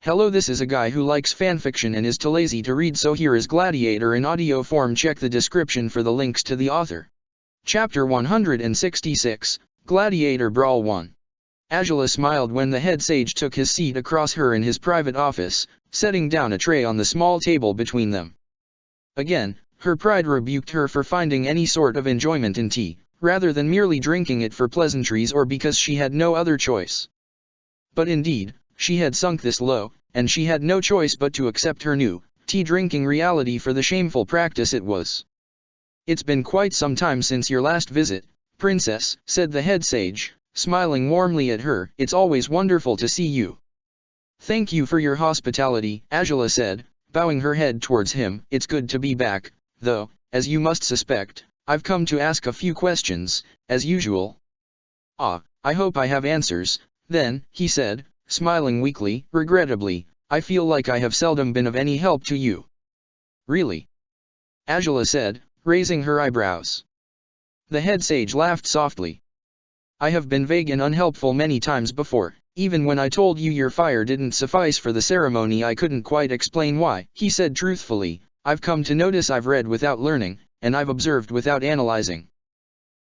Hello, this is a guy who likes fanfiction and is too lazy to read, so here is Gladiator in audio form. Check the description for the links to the author. Chapter 166, Gladiator Brawl 1. Angela smiled when the head sage took his seat across her in his private office, setting down a tray on the small table between them. Again, her pride rebuked her for finding any sort of enjoyment in tea, rather than merely drinking it for pleasantries or because she had no other choice. But indeed, she had sunk this low, and she had no choice but to accept her new, tea-drinking reality for the shameful practice it was. "It's been quite some time since your last visit, Princess," said the head sage, smiling warmly at her. "It's always wonderful to see you." "Thank you for your hospitality," Angela said, bowing her head towards him. "It's good to be back, though, as you must suspect, I've come to ask a few questions, as usual." "Ah, I hope I have answers, then," he said, smiling weakly. "Regrettably, I feel like I have seldom been of any help to you." "Really?" Angela said, raising her eyebrows. The head sage laughed softly. "I have been vague and unhelpful many times before. Even when I told you your fire didn't suffice for the ceremony, I couldn't quite explain why," he said truthfully. "I've come to notice I've read without learning, and I've observed without analyzing.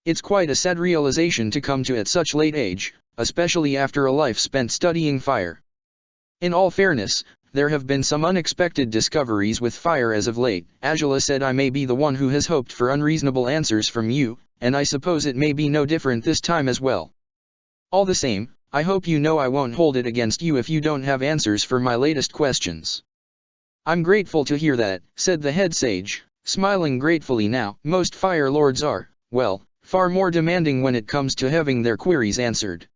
It's quite a sad realization to come to at such late age, especially after a life spent studying fire. In all fairness, there have been some unexpected discoveries with fire as of late." Angela said. "I may be the one who has hoped for unreasonable answers from you, and I suppose it may be no different this time as well. All the same, I hope you know I won't hold it against you if you don't have answers for my latest questions." "I'm grateful to hear that," said the head sage, smiling gratefully now. "Most fire lords are, well, far more demanding when it comes to having their queries answered."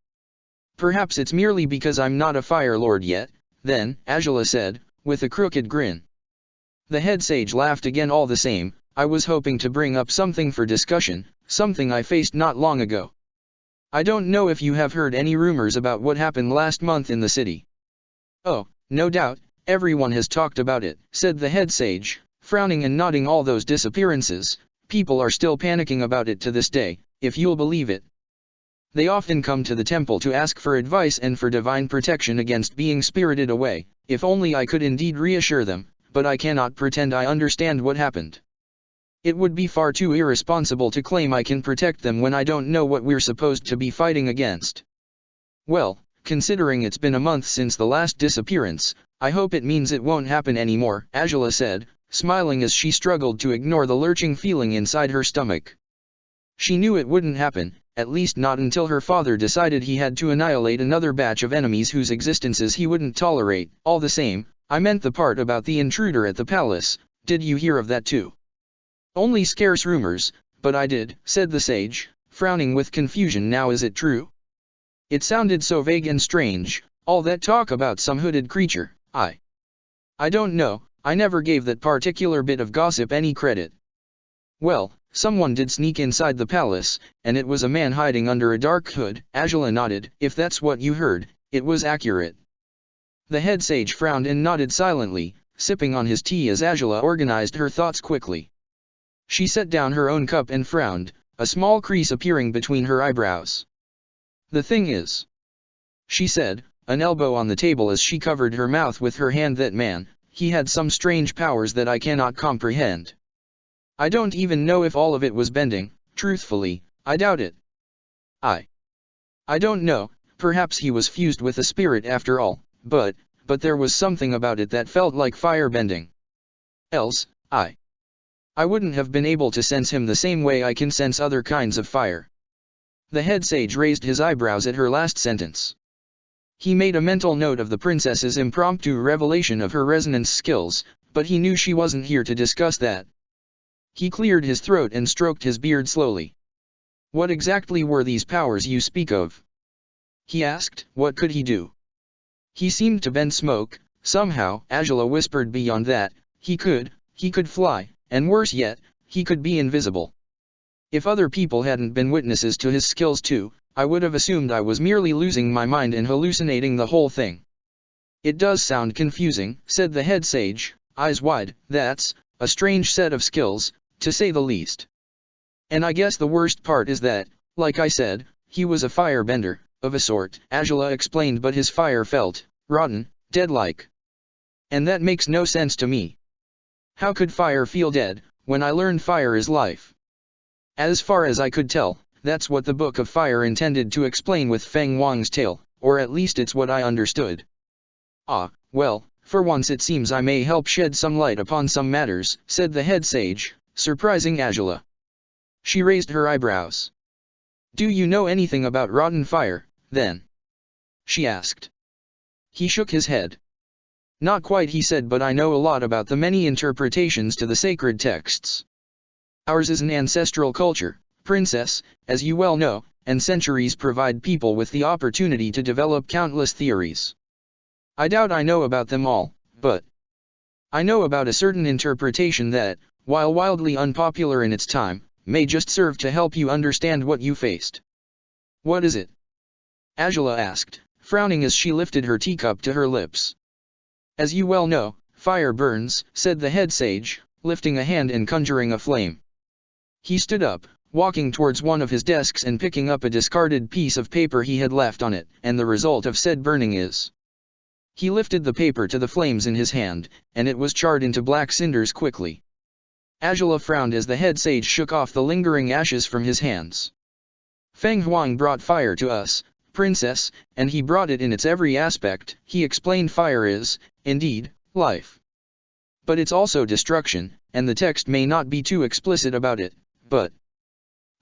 "Perhaps it's merely because I'm not a fire lord yet, then," Angela said, with a crooked grin. The head sage laughed again. "All the same, I was hoping to bring up something for discussion, something I faced not long ago. I don't know if you have heard any rumors about what happened last month in the city." "Oh, no doubt, everyone has talked about it," said the head sage, frowning and nodding. "All those disappearances, people are still panicking about it to this day, if you'll believe it. They often come to the temple to ask for advice and for divine protection against being spirited away. If only I could indeed reassure them, but I cannot pretend I understand what happened. It would be far too irresponsible to claim I can protect them when I don't know what we're supposed to be fighting against." "Well, considering it's been a month since the last disappearance, I hope it means it won't happen anymore," Angela said, smiling as she struggled to ignore the lurching feeling inside her stomach. She knew it wouldn't happen, at least not until her father decided he had to annihilate another batch of enemies whose existences he wouldn't tolerate. "All the same, I meant the part about the intruder at the palace. Did you hear of that too?" "Only scarce rumors, but I did," said the sage, frowning with confusion. "Now is it true? It sounded so vague and strange, all that talk about some hooded creature." I don't know, I never gave that particular bit of gossip any credit." "Well, someone did sneak inside the palace, and it was a man hiding under a dark hood." Angela nodded. "If that's what you heard, it was accurate." The head sage frowned and nodded silently, sipping on his tea as Angela organized her thoughts quickly. She set down her own cup and frowned, a small crease appearing between her eyebrows. "The thing is," she said, an elbow on the table as she covered her mouth with her hand, "that man, he had some strange powers that I cannot comprehend. I don't even know if all of it was bending. Truthfully, I doubt it. I don't know, perhaps he was fused with a spirit after all, but there was something about it that felt like fire bending. Else, I wouldn't have been able to sense him the same way I can sense other kinds of fire." The head sage raised his eyebrows at her last sentence. He made a mental note of the princess's impromptu revelation of her resonance skills, but he knew she wasn't here to discuss that. He cleared his throat and stroked his beard slowly. "What exactly were these powers you speak of?" he asked. "What could he do?" "He seemed to bend smoke, somehow," Angela whispered. "Beyond that, he could fly, and worse yet, he could be invisible. If other people hadn't been witnesses to his skills too, I would have assumed I was merely losing my mind and hallucinating the whole thing." "It does sound confusing," said the head sage, eyes wide. "That's a strange set of skills, to say the least. And I guess the worst part is that, like I said, he was a firebender, of a sort," Angela explained. "But his fire felt rotten, dead-like." And that makes no sense to me. How could fire feel dead, when I learned fire is life? As far as I could tell, that's what the Book of Fire intended to explain with Feng Huang's tale, or at least it's what I understood. Ah, well, for once it seems I may help shed some light upon some matters, said the head sage, surprising Angela. She raised her eyebrows. Do you know anything about rotten fire, then? She asked. He shook his head. Not quite, he said, but I know a lot about the many interpretations to the sacred texts. Ours is an ancestral culture, princess, as you well know, and centuries provide people with the opportunity to develop countless theories. I doubt I know about them all, but I know about a certain interpretation that, while wildly unpopular in its time, may just serve to help you understand what you faced. What is it? Angela asked, frowning as she lifted her teacup to her lips. As you well know, fire burns, said the head sage, lifting a hand and conjuring a flame. He stood up, walking towards one of his desks and picking up a discarded piece of paper he had left on it, and the result of said burning is. He lifted the paper to the flames in his hand, and it was charred into black cinders quickly. Angela frowned as the head sage shook off the lingering ashes from his hands. Feng Huang brought fire to us, princess, and he brought it in its every aspect. He explained fire is, indeed, life. But it's also destruction, and the text may not be too explicit about it, but.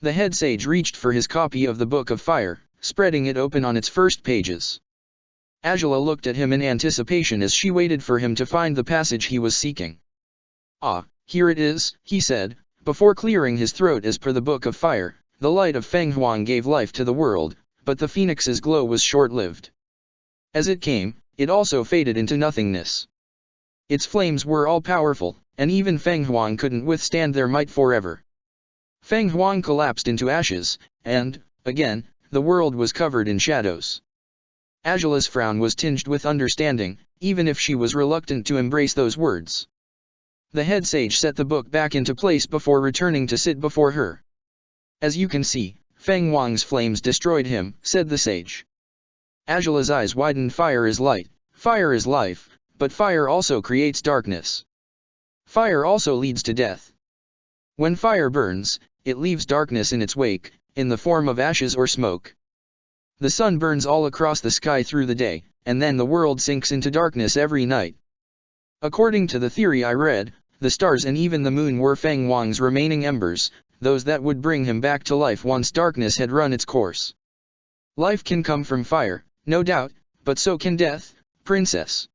The head sage reached for his copy of the Book of Fire, spreading it open on its first pages. Angela looked at him in anticipation as she waited for him to find the passage he was seeking. Ah, here it is, he said, before clearing his throat. As per the Book of Fire, the light of Feng Huang gave life to the world, but the phoenix's glow was short-lived. As it came, it also faded into nothingness. Its flames were all-powerful, and even Feng Huang couldn't withstand their might forever. Feng Huang collapsed into ashes, and, again, the world was covered in shadows. Angela's frown was tinged with understanding, even if she was reluctant to embrace those words. The head sage set the book back into place before returning to sit before her. As you can see, Feng Huang's flames destroyed him, said the sage. Angela's eyes widened. Fire is light, fire is life, but fire also creates darkness. Fire also leads to death. When fire burns, it leaves darkness in its wake, in the form of ashes or smoke. The sun burns all across the sky through the day, and then the world sinks into darkness every night. According to the theory I read, the stars and even the moon were Feng Huang's remaining embers, those that would bring him back to life once darkness had run its course. Life can come from fire, no doubt, but so can death, princess.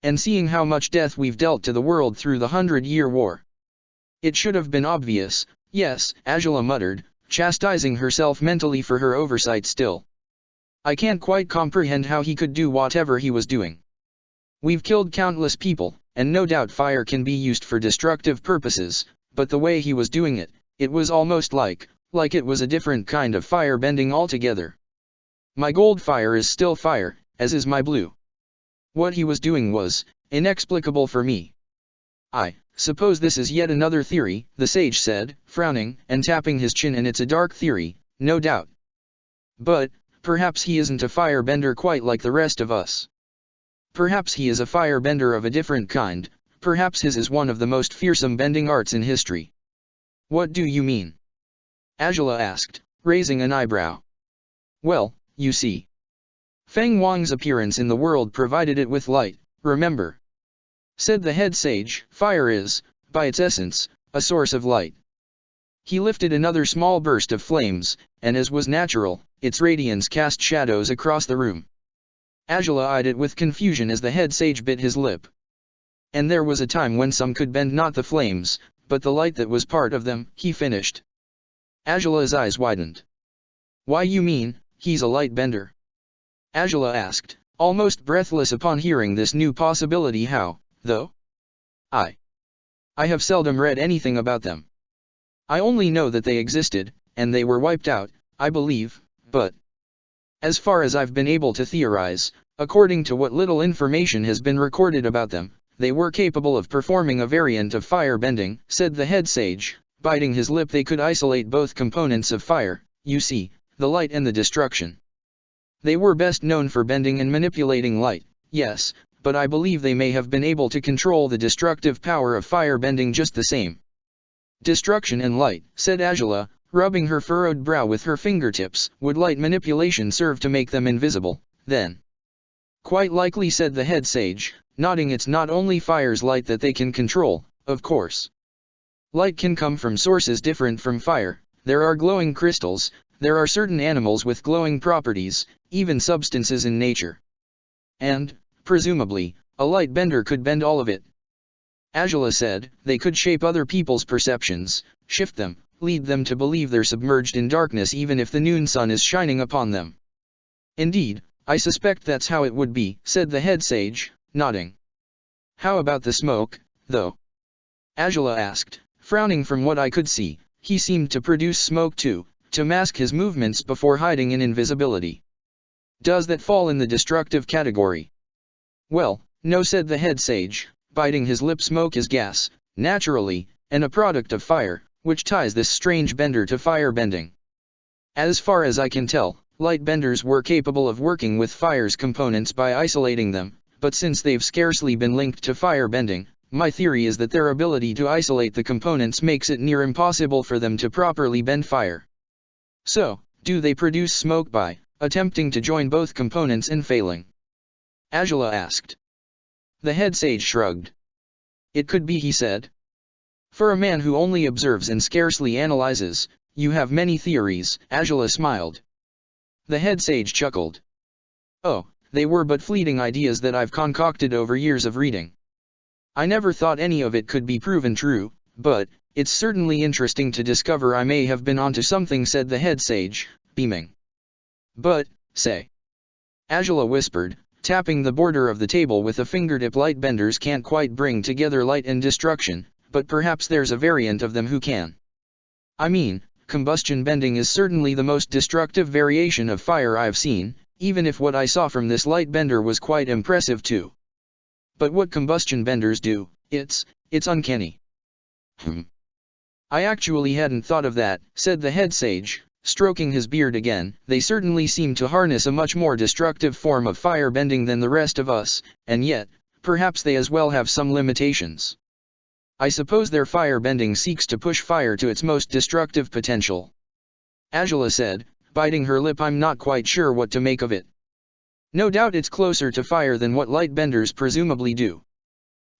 And seeing how much death we've dealt to the world through the 100-Year War. It should have been obvious, yes, Angela muttered, chastising herself mentally for her oversight still. I can't quite comprehend how he could do whatever he was doing. We've killed countless people, and no doubt fire can be used for destructive purposes, but the way he was doing it, it was almost like it was a different kind of fire bending altogether. My gold fire is still fire, as is my blue. What he was doing was inexplicable for me. I suppose this is yet another theory, the sage said, frowning and tapping his chin, and it's a dark theory, no doubt. But perhaps he isn't a firebender quite like the rest of us. Perhaps he is a firebender of a different kind, perhaps his is one of the most fearsome bending arts in history. What do you mean? Angela asked, raising an eyebrow. Well, you see. Feng Huang's appearance in the world provided it with light, remember? Said the head sage, fire is, by its essence, a source of light. He lifted another small burst of flames, and as was natural, its radiance cast shadows across the room. Angela eyed it with confusion as the head sage bit his lip. And there was a time when some could bend not the flames, but the light that was part of them, he finished. Angela's eyes widened. Why, you mean, he's a light bender? Angela asked, almost breathless upon hearing this new possibility. How, though? I have seldom read anything about them. I only know that they existed, and they were wiped out, I believe, but as far as I've been able to theorize, according to what little information has been recorded about them, they were capable of performing a variant of fire bending, said the head sage, biting his lip. They could isolate both components of fire, you see, the light and the destruction. They were best known for bending and manipulating light, yes, but I believe they may have been able to control the destructive power of firebending just the same. Destruction and light, said Angela, rubbing her furrowed brow with her fingertips. Would light manipulation serve to make them invisible, then? Quite likely, said the head sage, nodding. It's not only fire's light that they can control, of course. Light can come from sources different from fire. There are glowing crystals, there are certain animals with glowing properties, even substances in nature. And, presumably, a light bender could bend all of it. Angela said, they could shape other people's perceptions, shift them, lead them to believe they're submerged in darkness even if the noon sun is shining upon them. Indeed, I suspect that's how it would be, said the head sage, nodding. How about the smoke, though? Angela asked, frowning. From what I could see, he seemed to produce smoke too, to mask his movements before hiding in invisibility. Does that fall in the destructive category? Well, no, said the head sage, biting his lip. Smoke is gas, naturally, and a product of fire, which ties this strange bender to firebending. As far as I can tell, light benders were capable of working with fire's components by isolating them, but since they've scarcely been linked to firebending, my theory is that their ability to isolate the components makes it near impossible for them to properly bend fire. So, do they produce smoke by attempting to join both components and failing? Angela asked. The head sage shrugged. It could be, he said. For a man who only observes and scarcely analyzes, you have many theories. Angela smiled. The head sage chuckled. Oh, they were but fleeting ideas that I've concocted over years of reading. I never thought any of it could be proven true, but it's certainly interesting to discover I may have been onto something, said the head sage, beaming. But, say, Angela whispered, tapping the border of the table with a fingertip. Light benders can't quite bring together light and destruction, but perhaps there's a variant of them who can. I mean, combustion bending is certainly the most destructive variation of fire I've seen, even if what I saw from this light bender was quite impressive too. But what combustion benders do, it's uncanny. I actually hadn't thought of that, said the head sage, stroking his beard again. They certainly seem to harness a much more destructive form of fire bending than the rest of us, and yet, perhaps they as well have some limitations. I suppose their fire bending seeks to push fire to its most destructive potential. Angela said, biting her lip. I'm not quite sure what to make of it. No doubt it's closer to fire than what light benders presumably do.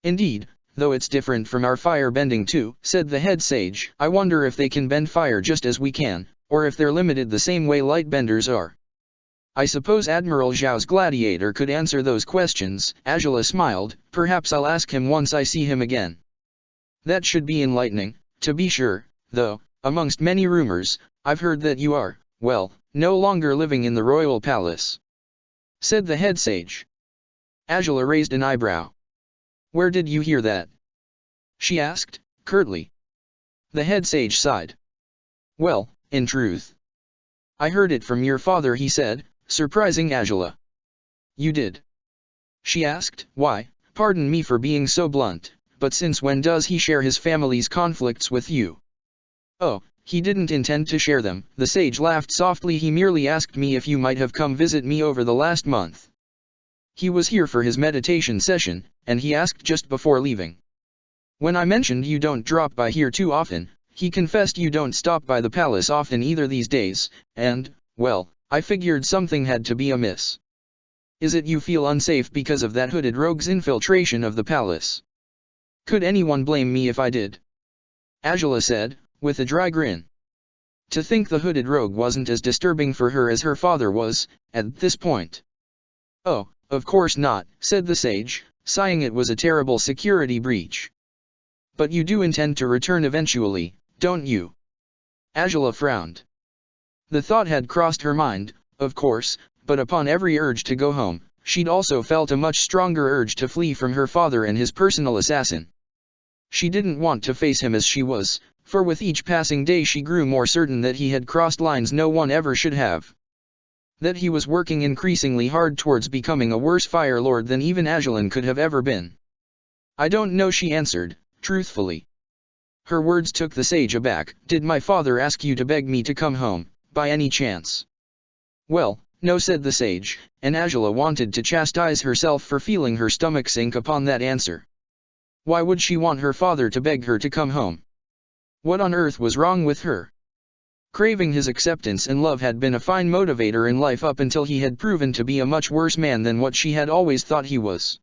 Indeed, though it's different from our fire bending too, said the head sage. I wonder if they can bend fire just as we can, or if they're limited the same way light benders are. I suppose Admiral Zhao's Gladiator could answer those questions. Angela smiled. Perhaps I'll ask him once I see him again. That should be enlightening. To be sure, though, amongst many rumors, I've heard that you are, well, no longer living in the royal palace, said the head sage. Angela raised an eyebrow. Where did you hear that? She asked, curtly. The head sage sighed. Well, in truth, I heard it from your father, he said, surprising Angela. You did? She asked. Why, pardon me for being so blunt, but since when does he share his family's conflicts with you? Oh, he didn't intend to share them, the sage laughed softly. He merely asked me if you might have come visit me over the last month. He was here for his meditation session, and he asked just before leaving. When I mentioned you don't drop by here too often, he confessed you don't stop by the palace often either these days, and, well, I figured something had to be amiss. Is it you feel unsafe because of that hooded rogue's infiltration of the palace? Could anyone blame me if I did? Angela said, with a dry grin. To think the hooded rogue wasn't as disturbing for her as her father was, at this point. Oh, of course not, said the sage, sighing. It was a terrible security breach. But you do intend to return eventually, don't you? Angela frowned. The thought had crossed her mind, of course, but upon every urge to go home, she'd also felt a much stronger urge to flee from her father and his personal assassin. She didn't want to face him as she was, for with each passing day she grew more certain that he had crossed lines no one ever should have. That he was working increasingly hard towards becoming a worse Fire Lord than even Agelan could have ever been. I don't know, she answered, truthfully. Her words took the sage aback. Did my father ask you to beg me to come home, by any chance? Well, No, said the sage, and Angela wanted to chastise herself for feeling her stomach sink upon that answer. Why would she want her father to beg her to come home? What on earth was wrong with her? Craving his acceptance and love had been a fine motivator in life up until he had proven to be a much worse man than what she had always thought he was.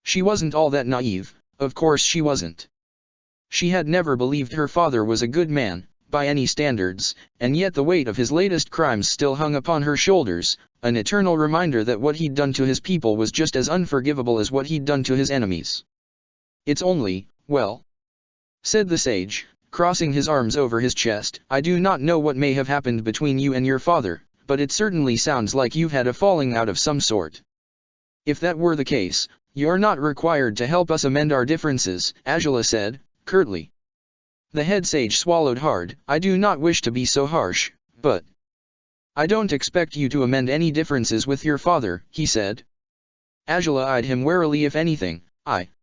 She wasn't all that naive, of course she wasn't. She had never believed her father was a good man, by any standards, and yet the weight of his latest crimes still hung upon her shoulders, an eternal reminder that what he'd done to his people was just as unforgivable as what he'd done to his enemies. It's only, well, said the sage, crossing his arms over his chest, I do not know what may have happened between you and your father, but it certainly sounds like you've had a falling out of some sort. If that were the case, you're not required to help us amend our differences, Angela said, curtly. The head sage swallowed hard. I do not wish to be so harsh, but I don't expect you to amend any differences with your father, he said. Angela eyed him warily. If anything,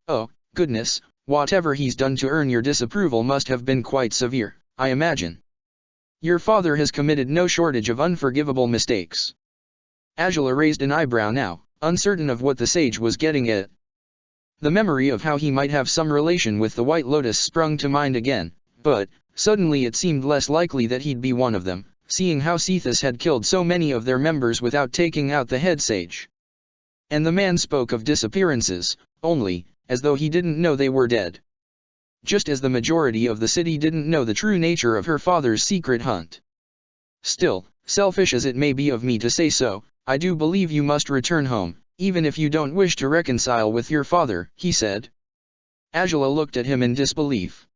oh, goodness, whatever he's done to earn your disapproval must have been quite severe, I imagine. Your father has committed no shortage of unforgivable mistakes. Angela raised an eyebrow now, uncertain of what the sage was getting at. The memory of how he might have some relation with the White Lotus sprung to mind again, but, suddenly it seemed less likely that he'd be one of them, seeing how Cephas had killed so many of their members without taking out the head sage. And the man spoke of disappearances, only, as though he didn't know they were dead. Just as the majority of the city didn't know the true nature of her father's secret hunt. Still, selfish as it may be of me to say so, I do believe you must return home, even if you don't wish to reconcile with your father, he said. Angela looked at him in disbelief.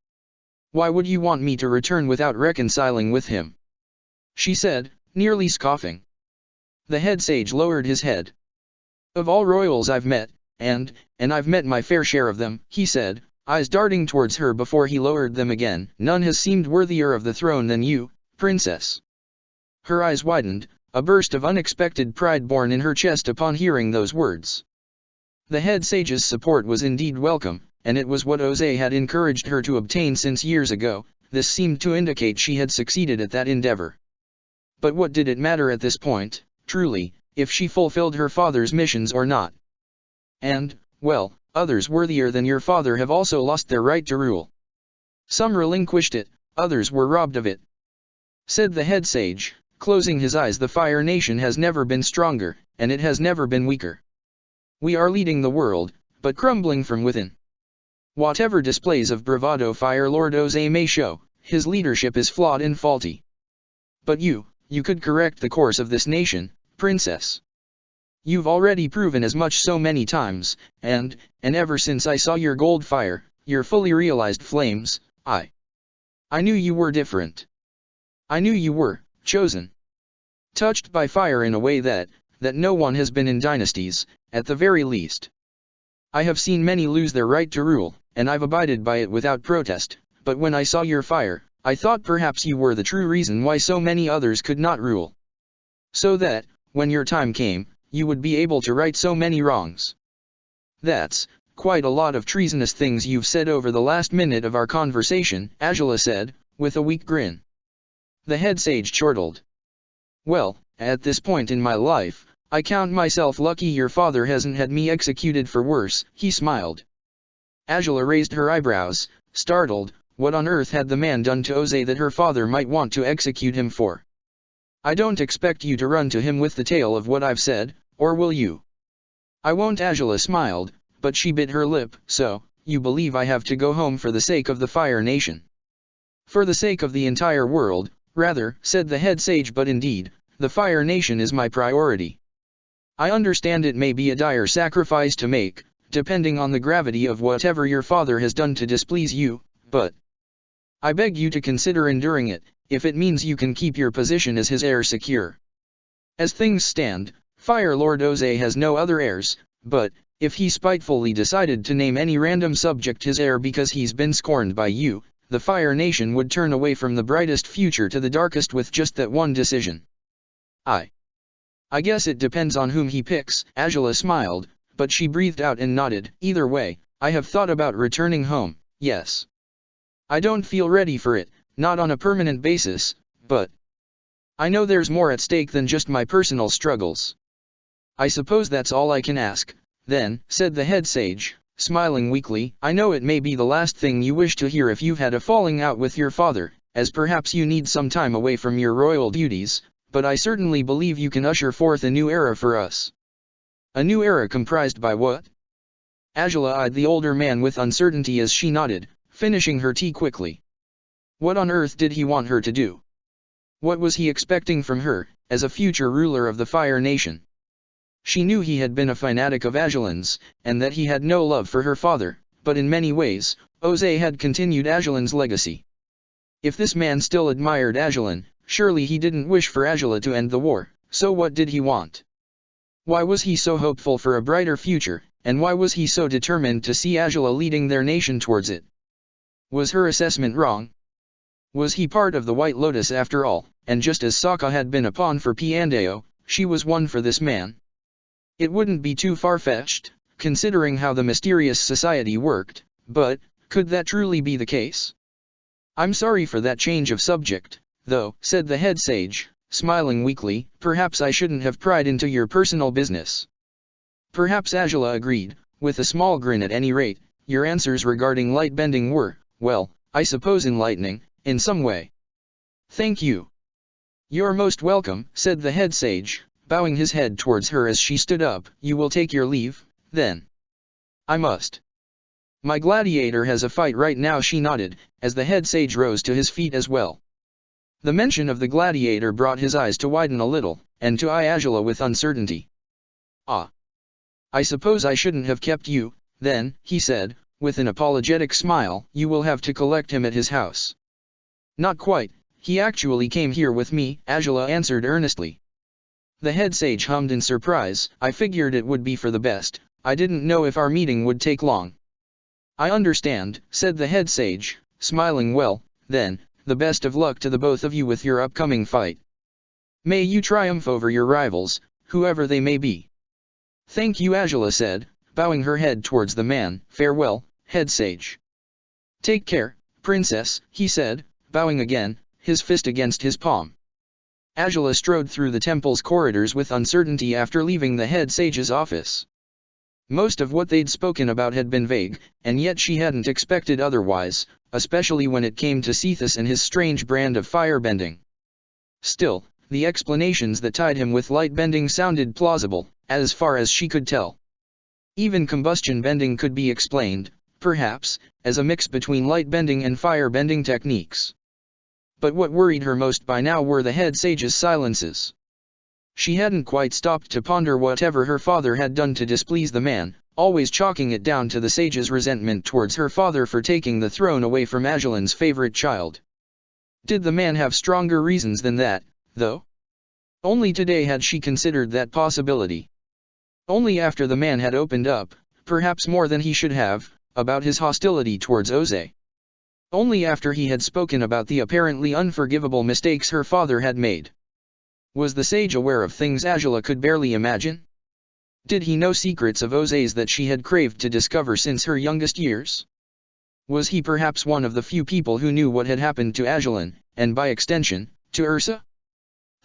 Why would you want me to return without reconciling with him? She said, nearly scoffing. The head sage lowered his head. Of all royals I've met, and I've met my fair share of them, he said, eyes darting towards her before he lowered them again, none has seemed worthier of the throne than you, princess. Her eyes widened, a burst of unexpected pride born in her chest upon hearing those words. The head sage's support was indeed welcome, and it was what Jose had encouraged her to obtain since years ago. This seemed to indicate she had succeeded at that endeavor. But what did it matter at this point, truly, if she fulfilled her father's missions or not? And, well, others worthier than your father have also lost their right to rule. Some relinquished it, others were robbed of it. Said the head sage, closing his eyes. The Fire Nation has never been stronger, and it has never been weaker. We are leading the world, but crumbling from within. Whatever displays of bravado Fire Lord Jose may show, his leadership is flawed and faulty. But you could correct the course of this nation, princess. You've already proven as much so many times, and ever since I saw your gold fire, your fully realized flames, I knew you were different. I knew you were chosen. Touched by fire in a way that no one has been in dynasties, at the very least. I have seen many lose their right to rule, and I've abided by it without protest, but when I saw your fire, I thought perhaps you were the true reason why so many others could not rule. So that, when your time came, you would be able to right so many wrongs. That's quite a lot of treasonous things you've said over the last minute of our conversation, Angela said, with a weak grin. The head sage chortled. Well, at this point in my life, I count myself lucky your father hasn't had me executed for worse, he smiled. Angela raised her eyebrows, startled. What on earth had the man done to Jose that her father might want to execute him for? I don't expect you to run to him with the tale of what I've said, or will you? I won't. Angela smiled, but she bit her lip. So, you believe I have to go home for the sake of the Fire Nation? For the sake of the entire world, rather, said the head sage, but indeed, the Fire Nation is my priority. I understand it may be a dire sacrifice to make, depending on the gravity of whatever your father has done to displease you, but I beg you to consider enduring it, if it means you can keep your position as his heir secure. As things stand, Fire Lord Jose has no other heirs, but if he spitefully decided to name any random subject his heir because he's been scorned by you, the Fire Nation would turn away from the brightest future to the darkest with just that one decision. I guess it depends on whom he picks, Angela smiled, but she breathed out and nodded. Either way, I have thought about returning home, yes. I don't feel ready for it, not on a permanent basis, but I know there's more at stake than just my personal struggles. I suppose that's all I can ask, then, said the head sage, smiling weakly. I know it may be the last thing you wish to hear if you've had a falling out with your father, as perhaps you need some time away from your royal duties, but I certainly believe you can usher forth a new era for us. A new era comprised by what? Angela eyed the older man with uncertainty as she nodded, finishing her tea quickly. What on earth did he want her to do? What was he expecting from her, as a future ruler of the Fire Nation? She knew he had been a fanatic of Agelin's, and that he had no love for her father, but in many ways, Ose had continued Agelin's legacy. If this man still admired Agelin, surely he didn't wish for Angela to end the war, so what did he want? Why was he so hopeful for a brighter future, and why was he so determined to see Angela leading their nation towards it? Was her assessment wrong? Was he part of the White Lotus after all, and just as Sokka had been a pawn for Piandao, she was one for this man? It wouldn't be too far-fetched, considering how the mysterious society worked, but, could that truly be the case? I'm sorry for that change of subject, though, said the head sage, smiling weakly. Perhaps I shouldn't have pried into your personal business. Perhaps Angela agreed, with a small grin. At any rate, your answers regarding light bending were, well, I suppose enlightening, in some way. Thank you. You're most welcome, said the head sage, bowing his head towards her as she stood up. You will take your leave, then? I must. My gladiator has a fight right now, she nodded, as the head sage rose to his feet as well. The mention of the gladiator brought his eyes to widen a little, and to eye Angela with uncertainty. Ah. I suppose I shouldn't have kept you, then, he said, with an apologetic smile. You will have to collect him at his house. Not quite, he actually came here with me, Angela answered earnestly. The head sage hummed in surprise. I figured it would be for the best. I didn't know if our meeting would take long. I understand, said the head sage, smiling. Well, then, the best of luck to the both of you with your upcoming fight. May you triumph over your rivals, whoever they may be. Thank you, Angela said, bowing her head towards the man. Farewell, head sage. Take care, princess, he said, bowing again, his fist against his palm. Angela strode through the temple's corridors with uncertainty after leaving the head sage's office. Most of what they'd spoken about had been vague, and yet she hadn't expected otherwise, especially when it came to Cephas and his strange brand of firebending. Still, the explanations that tied him with light bending sounded plausible, as far as she could tell. Even combustion bending could be explained, perhaps, as a mix between light bending and fire bending techniques. But what worried her most by now were the head sage's silences. She hadn't quite stopped to ponder whatever her father had done to displease the man, always chalking it down to the sage's resentment towards her father for taking the throne away from Agelin's favorite child. Did the man have stronger reasons than that, though? Only today had she considered that possibility. Only after the man had opened up, perhaps more than he should have, about his hostility towards Ose. Only after he had spoken about the apparently unforgivable mistakes her father had made. Was the sage aware of things Angela could barely imagine? Did he know secrets of Ose's that she had craved to discover since her youngest years? Was he perhaps one of the few people who knew what had happened to Agelin, and by extension, to Ursa?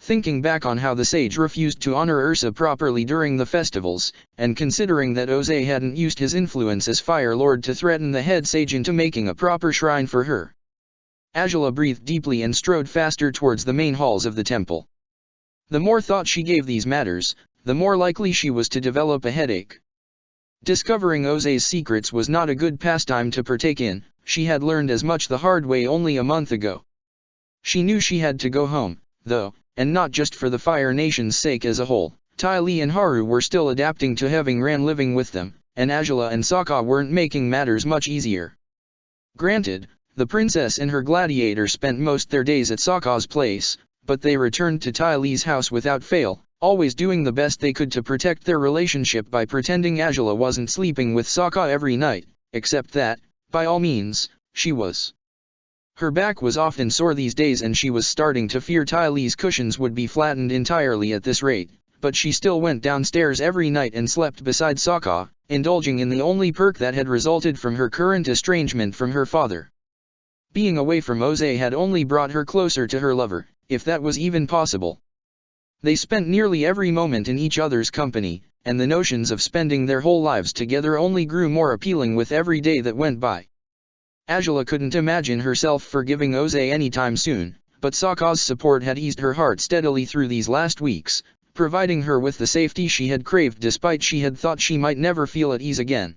Thinking back on how the sage refused to honor Ursa properly during the festivals, and considering that Ose hadn't used his influence as Fire Lord to threaten the head sage into making a proper shrine for her, Angela breathed deeply and strode faster towards the main halls of the temple. The more thought she gave these matters, the more likely she was to develop a headache. Discovering Ose's secrets was not a good pastime to partake in. She had learned as much the hard way only a month ago. She knew she had to go home, though, and not just for the Fire Nation's sake as a whole. Ty Lee and Haru were still adapting to having Ran living with them, and Angela and Sokka weren't making matters much easier. Granted, the princess and her gladiator spent most their days at Sokka's place, but they returned to Ty Lee's house without fail, always doing the best they could to protect their relationship by pretending Angela wasn't sleeping with Sokka every night, except that, by all means, she was. Her back was often sore these days and she was starting to fear Ty Lee's cushions would be flattened entirely at this rate, but she still went downstairs every night and slept beside Sokka, indulging in the only perk that had resulted from her current estrangement from her father. Being away from Ose had only brought her closer to her lover, if that was even possible. They spent nearly every moment in each other's company, and the notions of spending their whole lives together only grew more appealing with every day that went by. Angela couldn't imagine herself forgiving Jose anytime soon, but Sokka's support had eased her heart steadily through these last weeks, providing her with the safety she had craved despite she had thought she might never feel at ease again.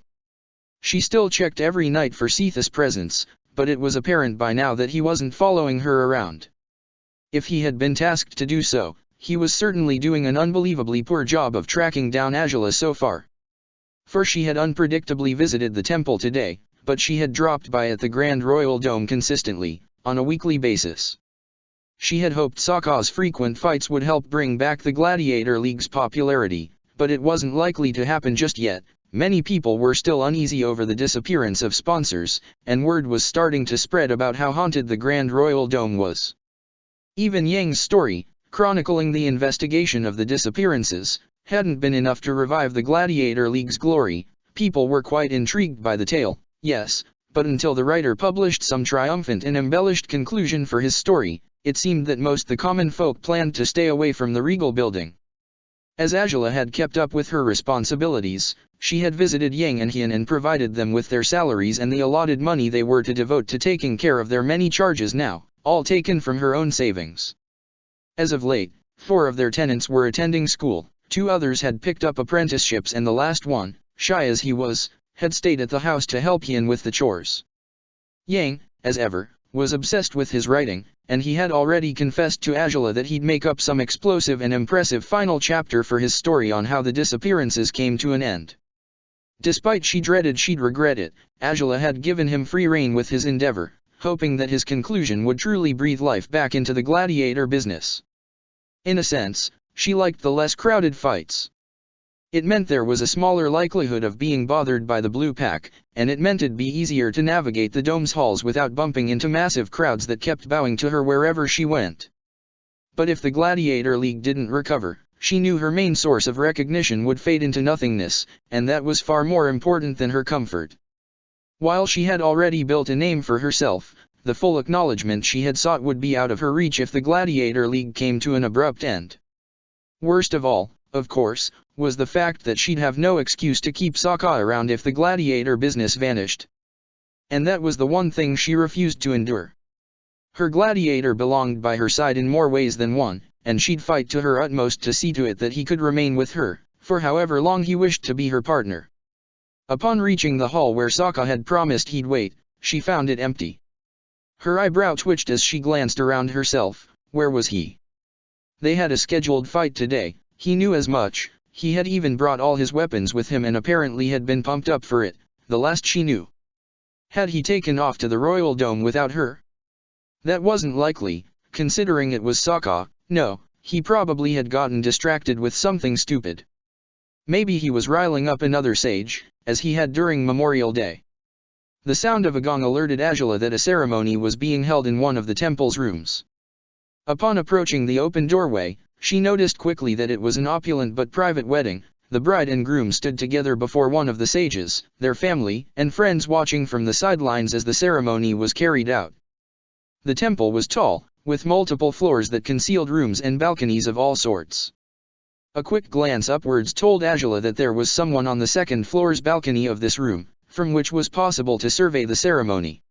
She still checked every night for Seth's presence, but it was apparent by now that he wasn't following her around. If he had been tasked to do so, he was certainly doing an unbelievably poor job of tracking down Angela so far. For she had unpredictably visited the temple today, but she had dropped by at the Grand Royal Dome consistently, on a weekly basis. She had hoped Sokka's frequent fights would help bring back the Gladiator League's popularity, but it wasn't likely to happen just yet. Many people were still uneasy over the disappearance of sponsors, and word was starting to spread about how haunted the Grand Royal Dome was. Even Yang's story, chronicling the investigation of the disappearances, hadn't been enough to revive the Gladiator League's glory. People were quite intrigued by the tale, yes, but until the writer published some triumphant and embellished conclusion for his story, it seemed that most the common folk planned to stay away from the regal building. As Angela had kept up with her responsibilities, she had visited Yang and Hien and provided them with their salaries and the allotted money they were to devote to taking care of their many charges now, all taken from her own savings. As of late, 4 of their tenants were attending school, 2 others had picked up apprenticeships and the last one, shy as he was, had stayed at the house to help Hien with the chores. Yang, as ever, was obsessed with his writing, and he had already confessed to Angela that he'd make up some explosive and impressive final chapter for his story on how the disappearances came to an end. Despite she dreaded she'd regret it, Angela had given him free rein with his endeavor, hoping that his conclusion would truly breathe life back into the gladiator business. In a sense, she liked the less crowded fights. It meant there was a smaller likelihood of being bothered by the blue pack, and it meant it'd be easier to navigate the dome's halls without bumping into massive crowds that kept bowing to her wherever she went. But if the Gladiator League didn't recover, she knew her main source of recognition would fade into nothingness, and that was far more important than her comfort. While she had already built a name for herself, the full acknowledgement she had sought would be out of her reach if the Gladiator League came to an abrupt end. Worst of all, of course, was the fact that she'd have no excuse to keep Sokka around if the gladiator business vanished. And that was the one thing she refused to endure. Her gladiator belonged by her side in more ways than one, and she'd fight to her utmost to see to it that he could remain with her, for however long he wished to be her partner. Upon reaching the hall where Sokka had promised he'd wait, she found it empty. Her eyebrow twitched as she glanced around herself. Where was he? They had a scheduled fight today, he knew as much. He had even brought all his weapons with him and apparently had been pumped up for it, the last she knew. Had he taken off to the Royal Dome without her? That wasn't likely, considering it was Sokka. No, he probably had gotten distracted with something stupid. Maybe he was riling up another sage, as he had during Memorial Day. The sound of a gong alerted Angela that a ceremony was being held in one of the temple's rooms. Upon approaching the open doorway, she noticed quickly that it was an opulent but private wedding. The bride and groom stood together before one of the sages, their family and friends watching from the sidelines as the ceremony was carried out. The temple was tall, with multiple floors that concealed rooms and balconies of all sorts. A quick glance upwards told Angela that there was someone on the second floor's balcony of this room, from which was possible to survey the ceremony.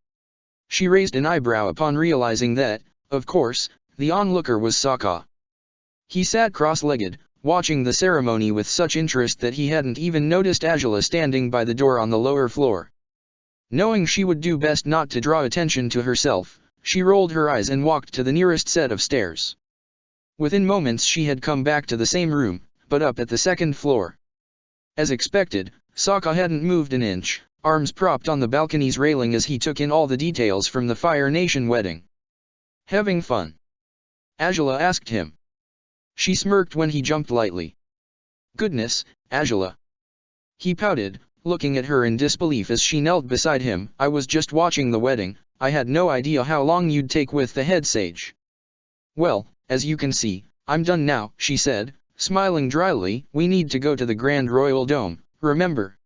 She raised an eyebrow upon realizing that, of course, the onlooker was Sokka. He sat cross-legged, watching the ceremony with such interest that he hadn't even noticed Angela standing by the door on the lower floor. Knowing she would do best not to draw attention to herself, she rolled her eyes and walked to the nearest set of stairs. Within moments she had come back to the same room, but up at the second floor. As expected, Sokka hadn't moved an inch, arms propped on the balcony's railing as he took in all the details from the Fire Nation wedding. "Having fun?" Angela asked him. She smirked when he jumped lightly. "Goodness, Angela." He pouted, looking at her in disbelief as she knelt beside him. "I was just watching the wedding. I had no idea how long you'd take with the head sage." "Well, as you can see, I'm done now," she said, smiling dryly. "We need to go to the Grand Royal Dome, remember?"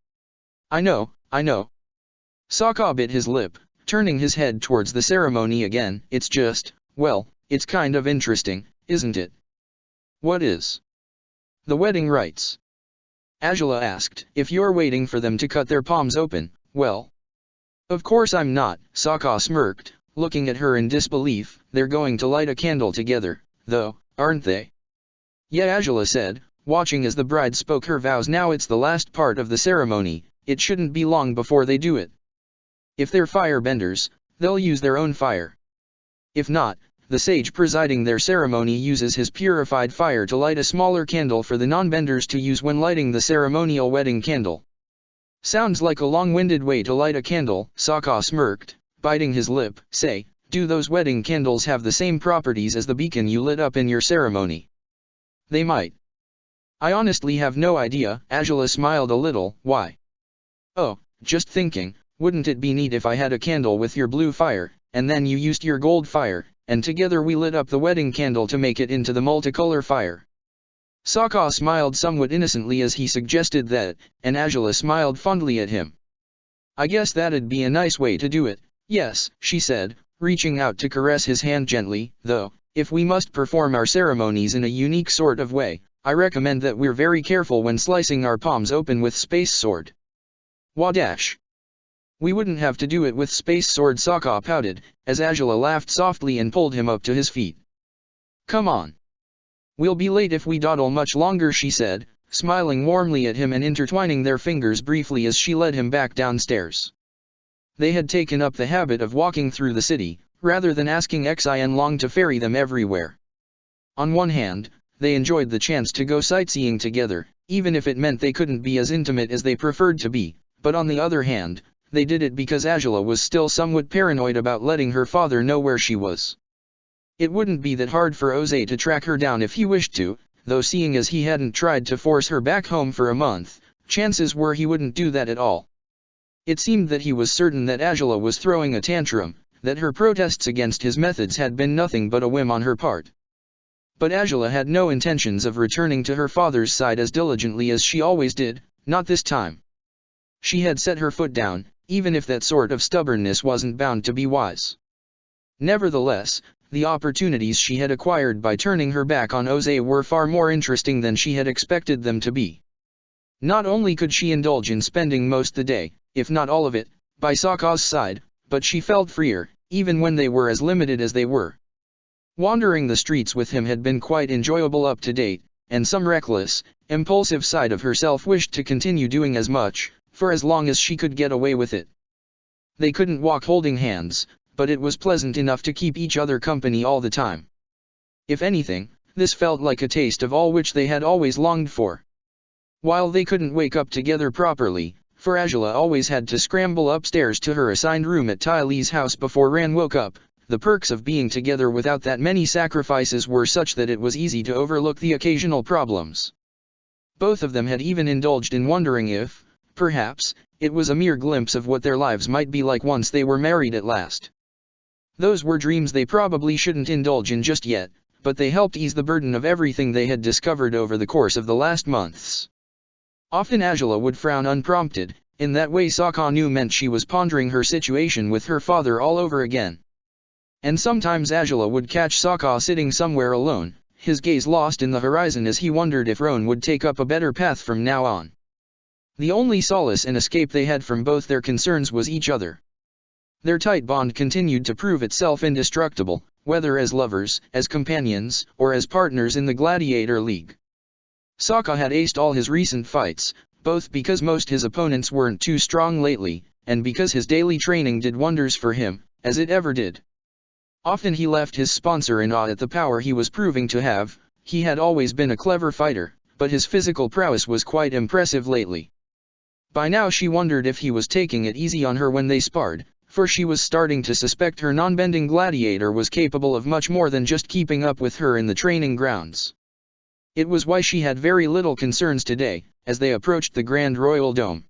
I know. Sokka bit his lip, turning his head towards the ceremony again. "It's just, well, It's kind of interesting, isn't it? What is? The wedding rites. Angela asked. If you're waiting for them to cut their palms open, well. Of course I'm not, Sokka smirked, looking at her in disbelief. They're going to light a candle together, though, aren't they? Yeah, Angela said, watching as the bride spoke her vows. Now it's the last part of the ceremony, it shouldn't be long before they do it. If they're firebenders, they'll use their own fire. If not, the sage presiding their ceremony uses his purified fire to light a smaller candle for the non-benders to use when lighting the ceremonial wedding candle. Sounds like a long-winded way to light a candle, Sokka smirked, biting his lip. Say, do those wedding candles have the same properties as the beacon you lit up in your ceremony? They might. I honestly have no idea, Angela smiled a little. Why? Oh, just thinking, wouldn't it be neat if I had a candle with your blue fire, and then you used your gold fire, and together we lit up the wedding candle to make it into the multicolor fire? Sokka smiled somewhat innocently as he suggested that, and Angela smiled fondly at him. I guess that'd be a nice way to do it. Yes, she said, reaching out to caress his hand gently, though, if we must perform our ceremonies in a unique sort of way, I recommend that we're very careful when slicing our palms open with space sword. Wadash. We wouldn't have to do it with space sword, Sokka pouted, as Angela laughed softly and pulled him up to his feet. Come on. We'll be late if we dawdle much longer, she said, smiling warmly at him and intertwining their fingers briefly as she led him back downstairs. They had taken up the habit of walking through the city, rather than asking Xian Long to ferry them everywhere. On one hand, they enjoyed the chance to go sightseeing together, even if it meant they couldn't be as intimate as they preferred to be, but on the other hand, they did it because Angela was still somewhat paranoid about letting her father know where she was. It wouldn't be that hard for Ozai to track her down if he wished to, though seeing as he hadn't tried to force her back home for a month, chances were he wouldn't do that at all. It seemed that he was certain that Angela was throwing a tantrum, that her protests against his methods had been nothing but a whim on her part. But Angela had no intentions of returning to her father's side as diligently as she always did, not this time. She had set her foot down, even if that sort of stubbornness wasn't bound to be wise. Nevertheless, the opportunities she had acquired by turning her back on Ozai were far more interesting than she had expected them to be. Not only could she indulge in spending most the day, if not all of it, by Sokka's side, but she felt freer, even when they were as limited as they were. Wandering the streets with him had been quite enjoyable up to date, and some reckless, impulsive side of herself wished to continue doing as much, for as long as she could get away with it. They couldn't walk holding hands, but it was pleasant enough to keep each other company all the time. If anything, this felt like a taste of all which they had always longed for. While they couldn't wake up together properly, for Angela always had to scramble upstairs to her assigned room at Ty Lee's house before Ran woke up, the perks of being together without that many sacrifices were such that it was easy to overlook the occasional problems. Both of them had even indulged in wondering if, perhaps, it was a mere glimpse of what their lives might be like once they were married at last. Those were dreams they probably shouldn't indulge in just yet, but they helped ease the burden of everything they had discovered over the course of the last months. Often Angela would frown unprompted, in that way Sokka knew meant she was pondering her situation with her father all over again. And sometimes Angela would catch Sokka sitting somewhere alone, his gaze lost in the horizon as he wondered if Roan would take up a better path from now on. The only solace and escape they had from both their concerns was each other. Their tight bond continued to prove itself indestructible, whether as lovers, as companions, or as partners in the Gladiator League. Sokka had aced all his recent fights, both because most his opponents weren't too strong lately, and because his daily training did wonders for him, as it ever did. Often he left his sponsor in awe at the power he was proving to have. He had always been a clever fighter, but his physical prowess was quite impressive lately. By now she wondered if he was taking it easy on her when they sparred, for she was starting to suspect her non-bending gladiator was capable of much more than just keeping up with her in the training grounds. It was why she had very little concerns today, as they approached the Grand Royal Dome.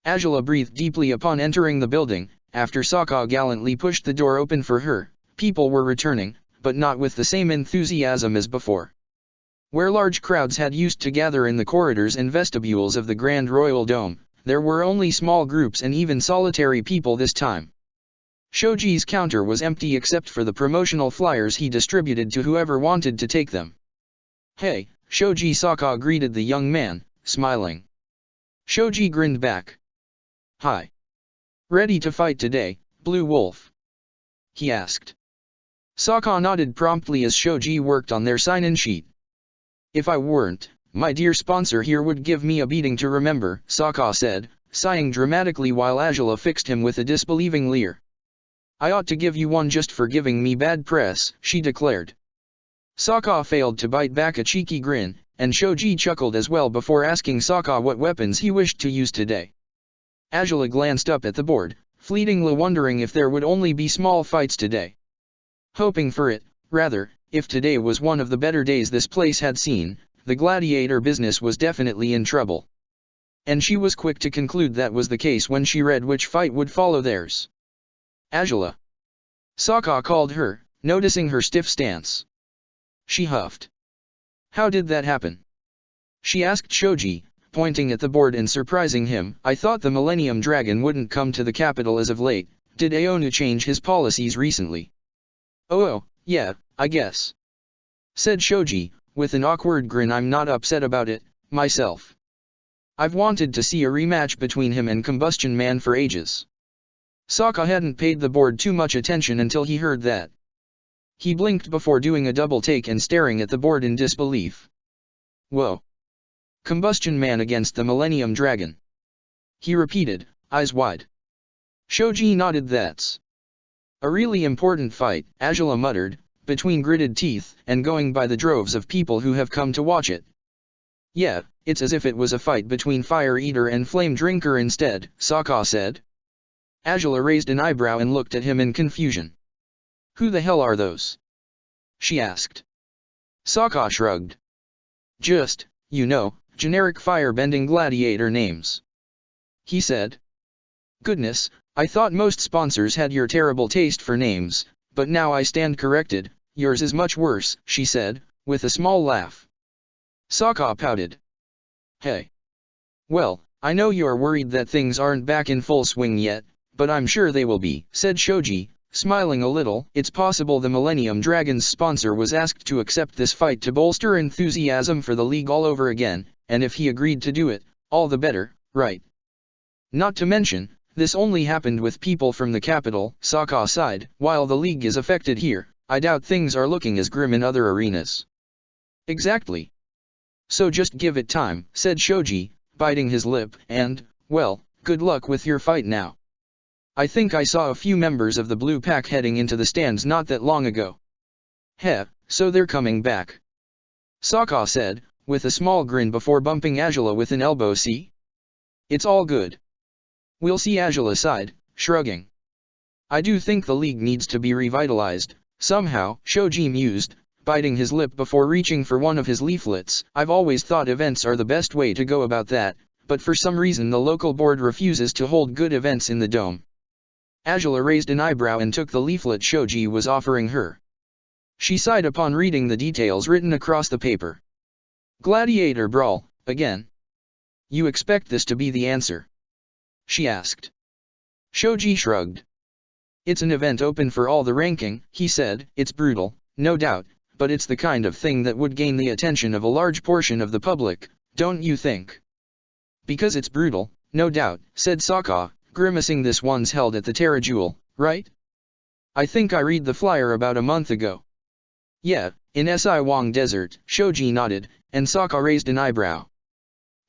Angela breathed deeply upon entering the building. After Sokka gallantly pushed the door open for her, people were returning, but not with the same enthusiasm as before. Where large crowds had used to gather in the corridors and vestibules of the Grand Royal Dome, there were only small groups and even solitary people this time. Shoji's counter was empty except for the promotional flyers he distributed to whoever wanted to take them. "Hey," Shoji Saka greeted the young man, smiling. Shoji grinned back. "Hi. Ready to fight today, Blue Wolf?" he asked. Saka nodded promptly as Shoji worked on their sign-in sheet. "If I weren't, my dear sponsor here would give me a beating to remember," Saka said, sighing dramatically while Angela fixed him with a disbelieving leer. "I ought to give you one just for giving me bad press," she declared. Saka failed to bite back a cheeky grin, and Shoji chuckled as well before asking Saka what weapons he wished to use today. Angela glanced up at the board, fleetingly wondering if there would only be small fights today. Hoping for it, rather, if today was one of the better days this place had seen, the Gladiator business was definitely in trouble. And she was quick to conclude that was the case when she read which fight would follow theirs. "Angela," Saka called her, noticing her stiff stance. She huffed. "How did that happen?" she asked Shoji, pointing at the board and surprising him. "I thought the Millennium Dragon wouldn't come to the capital as of late. Did Aonu change his policies recently?" Oh, yeah, I guess," said Shoji, with an awkward grin. "I'm not upset about it, myself. I've wanted to see a rematch between him and Combustion Man for ages." Saka hadn't paid the board too much attention until he heard that. He blinked before doing a double take and staring at the board in disbelief. "Whoa. Combustion Man against the Millennium Dragon," he repeated, eyes wide. Shoji nodded. "That's a really important fight," Angela muttered, between gritted teeth, and going by the droves of people who have come to watch it. "Yeah, it's as if it was a fight between Fire Eater and Flame Drinker instead," Saka said. Angela raised an eyebrow and looked at him in confusion. "Who the hell are those?" she asked. Saka shrugged. "Just, generic fire-bending gladiator names," he said. "Goodness, I thought most sponsors had your terrible taste for names, but now I stand corrected, yours is much worse," she said, with a small laugh. Saka pouted. "Hey. Well, I know you're worried that things aren't back in full swing yet, but I'm sure they will be," said Shoji, smiling a little. "It's possible the Millennium Dragon's sponsor was asked to accept this fight to bolster enthusiasm for the league all over again, and if he agreed to do it, all the better, right? Not to mention, this only happened with people from the capital," Saka sighed. "While the league is affected here, I doubt things are looking as grim in other arenas." "Exactly. So just give it time," said Shoji, biting his lip, "and, well, good luck with your fight now. I think I saw a few members of the Blue Pack heading into the stands not that long ago." "Heh, so they're coming back," Saka said, with a small grin before bumping Angela with an elbow. "See? It's all good. We'll see," Angela sighed, shrugging. "I do think the league needs to be revitalized, somehow," Shoji mused, biting his lip before reaching for one of his leaflets. "I've always thought events are the best way to go about that, but for some reason the local board refuses to hold good events in the dome." Angela raised an eyebrow and took the leaflet Shoji was offering her. She sighed upon reading the details written across the paper. "Gladiator Brawl, again? You expect this to be the answer?" she asked. Shoji shrugged. "It's an event open for all the ranking," he said. "It's brutal, no doubt, but it's the kind of thing that would gain the attention of a large portion of the public, don't you think?" "Because it's brutal, no doubt," said Saka, grimacing. "This one's held at the Terra Jewel, right? I think I read the flyer about a month ago." "Yeah, in Si Wang Desert," Shoji nodded, and Saka raised an eyebrow.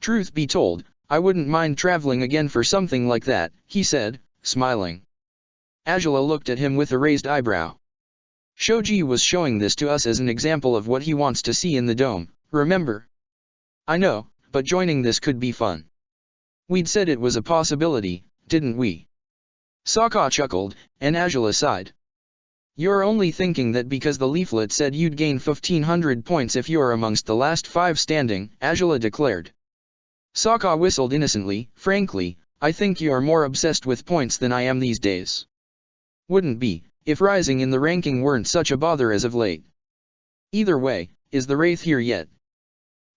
"Truth be told, I wouldn't mind traveling again for something like that," he said, smiling. Angela looked at him with a raised eyebrow. "Shoji was showing this to us as an example of what he wants to see in the dome, remember?" "I know, but joining this could be fun." "We'd said it was a possibility, didn't we?" Saka chuckled, and Angela sighed. "You're only thinking that because the leaflet said you'd gain 1,500 points if you're amongst the last 5 standing," Angela declared. Saka whistled innocently. "Frankly, I think you're more obsessed with points than I am these days." "Wouldn't be, if rising in the ranking weren't such a bother as of late." "Either way, is the Wraith here yet?"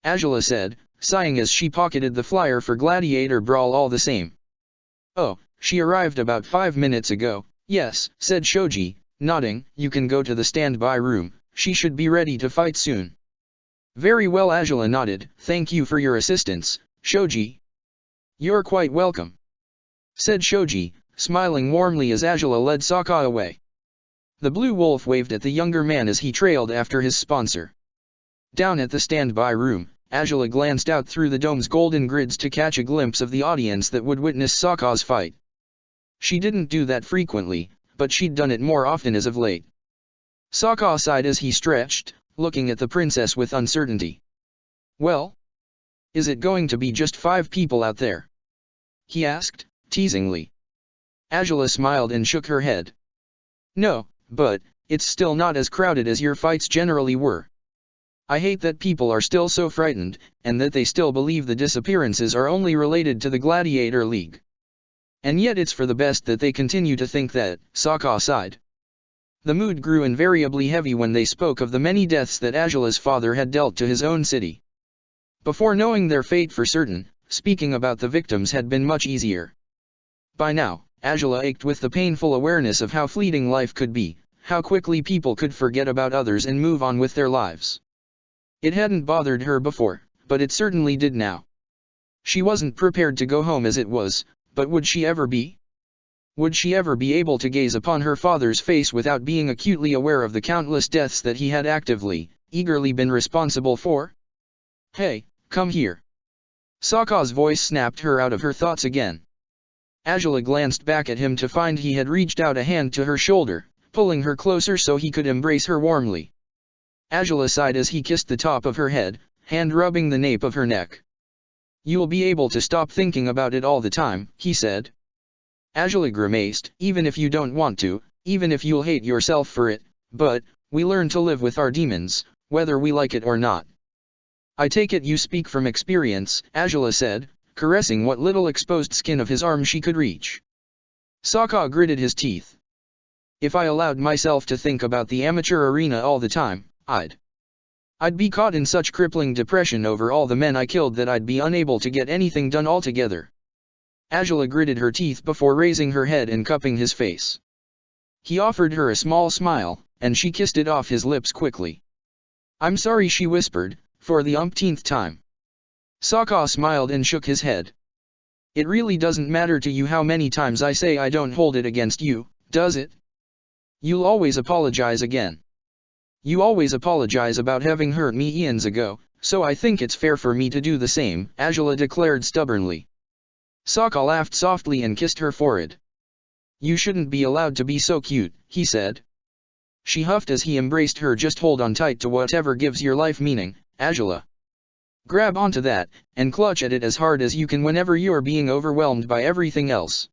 Angela said, sighing as she pocketed the flyer for Gladiator Brawl all the same. "Oh, she arrived about 5 minutes ago, Yes, said Shoji, nodding, you can go to the standby room, she should be ready to fight soon. Very well, Angela nodded, thank you for your assistance, Shoji. You're quite welcome, said Shoji, smiling warmly as Angela led Sokka away. The Blue Wolf waved at the younger man as he trailed after his sponsor. Down at the standby room, Angela glanced out through the dome's golden grids to catch a glimpse of the audience that would witness Sokka's fight. She didn't do that frequently, but she'd done it more often as of late. Sokka sighed as he stretched, looking at the princess with uncertainty. Well? Is it going to be just 5 people out there? He asked, teasingly. Angela smiled and shook her head. No, but it's still not as crowded as your fights generally were. I hate that people are still so frightened, and that they still believe the disappearances are only related to the Gladiator League. And yet it's for the best that they continue to think that, Sokka sighed. The mood grew invariably heavy when they spoke of the many deaths that Angela's father had dealt to his own city. Before knowing their fate for certain, speaking about the victims had been much easier. By now, Angela ached with the painful awareness of how fleeting life could be, how quickly people could forget about others and move on with their lives. It hadn't bothered her before, but it certainly did now. She wasn't prepared to go home as it was, but would she ever be? Would she ever be able to gaze upon her father's face without being acutely aware of the countless deaths that he had actively, eagerly been responsible for? Hey, come here. Sokka's voice snapped her out of her thoughts again. Angela glanced back at him to find he had reached out a hand to her shoulder, pulling her closer so he could embrace her warmly. Angela sighed as he kissed the top of her head, hand rubbing the nape of her neck. You'll be able to stop thinking about it all the time, he said. Angela grimaced, even if you don't want to, even if you'll hate yourself for it, but, we learn to live with our demons, whether we like it or not. I take it you speak from experience, Angela said, caressing what little exposed skin of his arm she could reach. Sokka gritted his teeth. If I allowed myself to think about the amateur arena all the time, I'd be caught in such crippling depression over all the men I killed that I'd be unable to get anything done altogether. Angela gritted her teeth before raising her head and cupping his face. He offered her a small smile, and she kissed it off his lips quickly. I'm sorry, she whispered, for the umpteenth time. Sokka smiled and shook his head. It really doesn't matter to you how many times I say I don't hold it against you, does it? You'll always apologize again. You always apologize about having hurt me eons ago, so I think it's fair for me to do the same, Angela declared stubbornly. Sokka laughed softly and kissed her forehead. You shouldn't be allowed to be so cute, he said. She huffed as he embraced her. Just hold on tight to whatever gives your life meaning, Angela. Grab onto that, and clutch at it as hard as you can whenever you're being overwhelmed by everything else.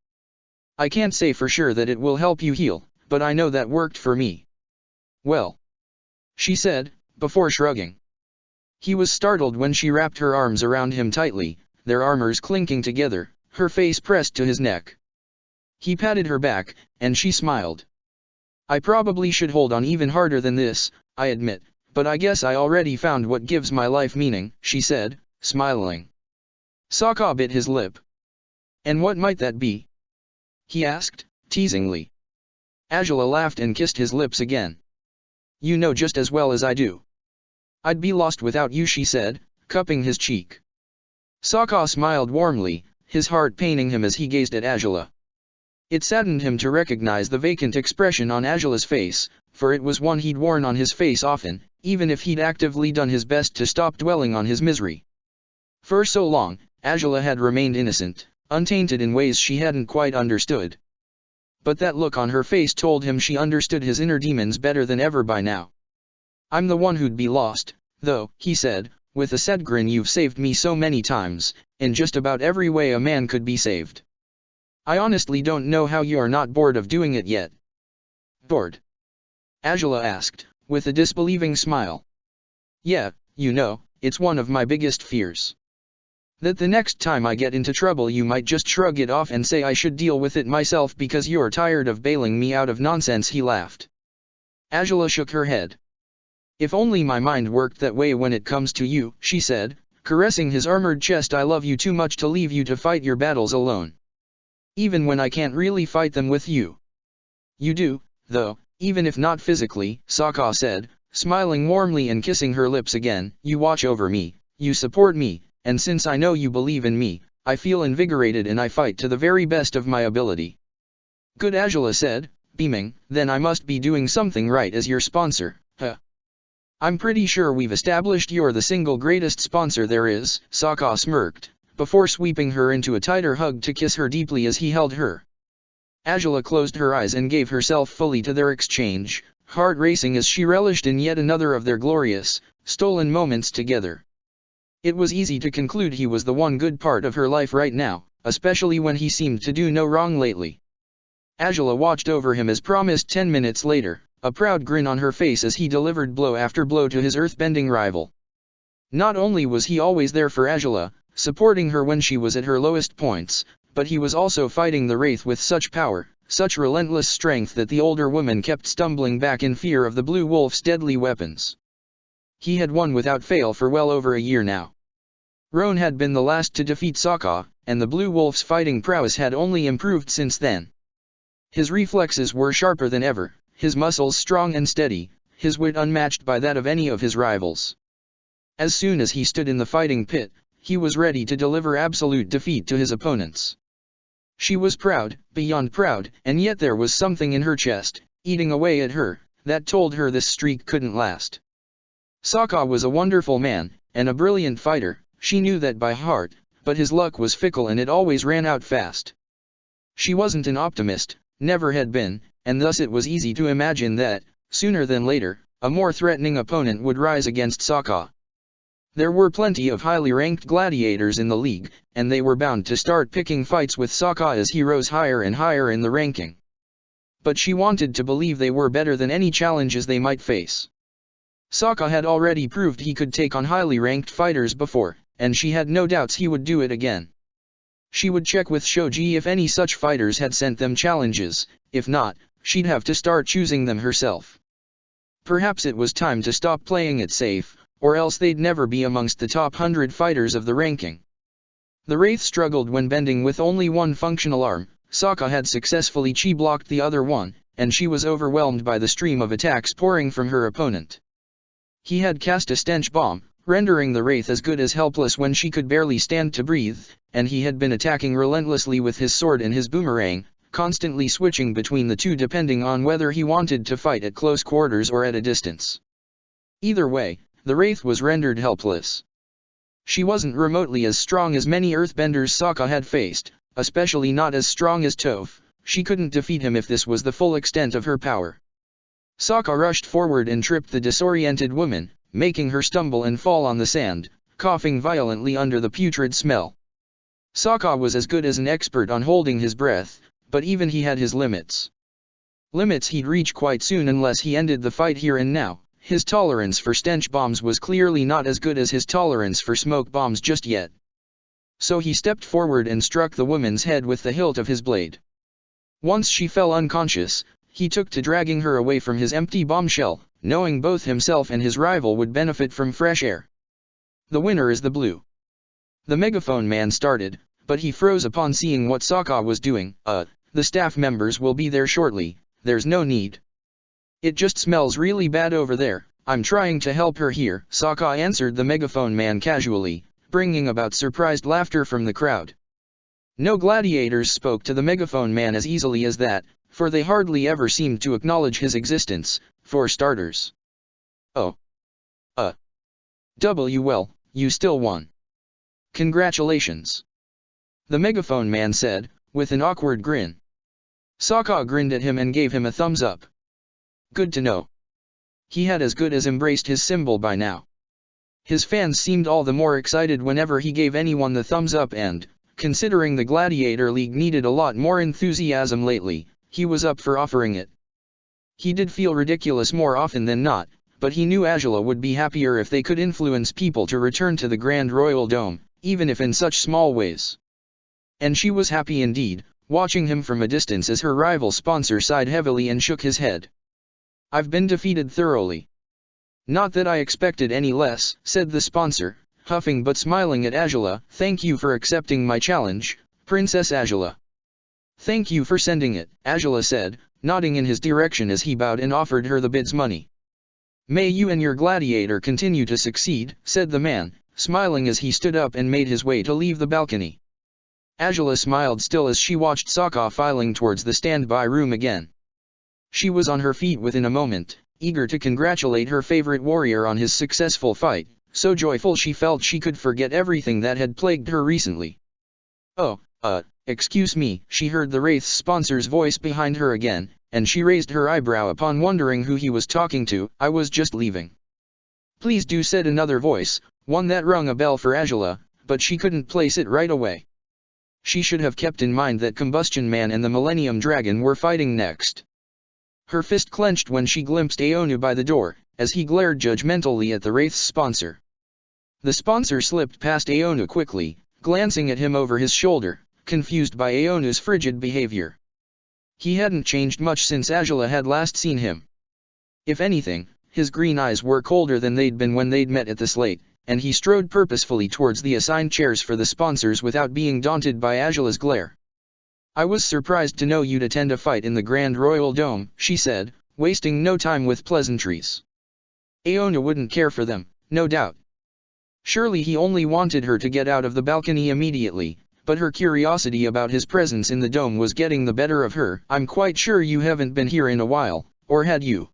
I can't say for sure that it will help you heal, but I know that worked for me. Well, she said, before shrugging. He was startled when she wrapped her arms around him tightly, their armors clinking together, her face pressed to his neck. He patted her back, and she smiled. I probably should hold on even harder than this, I admit, but I guess I already found what gives my life meaning, she said, smiling. Sokka bit his lip. And what might that be? He asked, teasingly. Angela laughed and kissed his lips again. You know just as well as I do. I'd be lost without you, she said, cupping his cheek. Sokka smiled warmly, his heart paining him as he gazed at Angela. It saddened him to recognize the vacant expression on Angela's face, for it was one he'd worn on his face often, even if he'd actively done his best to stop dwelling on his misery. For so long, Angela had remained innocent, untainted in ways she hadn't quite understood. But that look on her face told him she understood his inner demons better than ever by now. I'm the one who'd be lost, though, he said, with a sad grin. You've saved me so many times, in just about every way a man could be saved. I honestly don't know how you're not bored of doing it yet. Bored? Angela asked, with a disbelieving smile. Yeah, you know, it's one of my biggest fears. That the next time I get into trouble you might just shrug it off and say I should deal with it myself because you're tired of bailing me out of nonsense, he laughed. Angela shook her head. If only my mind worked that way when it comes to you, she said, caressing his armored chest. I love you too much to leave you to fight your battles alone. Even when I can't really fight them with you. You do, though, even if not physically, Sokka said, smiling warmly and kissing her lips again. You watch over me, you support me, and since I know you believe in me, I feel invigorated and I fight to the very best of my ability. Good, Azula said, beaming, then I must be doing something right as your sponsor, huh? I'm pretty sure we've established you're the single greatest sponsor there is, Sokka smirked, before sweeping her into a tighter hug to kiss her deeply as he held her. Azula closed her eyes and gave herself fully to their exchange, heart racing as she relished in yet another of their glorious, stolen moments together. It was easy to conclude he was the one good part of her life right now, especially when he seemed to do no wrong lately. Azula watched over him as promised 10 minutes later, a proud grin on her face as he delivered blow after blow to his earthbending rival. Not only was he always there for Azula, supporting her when she was at her lowest points, but he was also fighting the Wraith with such power, such relentless strength that the older woman kept stumbling back in fear of the Blue Wolf's deadly weapons. He had won without fail for well over a year now. Roan had been the last to defeat Sokka, and the Blue Wolf's fighting prowess had only improved since then. His reflexes were sharper than ever, his muscles strong and steady, his wit unmatched by that of any of his rivals. As soon as he stood in the fighting pit, he was ready to deliver absolute defeat to his opponents. She was proud, beyond proud, and yet there was something in her chest, eating away at her, that told her this streak couldn't last. Sokka was a wonderful man, and a brilliant fighter, she knew that by heart, but his luck was fickle and it always ran out fast. She wasn't an optimist, never had been, and thus it was easy to imagine that, sooner than later, a more threatening opponent would rise against Sokka. There were plenty of highly ranked gladiators in the league, and they were bound to start picking fights with Sokka as he rose higher and higher in the ranking. But she wanted to believe they were better than any challenges they might face. Sokka had already proved he could take on highly ranked fighters before, and she had no doubts he would do it again. She would check with Shoji if any such fighters had sent them challenges, if not, she'd have to start choosing them herself. Perhaps it was time to stop playing it safe, or else they'd never be amongst the top 100 fighters of the ranking. The Wraith struggled when bending with only one functional arm. Sokka had successfully chi-blocked the other one, and she was overwhelmed by the stream of attacks pouring from her opponent. He had cast a stench bomb, rendering the Wraith as good as helpless when she could barely stand to breathe, and he had been attacking relentlessly with his sword and his boomerang, constantly switching between the two depending on whether he wanted to fight at close quarters or at a distance. Either way, the Wraith was rendered helpless. She wasn't remotely as strong as many earthbenders Sokka had faced, especially not as strong as Toph. She couldn't defeat him if this was the full extent of her power. Sokka rushed forward and tripped the disoriented woman, making her stumble and fall on the sand, coughing violently under the putrid smell. Sokka was as good as an expert on holding his breath, but even he had his limits. Limits he'd reach quite soon unless he ended the fight here and now. His tolerance for stench bombs was clearly not as good as his tolerance for smoke bombs just yet. So he stepped forward and struck the woman's head with the hilt of his blade. Once she fell unconscious, he took to dragging her away from his empty bombshell, knowing both himself and his rival would benefit from fresh air. The winner is the blue. The megaphone man started, but he froze upon seeing what Sokka was doing. The staff members will be there shortly, there's no need. It just smells really bad over there. I'm trying to help her here, Sokka answered the megaphone man casually, bringing about surprised laughter from the crowd. No gladiators spoke to the megaphone man as easily as that, for they hardly ever seemed to acknowledge his existence, for starters. Oh. Well, you still won. Congratulations. The megaphone man said, with an awkward grin. Sokka grinned at him and gave him a thumbs up. Good to know. He had as good as embraced his symbol by now. His fans seemed all the more excited whenever he gave anyone the thumbs up and, considering the Gladiator League needed a lot more enthusiasm lately, he was up for offering it. He did feel ridiculous more often than not, but he knew Azula would be happier if they could influence people to return to the Grand Royal Dome, even if in such small ways. And she was happy indeed, watching him from a distance as her rival sponsor sighed heavily and shook his head. I've been defeated thoroughly. Not that I expected any less, said the sponsor, huffing but smiling at Azula. Thank you for accepting my challenge, Princess Azula. Thank you for sending it, Azula said, nodding in his direction as he bowed and offered her the bid's money. "May you and your gladiator continue to succeed," said the man, smiling as he stood up and made his way to leave the balcony. Angela smiled still as she watched Sokka filing towards the standby room again. She was on her feet within a moment, eager to congratulate her favorite warrior on his successful fight, so joyful she felt she could forget everything that had plagued her recently. "Oh, excuse me," she heard the Wraith's sponsor's voice behind her again, and she raised her eyebrow upon wondering who he was talking to. "I was just leaving." "Please do," said another voice, one that rung a bell for Angela, but she couldn't place it right away. She should have kept in mind that Combustion Man and the Millennium Dragon were fighting next. Her fist clenched when she glimpsed Aonu by the door, as he glared judgmentally at the Wraith's sponsor. The sponsor slipped past Aonu quickly, glancing at him over his shoulder, confused by Aonu's frigid behavior. He hadn't changed much since Angela had last seen him. If anything, his green eyes were colder than they'd been when they'd met at the slate, and he strode purposefully towards the assigned chairs for the sponsors without being daunted by Angela's glare. "I was surprised to know you'd attend a fight in the Grand Royal Dome," she said, wasting no time with pleasantries. Aonu wouldn't care for them, no doubt. Surely he only wanted her to get out of the balcony immediately, but her curiosity about his presence in the dome was getting the better of her. "I'm quite sure you haven't been here in a while, or had you?"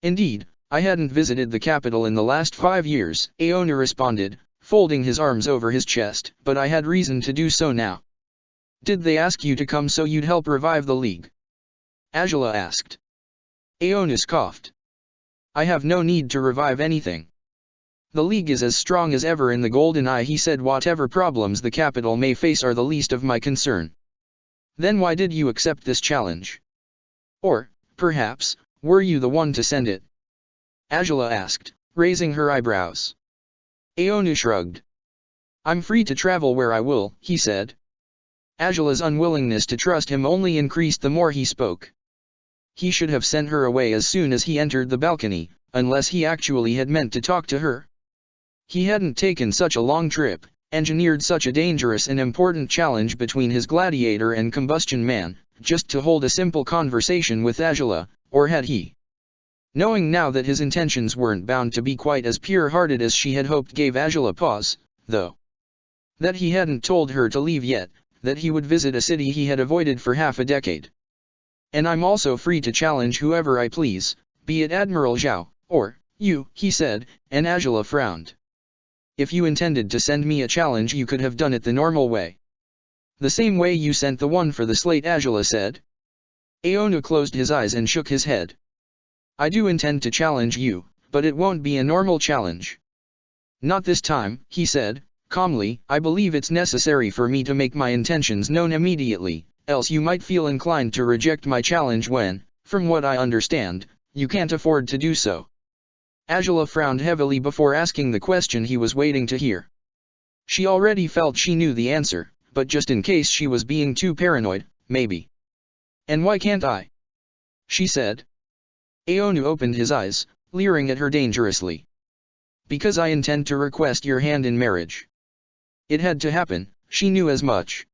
"Indeed, I hadn't visited the capital in the last 5 years," Aonu responded, folding his arms over his chest, "but I had reason to do so now." "Did they ask you to come so you'd help revive the League?" Angela asked. Aonu scoffed. "I have no need to revive anything. The League is as strong as ever in the Golden Eye," he said. "Whatever problems the capital may face are the least of my concern." "Then why did you accept this challenge? Or, perhaps, were you the one to send it?" Angela asked, raising her eyebrows. Aonu shrugged. "I'm free to travel where I will," he said. Angela's unwillingness to trust him only increased the more he spoke. He should have sent her away as soon as he entered the balcony, unless he actually had meant to talk to her. He hadn't taken such a long trip, engineered such a dangerous and important challenge between his gladiator and Combustion Man, just to hold a simple conversation with Angela, or had he? Knowing now that his intentions weren't bound to be quite as pure-hearted as she had hoped gave Angela pause, though. That he hadn't told her to leave yet, that he would visit a city he had avoided for half a decade. "And I'm also free to challenge whoever I please, be it Admiral Zhao, or you," he said, and Angela frowned. "If you intended to send me a challenge you could have done it the normal way." "The same way you sent the one for the slate," Angela said. Aonu closed his eyes and shook his head. "I do intend to challenge you, but it won't be a normal challenge." "Not this time," he said, calmly. "I believe it's necessary for me to make my intentions known immediately, else you might feel inclined to reject my challenge when, from what I understand, you can't afford to do so." Angela frowned heavily before asking the question he was waiting to hear. She already felt she knew the answer, but just in case she was being too paranoid, maybe. "And why can't I?" she said. Aonu opened his eyes, leering at her dangerously. "Because I intend to request your hand in marriage." It had to happen, she knew as much.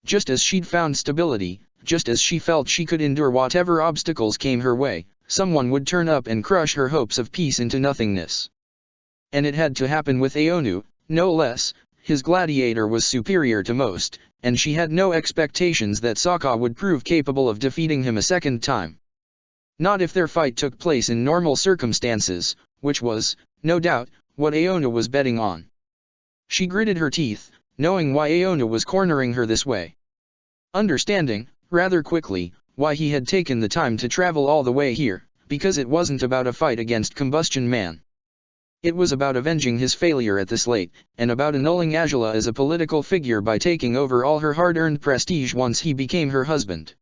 Just as she'd found stability, just as she felt she could endure whatever obstacles came her way, someone would turn up and crush her hopes of peace into nothingness. And it had to happen with Aonu, no less. His gladiator was superior to most, and she had no expectations that Sokka would prove capable of defeating him a second time. Not if their fight took place in normal circumstances, which was, no doubt, what Aonu was betting on. She gritted her teeth, knowing why Aonu was cornering her this way. Understanding, rather quickly, why he had taken the time to travel all the way here, because it wasn't about a fight against Combustion Man. It was about avenging his failure at the slate, and about annulling Angela as a political figure by taking over all her hard-earned prestige once he became her husband.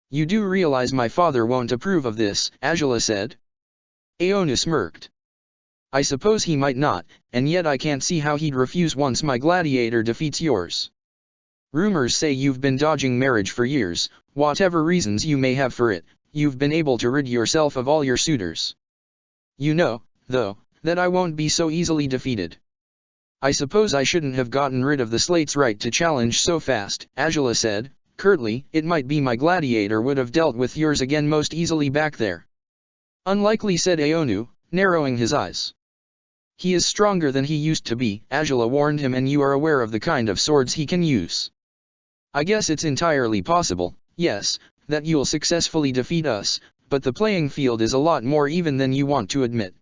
"You do realize my father won't approve of this," Angela said. Aonu smirked. "I suppose he might not, and yet I can't see how he'd refuse once my gladiator defeats yours. Rumors say you've been dodging marriage for years. Whatever reasons you may have for it, you've been able to rid yourself of all your suitors. You know, though, that I won't be so easily defeated." "I suppose I shouldn't have gotten rid of the slate's right to challenge so fast," Angela said, curtly, "it might be my gladiator would have dealt with yours again most easily back there." "Unlikely," said Aonu, narrowing his eyes. "He is stronger than he used to be," Angela warned him, "and you are aware of the kind of swords he can use. I guess it's entirely possible, yes, that you'll successfully defeat us, but the playing field is a lot more even than you want to admit."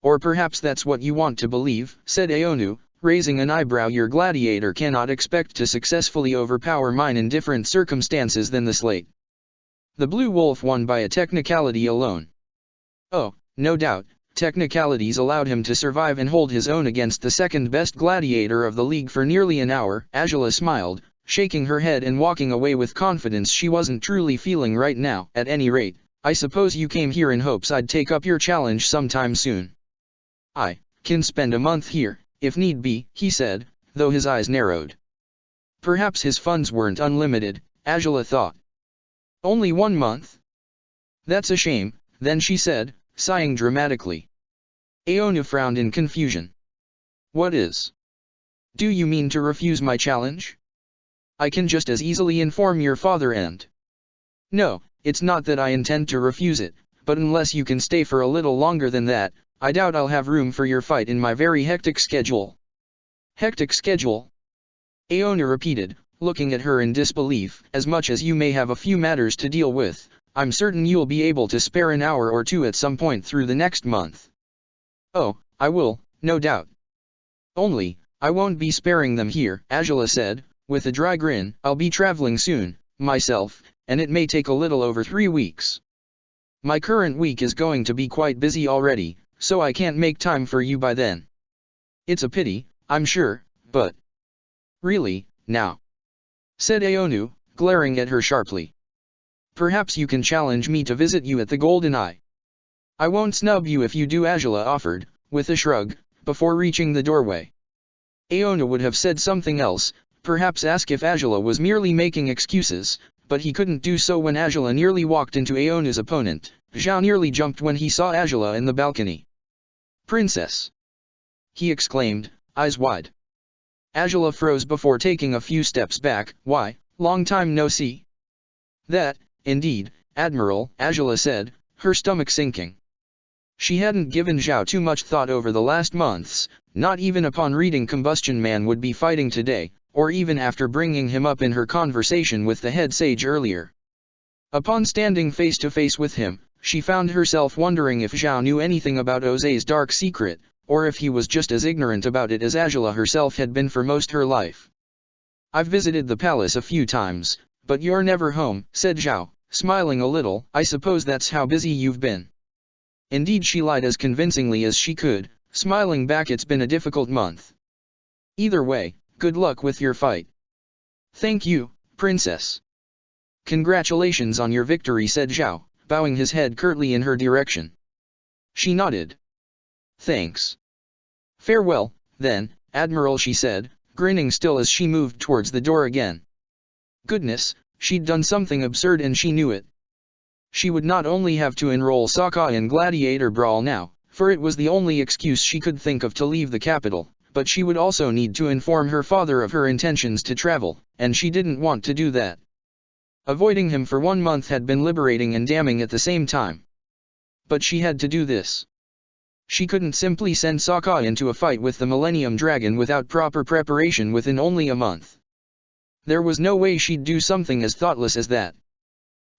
"Or perhaps that's what you want to believe," said Aonu, raising an eyebrow. "Your gladiator cannot expect to successfully overpower mine in different circumstances than the slate. The Blue Wolf won by a technicality alone." "Oh, no doubt, technicalities allowed him to survive and hold his own against the second-best gladiator of the league for nearly an hour." Angela smiled, shaking her head and walking away with confidence she wasn't truly feeling right now. "At any rate, I suppose you came here in hopes I'd take up your challenge sometime soon." "I can spend a month here, if need be," he said, though his eyes narrowed. Perhaps his funds weren't unlimited, Angela thought. "Only 1 month? That's a shame," then she said, sighing dramatically. Aonu frowned in confusion. "What is? Do you mean to refuse my challenge? I can just as easily inform your father and—" "No, it's not that I intend to refuse it, but unless you can stay for a little longer than that, I doubt I'll have room for your fight in my very hectic schedule." "Hectic schedule?" Aonu repeated, looking at her in disbelief. "As much as you may have a few matters to deal with, I'm certain you'll be able to spare an hour or two at some point through the next month." "Oh, I will, no doubt. Only, I won't be sparing them here," Angela said, with a dry grin. "I'll be traveling soon, myself, and it may take a little over 3 weeks. My current week is going to be quite busy already, so I can't make time for you by then." "It's a pity, I'm sure, but—" "Really, now?" said Aonu, glaring at her sharply. "Perhaps you can challenge me to visit you at the Golden Eye." "I won't snub you if you do," Angela offered, with a shrug, before reaching the doorway. Aonu would have said something else, perhaps ask if Angela was merely making excuses, but he couldn't do so when Angela nearly walked into Aonu's opponent. Zhao nearly jumped when he saw Angela in the balcony. "Princess!" he exclaimed, eyes wide. Angela froze before taking a few steps back. "Why, long time no see." "That, indeed, Admiral," Angela said, her stomach sinking. She hadn't given Zhao too much thought over the last months, not even upon reading Combustion Man would be fighting today, or even after bringing him up in her conversation with the head sage earlier. Upon standing face to face with him, she found herself wondering if Zhao knew anything about Ose's dark secret, or if he was just as ignorant about it as Angela herself had been for most her life. "I've visited the palace a few times, but you're never home," said Zhao, smiling a little. "I suppose that's how busy you've been." Indeed, she lied as convincingly as she could, smiling back. "It's been a difficult month. Either way, good luck with your fight." "Thank you, Princess." "Congratulations on your victory," said Zhao, bowing his head curtly in her direction. She nodded. "Thanks. Farewell, then, Admiral," she said, grinning still as she moved towards the door again. Goodness, she'd done something absurd and she knew it. She would not only have to enroll Sokka in Gladiator Brawl now, for it was the only excuse she could think of to leave the capital, but she would also need to inform her father of her intentions to travel, and she didn't want to do that. Avoiding him for 1 month had been liberating and damning at the same time. But she had to do this. She couldn't simply send Sokka into a fight with the Millennium Dragon without proper preparation within only a month. There was no way she'd do something as thoughtless as that.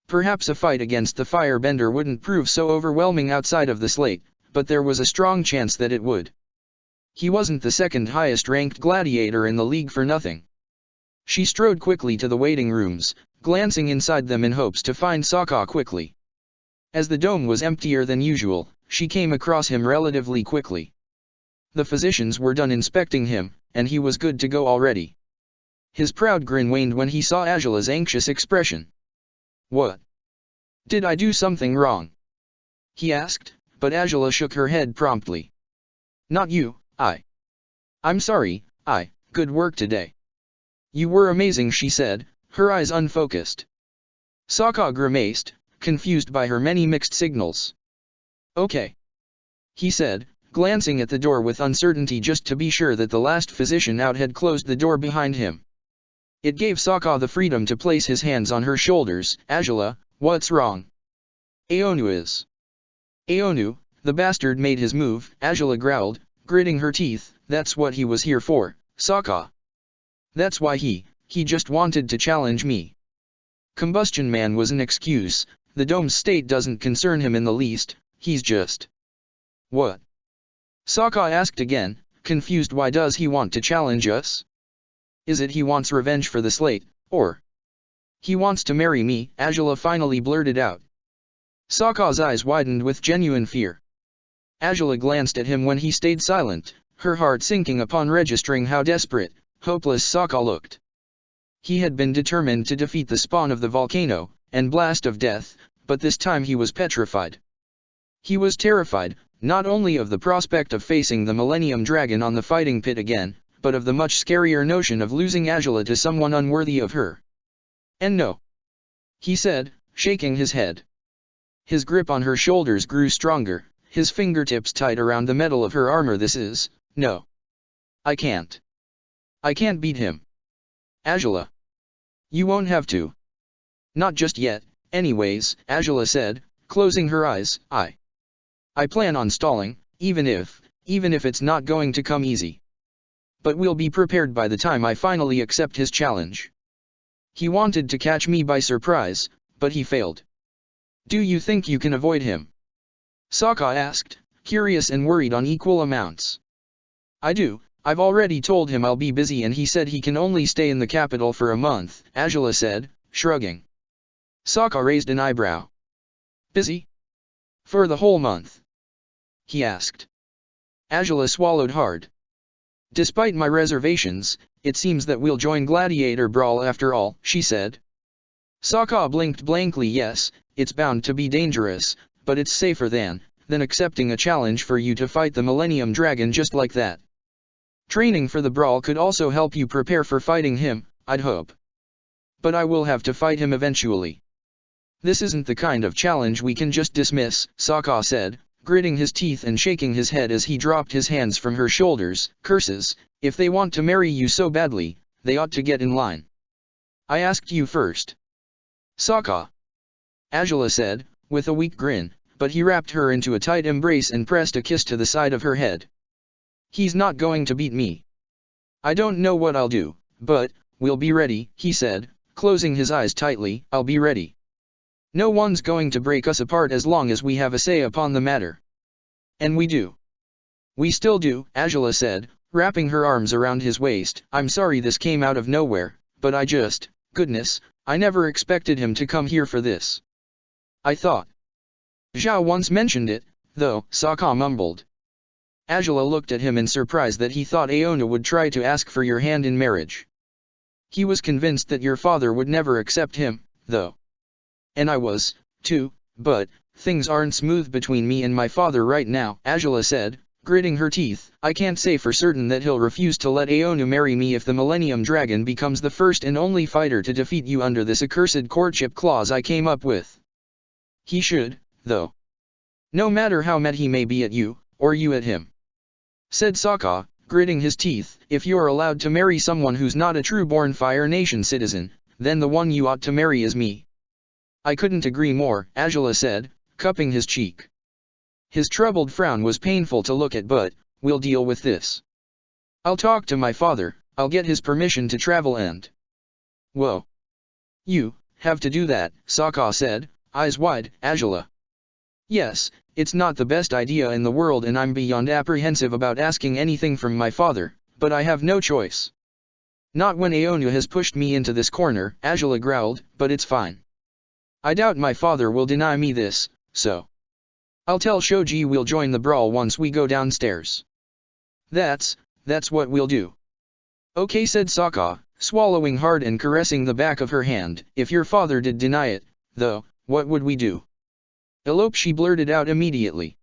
Perhaps a fight against the Firebender wouldn't prove so overwhelming outside of the slate, but there was a strong chance that it would. He wasn't the second highest ranked gladiator in the league for nothing. She strode quickly to the waiting rooms, glancing inside them in hopes to find Sokka quickly. As the dome was emptier than usual, she came across him relatively quickly. The physicians were done inspecting him, and he was good to go already. His proud grin waned when he saw Angela's anxious expression. "What? Did I do something wrong?" he asked, but Angela shook her head promptly. "Not you, I'm sorry, good work today." "You were amazing," she said, her eyes unfocused. Sokka grimaced, confused by her many mixed signals. "Okay," he said, glancing at the door with uncertainty just to be sure that the last physician out had closed the door behind him. It gave Sokka the freedom to place his hands on her shoulders. Azula, what's wrong? Aonu is. Aonu, the bastard made his move, Azula growled, gritting her teeth. That's what he was here for, Sokka. That's why he just wanted to challenge me. Combustion Man was an excuse, the dome's state doesn't concern him in the least, he's just... What? Sokka asked again, confused. Why does he want to challenge us? Is it he wants revenge for the slate, or... He wants to marry me, Azula finally blurted out. Sokka's eyes widened with genuine fear. Azula glanced at him when he stayed silent, her heart sinking upon registering how desperate, hopeless Sokka looked. He had been determined to defeat the spawn of the volcano, and blast of death, but this time he was petrified. He was terrified, not only of the prospect of facing the Millennium Dragon on the fighting pit again, but of the much scarier notion of losing Azula to someone unworthy of her. And no, he said, shaking his head. His grip on her shoulders grew stronger, his fingertips tight around the metal of her armor. No. I can't. I can't beat him. Azula. You won't have to. Not just yet, anyways, Azula said, closing her eyes. I plan on stalling, even if it's not going to come easy. But we'll be prepared by the time I finally accept his challenge. He wanted to catch me by surprise, but he failed. Do you think you can avoid him? Sokka asked, curious and worried on equal amounts. I do. I've already told him I'll be busy and he said he can only stay in the capital for a month, Azula said, shrugging. Sokka raised an eyebrow. Busy? For the whole month? He asked. Azula swallowed hard. Despite my reservations, it seems that we'll join Gladiator Brawl after all, she said. Sokka blinked blankly. Yes, it's bound to be dangerous, but it's safer than accepting a challenge for you to fight the Millennium Dragon just like that. Training for the brawl could also help you prepare for fighting him, I'd hope. But I will have to fight him eventually. This isn't the kind of challenge we can just dismiss, Sokka said, gritting his teeth and shaking his head as he dropped his hands from her shoulders. Curses, if they want to marry you so badly, they ought to get in line. I asked you first. Sokka. Azula said, with a weak grin, but he wrapped her into a tight embrace and pressed a kiss to the side of her head. He's not going to beat me. I don't know what I'll do, but we'll be ready, he said, closing his eyes tightly. I'll be ready. No one's going to break us apart as long as we have a say upon the matter. And we do. We still do, Azula said, wrapping her arms around his waist. I'm sorry this came out of nowhere, but goodness, I never expected him to come here for this. I thought Zhao once mentioned it, though, Sokka mumbled. Azula looked at him in surprise that he thought Aona would try to ask for your hand in marriage. He was convinced that your father would never accept him, though. And I was, too, but things aren't smooth between me and my father right now, Azula said, gritting her teeth. I can't say for certain that he'll refuse to let Aonu marry me if the Millennium Dragon becomes the first and only fighter to defeat you under this accursed courtship clause I came up with. He should, though. No matter how mad he may be at you, or you at him. Said Sokka, gritting his teeth. If you're allowed to marry someone who's not a true-born Fire Nation citizen, then the one you ought to marry is me. I couldn't agree more, Azula said, cupping his cheek. His troubled frown was painful to look at, but we'll deal with this. I'll talk to my father, I'll get his permission to travel and... Whoa. You have to do that, Sokka said, eyes wide. Azula. Yes, it's not the best idea in the world and I'm beyond apprehensive about asking anything from my father, but I have no choice. Not when Aonu has pushed me into this corner, Azula growled, but it's fine. I doubt my father will deny me this, so... I'll tell Shoji we'll join the brawl once we go downstairs. That's what we'll do. Okay, said Sokka, swallowing hard and caressing the back of her hand. If your father did deny it, though, what would we do? Elope, she blurted out immediately.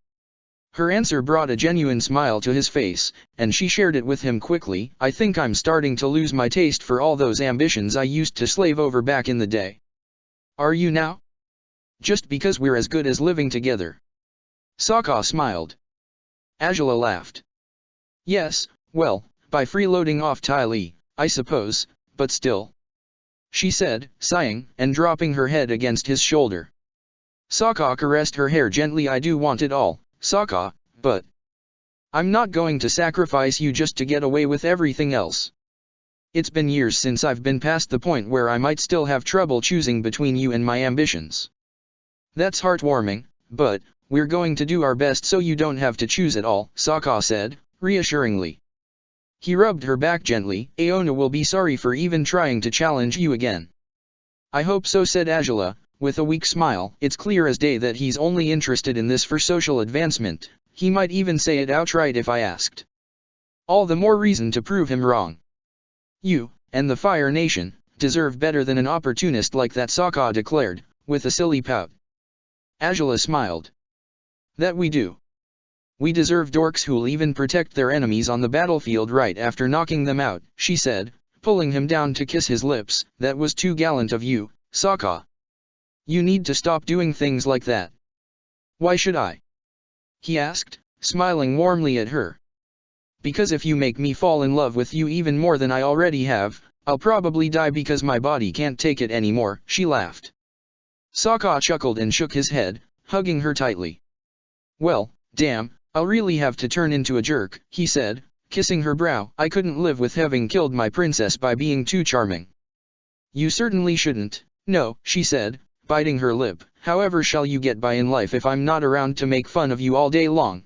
Her answer brought a genuine smile to his face, and she shared it with him quickly. I think I'm starting to lose my taste for all those ambitions I used to slave over back in the day. Are you now? Just because we're as good as living together. Sokka smiled. Azula laughed. Yes, well, by freeloading off Ty Lee, I suppose, but still. she said, sighing, and dropping her head against his shoulder. Sokka caressed her hair gently. I do want it all, Sokka, but I'm not going to sacrifice you just to get away with everything else. It's been years since I've been past the point where I might still have trouble choosing between you and my ambitions. That's heartwarming, but we're going to do our best so you don't have to choose at all, Sokka said, reassuringly. He rubbed her back gently. Aona will be sorry for even trying to challenge you again. I hope so, said Azula, with a weak smile. It's clear as day that he's only interested in this for social advancement. He might even say it outright if I asked. All the more reason to prove him wrong. You, and the Fire Nation, deserve better than an opportunist like that, Sokka declared, with a silly pout. Azula smiled. That we do. We deserve dorks who'll even protect their enemies on the battlefield right after knocking them out, she said, pulling him down to kiss his lips. That was too gallant of you, Sokka. You need to stop doing things like that. Why should I? He asked, smiling warmly at her. Because if you make me fall in love with you even more than I already have, I'll probably die because my body can't take it anymore, she laughed. Sokka chuckled and shook his head, hugging her tightly. Well, damn, I'll really have to turn into a jerk, he said, kissing her brow. I couldn't live with having killed my princess by being too charming. You certainly shouldn't. No, she said, biting her lip. However shall you get by in life if I'm not around to make fun of you all day long?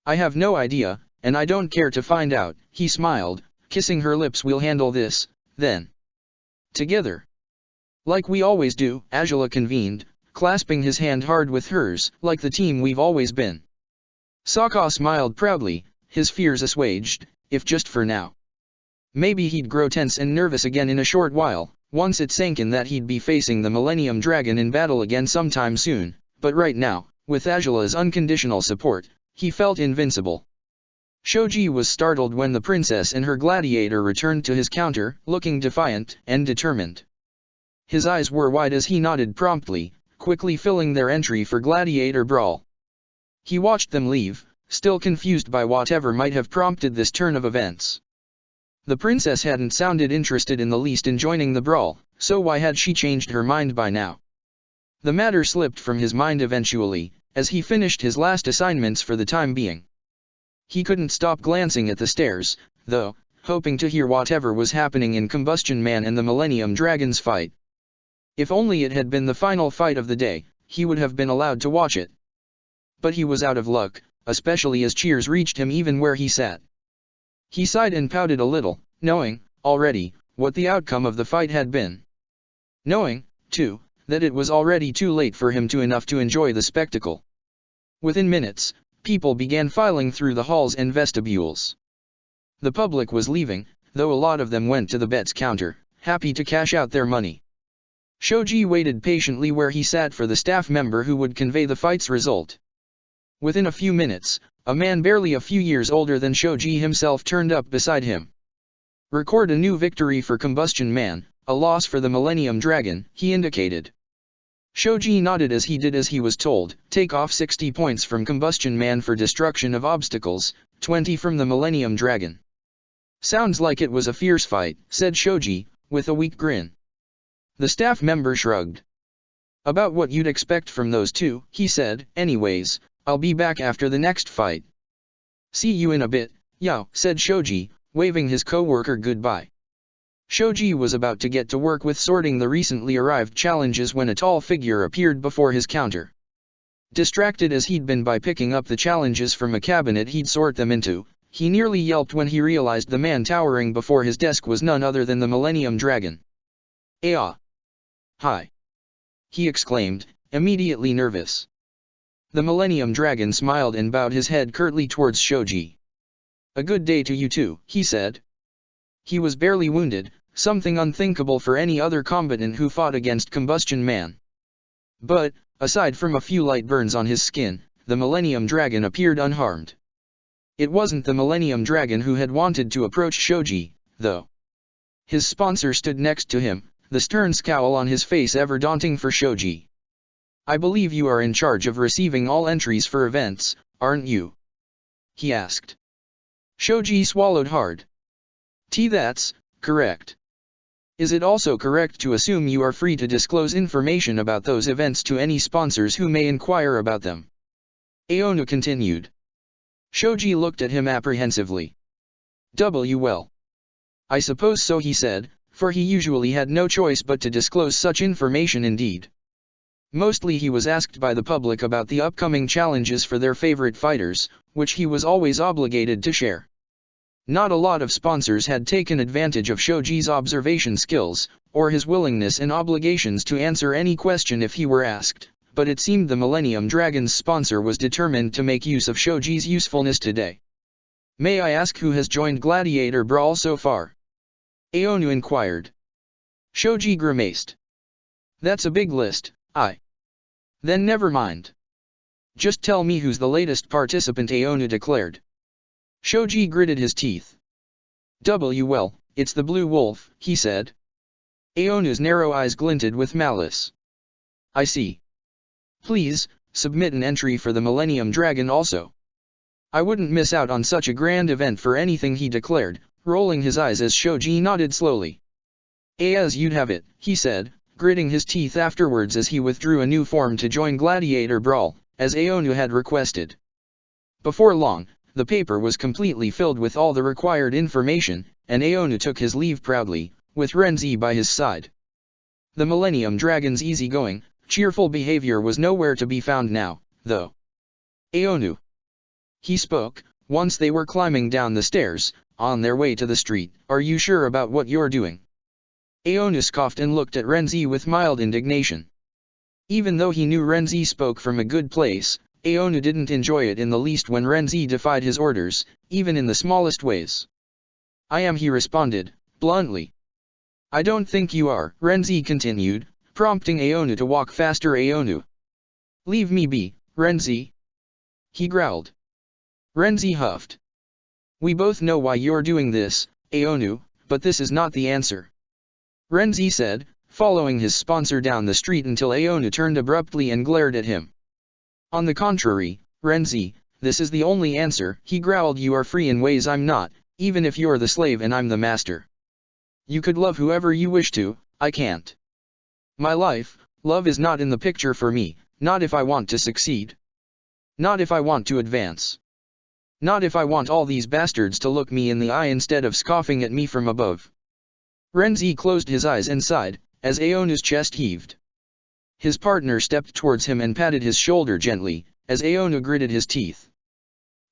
I have no idea, and I don't care to find out, he smiled, kissing her lips. We'll handle this, then. Together. Like we always do, Azula convened, clasping his hand hard with hers, like the team we've always been. Sokka smiled proudly, his fears assuaged, if just for now. Maybe he'd grow tense and nervous again in a short while, once it sank in that he'd be facing the Millennium Dragon in battle again sometime soon, but right now, with Azula's unconditional support, he felt invincible. Shoji was startled when the princess and her gladiator returned to his counter, looking defiant and determined. His eyes were wide as he nodded promptly, quickly filling their entry for Gladiator Brawl. He watched them leave, still confused by whatever might have prompted this turn of events. The princess hadn't sounded interested in the least in joining the brawl, so why had she changed her mind by now? The matter slipped from his mind eventually, as he finished his last assignments for the time being. He couldn't stop glancing at the stairs, though, hoping to hear whatever was happening in Combustion Man and the Millennium Dragon's fight. If only it had been the final fight of the day, he would have been allowed to watch it. But he was out of luck, especially as cheers reached him even where he sat. He sighed and pouted a little, knowing, already, what the outcome of the fight had been. Knowing, too, that it was already too late for him to enjoy the spectacle. Within minutes, people began filing through the halls and vestibules. The public was leaving, though a lot of them went to the bets counter, happy to cash out their money. Shoji waited patiently where he sat for the staff member who would convey the fight's result. Within a few minutes, a man barely a few years older than Shoji himself turned up beside him. Record a new victory for Combustion Man, a loss for the Millennium Dragon, he indicated. Shoji nodded as he did as he was told. Take off 60 points from Combustion Man for destruction of obstacles, 20 from the Millennium Dragon. Sounds like it was a fierce fight, said Shoji, with a weak grin. The staff member shrugged. About what you'd expect from those two, he said. Anyways, I'll be back after the next fight. See you in a bit, Yao, said Shoji, waving his co-worker goodbye. Shoji was about to get to work with sorting the recently arrived challenges when a tall figure appeared before his counter. Distracted as he'd been by picking up the challenges from a cabinet he'd sort them into, he nearly yelped when he realized the man towering before his desk was none other than the Millennium Dragon. "Ah! Hi!" he exclaimed, immediately nervous. The Millennium Dragon smiled and bowed his head curtly towards Shoji. "A good day to you too," he said. He was barely wounded, something unthinkable for any other combatant who fought against Combustion Man. But, aside from a few light burns on his skin, the Millennium Dragon appeared unharmed. It wasn't the Millennium Dragon who had wanted to approach Shoji, though. His sponsor stood next to him, the stern scowl on his face ever daunting for Shoji. "I believe you are in charge of receiving all entries for events, aren't you?" he asked. Shoji swallowed hard. "That's correct." Is it also correct to assume you are free to disclose information about those events to any sponsors who may inquire about them? Aonu continued. Shoji looked at him apprehensively. Well. I suppose so, he said, for he usually had no choice but to disclose such information indeed. Mostly he was asked by the public about the upcoming challenges for their favorite fighters, which he was always obligated to share. Not a lot of sponsors had taken advantage of Shoji's observation skills, or his willingness and obligations to answer any question if he were asked, but it seemed the Millennium Dragon's sponsor was determined to make use of Shoji's usefulness today. May I ask who has joined Gladiator Brawl so far? Aonu inquired. Shoji grimaced. That's a big list. Then never mind. Just tell me who's the latest participant, Aonu declared. Shoji gritted his teeth. Well, it's the Blue Wolf, he said. Aonu's narrow eyes glinted with malice. I see. Please, submit an entry for the Millennium Dragon also. I wouldn't miss out on such a grand event for anything, he declared, rolling his eyes as Shoji nodded slowly. As you'd have it, he said, gritting his teeth afterwards as he withdrew a new form to join Gladiator Brawl, as Aonu had requested. Before long, the paper was completely filled with all the required information, and Aonu took his leave proudly, with Renzi by his side. The Millennium Dragon's easygoing, cheerful behavior was nowhere to be found now, though. Aonu. He spoke, once they were climbing down the stairs, on their way to the street. Are you sure about what you're doing? Aonu scoffed and looked at Renzi with mild indignation. Even though he knew Renzi spoke from a good place, Aonu didn't enjoy it in the least when Renzi defied his orders, even in the smallest ways. I am, he responded, bluntly. I don't think you are, Renzi continued, prompting Aonu to walk faster. Aonu. Leave me be, Renzi. He growled. Renzi huffed. We both know why you're doing this, Aonu, but this is not the answer. Renzi said, following his sponsor down the street until Aonu turned abruptly and glared at him. On the contrary, Renzi, this is the only answer, he growled. You are free in ways I'm not, even if you're the slave and I'm the master. You could love whoever you wish to, I can't. My life, love is not in the picture for me, not if I want to succeed. Not if I want to advance. Not if I want all these bastards to look me in the eye instead of scoffing at me from above. Renzi closed his eyes and sighed, as Aonu's chest heaved. His partner stepped towards him and patted his shoulder gently, as Aonu gritted his teeth.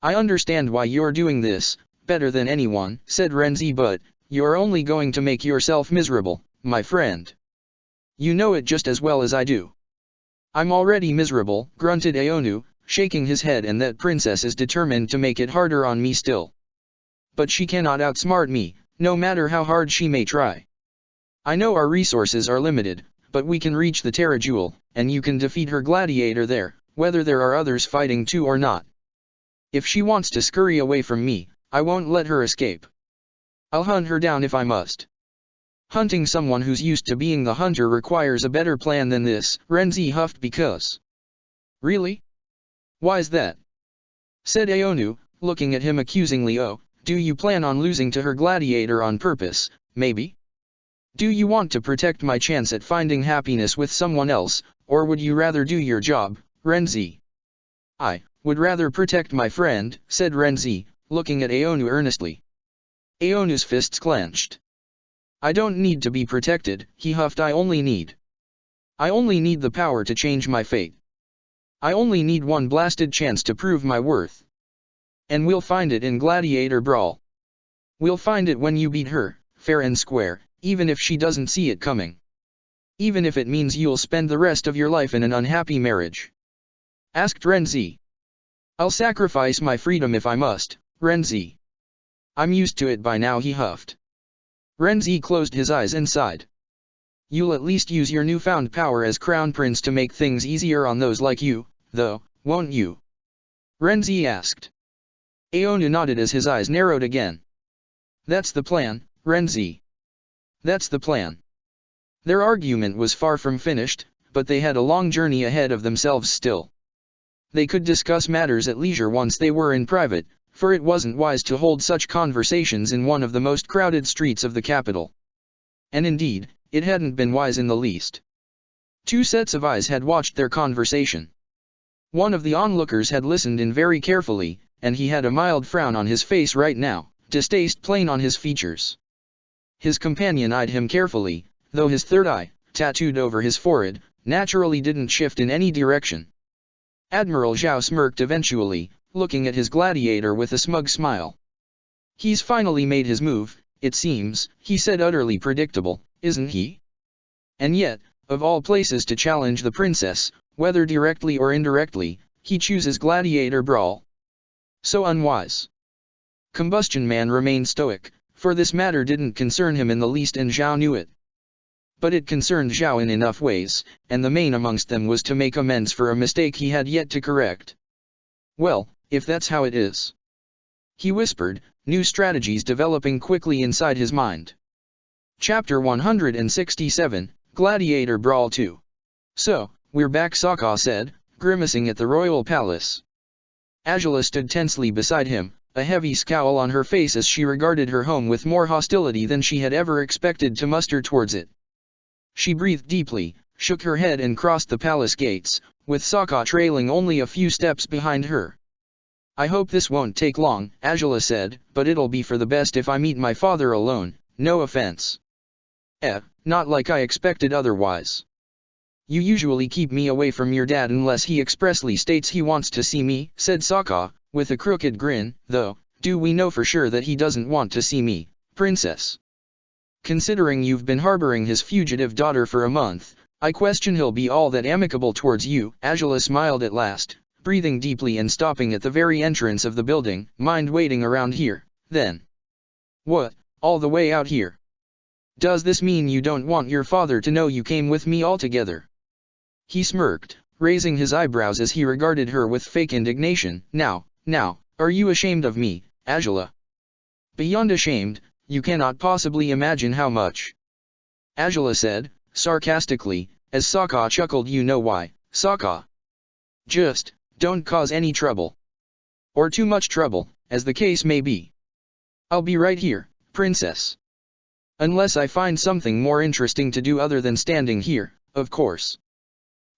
I understand why you're doing this, better than anyone, said Renzi, but you're only going to make yourself miserable, my friend. You know it just as well as I do. I'm already miserable, grunted Aonu, shaking his head, and that princess is determined to make it harder on me still. But she cannot outsmart me, no matter how hard she may try. I know our resources are limited, but we can reach the Terra Jewel, and you can defeat her Gladiator there, whether there are others fighting too or not. If she wants to scurry away from me, I won't let her escape. I'll hunt her down if I must. Hunting someone who's used to being the hunter requires a better plan than this, Renzi huffed. Because. Really? Why's that? Said Aonu, looking at him accusingly. Oh, do you plan on losing to her Gladiator on purpose, maybe? Do you want to protect my chance at finding happiness with someone else, or would you rather do your job, Renzi? I would rather protect my friend, said Renzi, looking at Aonu earnestly. Aonu's fists clenched. I don't need to be protected, he huffed. I only need the power to change my fate. I only need one blasted chance to prove my worth. And we'll find it in Gladiator Brawl. We'll find it when you beat her, fair and square, even if she doesn't see it coming. Even if it means you'll spend the rest of your life in an unhappy marriage. Asked Renzi. I'll sacrifice my freedom if I must, Renzi. I'm used to it by now, he huffed. Renzi closed his eyes and sighed. You'll at least use your newfound power as Crown Prince to make things easier on those like you, though, won't you? Renzi asked. Aonu nodded as his eyes narrowed again. That's the plan, Renzi. That's the plan. Their argument was far from finished, but they had a long journey ahead of themselves still. They could discuss matters at leisure once they were in private, for it wasn't wise to hold such conversations in one of the most crowded streets of the capital. And indeed, it hadn't been wise in the least. Two sets of eyes had watched their conversation. One of the onlookers had listened in very carefully, and he had a mild frown on his face right now, distaste plain on his features. His companion eyed him carefully, though his third eye, tattooed over his forehead, naturally didn't shift in any direction. Admiral Zhao smirked eventually, looking at his gladiator with a smug smile. "He's finally made his move, it seems," he said, utterly predictable, "isn't he? And yet, of all places to challenge the princess, whether directly or indirectly, he chooses Gladiator Brawl. So unwise." Combustion Man remained stoic, for this matter didn't concern him in the least and Zhao knew it. But it concerned Zhao in enough ways, and the main amongst them was to make amends for a mistake he had yet to correct. "Well, if that's how it is," he whispered, new strategies developing quickly inside his mind. Chapter 167, Gladiator Brawl 2. "So, we're back," Sokka said, grimacing at the royal palace. Azula stood tensely beside him, a heavy scowl on her face as she regarded her home with more hostility than she had ever expected to muster towards it. She breathed deeply, shook her head and crossed the palace gates, with Sokka trailing only a few steps behind her. "I hope this won't take long," Azula said, "but it'll be for the best if I meet my father alone, no offense." Not like I expected otherwise. You usually keep me away from your dad unless he expressly states he wants to see me," said Sokka, with a crooked grin, "though, do we know for sure that he doesn't want to see me, princess? Considering you've been harboring his fugitive daughter for a month, I question he'll be all that amicable towards you." Azula smiled at last, breathing deeply and stopping at the very entrance of the building. "Mind waiting around here, then?" "What, all the way out here? Does this mean you don't want your father to know you came with me altogether?" He smirked, raising his eyebrows as he regarded her with fake indignation. Now, are you ashamed of me, Azula?" "Beyond ashamed, you cannot possibly imagine how much," Azula said, sarcastically, as Sokka chuckled. "You know why, Sokka? Just, don't cause any trouble. Or too much trouble, as the case may be. I'll be right here, princess. Unless I find something more interesting to do other than standing here, of course."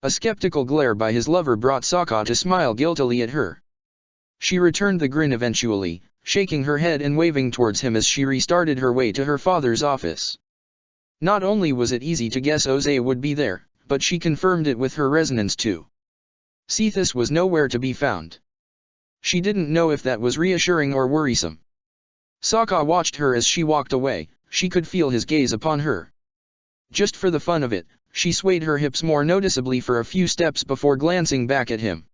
A skeptical glare by his lover brought Sokka to smile guiltily at her. She returned the grin eventually, shaking her head and waving towards him as she restarted her way to her father's office. Not only was it easy to guess Oze would be there, but she confirmed it with her resonance too. Cephas was nowhere to be found. She didn't know if that was reassuring or worrisome. Sokka watched her as she walked away. She could feel his gaze upon her. Just for the fun of it, she swayed her hips more noticeably for a few steps before glancing back at him.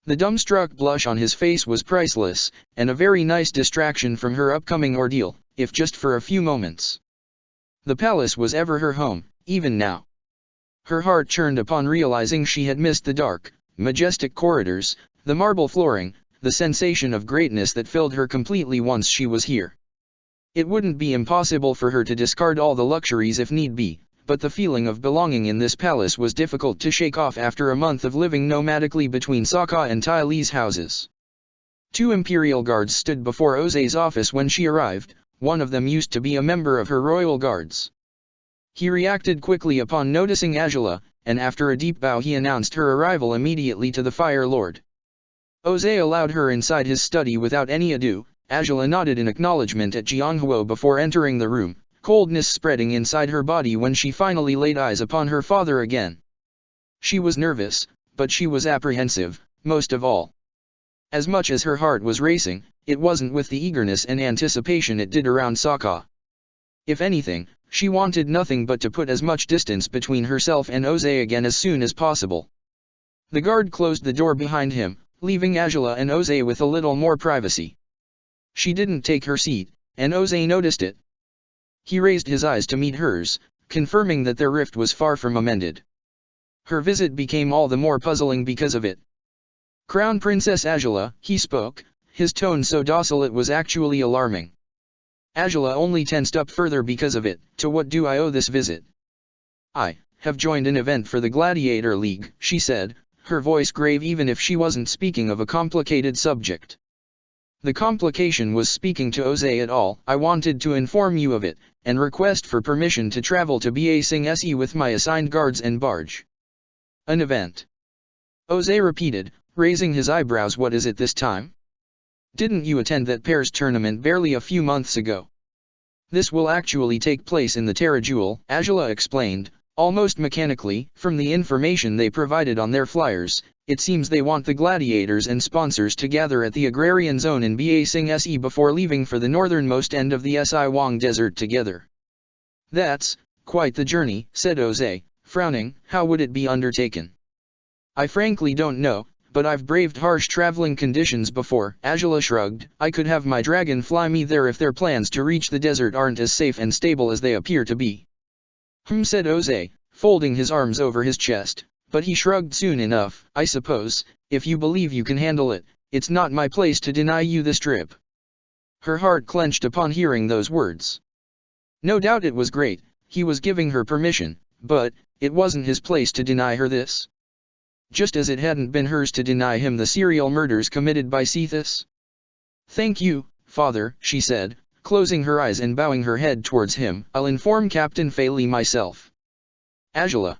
The dumbstruck blush on his face was priceless, and a very nice distraction from her upcoming ordeal, if just for a few moments. The palace was ever her home, even now. Her heart churned upon realizing she had missed the dark, majestic corridors, the marble flooring, the sensation of greatness that filled her completely once she was here. It wouldn't be impossible for her to discard all the luxuries if need be, but the feeling of belonging in this palace was difficult to shake off after a month of living nomadically between Sokka and Ty Lee's houses. Two Imperial guards stood before Oze's office when she arrived. One of them used to be a member of her royal guards. He reacted quickly upon noticing Azula, and after a deep bow he announced her arrival immediately to the Fire Lord. Oze allowed her inside his study without any ado. Azula nodded in acknowledgement at Jianghuo before entering the room, coldness spreading inside her body when she finally laid eyes upon her father again. She was nervous, but she was apprehensive, most of all. As much as her heart was racing, it wasn't with the eagerness and anticipation it did around Sokka. If anything, she wanted nothing but to put as much distance between herself and Oze again as soon as possible. The guard closed the door behind him, leaving Azula and Oze with a little more privacy. She didn't take her seat, and Oze noticed it. He raised his eyes to meet hers, confirming that their rift was far from amended. Her visit became all the more puzzling because of it. "Crown Princess Azula," he spoke, his tone so docile it was actually alarming. Azula only tensed up further because of it. "To what do I owe this visit?" "I have joined an event for the Gladiator League," she said, her voice grave even if she wasn't speaking of a complicated subject. The complication was speaking to Oze at all. "I wanted to inform you of it, and request for permission to travel to Ba Sing Se with my assigned guards and barge. An event. Jose repeated, raising his eyebrows. What is it this time? Didn't you attend that pairs tournament barely a few months ago? This will actually take place in the Terra Jewel, Angela explained, almost mechanically. From the information they provided on their flyers, it seems they want the gladiators and sponsors to gather at the agrarian zone in Ba Sing Se before leaving for the northernmost end of the Si Wang Desert together. That's quite the journey, said Jose, frowning. How would it be undertaken? I frankly don't know, but I've braved harsh traveling conditions before. Angela shrugged. I could have my dragon fly me there if their plans to reach the desert aren't as safe and stable as they appear to be. Said Jose, folding his arms over his chest, but he shrugged soon enough. I suppose, if you believe you can handle it, it's not my place to deny you this trip. Her heart clenched upon hearing those words. No doubt it was great, he was giving her permission, but it wasn't his place to deny her this. Just as it hadn't been hers to deny him the serial murders committed by Cephas. Thank you, Father, she said, closing her eyes and bowing her head towards him. I'll inform Captain Faley myself. Angela.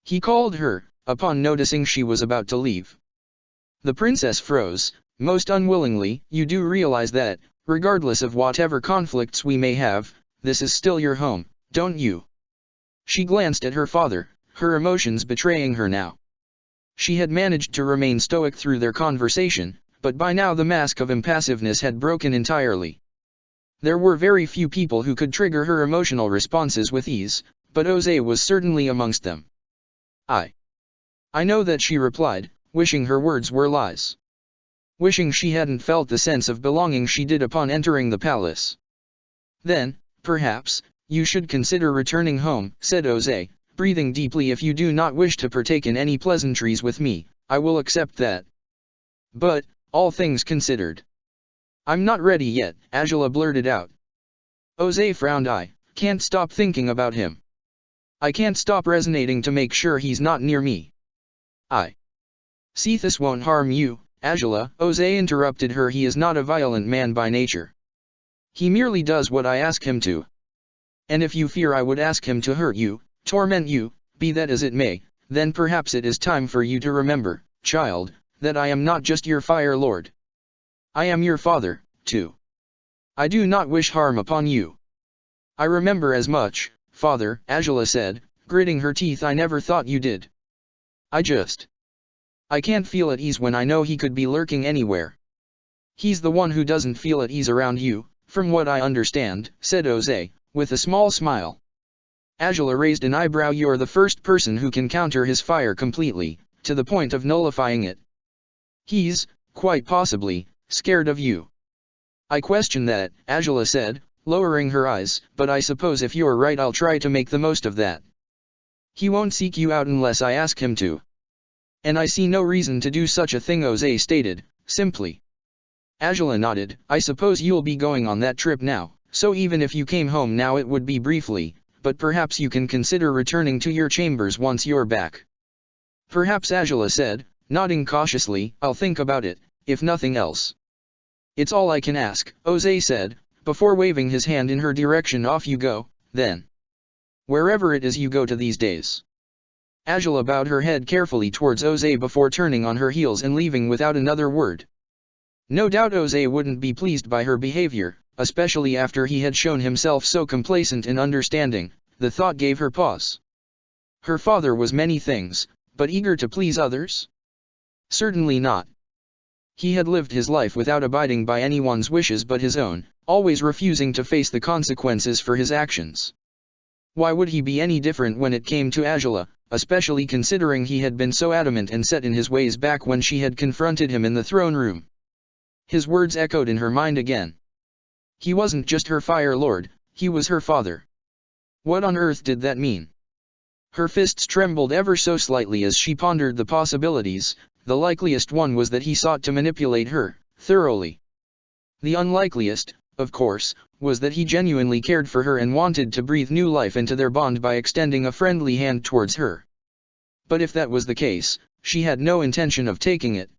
He called her, upon noticing she was about to leave. The princess froze, most unwillingly. You do realize that, regardless of whatever conflicts we may have, this is still your home, don't you? She glanced at her father, her emotions betraying her now. She had managed to remain stoic through their conversation, but by now the mask of impassiveness had broken entirely. There were very few people who could trigger her emotional responses with ease, but Jose was certainly amongst them. I know that, she replied, wishing her words were lies. Wishing she hadn't felt the sense of belonging she did upon entering the palace. Then, perhaps, you should consider returning home, said Jose, breathing deeply. If you do not wish to partake in any pleasantries with me, I will accept that. But, all things considered, I'm not ready yet, Angela blurted out. Jose frowned. I can't stop thinking about him. I can't stop resonating to make sure he's not near me. Cephas won't harm you, Angela, Jose interrupted her. He is not a violent man by nature. He merely does what I ask him to. And if you fear I would ask him to hurt you, torment you, be that as it may, then perhaps it is time for you to remember, child, that I am not just your Fire Lord. I am your father, too. I do not wish harm upon you. I remember as much, Father, Angela said, gritting her teeth. I never thought you did. I can't feel at ease when I know he could be lurking anywhere. He's the one who doesn't feel at ease around you, from what I understand, said Jose, with a small smile. Angela raised an eyebrow. You're the first person who can counter his fire completely, to the point of nullifying it. He's, quite possibly, scared of you. I question that, Angela said, lowering her eyes, but I suppose if you're right I'll try to make the most of that. He won't seek you out unless I ask him to. And I see no reason to do such a thing, Jose stated, simply. Angela nodded. I suppose you'll be going on that trip now, so even if you came home now it would be briefly, but perhaps you can consider returning to your chambers once you're back. Perhaps, Angela said, nodding cautiously. I'll think about it, if nothing else. It's all I can ask, Jose said, before waving his hand in her direction. Off you go, then. Wherever it is you go to these days. Angela bowed her head carefully towards Jose before turning on her heels and leaving without another word. No doubt Jose wouldn't be pleased by her behavior, especially after he had shown himself so complacent and understanding. The thought gave her pause. Her father was many things, but eager to please others? Certainly not. He had lived his life without abiding by anyone's wishes but his own, always refusing to face the consequences for his actions. Why would he be any different when it came to Angela, especially considering he had been so adamant and set in his ways back when she had confronted him in the throne room? His words echoed in her mind again. He wasn't just her Fire Lord, he was her father. What on earth did that mean? Her fists trembled ever so slightly as she pondered the possibilities. The likeliest one was that he sought to manipulate her, thoroughly. The unlikeliest, of course, was that he genuinely cared for her and wanted to breathe new life into their bond by extending a friendly hand towards her. But if that was the case, she had no intention of taking it.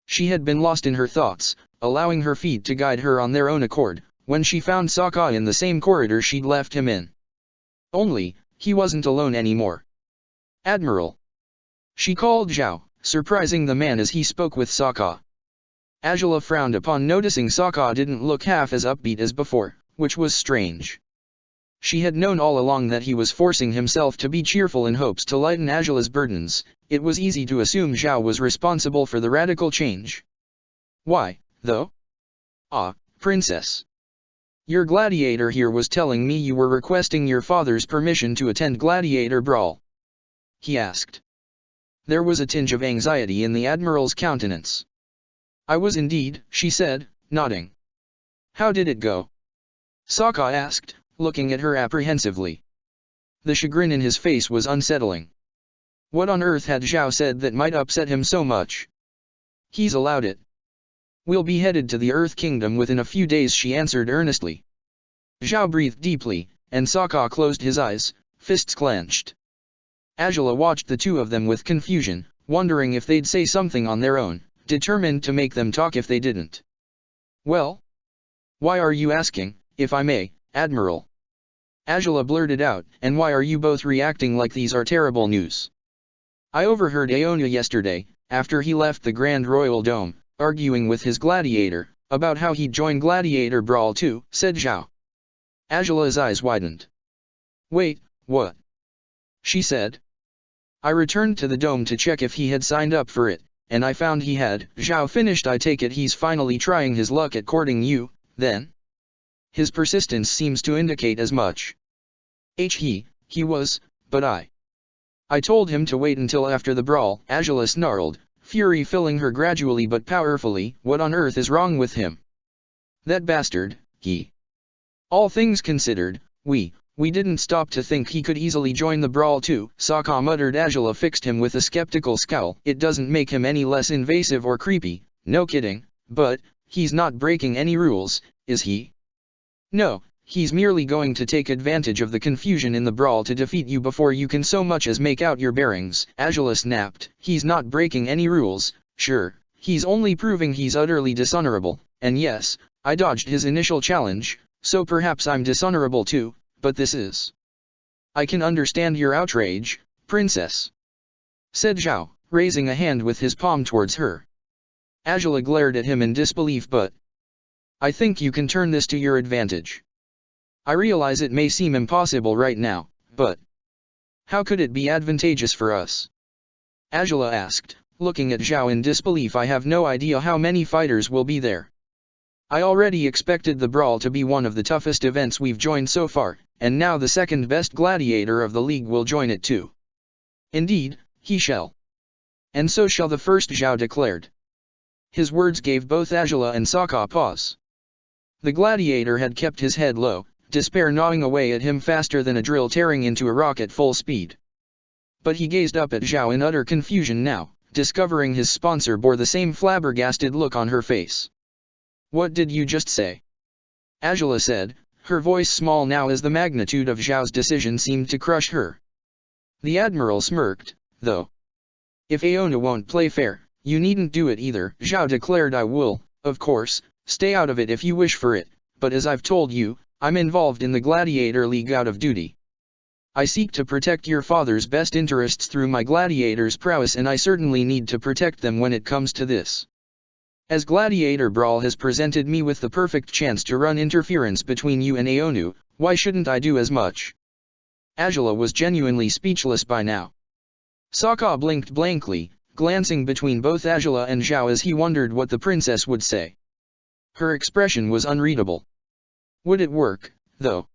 She had been lost in her thoughts, allowing her feet to guide her on their own accord, when she found Sokka in the same corridor she'd left him in. Only, he wasn't alone anymore. "Admiral!" she called Zhao, surprising the man as he spoke with Sokka. Azula frowned upon noticing Sokka didn't look half as upbeat as before, which was strange. She had known all along that he was forcing himself to be cheerful in hopes to lighten Azula's burdens. It was easy to assume Zhao was responsible for the radical change. "Why, though?" "Ah, Princess. Your gladiator here was telling me you were requesting your father's permission to attend Gladiator Brawl," he asked. There was a tinge of anxiety in the Admiral's countenance. "I was indeed," she said, nodding. "How did it go?" Sokka asked, looking at her apprehensively. The chagrin in his face was unsettling. What on earth had Zhao said that might upset him so much? "He's allowed it. We'll be headed to the Earth Kingdom within a few days," she answered earnestly. Zhao breathed deeply, and Sokka closed his eyes, fists clenched. Azula watched the two of them with confusion, wondering if they'd say something on their own, determined to make them talk if they didn't. "Well? Why are you asking, if I may, Admiral?" Azula blurted out, "And why are you both reacting like these are terrible news?" "I overheard Aona yesterday, after he left the Grand Royal Dome, arguing with his gladiator, about how he'd join Gladiator Brawl too," said Zhao. Azula's eyes widened. "Wait, what?" she said. "I returned to the dome to check if he had signed up for it, and I found he had," Zhao finished. "I take it he's finally trying his luck at courting you, then?" "His persistence seems to indicate as much." He was, but I told him to wait until after the brawl," Azula snarled, fury filling her gradually but powerfully. "What on earth is wrong with him? That bastard, he. All things considered, we didn't stop to think he could easily join the brawl too," Sokka muttered. Azula fixed him with a skeptical scowl. "It doesn't make him any less invasive or creepy, no kidding, but he's not breaking any rules, is he?" "No, he's merely going to take advantage of the confusion in the brawl to defeat you before you can so much as make out your bearings," Azula snapped. "He's not breaking any rules, sure, he's only proving he's utterly dishonorable, and yes, I dodged his initial challenge, so perhaps I'm dishonorable too, but this is—" "I can understand your outrage, Princess," said Zhao, raising a hand with his palm towards her. Azula glared at him in disbelief. "But I think you can turn this to your advantage. I realize it may seem impossible right now, but how could it be advantageous for us?" Azula asked, looking at Zhao in disbelief. "I have no idea how many fighters will be there. I already expected the brawl to be one of the toughest events we've joined so far, and now the second best gladiator of the league will join it too." "Indeed, he shall. And so shall the first," Zhao declared. His words gave both Azula and Sokka pause. The gladiator had kept his head low, despair gnawing away at him faster than a drill tearing into a rock at full speed. But he gazed up at Zhao in utter confusion now, discovering his sponsor bore the same flabbergasted look on her face. "What did you just say?" Azula said, her voice small now as the magnitude of Zhao's decision seemed to crush her. The Admiral smirked, "Though, if Aona won't play fair, you needn't do it either," Zhao declared. "I will, of course, stay out of it if you wish for it, but as I've told you, I'm involved in the Gladiator League out of duty. I seek to protect your father's best interests through my gladiator's prowess, and I certainly need to protect them when it comes to this. As Gladiator Brawl has presented me with the perfect chance to run interference between you and Aonu, why shouldn't I do as much?" Azula was genuinely speechless by now. Sokka blinked blankly, glancing between both Azula and Zhao as he wondered what the princess would say. Her expression was unreadable. "Would it work, though?"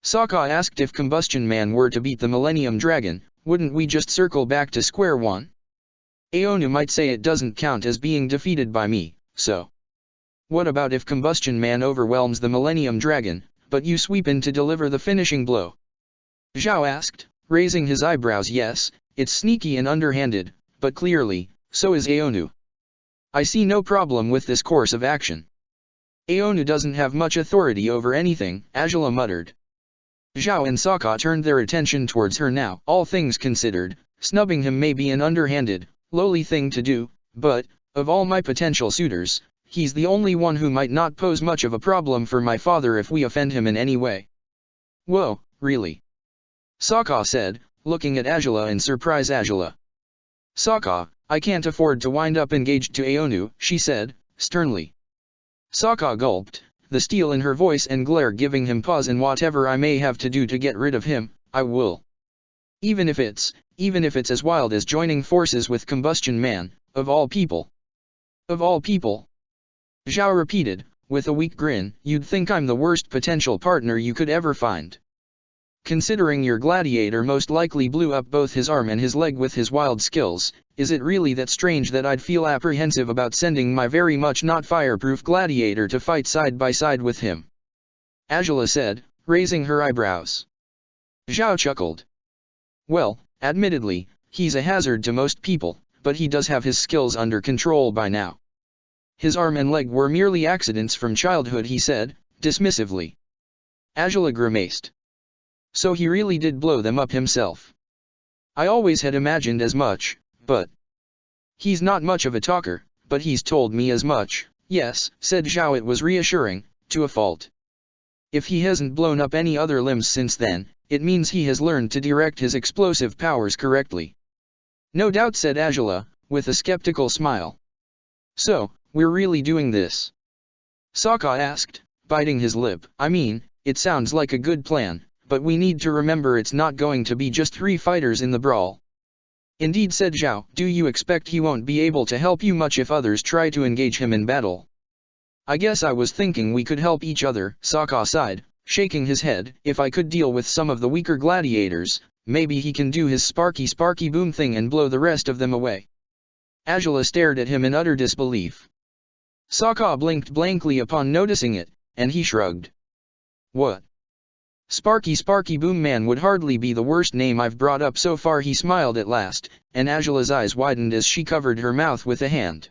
Sokka asked. "If Combustion Man were to beat the Millennium Dragon, wouldn't we just circle back to square one? Aonu might say it doesn't count as being defeated by me, so what about if Combustion Man overwhelms the Millennium Dragon, but you sweep in to deliver the finishing blow?" Zhao asked, raising his eyebrows. "Yes, it's sneaky and underhanded, but clearly, so is Aonu. I see no problem with this course of action." "Aonu doesn't have much authority over anything," Azula muttered. Zhao and Sokka turned their attention towards her now. All things considered, snubbing him may be an underhanded, lowly thing to do, but, of all my potential suitors, he's the only one who might not pose much of a problem for my father if we offend him in any way. Whoa, really? Sokka said, looking at Azula in surprise. Azula. Sokka, I can't afford to wind up engaged to Aonu, she said, sternly. Sokka gulped, the steel in her voice and glare giving him pause. And whatever I may have to do to get rid of him, I will. Even if it's as wild as joining forces with Combustion Man, of all people. Of all people. Zhao repeated, with a weak grin, you'd think I'm the worst potential partner you could ever find. Considering your gladiator most likely blew up both his arm and his leg with his wild skills, is it really that strange that I'd feel apprehensive about sending my very much not fireproof gladiator to fight side by side with him? Azula said, raising her eyebrows. Zhao chuckled. Well, admittedly, he's a hazard to most people, but he does have his skills under control by now. His arm and leg were merely accidents from childhood, he said, dismissively. Azula grimaced. So he really did blow them up himself. I always had imagined as much, but... He's not much of a talker, but he's told me as much. Yes, said Zhao. It was reassuring, to a fault. If he hasn't blown up any other limbs since then, it means he has learned to direct his explosive powers correctly. No doubt, said Azula, with a skeptical smile. So, we're really doing this? Sokka asked, biting his lip. I mean, it sounds like a good plan, but we need to remember it's not going to be just 3 fighters in the brawl. Indeed, said Zhao. Do you expect he won't be able to help you much if others try to engage him in battle? I guess I was thinking we could help each other, Sokka sighed, shaking his head. If I could deal with some of the weaker gladiators, maybe he can do his sparky boom thing and blow the rest of them away. Azula stared at him in utter disbelief. Sokka blinked blankly upon noticing it, and he shrugged. What? Sparky Boom Man would hardly be the worst name I've brought up so far, he smiled at last, and Azula's eyes widened as she covered her mouth with a hand.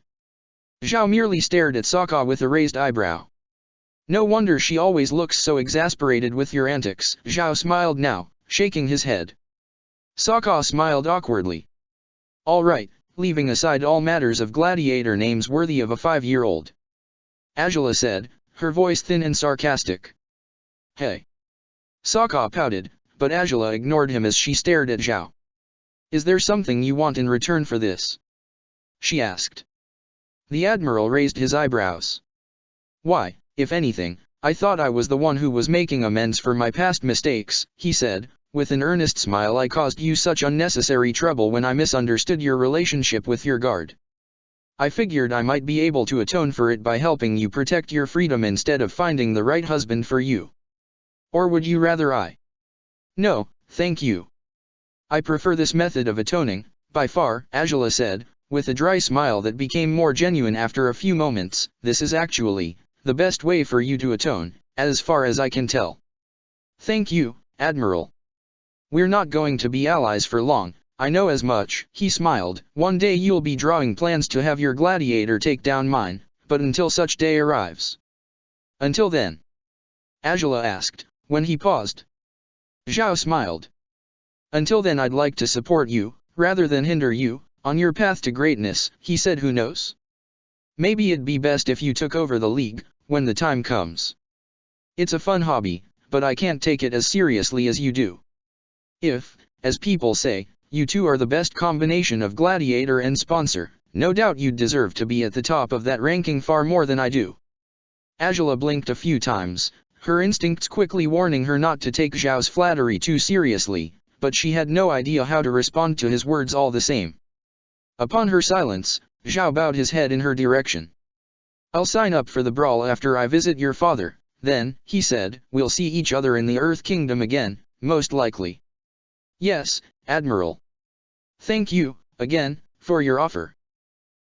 Zhao merely stared at Sokka with a raised eyebrow. No wonder she always looks so exasperated with your antics, Zhao smiled now, shaking his head. Sokka smiled awkwardly. All right, leaving aside all matters of gladiator names worthy of a 5-year-old. Azula said, her voice thin and sarcastic. Hey. Sokka pouted, but Azula ignored him as she stared at Zhao. Is there something you want in return for this? She asked. The Admiral raised his eyebrows. Why, if anything, I thought I was the one who was making amends for my past mistakes, he said, with an earnest smile. I caused you such unnecessary trouble when I misunderstood your relationship with your guard. I figured I might be able to atone for it by helping you protect your freedom instead of finding the right husband for you. Or would you rather I? No, thank you. I prefer this method of atoning, by far, Azula said, with a dry smile that became more genuine after a few moments. This is actually the best way for you to atone, as far as I can tell. Thank you, Admiral. We're not going to be allies for long, I know as much, he smiled. One day you'll be drawing plans to have your gladiator take down mine, but until such day arrives. Until then? Azula asked, when he paused. Zhao smiled. Until then I'd like to support you, rather than hinder you, on your path to greatness, he said. Who knows? Maybe it'd be best if you took over the League, when the time comes. It's a fun hobby, but I can't take it as seriously as you do. If, as people say, you two are the best combination of gladiator and sponsor, no doubt you'd deserve to be at the top of that ranking far more than I do. Azula blinked a few times, her instincts quickly warning her not to take Zhao's flattery too seriously, but she had no idea how to respond to his words all the same. Upon her silence, Zhao bowed his head in her direction. I'll sign up for the brawl after I visit your father, then, he said, we'll see each other in the Earth Kingdom again, most likely. Yes, Admiral. Thank you, again, for your offer.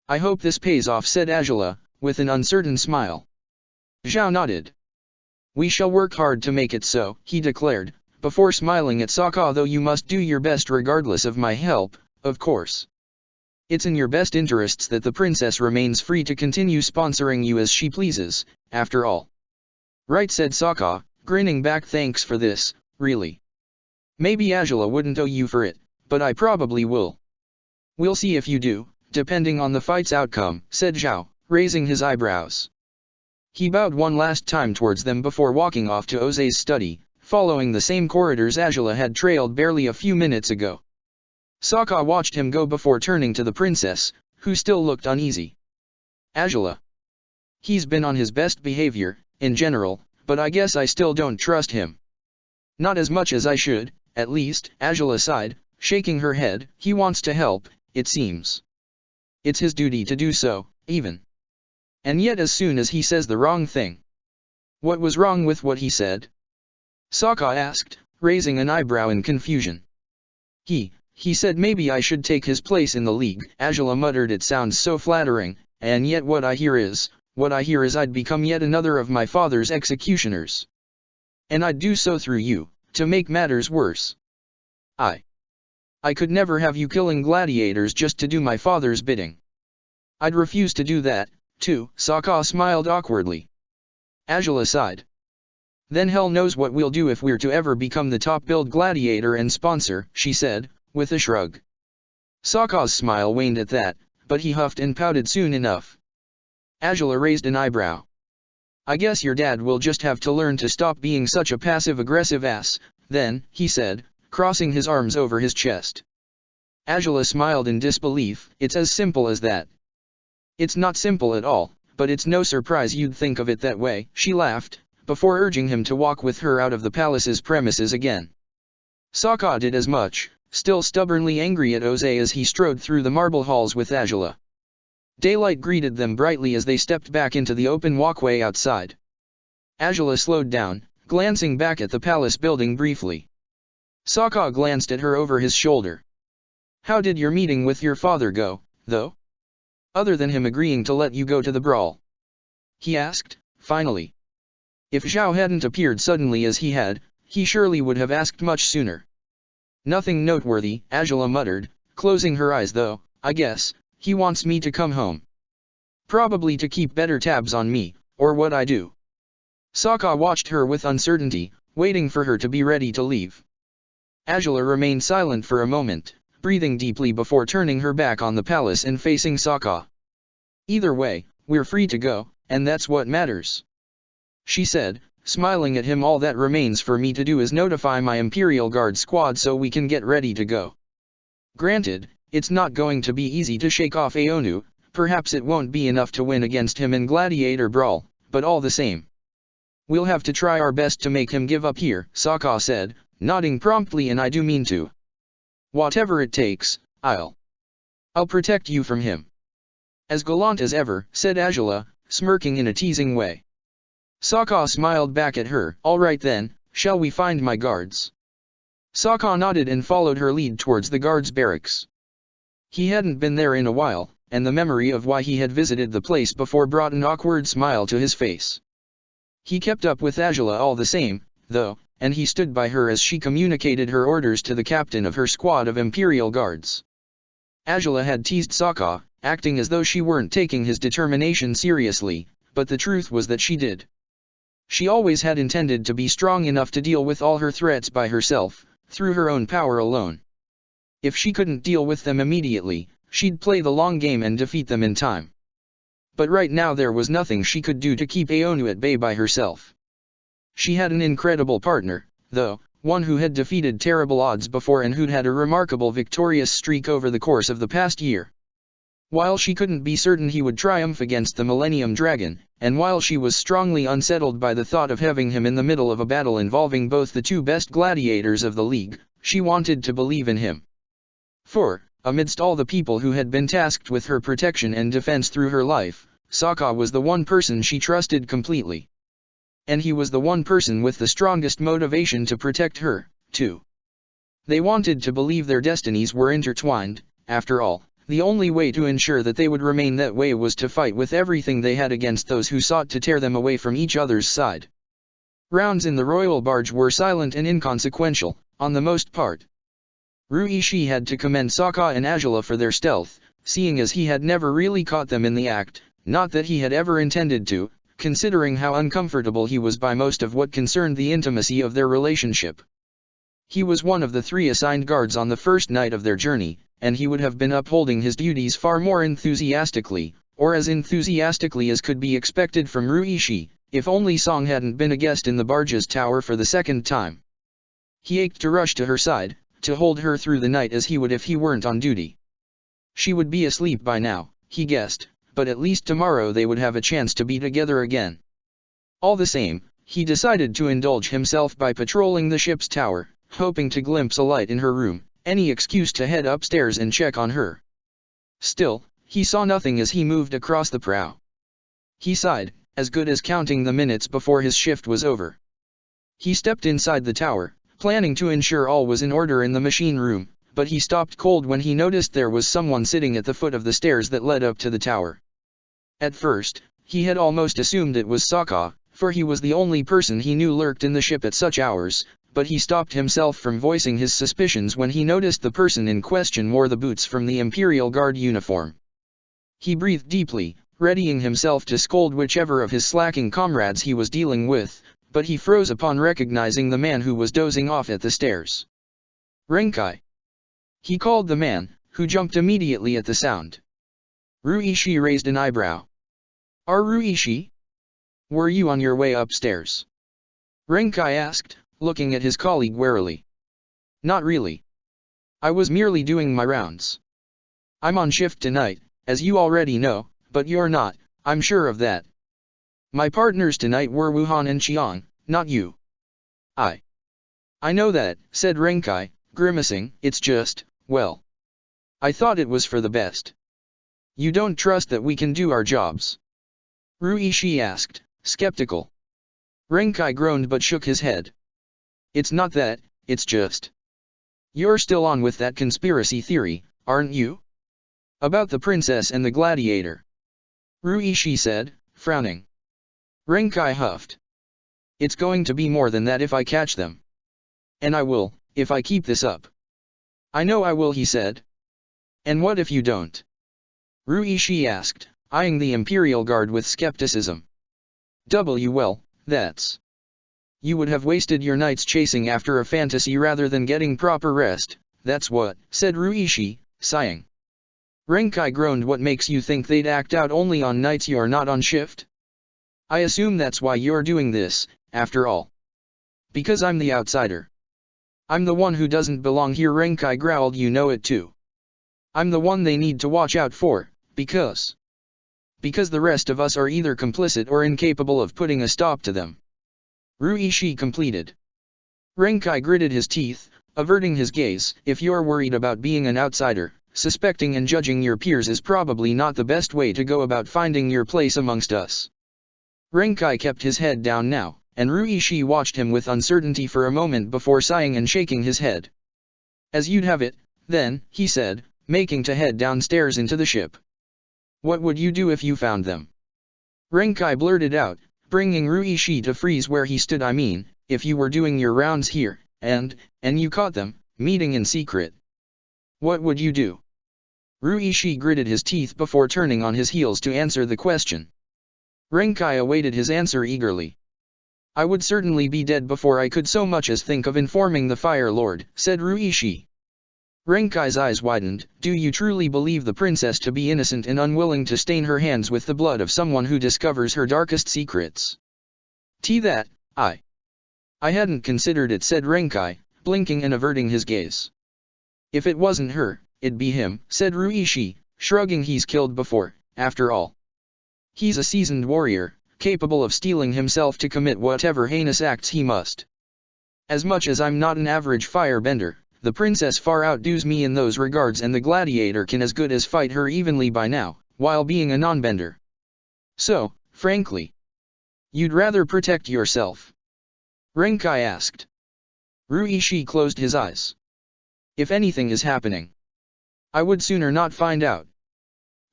I hope this pays off, said Azula, with an uncertain smile. Zhao nodded. We shall work hard to make it so, he declared, before smiling at Sokka. Though you must do your best regardless of my help, of course. It's in your best interests that the princess remains free to continue sponsoring you as she pleases, after all. Right, said Sokka, grinning back. Thanks for this, really. Maybe Azula wouldn't owe you for it, but I probably will. We'll see if you do, depending on the fight's outcome, said Zhao, raising his eyebrows. He bowed one last time towards them before walking off to Jose's study, following the same corridors Angela had trailed barely a few minutes ago. Sokka watched him go before turning to the princess, who still looked uneasy. Angela. He's been on his best behavior, in general, but I guess I still don't trust him. Not as much as I should, at least, Angela sighed, shaking her head. He wants to help, it seems. It's his duty to do so, even. And yet as soon as he says the wrong thing. What was wrong with what he said? Sokka asked, raising an eyebrow in confusion. He said maybe I should take his place in the league. Angela muttered, it sounds so flattering, and yet what I hear is I'd become yet another of my father's executioners. And I'd do so through you, to make matters worse. I could never have you killing gladiators just to do my father's bidding. I'd refuse to do that, too. Sokka smiled awkwardly. Angela sighed. Then hell knows what we'll do if we're to ever become the top-billed gladiator and sponsor, she said, with a shrug. Sokka's smile waned at that, but he huffed and pouted soon enough. Angela raised an eyebrow. I guess your dad will just have to learn to stop being such a passive-aggressive ass, then, he said, crossing his arms over his chest. Angela smiled in disbelief. It's as simple as that. It's not simple at all, but it's no surprise you'd think of it that way, she laughed, before urging him to walk with her out of the palace's premises again. Sokka did as much, still stubbornly angry at Jose as he strode through the marble halls with Angela. Daylight greeted them brightly as they stepped back into the open walkway outside. Angela slowed down, glancing back at the palace building briefly. Sokka glanced at her over his shoulder. How did your meeting with your father go, though? Other than him agreeing to let you go to the brawl? He asked, finally. If Zhao hadn't appeared suddenly as he had, he surely would have asked much sooner. Nothing noteworthy, Angela muttered, closing her eyes though. I guess he wants me to come home. Probably to keep better tabs on me, or what I do. Sokka watched her with uncertainty, waiting for her to be ready to leave. Angela remained silent for a moment, breathing deeply before turning her back on the palace and facing Sokka. Either way, we're free to go, and that's what matters. She said, smiling at him. All that remains for me to do is notify my Imperial Guard squad so we can get ready to go. Granted, it's not going to be easy to shake off Aonu, perhaps it won't be enough to win against him in Gladiator Brawl, but all the same. We'll have to try our best to make him give up here, Sokka said, nodding promptly. And I do mean to. Whatever it takes, I'll protect you from him. As gallant as ever, said Angela, smirking in a teasing way. Sokka smiled back at her. All right then, shall we find my guards? Sokka nodded and followed her lead towards the guards' barracks. He hadn't been there in a while, and the memory of why he had visited the place before brought an awkward smile to his face. He kept up with Angela all the same, though, and he stood by her as she communicated her orders to the captain of her squad of Imperial Guards. Angela had teased Sokka, acting as though she weren't taking his determination seriously, but the truth was that she did. She always had intended to be strong enough to deal with all her threats by herself, through her own power alone. If she couldn't deal with them immediately, she'd play the long game and defeat them in time. But right now there was nothing she could do to keep Aonu at bay by herself. She had an incredible partner, though, one who had defeated terrible odds before and who'd had a remarkable victorious streak over the course of the past year. While she couldn't be certain he would triumph against the Millennium Dragon, and while she was strongly unsettled by the thought of having him in the middle of a battle involving both the two best gladiators of the league, she wanted to believe in him. For, amidst all the people who had been tasked with her protection and defense through her life, Sokka was the one person she trusted completely. And he was the one person with the strongest motivation to protect her, too. They wanted to believe their destinies were intertwined. After all, the only way to ensure that they would remain that way was to fight with everything they had against those who sought to tear them away from each other's side. Rounds in the royal barge were silent and inconsequential, on the most part. Ruishi had to commend Sokka and Angela for their stealth, seeing as he had never really caught them in the act, not that he had ever intended to, considering how uncomfortable he was by most of what concerned the intimacy of their relationship. He was one of the 3 assigned guards on the first night of their journey, and he would have been upholding his duties far more enthusiastically, or as enthusiastically as could be expected from Ruishi, if only Song hadn't been a guest in the barge's tower for the second time. He ached to rush to her side, to hold her through the night as he would if he weren't on duty. She would be asleep by now, he guessed, but at least tomorrow they would have a chance to be together again. All the same, he decided to indulge himself by patrolling the ship's tower, hoping to glimpse a light in her room, any excuse to head upstairs and check on her. Still, he saw nothing as he moved across the prow. He sighed, as good as counting the minutes before his shift was over. He stepped inside the tower, planning to ensure all was in order in the machine room, but he stopped cold when he noticed there was someone sitting at the foot of the stairs that led up to the tower. At first, he had almost assumed it was Sokka, for he was the only person he knew lurked in the ship at such hours, but he stopped himself from voicing his suspicions when he noticed the person in question wore the boots from the Imperial Guard uniform. He breathed deeply, readying himself to scold whichever of his slacking comrades he was dealing with, but he froze upon recognizing the man who was dozing off at the stairs. Renkai. He called the man, who jumped immediately at the sound. Ruishi raised an eyebrow. "Are Ruishi? Were you on your way upstairs?" Renkai asked, looking at his colleague warily. "Not really. I was merely doing my rounds. I'm on shift tonight, as you already know, but you're not, I'm sure of that. My partners tonight were Wuhan and Qiang, not you." I know that," said Renkai, grimacing. "It's just, well, I thought it was for the best." "You don't trust that we can do our jobs?" Ruishi asked, skeptical. Renkai groaned but shook his head. "It's not that, it's just. You're still on with that conspiracy theory, aren't you? About the princess and the gladiator." Ruishi said, frowning. Renkai huffed. "It's going to be more than that if I catch them. And I will, if I keep this up." "I know I will," he said. "And what if you don't?" Ruishi asked, eyeing the Imperial Guard with skepticism. Well, that's. You would have wasted your nights chasing after a fantasy rather than getting proper rest, that's what," said Ruishi, sighing. Renkai groaned. "What makes you think they'd act out only on nights you're not on shift?" "I assume that's why you're doing this, after all." "Because I'm the outsider. I'm the one who doesn't belong here," Renkai growled. "You know it too. I'm the one they need to watch out for, because the rest of us are either complicit or incapable of putting a stop to them." Ruishi completed. Renkai gritted his teeth, averting his gaze. "If you're worried about being an outsider, suspecting and judging your peers is probably not the best way to go about finding your place amongst us." Renkai kept his head down now, and Ruishi watched him with uncertainty for a moment before sighing and shaking his head. "As you'd have it, then," he said, making to head downstairs into the ship. "What would you do if you found them?" Renkai blurted out, bringing Ruishi to freeze where he stood. "I mean, if you were doing your rounds here, and you caught them, meeting in secret. What would you do?" Ruishi gritted his teeth before turning on his heels to answer the question. Renkai awaited his answer eagerly. "I would certainly be dead before I could so much as think of informing the Fire Lord," said Ruishi. Renkai's eyes widened. "Do you truly believe the princess to be innocent and unwilling to stain her hands with the blood of someone who discovers her darkest secrets?" That, I hadn't considered it," said Renkai, blinking and averting his gaze. "If it wasn't her, it'd be him," said Ruishi, shrugging. "He's killed before, after all. He's a seasoned warrior, capable of steeling himself to commit whatever heinous acts he must. As much as I'm not an average firebender, the princess far outdoes me in those regards, and the gladiator can as good as fight her evenly by now, while being a non-bender. So, frankly, you'd rather protect yourself?" Renkai asked. Ruishi closed his eyes. "If anything is happening, I would sooner not find out.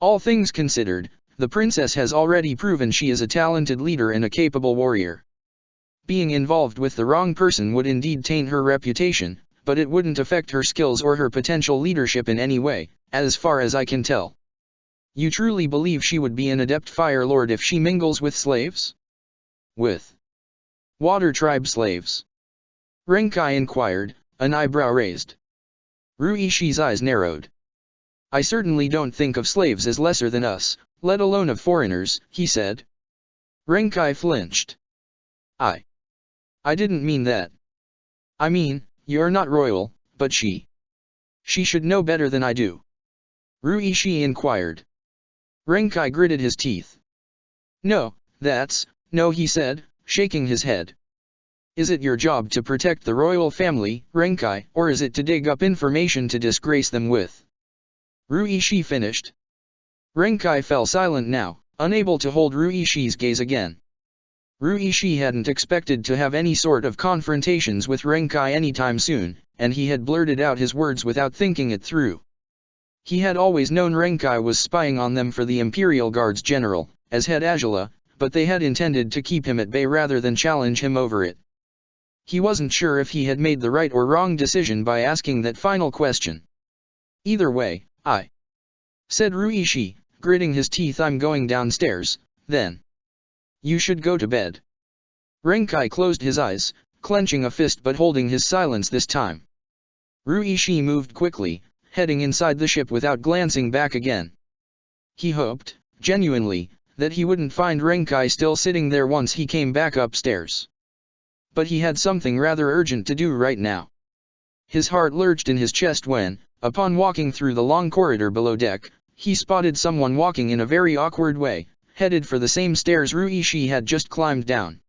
All things considered, the princess has already proven she is a talented leader and a capable warrior. Being involved with the wrong person would indeed taint her reputation, but it wouldn't affect her skills or her potential leadership in any way, as far as I can tell." "You truly believe she would be an adept Fire Lord if she mingles with slaves?" "With Water Tribe slaves?" Renkai inquired, an eyebrow raised. Ruishi's eyes narrowed. "I certainly don't think of slaves as lesser than us, let alone of foreigners, he said. Renkai flinched. I didn't mean that. I mean, you're not royal, but she should know better than I do. Ruishi inquired. Renkai gritted his teeth. No, he said, shaking his head. Is it your job to protect the royal family, Renkai, or is it to dig up information to disgrace them with? Ruishi finished. Renkai fell silent now, unable to hold Ruishi's gaze again. Ruishi hadn't expected to have any sort of confrontations with Renkai anytime soon, and he had blurted out his words without thinking it through. He had always known Renkai was spying on them for the Imperial Guards General, as head Azula, but they had intended to keep him at bay rather than challenge him over it. He wasn't sure if he had made the right or wrong decision by asking that final question. Either way, said Ruishi, gritting his teeth. I'm going downstairs, then. You should go to bed. Renkai closed his eyes, clenching a fist but holding his silence this time. Ruishi moved quickly, heading inside the ship without glancing back again. He hoped, genuinely, that he wouldn't find Renkai still sitting there once he came back upstairs. But he had something rather urgent to do right now. His heart lurched in his chest when, upon walking through the long corridor below deck, he spotted someone walking in a very awkward way, headed for the same stairs Ruishi had just climbed down.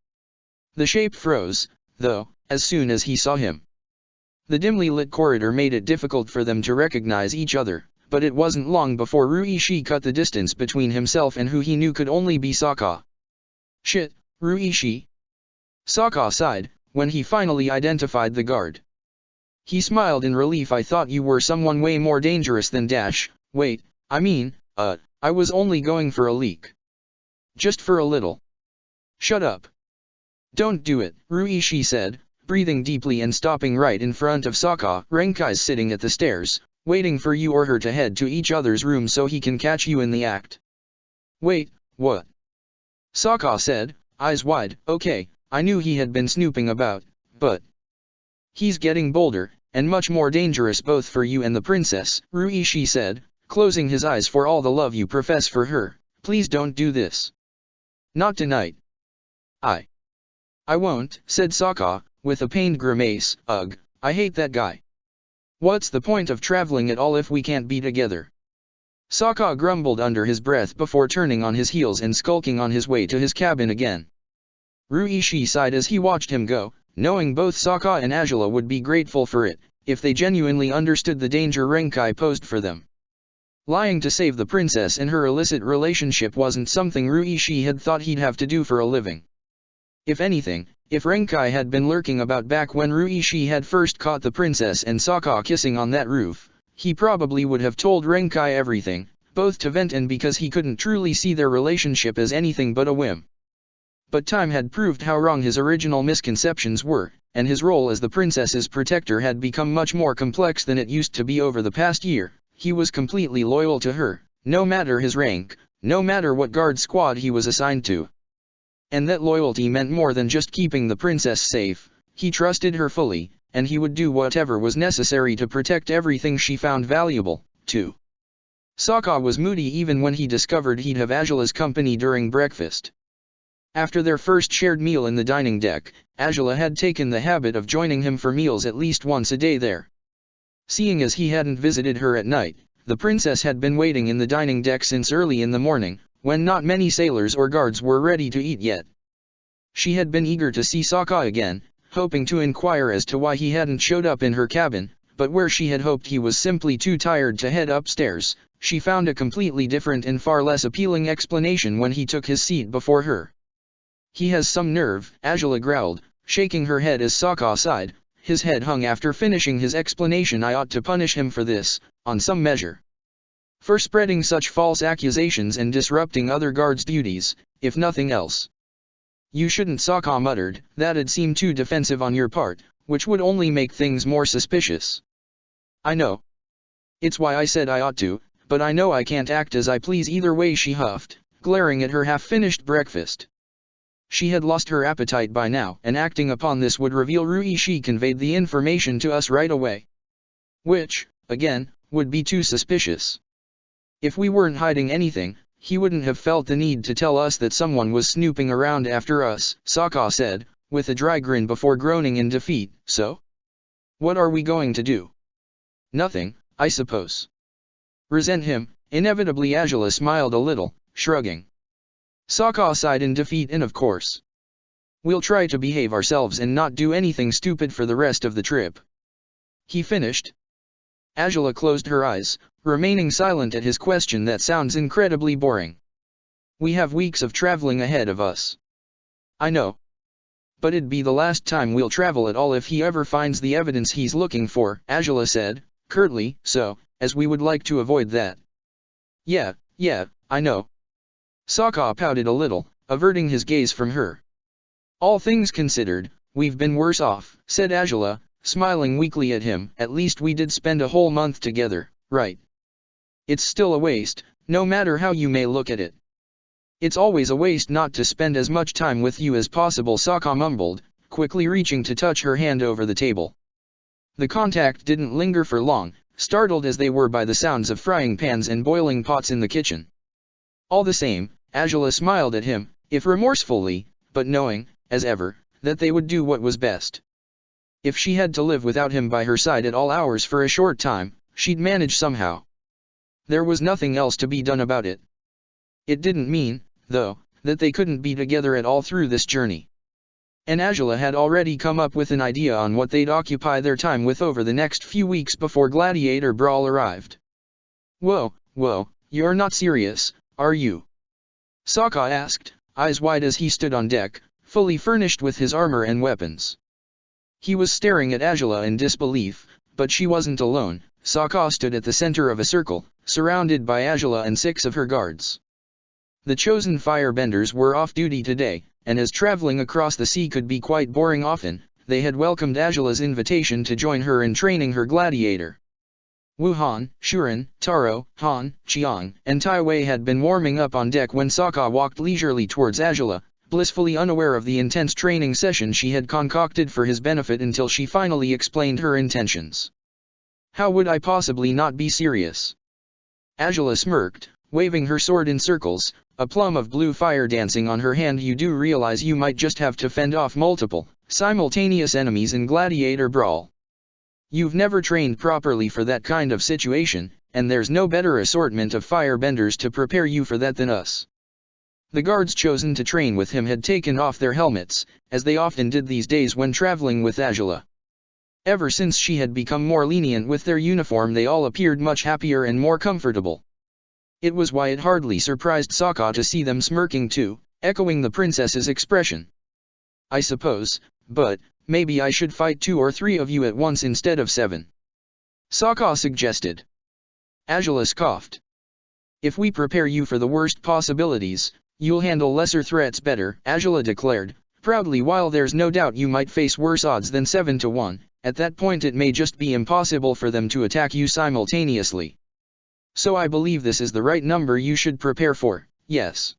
The shape froze, though, as soon as he saw him. The dimly lit corridor made it difficult for them to recognize each other, but it wasn't long before Ruishi cut the distance between himself and who he knew could only be Sokka. Shit, Ruishi? Sokka sighed, when he finally identified the guard. He smiled in relief. I thought you were someone way more dangerous than Dash. Wait, I was only going for a leak. Just for a little. Shut up. Don't do it, Ruishi said, breathing deeply and stopping right in front of Sokka. Renkai's sitting at the stairs, waiting for you or her to head to each other's room so he can catch you in the act. Wait, what? Sokka said, eyes wide. Okay, I knew he had been snooping about, but he's getting bolder, and much more dangerous both for you and the princess, Ruishi said, closing his eyes. For all the love you profess for her, please don't do this. Not tonight. I won't, said Sokka, with a pained grimace. Ugh, I hate that guy. What's the point of traveling at all if we can't be together? Sokka grumbled under his breath before turning on his heels and skulking on his way to his cabin again. Ruishi sighed as he watched him go, knowing both Sokka and Azula would be grateful for it, if they genuinely understood the danger Renkai posed for them. Lying to save the princess and her illicit relationship wasn't something Ruishi had thought he'd have to do for a living. If anything, if Renkai had been lurking about back when Ruishi had first caught the princess and Sokka kissing on that roof, he probably would have told Renkai everything, both to vent and because he couldn't truly see their relationship as anything but a whim. But time had proved how wrong his original misconceptions were, and his role as the princess's protector had become much more complex than it used to be over the past year. He was completely loyal to her, no matter his rank, no matter what guard squad he was assigned to. And that loyalty meant more than just keeping the princess safe. He trusted her fully, and he would do whatever was necessary to protect everything she found valuable, too. Sokka was moody even when he discovered he'd have Azula's company during breakfast. After their first shared meal in the dining deck, Azula had taken the habit of joining him for meals at least once a day there. Seeing as he hadn't visited her at night, the princess had been waiting in the dining deck since early in the morning, when not many sailors or guards were ready to eat yet. She had been eager to see Sokka again, hoping to inquire as to why he hadn't showed up in her cabin, but where she had hoped he was simply too tired to head upstairs, she found a completely different and far less appealing explanation when he took his seat before her. He has some nerve, Azula growled, shaking her head as Sokka sighed. His head hung after finishing his explanation. I ought to punish him for this, on some measure. For spreading such false accusations and disrupting other guards' duties, if nothing else. You shouldn't, Sokka muttered. That'd seem too defensive on your part, which would only make things more suspicious. I know. It's why I said I ought to, but I know I can't act as I please either way, she huffed, glaring at her half-finished breakfast. She had lost her appetite by now, and acting upon this would reveal Ruishi conveyed the information to us right away. Which, again, would be too suspicious. If we weren't hiding anything, he wouldn't have felt the need to tell us that someone was snooping around after us, Sokka said, with a dry grin before groaning in defeat. So? What are we going to do? Nothing, I suppose. Resent him, inevitably. Azula smiled a little, shrugging. Sokka sighed in defeat. And of course, we'll try to behave ourselves and not do anything stupid for the rest of the trip. He finished. Azula closed her eyes, remaining silent at his question. That sounds incredibly boring. We have weeks of traveling ahead of us. I know. But it'd be the last time we'll travel at all if he ever finds the evidence he's looking for, Azula said, curtly, so, as we would like to avoid that. Yeah, I know. Sokka pouted a little, averting his gaze from her. All things considered, we've been worse off, said Azula, smiling weakly at him. At least we did spend a whole month together, right? It's still a waste, no matter how you may look at it. It's always a waste not to spend as much time with you as possible, Sokka mumbled, quickly reaching to touch her hand over the table. The contact didn't linger for long, startled as they were by the sounds of frying pans and boiling pots in the kitchen. All the same, Azula smiled at him, if remorsefully, but knowing, as ever, that they would do what was best. If she had to live without him by her side at all hours for a short time, she'd manage somehow. There was nothing else to be done about it. It didn't mean, though, that they couldn't be together at all through this journey. And Azula had already come up with an idea on what they'd occupy their time with over the next few weeks before Gladiator Brawl arrived. Whoa, you're not serious, are you? Sokka asked, eyes wide as he stood on deck, fully furnished with his armor and weapons. He was staring at Azula in disbelief, but she wasn't alone. Sokka stood at the center of a circle, surrounded by Azula and 6 of her guards. The chosen firebenders were off duty today, and as traveling across the sea could be quite boring often, they had welcomed Azula's invitation to join her in training her gladiator. Wuhan, Shuren, Taro, Han, Chiang, and Tai Wei had been warming up on deck when Sokka walked leisurely towards Azula, blissfully unaware of the intense training session she had concocted for his benefit until she finally explained her intentions. How would I possibly not be serious? Azula smirked, waving her sword in circles, a plum of blue fire dancing on her hand. You do realize you might just have to fend off multiple, simultaneous enemies in Gladiator Brawl. You've never trained properly for that kind of situation, and there's no better assortment of firebenders to prepare you for that than us. The guards chosen to train with him had taken off their helmets, as they often did these days when traveling with Azula. Ever since she had become more lenient with their uniform, they all appeared much happier and more comfortable. It was why it hardly surprised Sokka to see them smirking too, echoing the princess's expression. I suppose, but maybe I should fight 2 or 3 of you at once instead of 7. Sokka suggested. Azula scoffed. If we prepare you for the worst possibilities, you'll handle lesser threats better, Azula declared, proudly. While there's no doubt you might face worse odds than 7 to 1, at that point it may just be impossible for them to attack you simultaneously. So I believe this is the right number you should prepare for, yes.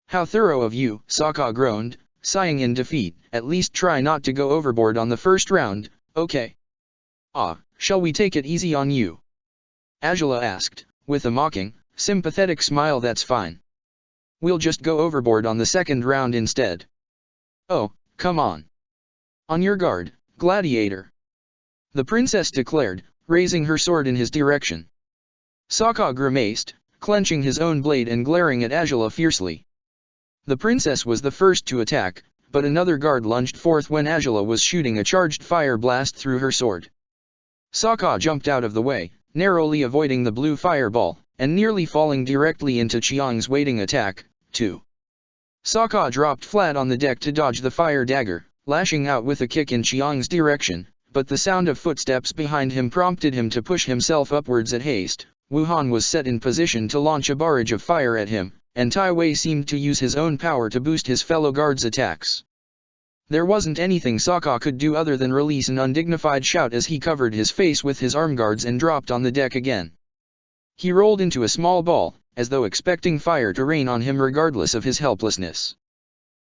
How thorough of you, Sokka groaned, sighing in defeat. At least try not to go overboard on the first round, okay? Shall we take it easy on you? Azula asked, with a mocking, sympathetic smile. That's fine. We'll just go overboard on the second round instead. Oh, come on. On your guard, Gladiator. The princess declared, raising her sword in his direction. Sokka grimaced, clenching his own blade and glaring at Azula fiercely. The princess was the first to attack, but another guard lunged forth when Azula was shooting a charged fire blast through her sword. Sokka jumped out of the way, narrowly avoiding the blue fireball, and nearly falling directly into Chiang's waiting attack, too. Sokka dropped flat on the deck to dodge the fire dagger, lashing out with a kick in Chiang's direction, but the sound of footsteps behind him prompted him to push himself upwards at haste. Wuhan was set in position to launch a barrage of fire at him, and Tai Wei seemed to use his own power to boost his fellow guards' attacks. There wasn't anything Sokka could do other than release an undignified shout as he covered his face with his arm guards and dropped on the deck again. He rolled into a small ball, as though expecting fire to rain on him regardless of his helplessness.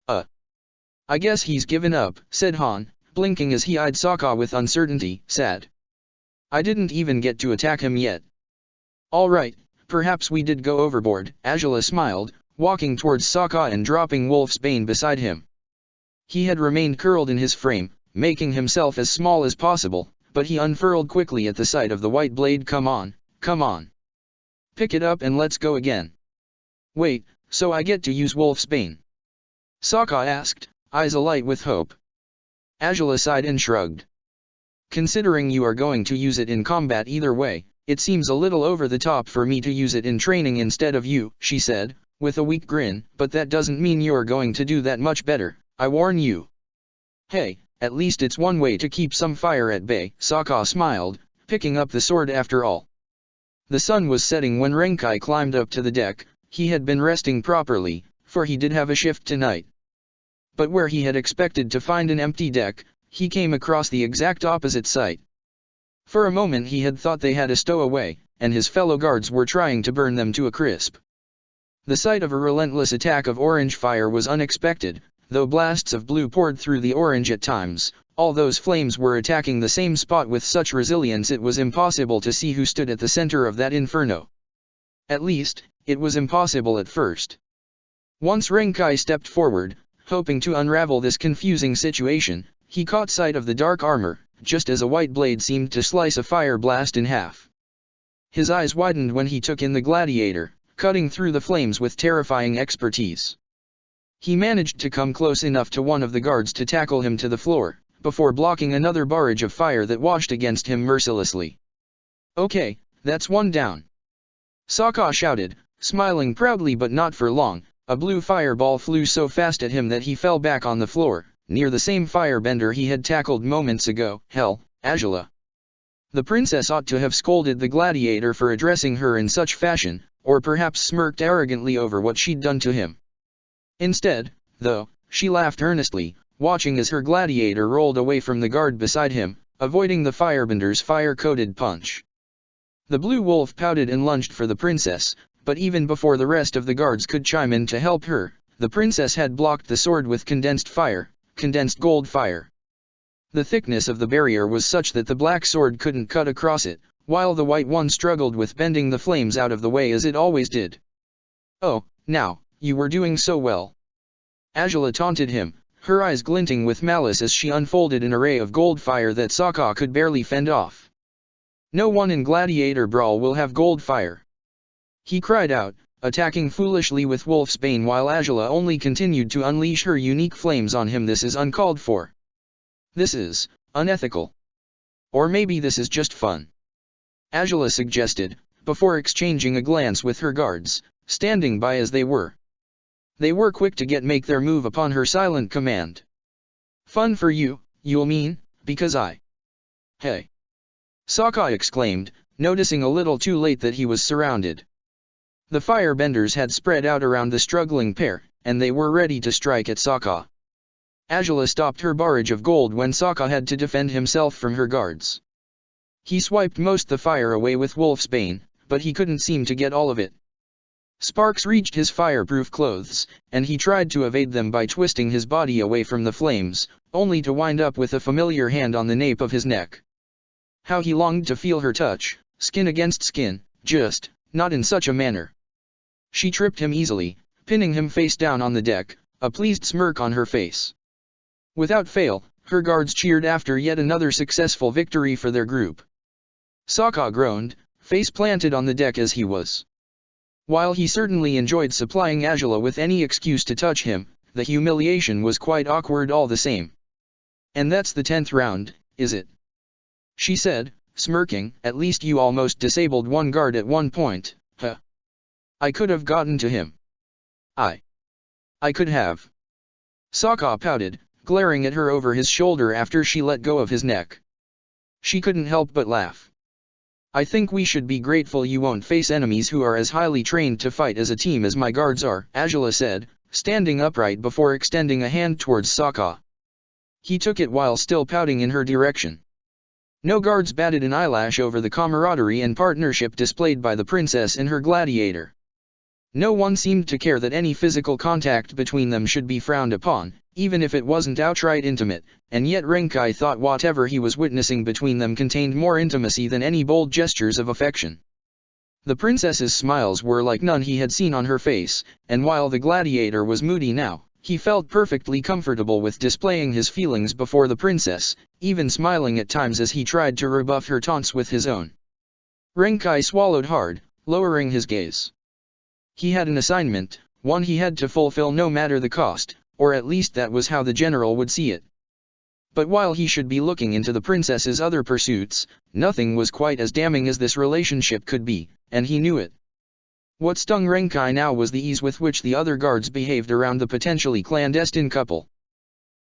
I guess he's given up, said Han, blinking as he eyed Sokka with uncertainty. Sad. I didn't even get to attack him yet. All right, Perhaps we did go overboard, Azula smiled, walking towards Sokka and dropping Wolfsbane beside him. He had remained curled in his frame, making himself as small as possible, but he unfurled quickly at the sight of the white blade. Come on, come on. Pick it up and let's go again. Wait, so I get to use Wolfsbane? Sokka asked, eyes alight with hope. Azula sighed and shrugged. Considering you are going to use it in combat either way, it seems a little over the top for me to use it in training instead of you, she said, with a weak grin, but that doesn't mean you're going to do that much better, I warn you. Hey, at least it's one way to keep some fire at bay, Sokka smiled, picking up the sword after all. The sun was setting when Renkai climbed up to the deck. He had been resting properly, for he did have a shift tonight. But where he had expected to find an empty deck, he came across the exact opposite sight. For a moment he had thought they had a stowaway, and his fellow guards were trying to burn them to a crisp. The sight of a relentless attack of orange fire was unexpected, though blasts of blue poured through the orange at times. All those flames were attacking the same spot with such resilience it was impossible to see who stood at the center of that inferno. At least, it was impossible at first. Once Renkai stepped forward, hoping to unravel this confusing situation, he caught sight of the dark armor, just as a white blade seemed to slice a fire blast in half. His eyes widened when he took in the Gladiator, cutting through the flames with terrifying expertise. He managed to come close enough to one of the guards to tackle him to the floor, before blocking another barrage of fire that washed against him mercilessly. Okay, that's one down. Sokka shouted, smiling proudly, but not for long. A blue fireball flew so fast at him that he fell back on the floor, near the same firebender he had tackled moments ago. Hell, Azula. The princess ought to have scolded the Gladiator for addressing her in such fashion, or perhaps smirked arrogantly over what she'd done to him. Instead, though, she laughed earnestly, watching as her Gladiator rolled away from the guard beside him, avoiding the firebender's fire-coated punch. The blue wolf pouted and lunged for the princess, but even before the rest of the guards could chime in to help her, the princess had blocked the sword with condensed gold fire. The thickness of the barrier was such that the black sword couldn't cut across it, while the white one struggled with bending the flames out of the way as it always did. Oh, now, you were doing so well. Azula taunted him, her eyes glinting with malice as she unfolded an array of gold fire that Sokka could barely fend off. No one in Gladiator Brawl will have gold fire. He cried out, attacking foolishly with Wolfsbane while Azula only continued to unleash her unique flames on him. This is uncalled for. This is unethical. Or maybe this is just fun. Azula suggested, before exchanging a glance with her guards, standing by as they were. They were quick to make their move upon her silent command. Fun for you, you'll mean, because I... Hey! Sokka exclaimed, noticing a little too late that he was surrounded. The firebenders had spread out around the struggling pair, and they were ready to strike at Sokka. Azula stopped her barrage of gold when Sokka had to defend himself from her guards. He swiped most the fire away with Wolfsbane, but he couldn't seem to get all of it. Sparks reached his fireproof clothes, and he tried to evade them by twisting his body away from the flames, only to wind up with a familiar hand on the nape of his neck. How he longed to feel her touch, skin against skin, just, not in such a manner. She tripped him easily, pinning him face down on the deck, a pleased smirk on her face. Without fail, her guards cheered after yet another successful victory for their group. Sokka groaned, face planted on the deck as he was. While he certainly enjoyed supplying Azula with any excuse to touch him, the humiliation was quite awkward all the same. And that's the 10th round, is it? She said, smirking. At least you almost disabled one guard at one point, huh? I could have gotten to him. I could have. Sokka pouted, glaring at her over his shoulder after she let go of his neck. She couldn't help but laugh. I think we should be grateful you won't face enemies who are as highly trained to fight as a team as my guards are, Azula said, standing upright before extending a hand towards Sokka. He took it while still pouting in her direction. No guards batted an eyelash over the camaraderie and partnership displayed by the princess and her Gladiator. No one seemed to care that any physical contact between them should be frowned upon, even if it wasn't outright intimate, and yet Renkai thought whatever he was witnessing between them contained more intimacy than any bold gestures of affection. The princess's smiles were like none he had seen on her face, and while the gladiator was moody now, he felt perfectly comfortable with displaying his feelings before the princess, even smiling at times as he tried to rebuff her taunts with his own. Renkai swallowed hard, lowering his gaze. He had an assignment, one he had to fulfill no matter the cost, or at least that was how the general would see it. But while he should be looking into the princess's other pursuits, nothing was quite as damning as this relationship could be, and he knew it. What stung Renkai now was the ease with which the other guards behaved around the potentially clandestine couple.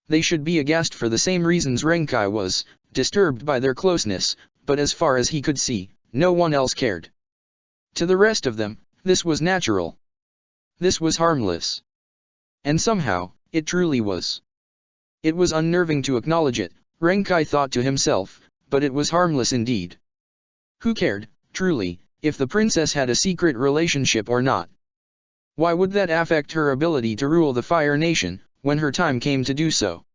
They should be aghast for the same reasons Renkai was, disturbed by their closeness, but as far as he could see, no one else cared. To the rest of them, this was natural. This was harmless. And somehow, it truly was. It was unnerving to acknowledge it, Renkai thought to himself, but it was harmless indeed. Who cared, truly, if the princess had a secret relationship or not? Why would that affect her ability to rule the Fire Nation, when her time came to do so?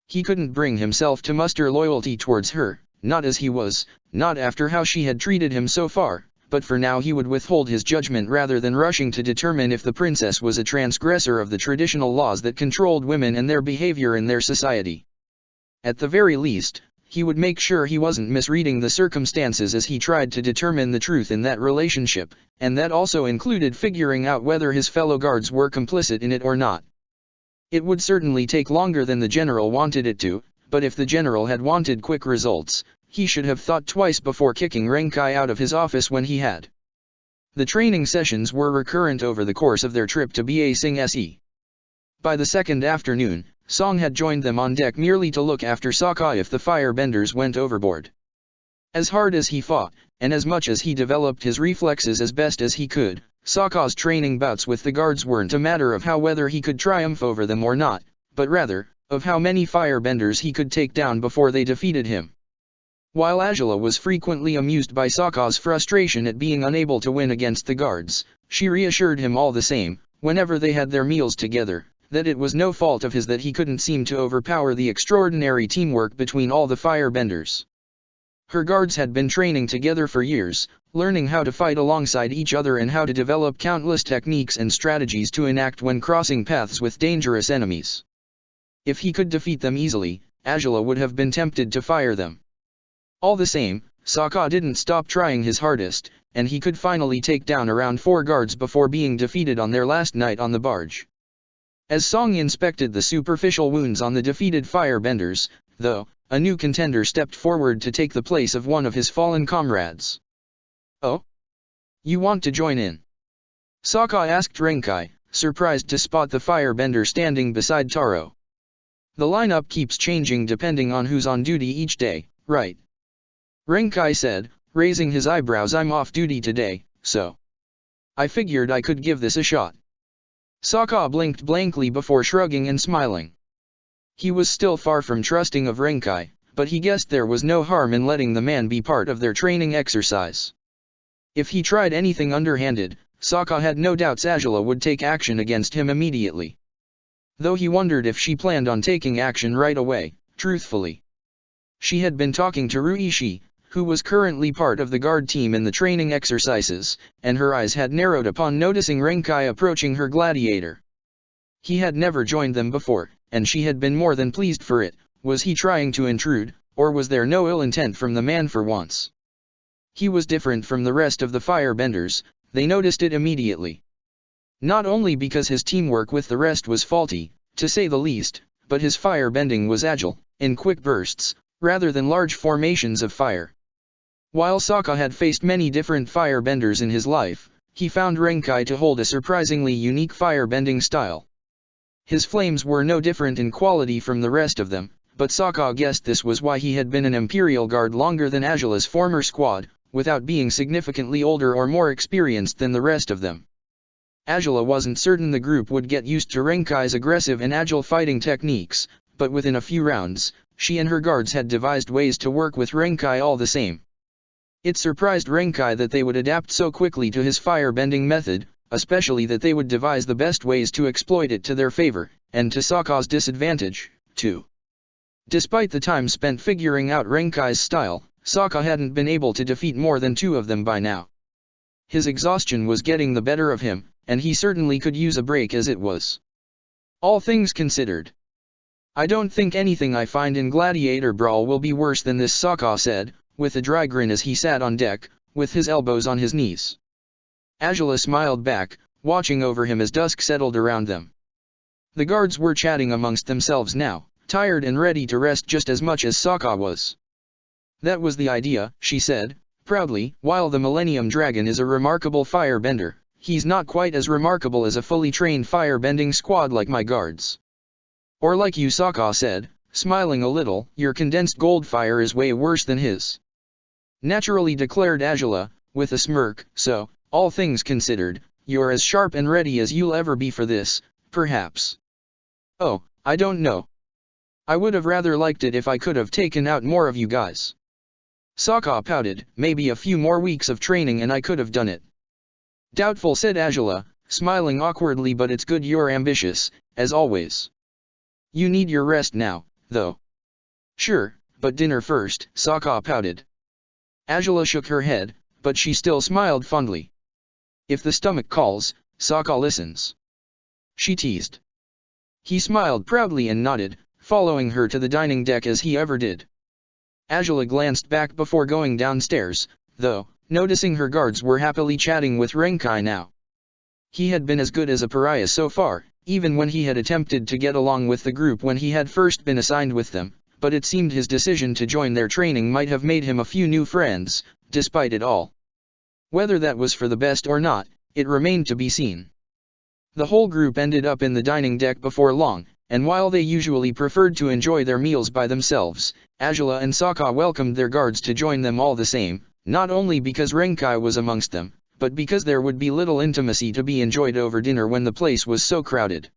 He couldn't bring himself to muster loyalty towards her, not as he was, not after how she had treated him so far, but for now he would withhold his judgment rather than rushing to determine if the princess was a transgressor of the traditional laws that controlled women and their behavior in their society. At the very least, he would make sure he wasn't misreading the circumstances as he tried to determine the truth in that relationship, and that also included figuring out whether his fellow guards were complicit in it or not. It would certainly take longer than the general wanted it to, but if the general had wanted quick results, he should have thought twice before kicking Renkai out of his office when he had. The training sessions were recurrent over the course of their trip to Ba Sing Se. By the second afternoon, Song had joined them on deck merely to look after Sokka if the firebenders went overboard. As hard as he fought, and as much as he developed his reflexes as best as he could, Sokka's training bouts with the guards weren't a matter of whether he could triumph over them or not, but rather, of how many firebenders he could take down before they defeated him. While Angela was frequently amused by Sokka's frustration at being unable to win against the guards, she reassured him all the same, whenever they had their meals together, that it was no fault of his that he couldn't seem to overpower the extraordinary teamwork between all the firebenders. Her guards had been training together for years, learning how to fight alongside each other and how to develop countless techniques and strategies to enact when crossing paths with dangerous enemies. If he could defeat them easily, Angela would have been tempted to fire them. All the same, Sokka didn't stop trying his hardest, and he could finally take down around 4 guards before being defeated on their last night on the barge. As Song inspected the superficial wounds on the defeated firebenders, though, a new contender stepped forward to take the place of one of his fallen comrades. "Oh? You want to join in?" Sokka asked Renkai, surprised to spot the firebender standing beside Taro. "The lineup keeps changing depending on who's on duty each day, right?" Renkai said, raising his eyebrows. "I'm off duty today, so I figured I could give this a shot." Sokka blinked blankly before shrugging and smiling. He was still far from trusting of Renkai, but he guessed there was no harm in letting the man be part of their training exercise. If he tried anything underhanded, Sokka had no doubts Angela would take action against him immediately. Though he wondered if she planned on taking action right away, truthfully. She had been talking to Ruishi, who was currently part of the guard team in the training exercises, and her eyes had narrowed upon noticing Renkai approaching her gladiator. He had never joined them before, and she had been more than pleased for it. Was he trying to intrude, or was there no ill intent from the man for once? He was different from the rest of the firebenders, they noticed it immediately. Not only because his teamwork with the rest was faulty, to say the least, but his firebending was agile, in quick bursts, rather than large formations of fire. While Sokka had faced many different firebenders in his life, he found Renkai to hold a surprisingly unique firebending style. His flames were no different in quality from the rest of them, but Sokka guessed this was why he had been an Imperial Guard longer than Angela's former squad, without being significantly older or more experienced than the rest of them. Angela wasn't certain the group would get used to Renkai's aggressive and agile fighting techniques, but within a few rounds, she and her guards had devised ways to work with Renkai all the same. It surprised Renkai that they would adapt so quickly to his firebending method, especially that they would devise the best ways to exploit it to their favor, and to Sokka's disadvantage, too. Despite the time spent figuring out Renkai's style, Sokka hadn't been able to defeat more than 2 of them by now. His exhaustion was getting the better of him, and he certainly could use a break as it was. All things considered. I don't think anything I find in Gladiator Brawl will be worse than this, Sokka said, with a dry grin as he sat on deck, with his elbows on his knees. Azula smiled back, watching over him as dusk settled around them. The guards were chatting amongst themselves now, tired and ready to rest just as much as Sokka was. That was the idea, she said, proudly. While the Millennium Dragon is a remarkable firebender, he's not quite as remarkable as a fully trained firebending squad like my guards. Or like you, Sokka said, smiling a little. Your condensed gold fire is way worse than his. Naturally, declared Azula, with a smirk. So, all things considered, you're as sharp and ready as you'll ever be for this, perhaps. Oh, I don't know. I would have rather liked it if I could have taken out more of you guys. Sokka pouted. Maybe a few more weeks of training and I could have done it. Doubtful, said Azula, smiling awkwardly, but it's good you're ambitious, as always. You need your rest now, though. Sure, but dinner first, Sokka pouted. Azula shook her head, but she still smiled fondly. If the stomach calls, Sokka listens. She teased. He smiled proudly and nodded, following her to the dining deck as he ever did. Azula glanced back before going downstairs, though, noticing her guards were happily chatting with Renkai now. He had been as good as a pariah so far, even when he had attempted to get along with the group when he had first been assigned with them, but it seemed his decision to join their training might have made him a few new friends, despite it all. Whether that was for the best or not, it remained to be seen. The whole group ended up in the dining deck before long, and while they usually preferred to enjoy their meals by themselves, Azula and Sokka welcomed their guards to join them all the same, not only because Renkai was amongst them, but because there would be little intimacy to be enjoyed over dinner when the place was so crowded.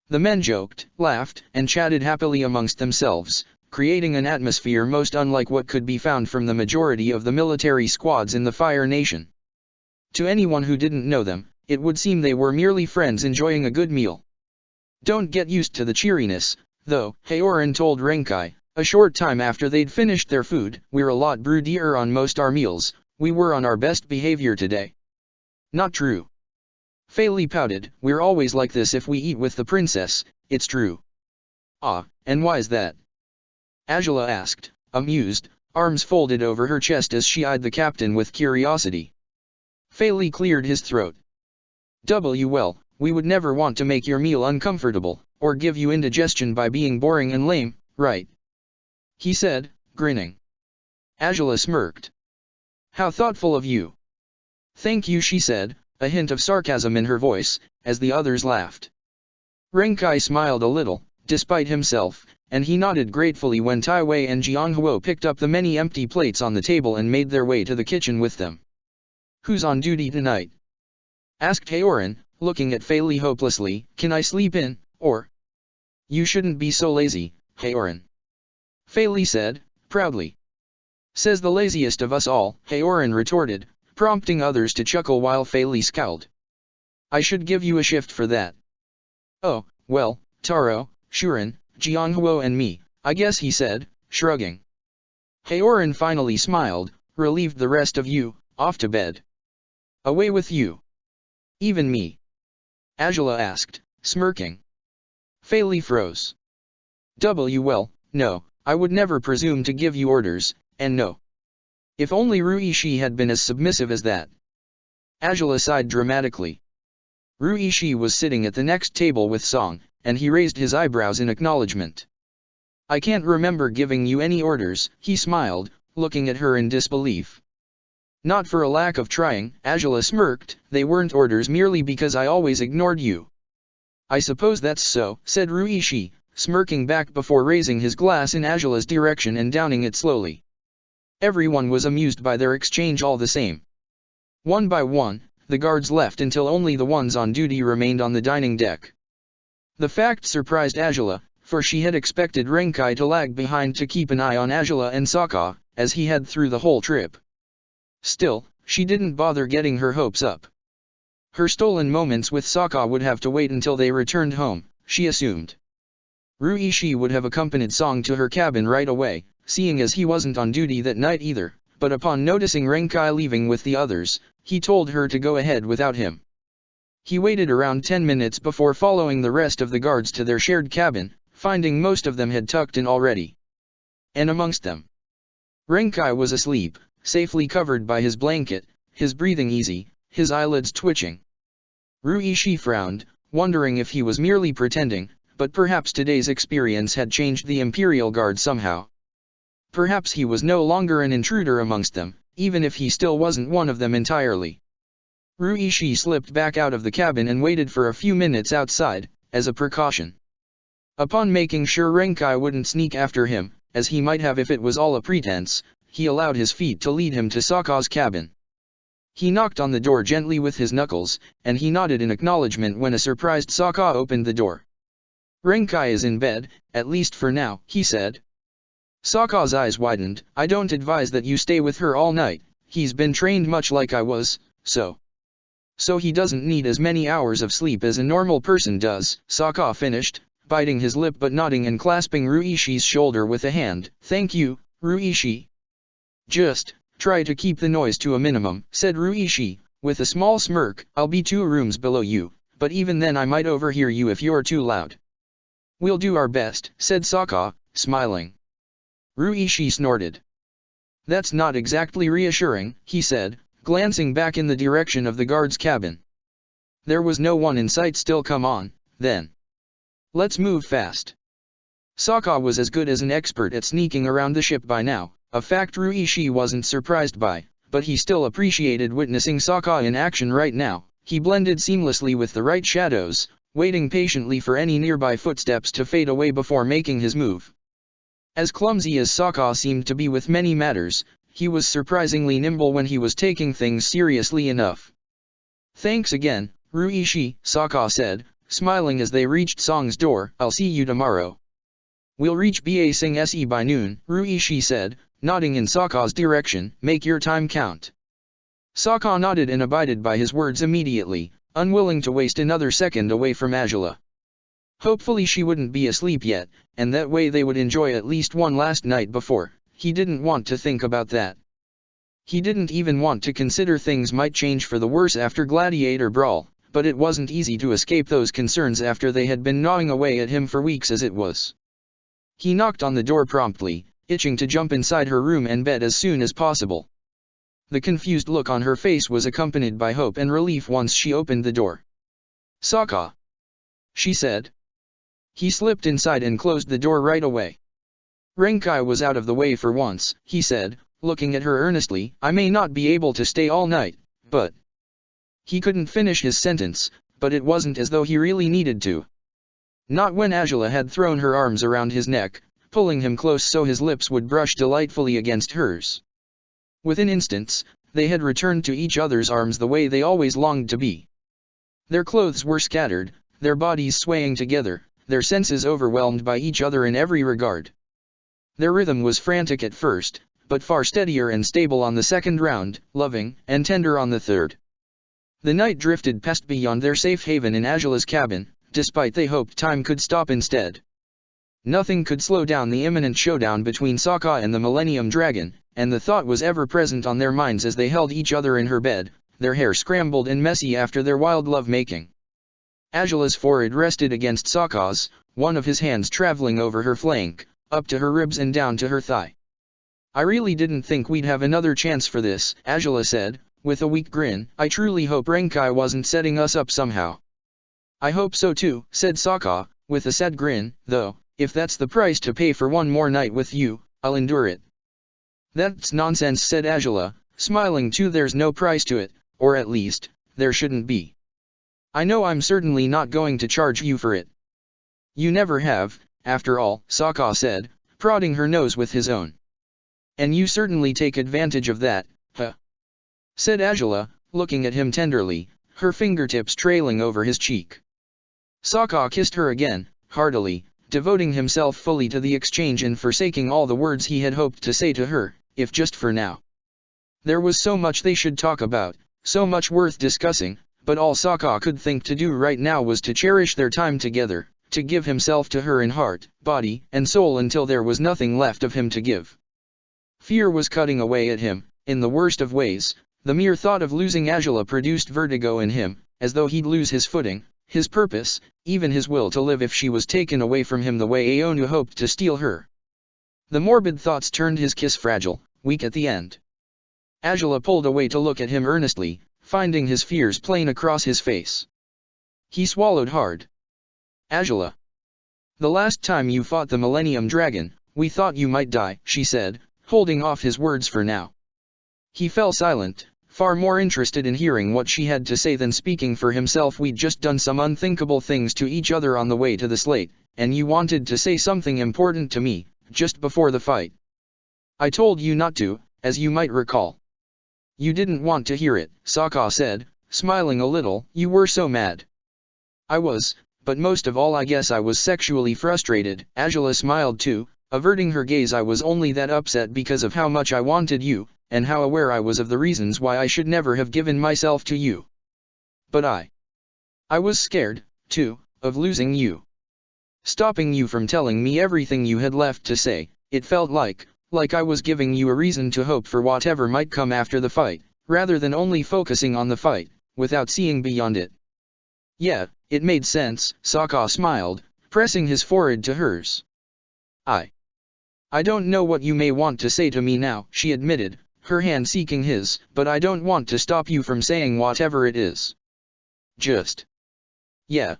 The men joked, laughed, and chatted happily amongst themselves, creating an atmosphere most unlike what could be found from the majority of the military squads in the Fire Nation. To anyone who didn't know them, it would seem they were merely friends enjoying a good meal. Don't get used to the cheeriness, though, Haoran told Renkai, a short time after they'd finished their food. We're a lot broodier on most our meals. We were on our best behavior today. Not true. Fei pouted. We're always like this if we eat with the princess, it's true. Ah, and why's that? Azula asked, amused, arms folded over her chest as she eyed the captain with curiosity. Fei cleared his throat. Well, we would never want to make your meal uncomfortable, or give you indigestion by being boring and lame, right? He said, grinning. Azula smirked. How thoughtful of you. Thank you, she said, a hint of sarcasm in her voice, as the others laughed. Renkai smiled a little, despite himself, and he nodded gratefully when Tai Wei and Jianghuo picked up the many empty plates on the table and made their way to the kitchen with them. Who's on duty tonight? Asked Haoran, looking at Fei hopelessly. Can I sleep in, or? You shouldn't be so lazy, Haoran. Fei said, proudly. Says the laziest of us all, Haoran retorted, prompting others to chuckle while Fei scowled. I should give you a shift for that. Oh, well, Taro, Shuren, Jianghuo and me, I guess, he said, shrugging. Haoran finally smiled, relieved. The rest of you, off to bed. Away with you. Even me? Azula asked, smirking. Fei froze. Well, no, I would never presume to give you orders, and no. If only Ruishi had been as submissive as that. Azula sighed dramatically. Ruishi was sitting at the next table with Song, and he raised his eyebrows in acknowledgement. I can't remember giving you any orders, he smiled, looking at her in disbelief. Not for a lack of trying, Azula smirked. They weren't orders merely because I always ignored you. I suppose that's so, said Ruishi, smirking back before raising his glass in Azula's direction and downing it slowly. Everyone was amused by their exchange all the same. One by one, the guards left until only the ones on duty remained on the dining deck. The fact surprised Azula, for she had expected Renkai to lag behind to keep an eye on Azula and Sokka, as he had through the whole trip. Still, she didn't bother getting her hopes up. Her stolen moments with Sokka would have to wait until they returned home, she assumed. Ruishi would have accompanied Song to her cabin right away, seeing as he wasn't on duty that night either, but upon noticing Renkai leaving with the others, he told her to go ahead without him. He waited around 10 minutes before following the rest of the guards to their shared cabin, finding most of them had tucked in already. And amongst them, Renkai was asleep, safely covered by his blanket, his breathing easy, his eyelids twitching. Ruishi frowned, wondering if he was merely pretending, but perhaps today's experience had changed the Imperial Guard somehow. Perhaps he was no longer an intruder amongst them, even if he still wasn't one of them entirely. Ruishi slipped back out of the cabin and waited for a few minutes outside, as a precaution. Upon making sure Renkai wouldn't sneak after him, as he might have if it was all a pretense, he allowed his feet to lead him to Sokka's cabin. He knocked on the door gently with his knuckles, and he nodded in acknowledgement when a surprised Sokka opened the door. "Renkai is in bed, at least for now," he said. Sokka's eyes widened. "I don't advise that you stay with her all night, he's been trained much like I was, so he doesn't need as many hours of sleep as a normal person does," Sokka finished, biting his lip but nodding and clasping Ruishi's shoulder with a hand. "Thank you, Ruishi." "Just try to keep the noise to a minimum," said Ruishi, with a small smirk. "I'll be 2 rooms below you, but even then I might overhear you if you're too loud." "We'll do our best," said Sokka, smiling. Ruishi snorted. "That's not exactly reassuring," he said, glancing back in the direction of the guard's cabin. There was no one in sight. "Still, come on, then. Let's move fast." Sokka was as good as an expert at sneaking around the ship by now, a fact Ruishi wasn't surprised by, but he still appreciated witnessing Sokka in action right now. He blended seamlessly with the right shadows, waiting patiently for any nearby footsteps to fade away before making his move. As clumsy as Sokka seemed to be with many matters, he was surprisingly nimble when he was taking things seriously enough. "Thanks again, Ruishi," Sokka said, smiling as they reached Song's door. "I'll see you tomorrow." "We'll reach Ba Sing Se by noon," Ruishi said, nodding in Sokka's direction. "Make your time count." Sokka nodded and abided by his words immediately, unwilling to waste another second away from Azula. Hopefully she wouldn't be asleep yet, and that way they would enjoy at least one last night before. He didn't want to think about that. He didn't even want to consider things might change for the worse after Gladiator Brawl, but it wasn't easy to escape those concerns after they had been gnawing away at him for weeks as it was. He knocked on the door promptly, itching to jump inside her room and bed as soon as possible. The confused look on her face was accompanied by hope and relief once she opened the door. "Sokka," she said. He slipped inside and closed the door right away. "Renkai was out of the way for once," he said, looking at her earnestly. "I may not be able to stay all night, but—" He couldn't finish his sentence, but it wasn't as though he really needed to. Not when Azula had thrown her arms around his neck, pulling him close so his lips would brush delightfully against hers. Within instants, they had returned to each other's arms the way they always longed to be. Their clothes were scattered, their bodies swaying together, their senses overwhelmed by each other in every regard. Their rhythm was frantic at first, but far steadier and stable on the second round, loving and tender on the third. The night drifted past beyond their safe haven in Azula's cabin, despite they hoped time could stop instead. Nothing could slow down the imminent showdown between Sokka and the Millennium Dragon, and the thought was ever present on their minds as they held each other in her bed, their hair scrambled and messy after their wild love-making. Azula's forehead rested against Sokka's, one of his hands traveling over her flank, up to her ribs and down to her thigh. "I really didn't think we'd have another chance for this," Azula said, with a weak grin. "I truly hope Renkai wasn't setting us up somehow." "I hope so too," said Sokka, with a sad grin, "though, if that's the price to pay for one more night with you, I'll endure it." "That's nonsense," said Azula, smiling too. "There's no price to it, or at least, there shouldn't be. I know I'm certainly not going to charge you for it." "You never have, after all," Sokka said, prodding her nose with his own. "And you certainly take advantage of that, huh?" said Azula, looking at him tenderly, her fingertips trailing over his cheek. Sokka kissed her again, heartily, devoting himself fully to the exchange and forsaking all the words he had hoped to say to her, if just for now. There was so much they should talk about, so much worth discussing, but all Sokka could think to do right now was to cherish their time together, to give himself to her in heart, body, and soul until there was nothing left of him to give. Fear was cutting away at him, in the worst of ways, The mere thought of losing Angela produced vertigo in him, as though he'd lose his footing, his purpose, even his will to live if she was taken away from him the way Aonu hoped to steal her. The morbid thoughts turned his kiss fragile, weak at the end. Angela pulled away to look at him earnestly, finding his fears plain across his face. He swallowed hard. Angela. The last time you fought the Millennium Dragon, we thought you might die, she said, holding off his words for now. He fell silent, far more interested in hearing what she had to say than speaking for himself. We'd just done some unthinkable things to each other on the way to the slate, and you wanted to say something important to me, just before the fight. I told you not to, as you might recall. You didn't want to hear it, Sokka said, smiling a little. You were so mad. I was, but most of all I guess I was sexually frustrated. Angela smiled too, averting her gaze. I was only that upset because of how much I wanted you, and how aware I was of the reasons why I should never have given myself to you. But I was scared, too, of losing you. Stopping you from telling me everything you had left to say. It felt like I was giving you a reason to hope for whatever might come after the fight, rather than only focusing on the fight, without seeing beyond it. Yeah, it made sense, Sokka smiled, pressing his forehead to hers. I don't know what you may want to say to me now, she admitted, her hand seeking his, but I don't want to stop you from saying whatever it is. Just. Yeah.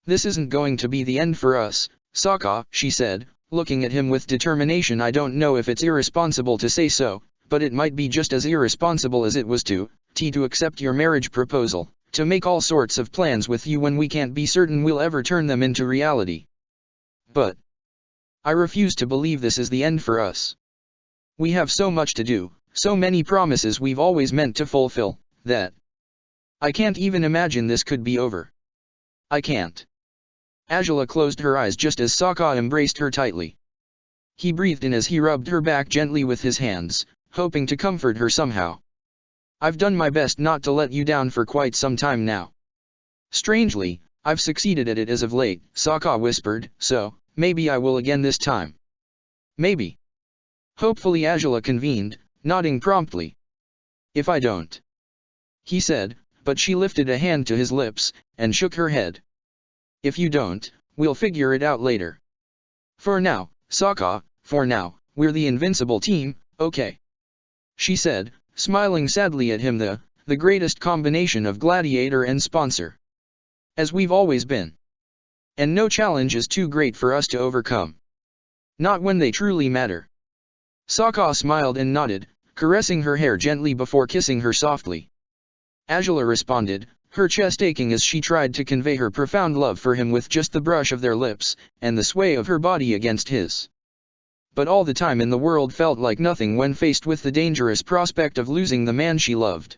This isn't going to be the end for us, Sokka, she said, looking at him with determination. I don't know if it's irresponsible to say so, but it might be just as irresponsible as it was to accept your marriage proposal, to make all sorts of plans with you when we can't be certain we'll ever turn them into reality. But I refuse to believe this is the end for us. We have so much to do, so many promises we've always meant to fulfill, that I can't even imagine this could be over. I can't. Angela closed her eyes just as Sokka embraced her tightly. He breathed in as he rubbed her back gently with his hands, hoping to comfort her somehow. I've done my best not to let you down for quite some time now. Strangely, I've succeeded at it as of late, Sokka whispered, so maybe I will again this time. Maybe. Hopefully, Angela convened, nodding promptly. If I don't, he said, but she lifted a hand to his lips, and shook her head. If you don't, we'll figure it out later. For now, Sokka, for now, we're the invincible team, okay? She said, smiling sadly at him. The greatest combination of gladiator and sponsor. As we've always been. And no challenge is too great for us to overcome. Not when they truly matter. Sokka smiled and nodded, caressing her hair gently before kissing her softly. Angela responded, her chest aching as she tried to convey her profound love for him with just the brush of their lips, and the sway of her body against his. But all the time in the world felt like nothing when faced with the dangerous prospect of losing the man she loved.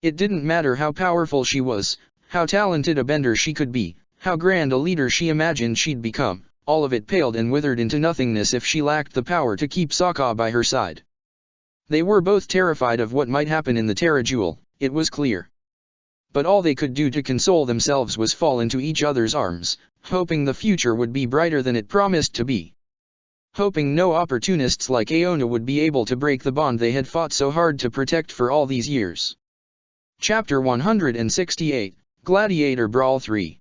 It didn't matter how powerful she was, how talented a bender she could be, how grand a leader she imagined she'd become, all of it paled and withered into nothingness if she lacked the power to keep Sokka by her side. They were both terrified of what might happen in the Terra Jewel, it was clear. But all they could do to console themselves was fall into each other's arms, hoping the future would be brighter than it promised to be. Hoping no opportunists like Aona would be able to break the bond they had fought so hard to protect for all these years. Chapter 168, Gladiator Brawl 3.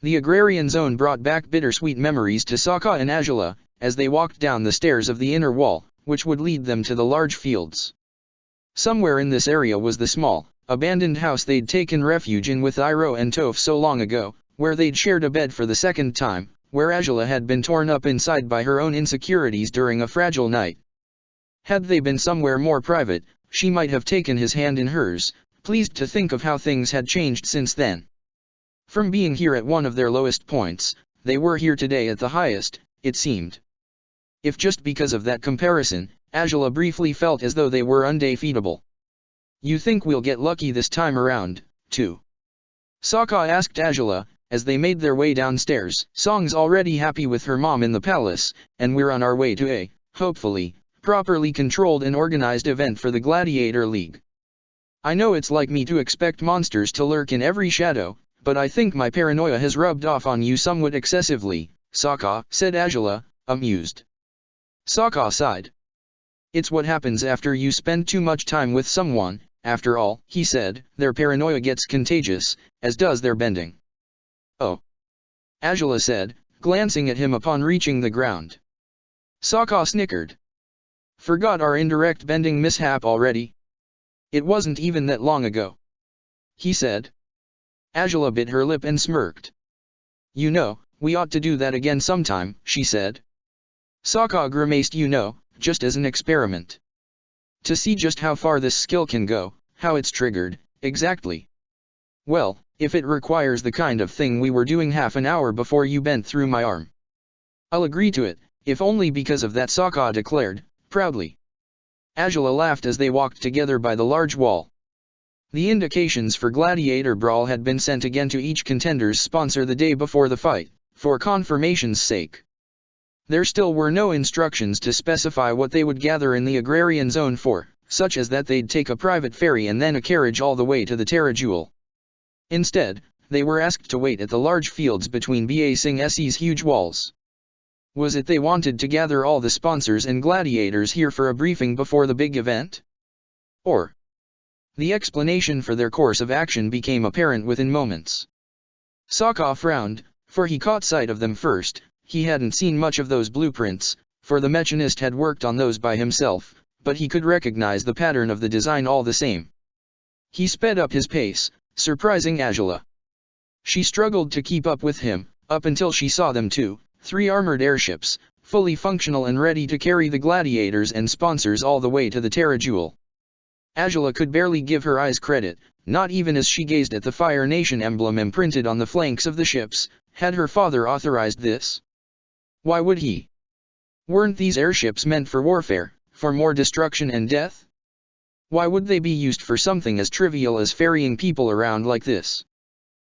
The agrarian zone brought back bittersweet memories to Sokka and Angela, as they walked down the stairs of the inner wall, which would lead them to the large fields. Somewhere in this area was the small, abandoned house they'd taken refuge in with Iroh and Toph so long ago, where they'd shared a bed for the second time, where Angela had been torn up inside by her own insecurities during a fragile night. Had they been somewhere more private, she might have taken his hand in hers, pleased to think of how things had changed since then. From being here at one of their lowest points, they were here today at the highest, it seemed. If just because of that comparison, Angela briefly felt as though they were undefeatable. You think we'll get lucky this time around, too? Sokka asked Angela, as they made their way downstairs. Song's already happy with her mom in the palace, and we're on our way to a, hopefully, properly controlled and organized event for the Gladiator League. I know it's like me to expect monsters to lurk in every shadow, but I think my paranoia has rubbed off on you somewhat excessively, Sokka, said Angela, amused. Sokka sighed. It's what happens after you spend too much time with someone, After all, he said, their paranoia gets contagious, as does their bending. Oh. Angela said, glancing at him upon reaching the ground. Sokka snickered. Forgot our indirect bending mishap already? It wasn't even that long ago. He said. Angela bit her lip and smirked. You know, we ought to do that again sometime, she said. Sokka grimaced, just as an experiment. To see just how far this skill can go, how it's triggered, exactly. Well, if it requires the kind of thing we were doing half an hour before you bent through my arm, I'll agree to it, if only because of that, Sokka declared, proudly. Angela laughed as they walked together by the large wall. The indications for Gladiator Brawl had been sent again to each contender's sponsor the day before the fight, for confirmation's sake. There still were no instructions to specify what they would gather in the agrarian zone for, such as that they'd take a private ferry and then a carriage all the way to the Terra Jewel. Instead, they were asked to wait at the large fields between Ba Sing Se's huge walls. Was it they wanted to gather all the sponsors and gladiators here for a briefing before the big event? Or? The explanation for their course of action became apparent within moments. Sokka frowned, for he caught sight of them first. He hadn't seen much of those blueprints, for the machinist had worked on those by himself, but he could recognize the pattern of the design all the same. He sped up his pace, surprising Angela. She struggled to keep up with him, up until she saw them too, 3 armored airships, fully functional and ready to carry the gladiators and sponsors all the way to the Terra Jewel. Angela could barely give her eyes credit, not even as she gazed at the Fire Nation emblem imprinted on the flanks of the ships. Had her father authorized this? Why would he? Weren't these airships meant for warfare, for more destruction and death? Why would they be used for something as trivial as ferrying people around like this?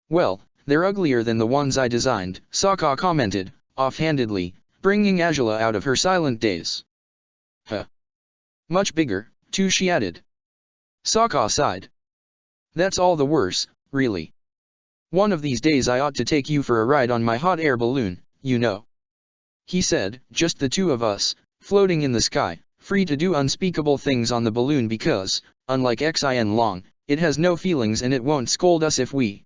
Well, they're uglier than the ones I designed, Sokka commented, offhandedly, bringing Angela out of her silent daze. Huh. Much bigger, too, she added. Sokka sighed. That's all the worse, really. One of these days I ought to take you for a ride on my hot air balloon, He said, just the two of us, floating in the sky, free to do unspeakable things on the balloon because, unlike Xin Long, it has no feelings and it won't scold us if we.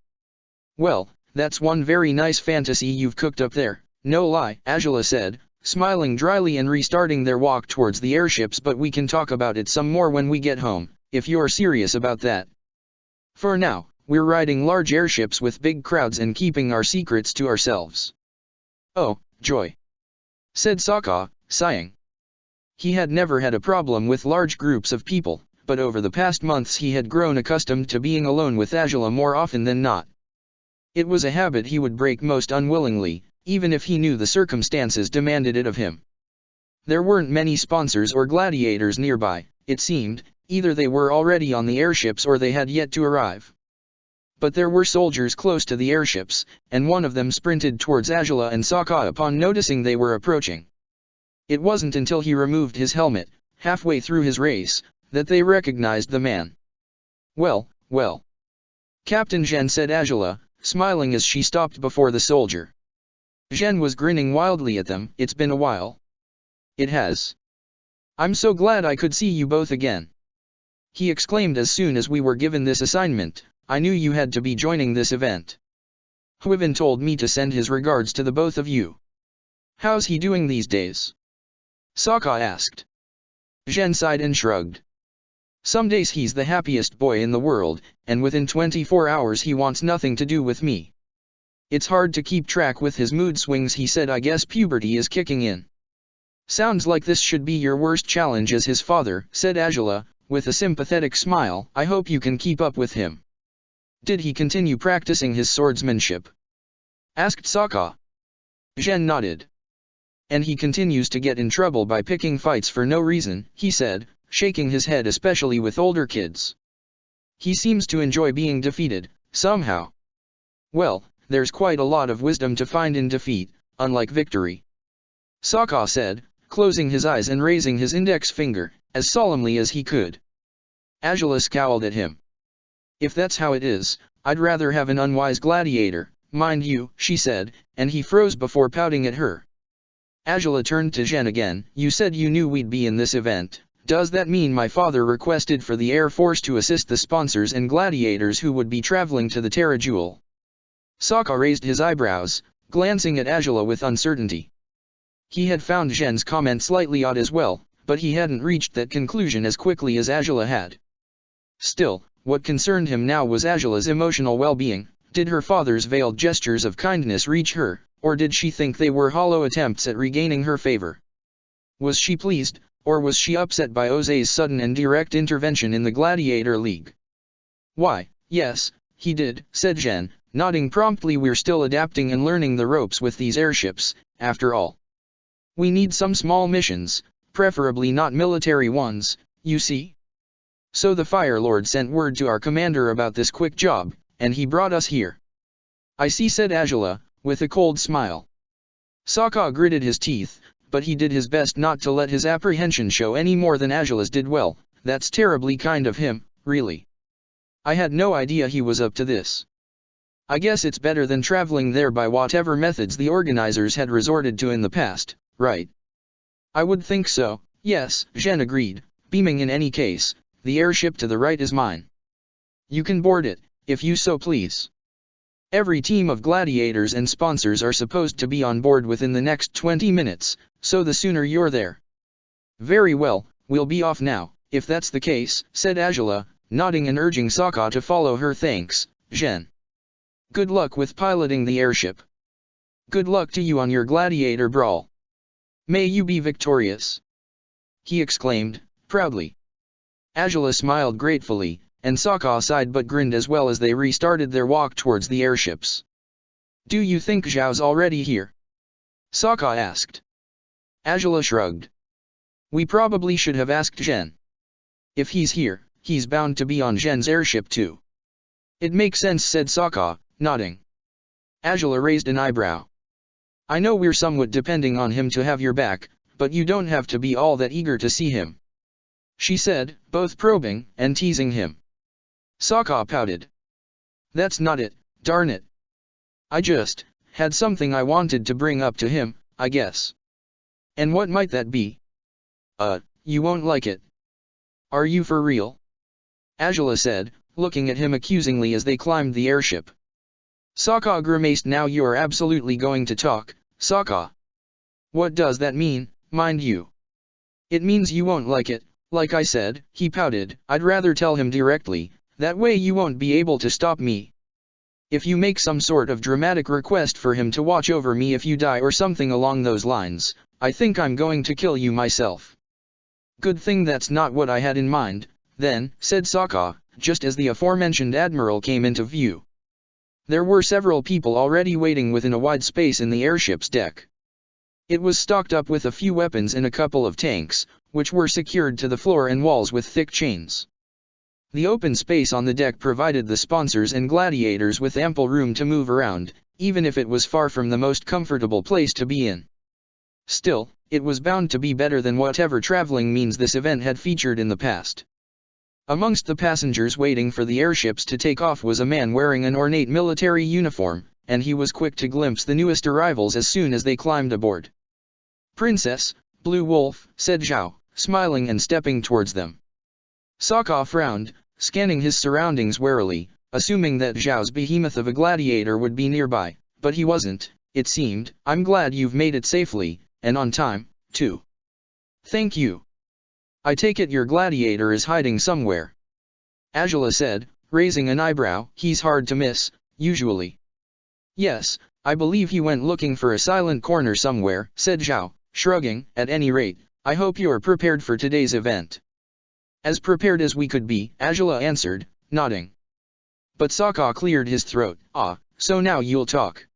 Well, that's one very nice fantasy you've cooked up there, no lie, Angela said, smiling dryly and restarting their walk towards the airships, but we can talk about it some more when we get home, if you're serious about that. For now, we're riding large airships with big crowds and keeping our secrets to ourselves. Oh, joy, said Sokka, sighing. He had never had a problem with large groups of people, but over the past months he had grown accustomed to being alone with Angela more often than not. It was a habit he would break most unwillingly, even if he knew the circumstances demanded it of him. There weren't many sponsors or gladiators nearby, it seemed, either they were already on the airships or they had yet to arrive. But there were soldiers close to the airships, and one of them sprinted towards Angela and Sokka upon noticing they were approaching. It wasn't until he removed his helmet, halfway through his race, that they recognized the man. Well, well. Captain Zhen, said Angela, smiling as she stopped before the soldier. Zhen was grinning wildly at them. It's been a while. It has. I'm so glad I could see you both again. He exclaimed as soon as we were given this assignment. I knew you had to be joining this event. Huivin told me to send his regards to the both of you. How's he doing these days? Sokka asked. Zhen sighed and shrugged. Some days he's the happiest boy in the world, and within 24 hours he wants nothing to do with me. It's hard to keep track with his mood swings, he said. I guess puberty is kicking in. Sounds like this should be your worst challenge as his father, said Angela, with a sympathetic smile. I hope you can keep up with him. Did he continue practicing his swordsmanship? Asked Sokka. Zhen nodded. And he continues to get in trouble by picking fights for no reason, he said, shaking his head, especially with older kids. He seems to enjoy being defeated, somehow. Well, there's quite a lot of wisdom to find in defeat, unlike victory. Sokka said, closing his eyes and raising his index finger, as solemnly as he could. Angela scowled at him. If that's how it is, I'd rather have an unwise gladiator, mind you, she said, and he froze before pouting at her. Angela turned to Zhen again. You said you knew we'd be in this event, does that mean my father requested for the Air Force to assist the sponsors and gladiators who would be traveling to the Terra Jewel? Sokka raised his eyebrows, glancing at Azula with uncertainty. He had found Zhen's comment slightly odd as well, but he hadn't reached that conclusion as quickly as Azula had. Still, what concerned him now was Azula's emotional well-being. Did her father's veiled gestures of kindness reach her, or did she think they were hollow attempts at regaining her favor? Was she pleased, or was she upset by Oze's sudden and direct intervention in the Gladiator League? Why, yes, he did, said Zhen, nodding promptly. We're still adapting and learning the ropes with these airships, after all. We need some small missions, preferably not military ones, you see? So the Fire Lord sent word to our commander about this quick job, and he brought us here. I see, said Azula, with a cold smile. Sokka gritted his teeth, but he did his best not to let his apprehension show any more than Azula's did. Well, that's terribly kind of him, really. I had no idea he was up to this. I guess it's better than traveling there by whatever methods the organizers had resorted to in the past, right? I would think so, yes, Zhen agreed, beaming. In any case, the airship to the right is mine. You can board it, if you so please. Every team of gladiators and sponsors are supposed to be on board within the next 20 minutes, so the sooner you're there. Very well, we'll be off now, if that's the case, said Azula, nodding and urging Sokka to follow her. Thanks, Zhen. Good luck with piloting the airship. Good luck to you on your gladiator brawl. May you be victorious, he exclaimed, proudly. Azula smiled gratefully, and Sokka sighed but grinned as well as they restarted their walk towards the airships. Do you think Zhao's already here? Sokka asked. Azula shrugged. We probably should have asked Zhen. If he's here, he's bound to be on Zhen's airship too. It makes sense, said Sokka, nodding. Azula raised an eyebrow. I know we're somewhat depending on him to have your back, but you don't have to be all that eager to see him, she said, both probing and teasing him. Sokka pouted. That's not it, darn it. I just had something I wanted to bring up to him, I guess. And what might that be? You won't like it. Are you for real? Azula said, looking at him accusingly as they climbed the airship. Sokka grimaced. Now you're absolutely going to talk, Sokka. What does that mean, mind you? It means you won't like it, like I said, he pouted. I'd rather tell him directly, that way you won't be able to stop me. If you make some sort of dramatic request for him to watch over me if you die or something along those lines, I think I'm going to kill you myself. Good thing that's not what I had in mind, then, said Sokka, just as the aforementioned admiral came into view. There were several people already waiting within a wide space in the airship's deck. It was stocked up with a few weapons and a couple of tanks, which were secured to the floor and walls with thick chains. The open space on the deck provided the sponsors and gladiators with ample room to move around, even if it was far from the most comfortable place to be in. Still, it was bound to be better than whatever traveling means this event had featured in the past. Amongst the passengers waiting for the airships to take off was a man wearing an ornate military uniform, and he was quick to glimpse the newest arrivals as soon as they climbed aboard. Princess, Blue Wolf, said Zhao, smiling and stepping towards them. Sokka frowned, scanning his surroundings warily, assuming that Zhao's behemoth of a gladiator would be nearby, but he wasn't, it seemed. I'm glad you've made it safely, and on time, too. Thank you. I take it your gladiator is hiding somewhere, Azula said, raising an eyebrow. He's hard to miss, usually. Yes, I believe he went looking for a silent corner somewhere, said Zhao, shrugging. At any rate, I hope you're prepared for today's event. As prepared as we could be, Azula answered, nodding. But Sokka cleared his throat. So now you'll talk.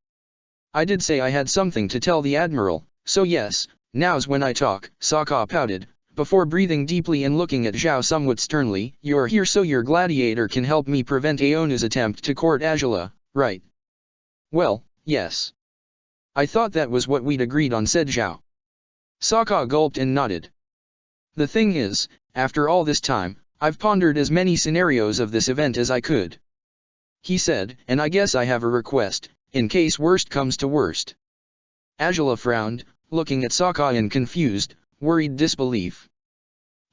I did say I had something to tell the Admiral, so yes, now's when I talk, Sokka pouted, before breathing deeply and looking at Zhao somewhat sternly. You're here so your gladiator can help me prevent Aonu's attempt to court Azula, right? Well, yes. I thought that was what we'd agreed on, said Zhao. Sokka gulped and nodded. The thing is, after all this time, I've pondered as many scenarios of this event as I could, he said, and I guess I have a request, in case worst comes to worst. Azula frowned, looking at Sokka in confused, worried disbelief.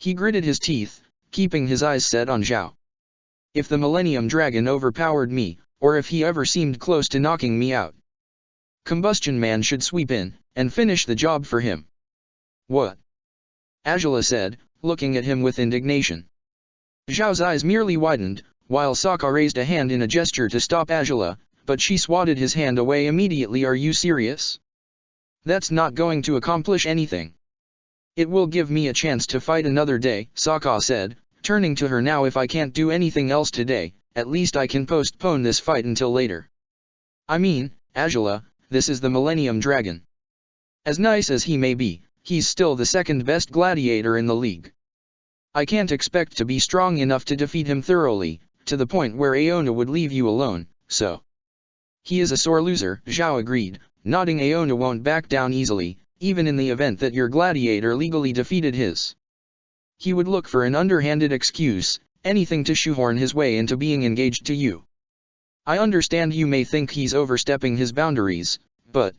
He gritted his teeth, keeping his eyes set on Zhao. If the Millennium Dragon overpowered me, or if he ever seemed close to knocking me out, Combustion Man should sweep in, and finish the job for him. What? Angela said, looking at him with indignation. Zhao's eyes merely widened, while Sokka raised a hand in a gesture to stop Angela, but she swatted his hand away immediately. Are you serious? That's not going to accomplish anything. It will give me a chance to fight another day, Sokka said, turning to her. Now if I can't do anything else today, at least I can postpone this fight until later. I mean, Angela, this is the Millennium Dragon. As nice as he may be, he's still the second best gladiator in the league. I can't expect to be strong enough to defeat him thoroughly, to the point where Aona would leave you alone, so. He is a sore loser, Zhao agreed, nodding. Aona won't back down easily, even in the event that your gladiator legally defeated his. He would look for an underhanded excuse, anything to shoehorn his way into being engaged to you. I understand you may think he's overstepping his boundaries, but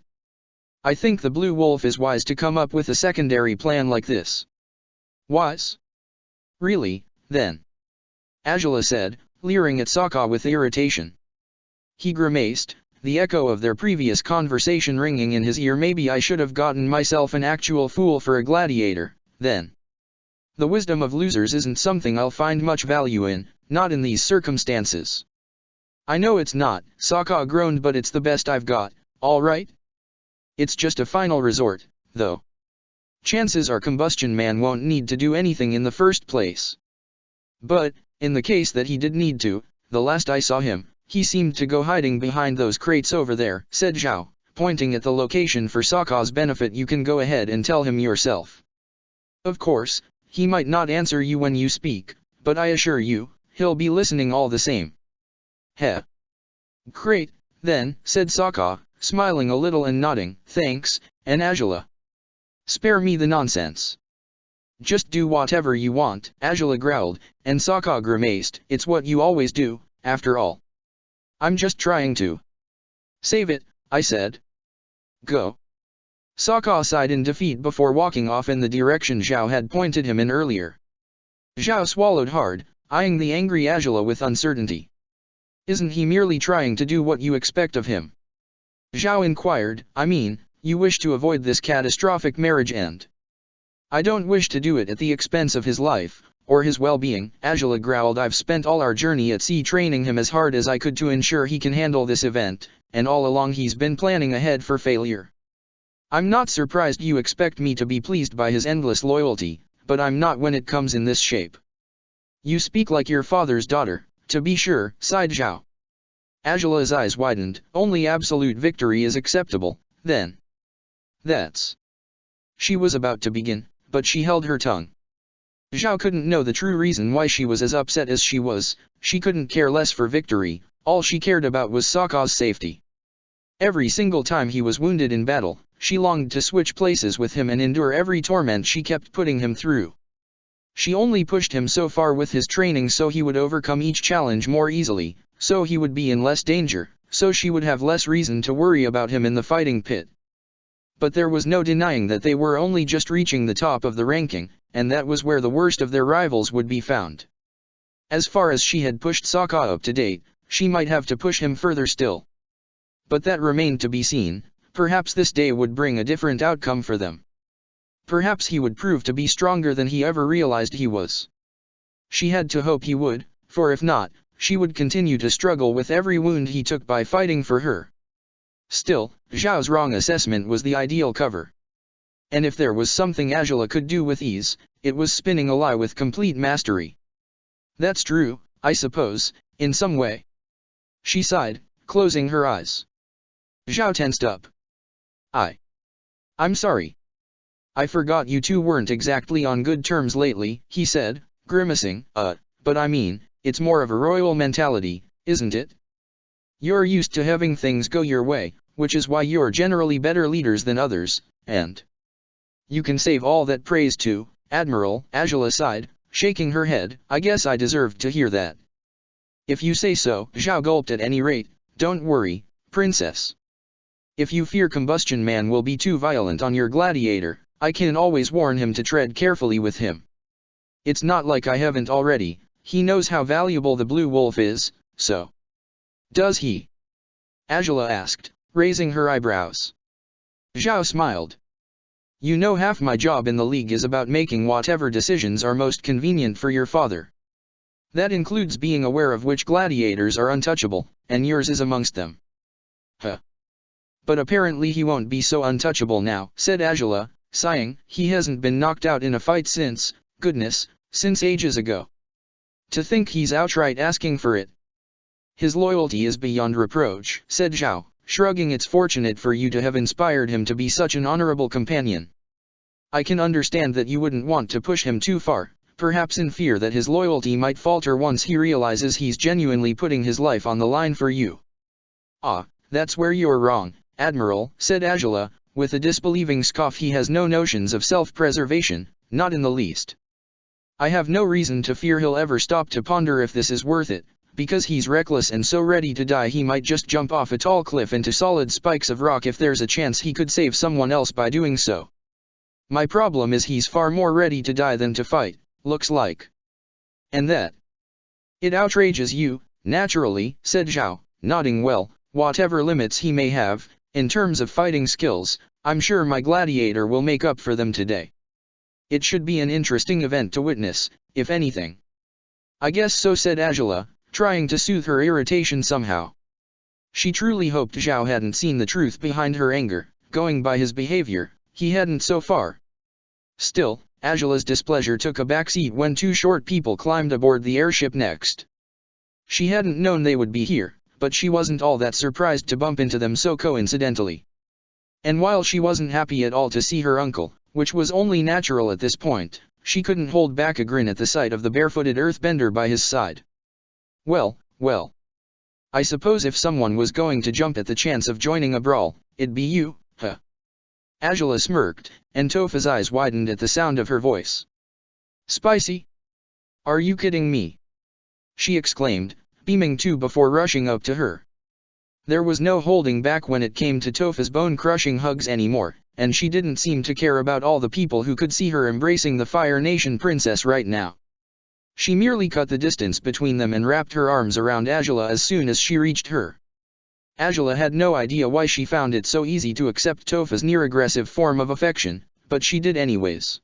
I think the Blue Wolf is wise to come up with a secondary plan like this. Wise? Really, then? Angela said, leering at Sokka with irritation. He grimaced, the echo of their previous conversation ringing in his ear. Maybe I should have gotten myself an actual fool for a gladiator, then. The wisdom of losers isn't something I'll find much value in, not in these circumstances. I know it's not, Sokka groaned, but it's the best I've got, all right? It's just a final resort, though. Chances are Combustion Man won't need to do anything in the first place. But, in the case that he did need to, the last I saw him, he seemed to go hiding behind those crates over there, said Zhao, pointing at the location. For Sokka's benefit, you can go ahead and tell him yourself. Of course, he might not answer you when you speak, but I assure you, he'll be listening all the same. Heh. Great, then, said Sokka, smiling a little and nodding. Thanks, and Angela. Spare me the nonsense. Just do whatever you want, Angela growled, and Sokka grimaced. It's what you always do, after all. I'm just trying to save it, I said. Go. Sokka sighed in defeat before walking off in the direction Zhao had pointed him in earlier. Zhao swallowed hard, eyeing the angry Angela with uncertainty. Isn't he merely trying to do what you expect of him? Zhao inquired. I mean, you wish to avoid this catastrophic marriage and I don't wish to do it at the expense of his life, or his well-being, Angela growled. I've spent all our journey at sea training him as hard as I could to ensure he can handle this event, and all along he's been planning ahead for failure. I'm not surprised you expect me to be pleased by his endless loyalty, but I'm not when it comes in this shape. You speak like your father's daughter, to be sure, sighed Zhao. Angela's eyes widened. Only absolute victory is acceptable, then. That's. She was about to begin, but she held her tongue. Zhao couldn't know the true reason why she was as upset as she was. She couldn't care less for victory, all she cared about was Sokka's safety. Every single time he was wounded in battle, she longed to switch places with him and endure every torment she kept putting him through. She only pushed him so far with his training so he would overcome each challenge more easily, so he would be in less danger, so she would have less reason to worry about him in the fighting pit. But there was no denying that they were only just reaching the top of the ranking, and that was where the worst of their rivals would be found. As far as she had pushed Sokka up to date, she might have to push him further still. But that remained to be seen. Perhaps this day would bring a different outcome for them. Perhaps he would prove to be stronger than he ever realized he was. She had to hope he would, for if not, she would continue to struggle with every wound he took by fighting for her. Still, Zhao's wrong assessment was the ideal cover. And if there was something Angela could do with ease, it was spinning a lie with complete mastery. That's true, I suppose, in some way. She sighed, closing her eyes. Zhao tensed up. I'm sorry. I forgot you two weren't exactly on good terms lately, he said, grimacing. But I mean, it's more of a royal mentality, isn't it? You're used to having things go your way, which is why you're generally better leaders than others, and you can save all that praise to, Admiral, Angela sighed, shaking her head. I guess I deserved to hear that. If you say so, Zhao gulped. At any rate, don't worry, Princess. If you fear Combustion Man will be too violent on your gladiator, I can always warn him to tread carefully with him. It's not like I haven't already. He knows how valuable the blue wolf is, so. Does he? Angela asked, raising her eyebrows. Zhao smiled. You know, half my job in the league is about making whatever decisions are most convenient for your father. That includes being aware of which gladiators are untouchable, and yours is amongst them. Huh. But apparently he won't be so untouchable now, said Angela, sighing. He hasn't been knocked out in a fight since, goodness, since ages ago. To think he's outright asking for it. His loyalty is beyond reproach, said Zhao, shrugging. It's fortunate for you to have inspired him to be such an honorable companion. I can understand that you wouldn't want to push him too far, perhaps in fear that his loyalty might falter once he realizes he's genuinely putting his life on the line for you. Ah, that's where you're wrong, Admiral, said Angela, with a disbelieving scoff. He has no notions of self-preservation, not in the least. I have no reason to fear he'll ever stop to ponder if this is worth it, because he's reckless and so ready to die he might just jump off a tall cliff into solid spikes of rock if there's a chance he could save someone else by doing so. My problem is he's far more ready to die than to fight, looks like. And that. It outrages you, naturally, said Zhao, nodding. Well, whatever limits he may have, in terms of fighting skills, I'm sure my gladiator will make up for them today. It should be an interesting event to witness, if anything. I guess so, said Angela, trying to soothe her irritation somehow. She truly hoped Zhao hadn't seen the truth behind her anger. Going by his behavior, he hadn't so far. Still, Angela's displeasure took a backseat when two short people climbed aboard the airship next. She hadn't known they would be here, but she wasn't all that surprised to bump into them so coincidentally. And while she wasn't happy at all to see her uncle, which was only natural at this point, she couldn't hold back a grin at the sight of the barefooted earthbender by his side. Well, well. I suppose if someone was going to jump at the chance of joining a brawl, it'd be you, huh? Angela smirked, and Topha's eyes widened at the sound of her voice. Spicy? Are you kidding me? She exclaimed, beaming too before rushing up to her. There was no holding back when it came to Topha's bone-crushing hugs anymore, and she didn't seem to care about all the people who could see her embracing the Fire Nation princess right now. She merely cut the distance between them and wrapped her arms around Angela as soon as she reached her. Angela had no idea why she found it so easy to accept Topha's near-aggressive form of affection, but she did anyways.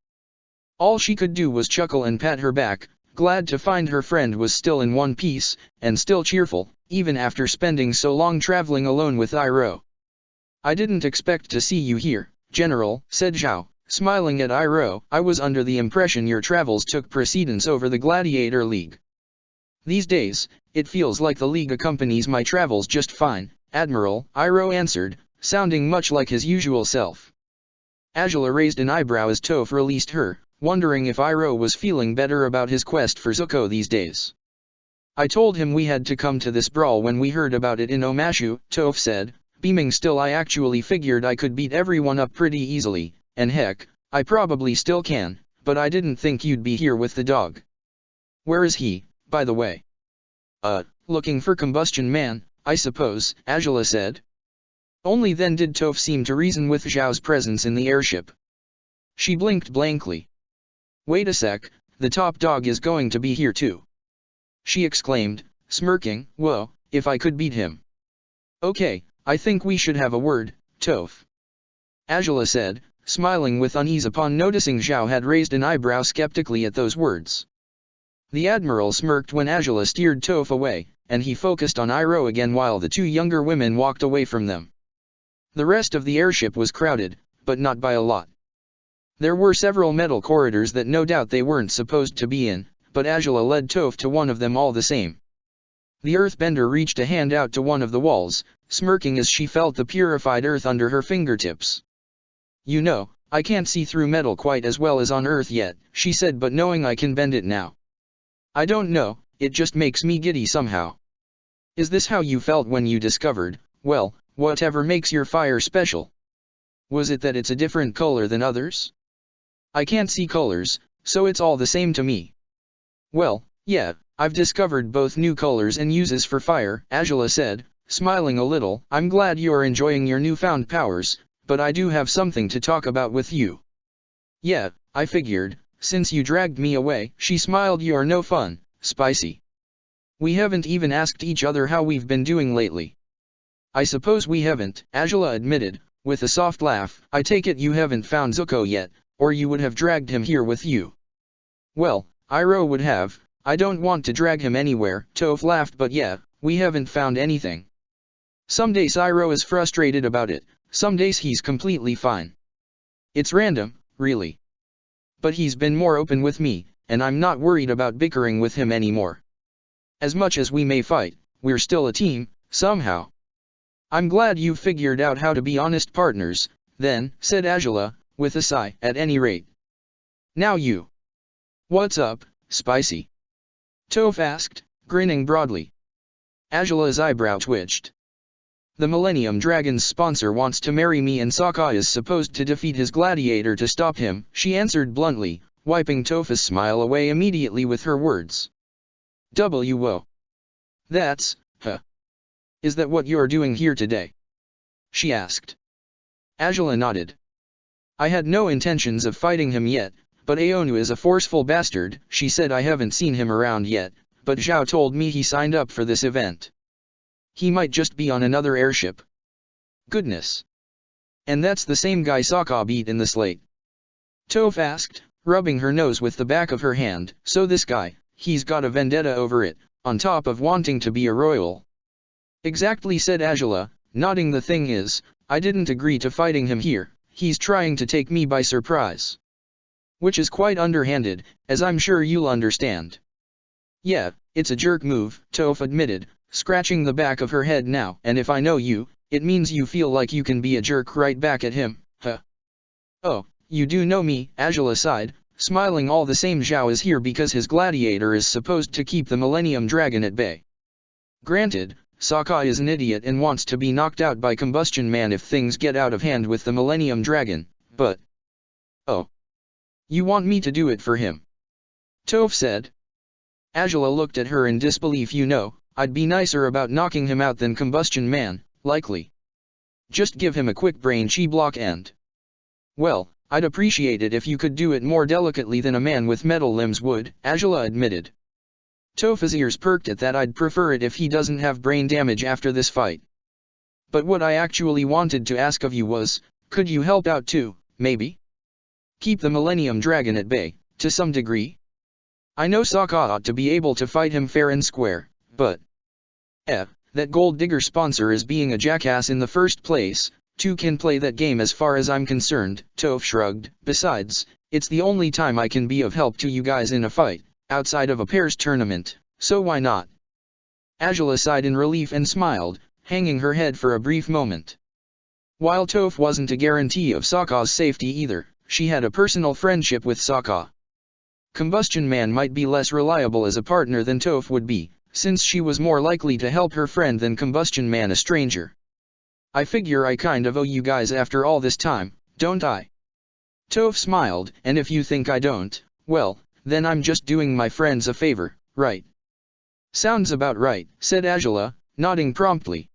All she could do was chuckle and pat her back, glad to find her friend was still in one piece, and still cheerful, even after spending so long traveling alone with Iroh. I didn't expect to see you here, General, said Zhao, smiling at Iroh. I was under the impression your travels took precedence over the Gladiator League. These days, it feels like the League accompanies my travels just fine, Admiral, Iroh answered, sounding much like his usual self. Angela raised an eyebrow as Toph released her, wondering if Iroh was feeling better about his quest for Zuko these days. I told him we had to come to this brawl when we heard about it in Omashu, Toph said, beaming. Still, I actually figured I could beat everyone up pretty easily, and heck, I probably still can, but I didn't think you'd be here with the dog. Where is he, by the way? Looking for Combustion Man, I suppose, Angela said. Only then did Toph seem to reason with Zhao's presence in the airship. She blinked blankly. Wait a sec, the top dog is going to be here too. She exclaimed, smirking. Whoa, if I could beat him. Okay, I think we should have a word, Toph. Angela said, smiling with unease upon noticing Zhao had raised an eyebrow skeptically at those words. The Admiral smirked when Angela steered Toph away, and he focused on Iroh again while the two younger women walked away from them. The rest of the airship was crowded, but not by a lot. There were several metal corridors that no doubt they weren't supposed to be in, but Angela led Toph to one of them all the same. The earthbender reached a hand out to one of the walls, smirking as she felt the purified earth under her fingertips. You know, I can't see through metal quite as well as on Earth yet, she said, but knowing I can bend it now. I don't know, it just makes me giddy somehow. Is this how you felt when you discovered, well, whatever makes your fire special? Was it that it's a different color than others? I can't see colors, so it's all the same to me. Well, yeah, I've discovered both new colors and uses for fire, Angela said, smiling a little. I'm glad you're enjoying your newfound powers, but I do have something to talk about with you. Yeah, I figured, since you dragged me away, she smiled. You're no fun, Spicy. We haven't even asked each other how we've been doing lately. I suppose we haven't, Angela admitted, with a soft laugh. I take it you haven't found Zuko yet, or you would have dragged him here with you. Well, Iroh would have. I don't want to drag him anywhere, Toph laughed, but yeah, we haven't found anything. Some days Iroh is frustrated about it, some days he's completely fine. It's random, really. But he's been more open with me, and I'm not worried about bickering with him anymore. As much as we may fight, we're still a team, somehow. I'm glad you figured out how to be honest partners, then, said Angela, with a sigh. At any rate. Now you. What's up, Spicy? Toph asked, grinning broadly. Angela's eyebrow twitched. The Millennium Dragon's sponsor wants to marry me and Sokka is supposed to defeat his gladiator to stop him, she answered bluntly, wiping Toph's smile away immediately with her words. Whoa. That's, Is that what you're doing here today? She asked. Angela nodded. I had no intentions of fighting him yet, but Aonu is a forceful bastard, she said. I haven't seen him around yet, but Zhao told me he signed up for this event. He might just be on another airship. Goodness. And that's the same guy Sokka beat in the slate? Toph asked, rubbing her nose with the back of her hand. So this guy, he's got a vendetta over it, on top of wanting to be a royal. Exactly, said Angela, nodding. The thing is, I didn't agree to fighting him here, he's trying to take me by surprise. Which is quite underhanded, as I'm sure you'll understand. Yeah, it's a jerk move, Toph admitted, scratching the back of her head now. And if I know you, it means you feel like you can be a jerk right back at him, huh? Oh, you do know me, Angela sighed, smiling. All the same, Zhao is here because his gladiator is supposed to keep the Millennium Dragon at bay. Granted, Sokka is an idiot and wants to be knocked out by Combustion Man if things get out of hand with the Millennium Dragon, but... Oh. You want me to do it for him? Toph said. Angela looked at her in disbelief. You know, I'd be nicer about knocking him out than Combustion Man, likely. Just give him a quick brain chi block and... Well, I'd appreciate it if you could do it more delicately than a man with metal limbs would, Angela admitted. Toph's ears perked at that. I'd prefer it if he doesn't have brain damage after this fight. But what I actually wanted to ask of you was, could you help out too, maybe? Keep the Millennium Dragon at bay, to some degree? I know Sokka ought to be able to fight him fair and square, but... that gold digger sponsor is being a jackass in the first place. Two can play that game as far as I'm concerned, Toph shrugged. Besides, it's the only time I can be of help to you guys in a fight, outside of a pairs tournament, so why not? Angela sighed in relief and smiled, hanging her head for a brief moment. While Toph wasn't a guarantee of Sokka's safety either, she had a personal friendship with Sokka. Combustion Man might be less reliable as a partner than Toph would be, since she was more likely to help her friend than Combustion Man a stranger. I figure I kind of owe you guys after all this time, don't I? Toph smiled. And if you think I don't, well, then I'm just doing my friends a favor, right? Sounds about right, said Angela, nodding promptly.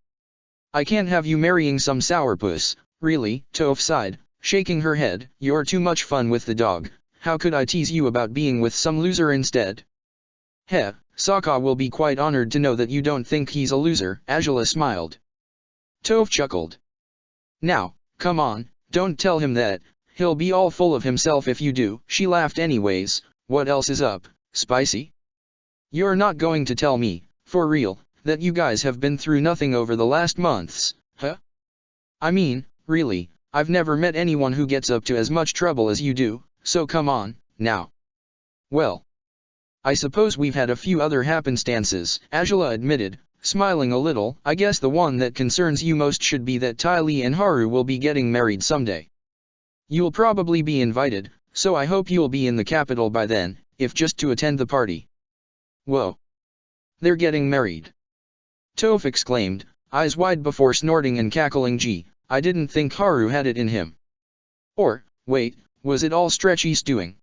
I can't have you marrying some sourpuss, really, Toph sighed, shaking her head. You're too much fun with the dog. How could I tease you about being with some loser instead? Heh, Sokka will be quite honored to know that you don't think he's a loser, Angela smiled. Toph chuckled. Now, come on, don't tell him that, he'll be all full of himself if you do. She laughed. Anyways, what else is up, Spicy? You're not going to tell me, for real, that you guys have been through nothing over the last months, huh? I mean, really, I've never met anyone who gets up to as much trouble as you do, so come on, now. Well, I suppose we've had a few other happenstances, Angela admitted, smiling a little. I guess the one that concerns you most should be that Ty Lee and Haru will be getting married someday. You'll probably be invited, so I hope you'll be in the capital by then, if just to attend the party. Whoa. They're getting married. Toph exclaimed, eyes wide before snorting and cackling. Gee, I didn't think Haru had it in him. Or, wait, was it all Stretchy's doing?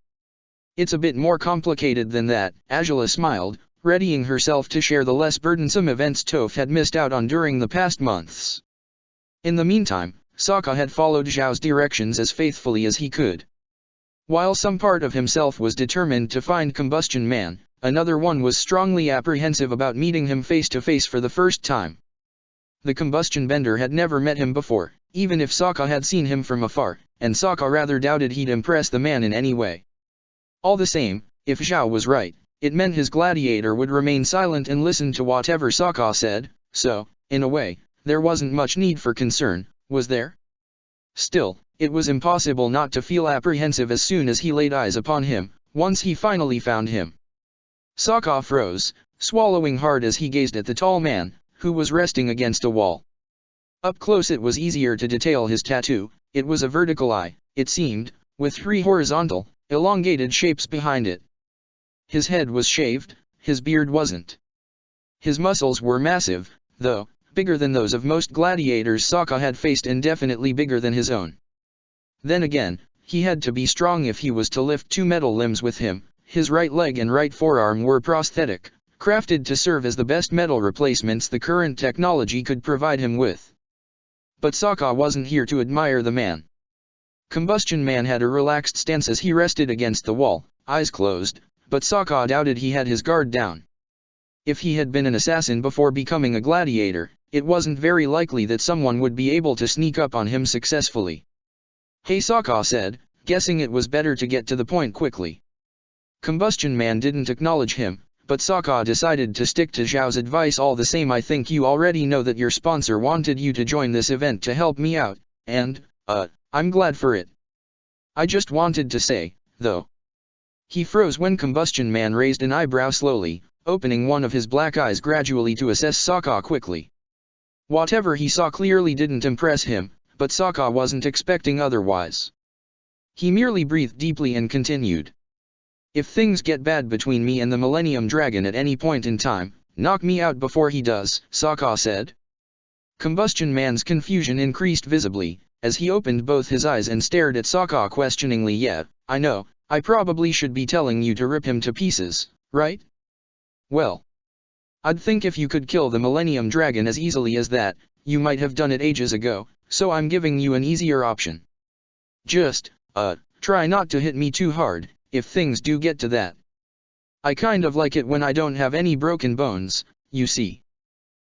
It's a bit more complicated than that, Angela smiled, readying herself to share the less burdensome events Toph had missed out on during the past months. In the meantime, Sokka had followed Zhao's directions as faithfully as he could. While some part of himself was determined to find Combustion Man, another one was strongly apprehensive about meeting him face to face for the first time. The Combustion Bender had never met him before, even if Sokka had seen him from afar, and Sokka rather doubted he'd impress the man in any way. All the same, if Zhao was right, it meant his gladiator would remain silent and listen to whatever Sokka said, so, in a way, there wasn't much need for concern, was there? Still, it was impossible not to feel apprehensive as soon as he laid eyes upon him, once he finally found him. Sokka froze, swallowing hard as he gazed at the tall man, who was resting against a wall. Up close it was easier to detail his tattoo. It was a vertical eye, it seemed, with 3 horizontal, elongated shapes behind it. His head was shaved, his beard wasn't. His muscles were massive, though, bigger than those of most gladiators Sokka had faced and definitely bigger than his own. Then again, he had to be strong if he was to lift 2 metal limbs with him. His right leg and right forearm were prosthetic, crafted to serve as the best metal replacements the current technology could provide him with. But Sokka wasn't here to admire the man. Combustion Man had a relaxed stance as he rested against the wall, eyes closed, but Sokka doubted he had his guard down. If he had been an assassin before becoming a gladiator, it wasn't very likely that someone would be able to sneak up on him successfully. "Hey," Sokka said, guessing it was better to get to the point quickly. Combustion Man didn't acknowledge him, but Sokka decided to stick to Zhao's advice all the same. "I think you already know that your sponsor wanted you to join this event to help me out, and, I'm glad for it. I just wanted to say, though." He froze when Combustion Man raised an eyebrow slowly, opening one of his black eyes gradually to assess Sokka quickly. Whatever he saw clearly didn't impress him, but Sokka wasn't expecting otherwise. He merely breathed deeply and continued. "If things get bad between me and the Millennium Dragon at any point in time, knock me out before he does," Sokka said. Combustion Man's confusion increased visibly, as he opened both his eyes and stared at Sokka questioningly. "Yeah, I know, I probably should be telling you to rip him to pieces, right? Well, I'd think if you could kill the Millennium Dragon as easily as that, you might have done it ages ago, so I'm giving you an easier option. Just, try not to hit me too hard, if things do get to that. I kind of like it when I don't have any broken bones, you see."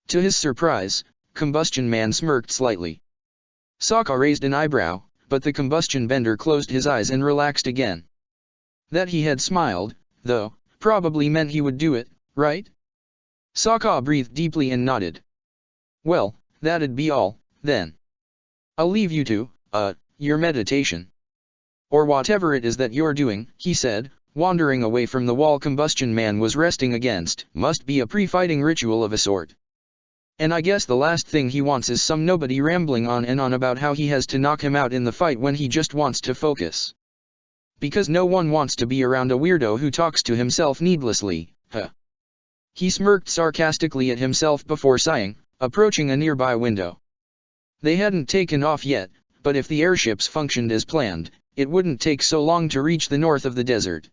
To his surprise, Combustion Man smirked slightly. Sokka raised an eyebrow, but the Combustion Bender closed his eyes and relaxed again. That he had smiled, though, probably meant he would do it, right? Sokka breathed deeply and nodded. "Well, that'd be all, then. I'll leave you to, your meditation. Or whatever it is that you're doing," he said, wandering away from the wall Combustion Man was resting against. "Must be a pre-fighting ritual of a sort. And I guess the last thing he wants is some nobody rambling on and on about how he has to knock him out in the fight when he just wants to focus. Because no one wants to be around a weirdo who talks to himself needlessly, huh." He smirked sarcastically at himself before sighing, approaching a nearby window. They hadn't taken off yet, but if the airships functioned as planned, it wouldn't take so long to reach the north of the desert.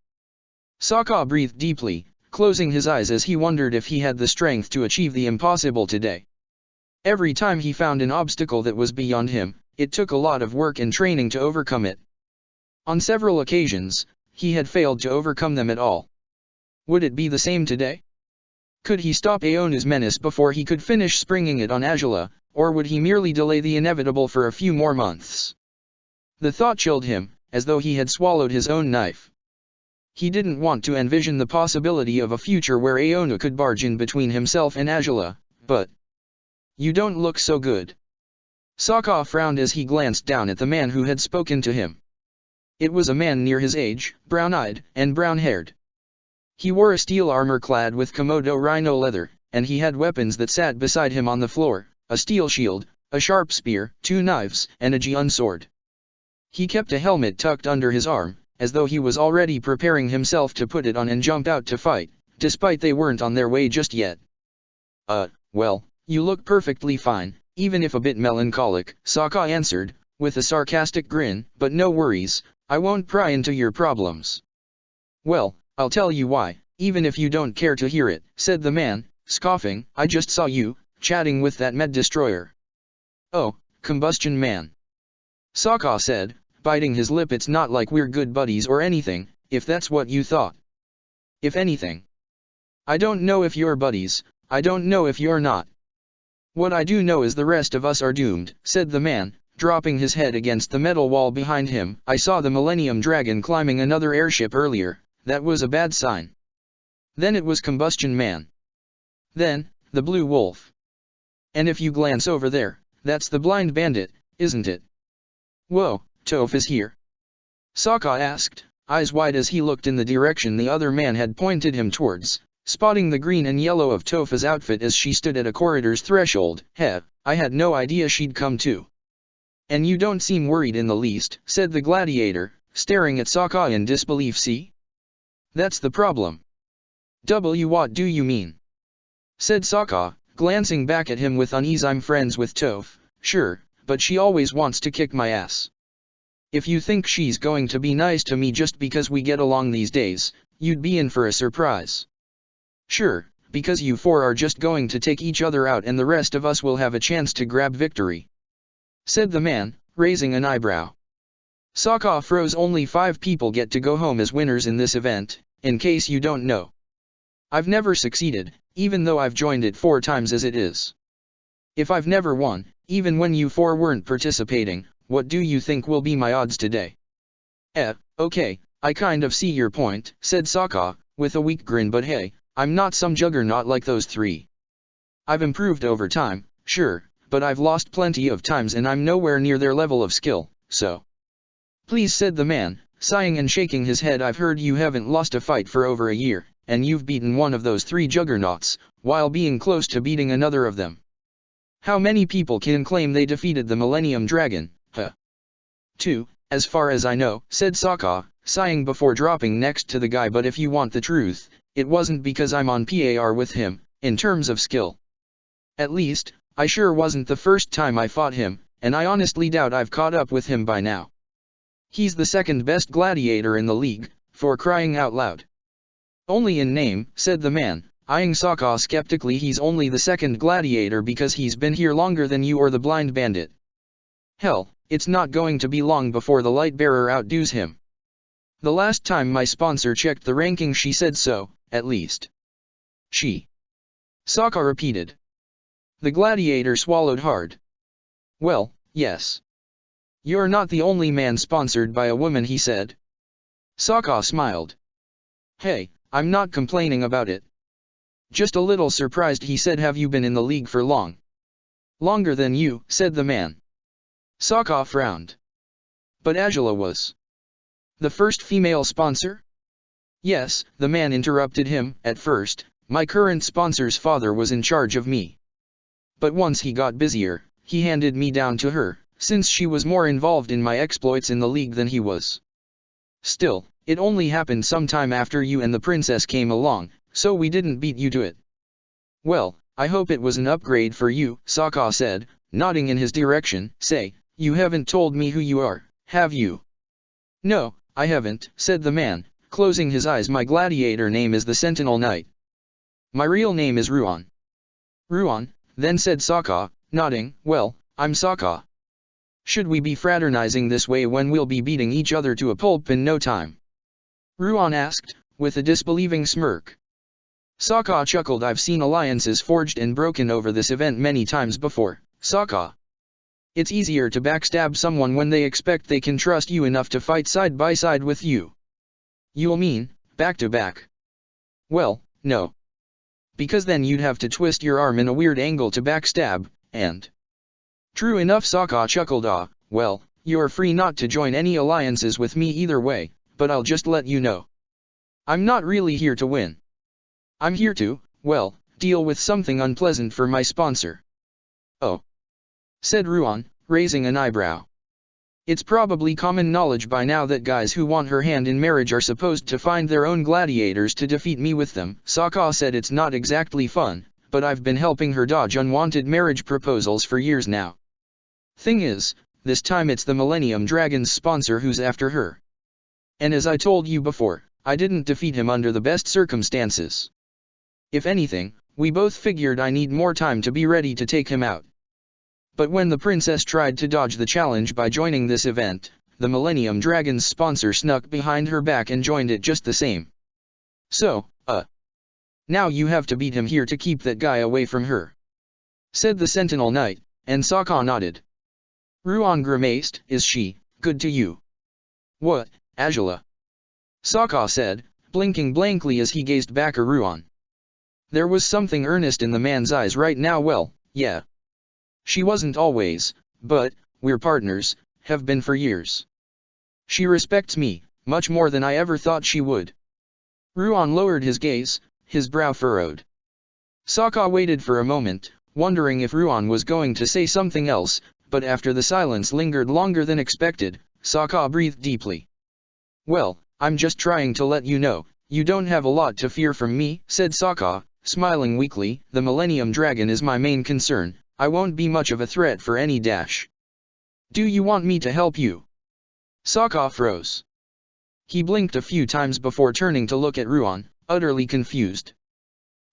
Sokka breathed deeply, closing his eyes as he wondered if he had the strength to achieve the impossible today. Every time he found an obstacle that was beyond him, it took a lot of work and training to overcome it. On several occasions, he had failed to overcome them at all. Would it be the same today? Could he stop Aonu's menace before he could finish springing it on Azula, or would he merely delay the inevitable for a few more months? The thought chilled him, as though he had swallowed his own knife. He didn't want to envision the possibility of a future where Aonu could barge in between himself and Azula, but... "You don't look so good." Sokka frowned as he glanced down at the man who had spoken to him. It was a man near his age, brown-eyed, and brown-haired. He wore a steel armor clad with Komodo rhino leather, and he had weapons that sat beside him on the floor, a steel shield, a sharp spear, 2 knives, and a Jian sword. He kept a helmet tucked under his arm, as though he was already preparing himself to put it on and jump out to fight, despite they weren't on their way just yet. Well, you look perfectly fine, even if a bit melancholic," Sokka answered, with a sarcastic grin, "but no worries, I won't pry into your problems." "Well, I'll tell you why, even if you don't care to hear it," said the man, scoffing. "I just saw you, chatting with that med destroyer." "Oh, Combustion Man," Sokka said, biting his lip. It's not like we're good buddies or anything, if that's what you thought. If anything. I don't know if you're buddies, I don't know if you're not. What I do know is the rest of us are doomed, said the man, dropping his head against the metal wall behind him. I saw the Millennium Dragon climbing another airship earlier, that was a bad sign. Then it was Combustion Man. Then, the Blue Wolf. And if you glance over there, that's the Blind Bandit, isn't it? Whoa, Toph is here? Sokka asked, eyes wide as he looked in the direction the other man had pointed him towards, spotting the green and yellow of Toph's outfit as she stood at a corridor's threshold. Heh, I had no idea she'd come too. And you don't seem worried in the least, said the gladiator, staring at Sokka in disbelief. See? That's the problem. What do you mean? Said Sokka, glancing back at him with unease. I'm friends with Toph, sure, but she always wants to kick my ass. If you think she's going to be nice to me just because we get along these days, you'd be in for a surprise. Sure, because you four are just going to take each other out and the rest of us will have a chance to grab victory. Said the man, raising an eyebrow. Sokka froze. Only 5 people get to go home as winners in this event, in case you don't know. I've never succeeded, even though I've joined it 4 times as it is. If I've never won, even when you 4 weren't participating, what do you think will be my odds today? Okay, I kind of see your point, said Sokka, with a weak grin, but hey, I'm not some juggernaut like those 3. I've improved over time, sure, but I've lost plenty of times and I'm nowhere near their level of skill, so. Please, said the man, sighing and shaking his head. I've heard you haven't lost a fight for over a year, and you've beaten one of those 3 juggernauts, while being close to beating another of them. How many people can claim they defeated the Millennium Dragon? 2, as far as I know, said Sokka, sighing before dropping next to the guy. But if you want the truth, it wasn't because I'm on par with him, in terms of skill. At least, I sure wasn't the first time I fought him, and I honestly doubt I've caught up with him by now. He's the 2nd best gladiator in the league, for crying out loud. Only in name, said the man, eyeing Sokka skeptically. He's only the 2nd gladiator because he's been here longer than you or the Blind Bandit. Hell, it's not going to be long before the Lightbearer outdoes him. The last time my sponsor checked the ranking she said so, at least. She. Sokka repeated. The gladiator swallowed hard. Well, yes. You're not the only man sponsored by a woman, he said. Sokka smiled. Hey, I'm not complaining about it. Just a little surprised, he said. Have you been in the league for long? Longer than you, said the man. Sokka frowned. But Angela was the first female sponsor? Yes, the man interrupted him. At first, my current sponsor's father was in charge of me. But once he got busier, he handed me down to her, since she was more involved in my exploits in the league than he was. Still, it only happened sometime after you and the princess came along, so we didn't beat you to it. Well, I hope it was an upgrade for you, Sokka said, nodding in his direction. Say, you haven't told me who you are, have you? No, I haven't, said the man, closing his eyes. My gladiator name is the Sentinel Knight. My real name is Ruan. Ruan, then, said Sokka, nodding. Well, I'm Sokka. Should we be fraternizing this way when we'll be beating each other to a pulp in no time? Ruan asked, with a disbelieving smirk. Sokka chuckled. I've seen alliances forged and broken over this event many times before, Sokka. It's easier to backstab someone when they expect they can trust you enough to fight side by side with you. You'll mean, back to back? Well, no. Because then you'd have to twist your arm in a weird angle to backstab, and... True enough, Sokka chuckled. Well, you're free not to join any alliances with me either way, but I'll just let you know. I'm not really here to win. I'm here to, well, deal with something unpleasant for my sponsor. Oh. Said Ruan, raising an eyebrow. It's probably common knowledge by now that guys who want her hand in marriage are supposed to find their own gladiators to defeat me with them. Sokka said it's not exactly fun, but I've been helping her dodge unwanted marriage proposals for years now. Thing is, this time it's the Millennium Dragon's sponsor who's after her. And as I told you before, I didn't defeat him under the best circumstances. If anything, we both figured I need more time to be ready to take him out. But when the princess tried to dodge the challenge by joining this event, the Millennium Dragon's sponsor snuck behind her back and joined it just the same. So, now you have to beat him here to keep that guy away from her, said the Sentinel Knight, and Sokka nodded. Ruan grimaced, is she good to you? What, Azula? Sokka said, blinking blankly as he gazed back at Ruan. There was something earnest in the man's eyes right now. Well, yeah. She wasn't always, but we're partners, have been for years. She respects me, much more than I ever thought she would. Ruan lowered his gaze, his brow furrowed. Sokka waited for a moment, wondering if Ruan was going to say something else, but after the silence lingered longer than expected, Sokka breathed deeply. Well, I'm just trying to let you know, you don't have a lot to fear from me, said Sokka, smiling weakly. The Millennium Dragon is my main concern, I won't be much of a threat for any dash. Do you want me to help you? Sokka froze. He blinked a few times before turning to look at Ruan, utterly confused.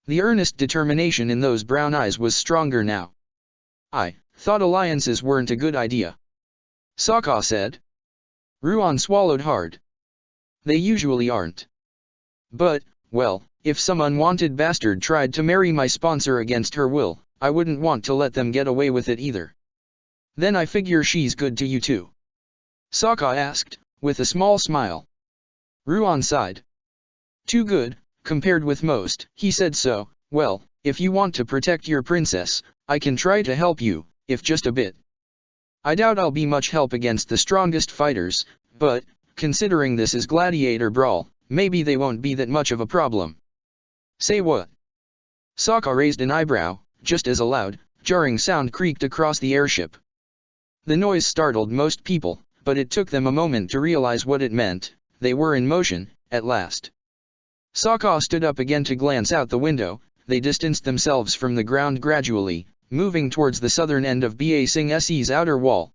The earnest determination in those brown eyes was stronger now. I thought alliances weren't a good idea, Sokka said. Ruan swallowed hard. They usually aren't. But, well, if some unwanted bastard tried to marry my sponsor against her will, I wouldn't want to let them get away with it either. Then I figure she's good to you too? Sokka asked, with a small smile. Ruan sighed. Too good, compared with most, he said. So, well, if you want to protect your princess, I can try to help you, if just a bit. I doubt I'll be much help against the strongest fighters, but, considering this is Gladiator Brawl, maybe they won't be that much of a problem. Say what? Sokka raised an eyebrow, just as a loud, jarring sound creaked across the airship. The noise startled most people, but it took them a moment to realize what it meant. They were in motion, at last. Sokka stood up again to glance out the window. They distanced themselves from the ground gradually, moving towards the southern end of Ba Sing Se's outer wall.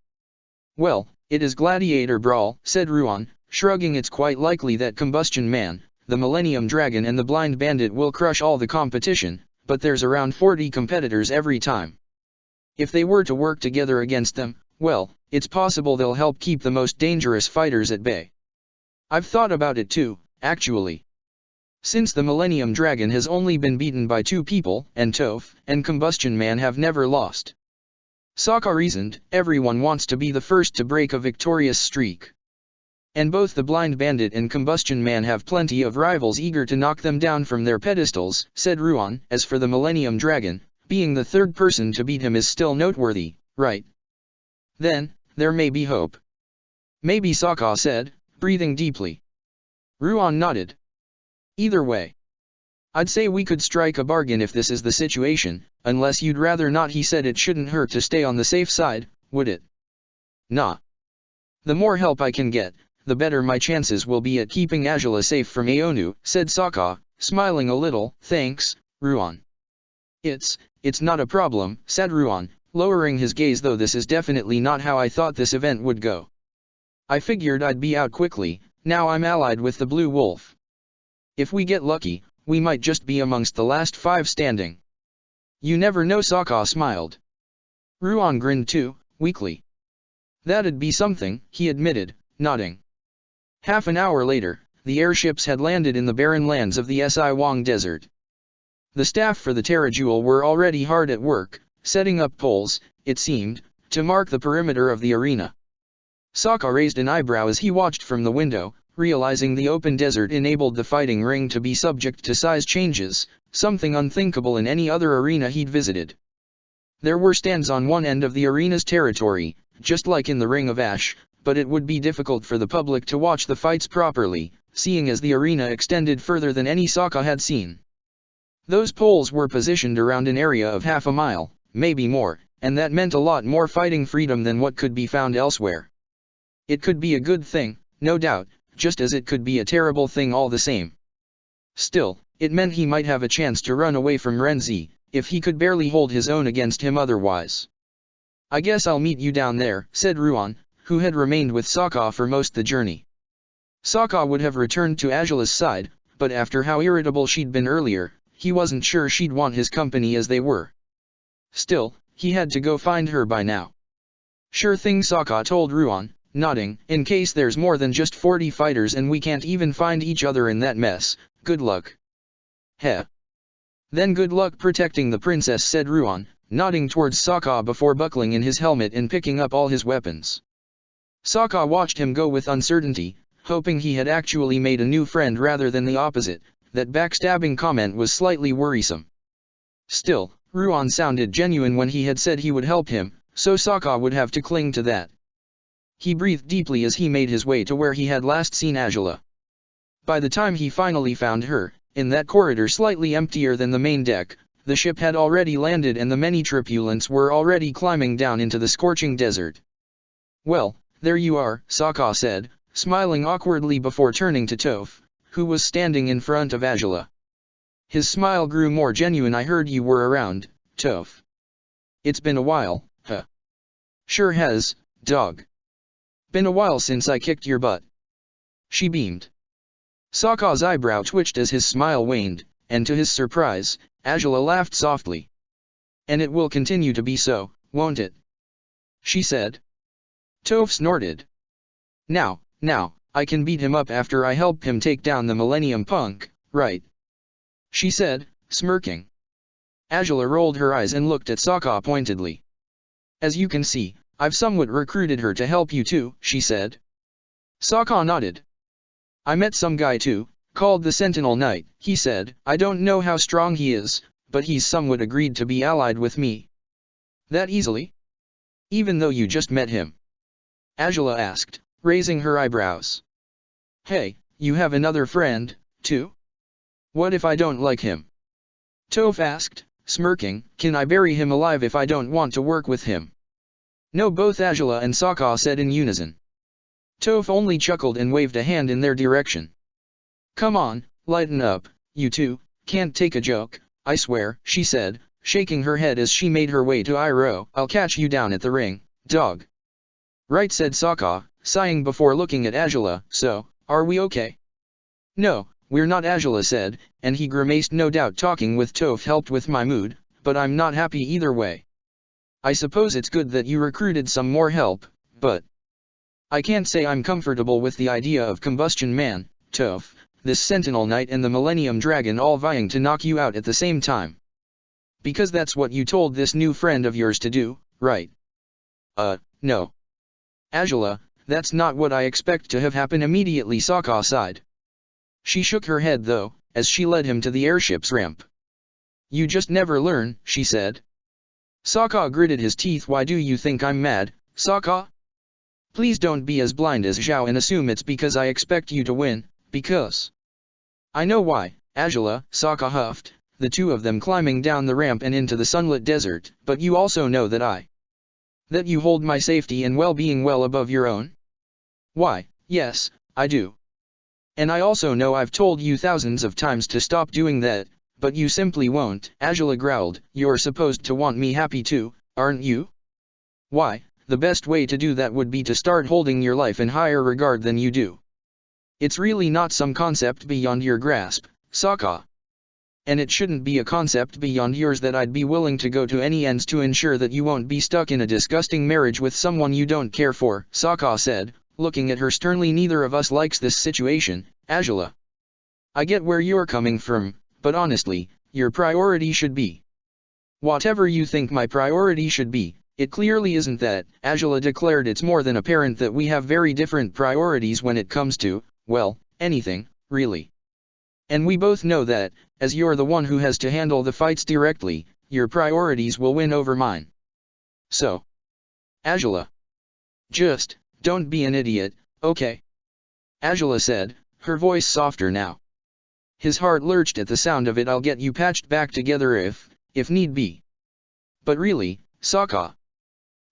Well, it is Gladiator Brawl, said Ruan, shrugging. It's quite likely that Combustion Man, the Millennium Dragon and the Blind Bandit will crush all the competition, but there's around 40 competitors every time. If they were to work together against them, well, it's possible they'll help keep the most dangerous fighters at bay. I've thought about it too, actually. Since the Millennium Dragon has only been beaten by 2 people, and Toph and Combustion Man have never lost. Sokka reasoned, everyone wants to be the first to break a victorious streak. And both the Blind Bandit and Combustion Man have plenty of rivals eager to knock them down from their pedestals, said Ruan. As for the Millennium Dragon, being the third person to beat him is still noteworthy, right? Then, there may be hope. Maybe, Sokka said, breathing deeply. Ruan nodded. Either way, I'd say we could strike a bargain if this is the situation, unless you'd rather not. He said it shouldn't hurt to stay on the safe side, would it? Nah. The more help I can get, the better my chances will be at keeping Azula safe from Aonu, said Sokka, smiling a little. Thanks, Ruan. It's not a problem, said Ruan, lowering his gaze. Though this is definitely not how I thought this event would go. I figured I'd be out quickly. Now I'm allied with the Blue Wolf. If we get lucky, we might just be amongst the last 5 standing. You never know, Sokka smiled. Ruan grinned too, weakly. That'd be something, he admitted, nodding. Half an hour later, the airships had landed in the barren lands of the Si Wong Desert. The staff for the Terrajewel were already hard at work, setting up poles, it seemed, to mark the perimeter of the arena. Sokka raised an eyebrow as he watched from the window, realizing the open desert enabled the fighting ring to be subject to size changes, something unthinkable in any other arena he'd visited. There were stands on one end of the arena's territory, just like in the Ring of Ash, but it would be difficult for the public to watch the fights properly, seeing as the arena extended further than any Sokka had seen. Those poles were positioned around an area of half a mile, maybe more, and that meant a lot more fighting freedom than what could be found elsewhere. It could be a good thing, no doubt, just as it could be a terrible thing all the same. Still, it meant he might have a chance to run away from Renzi, if he could barely hold his own against him otherwise. I guess I'll meet you down there, said Ruan, who had remained with Sokka for most the journey. Sokka would have returned to Azula's side, but after how irritable she'd been earlier, he wasn't sure she'd want his company as they were. Still, he had to go find her by now. Sure thing, Sokka told Ruan, nodding. In case there's more than just 40 fighters and we can't even find each other in that mess, good luck. Heh. Then good luck protecting the princess, said Ruan, nodding towards Sokka before buckling in his helmet and picking up all his weapons. Sokka watched him go with uncertainty, hoping he had actually made a new friend rather than the opposite. That backstabbing comment was slightly worrisome. Still, Ruan sounded genuine when he had said he would help him, so Sokka would have to cling to that. He breathed deeply as he made his way to where he had last seen Azula. By the time he finally found her, in that corridor slightly emptier than the main deck, the ship had already landed and the many tripulants were already climbing down into the scorching desert. Well, there you are, Sokka said, smiling awkwardly before turning to Toph, who was standing in front of Azula. His smile grew more genuine. I heard you were around, Toph. It's been a while, huh? Sure has, dog. Been a while since I kicked your butt. She beamed. Sokka's eyebrow twitched as his smile waned, and to his surprise, Azula laughed softly. And it will continue to be so, won't it? She said. Toph snorted. Now, I can beat him up after I help him take down the Millennium Punk, right? She said, smirking. Azula rolled her eyes and looked at Sokka pointedly. As you can see, I've somewhat recruited her to help you too, she said. Sokka nodded. I met some guy too, called the Sentinel Knight, he said. I don't know how strong he is, but he's somewhat agreed to be allied with me. That easily? Even though you just met him? Azula asked, raising her eyebrows. Hey, you have another friend, too? What if I don't like him? Toph asked, smirking. Can I bury him alive if I don't want to work with him? No, both Azula and Sokka said in unison. Toph only chuckled and waved a hand in their direction. Come on, lighten up, you two, can't take a joke, I swear, she said, shaking her head as she made her way to Iroh. I'll catch you down at the ring, dog. Right, said Sokka, sighing before looking at Azula. So, are we okay? No, we're not, Azula said, and he grimaced. No doubt talking with Toph helped with my mood, but I'm not happy either way. I suppose it's good that you recruited some more help, but I can't say I'm comfortable with the idea of Combustion Man, Toph, this Sentinel Knight and the Millennium Dragon all vying to knock you out at the same time. Because that's what you told this new friend of yours to do, right? No. Azula, that's not what I expect to have happen immediately, Sokka sighed. She shook her head though, as she led him to the airship's ramp. You just never learn, she said. Sokka gritted his teeth. Why do you think I'm mad, Sokka? Please don't be as blind as Zhao and assume it's because I expect you to win, because I know why, Azula, Sokka huffed, the two of them climbing down the ramp and into the sunlit desert. But you also know that you hold my safety and well-being well above your own? Why, yes, I do. And I also know I've told you thousands of times to stop doing that, but you simply won't, Azula growled. You're supposed to want me happy too, aren't you? Why, the best way to do that would be to start holding your life in higher regard than you do. It's really not some concept beyond your grasp, Sokka. And it shouldn't be a concept beyond yours that I'd be willing to go to any ends to ensure that you won't be stuck in a disgusting marriage with someone you don't care for, Sokka said, looking at her sternly. Neither of us likes this situation, Azula. I get where you're coming from, but honestly, your priority should be whatever you think my priority should be. It clearly isn't that, Azula declared. It's more than apparent that we have very different priorities when it comes to, well, anything, really. And we both know that, as you're the one who has to handle the fights directly, your priorities will win over mine. So, Azula, just don't be an idiot, okay? Azula said, her voice softer now. His heart lurched at the sound of it. I'll get you patched back together if need be. But really, Sokka,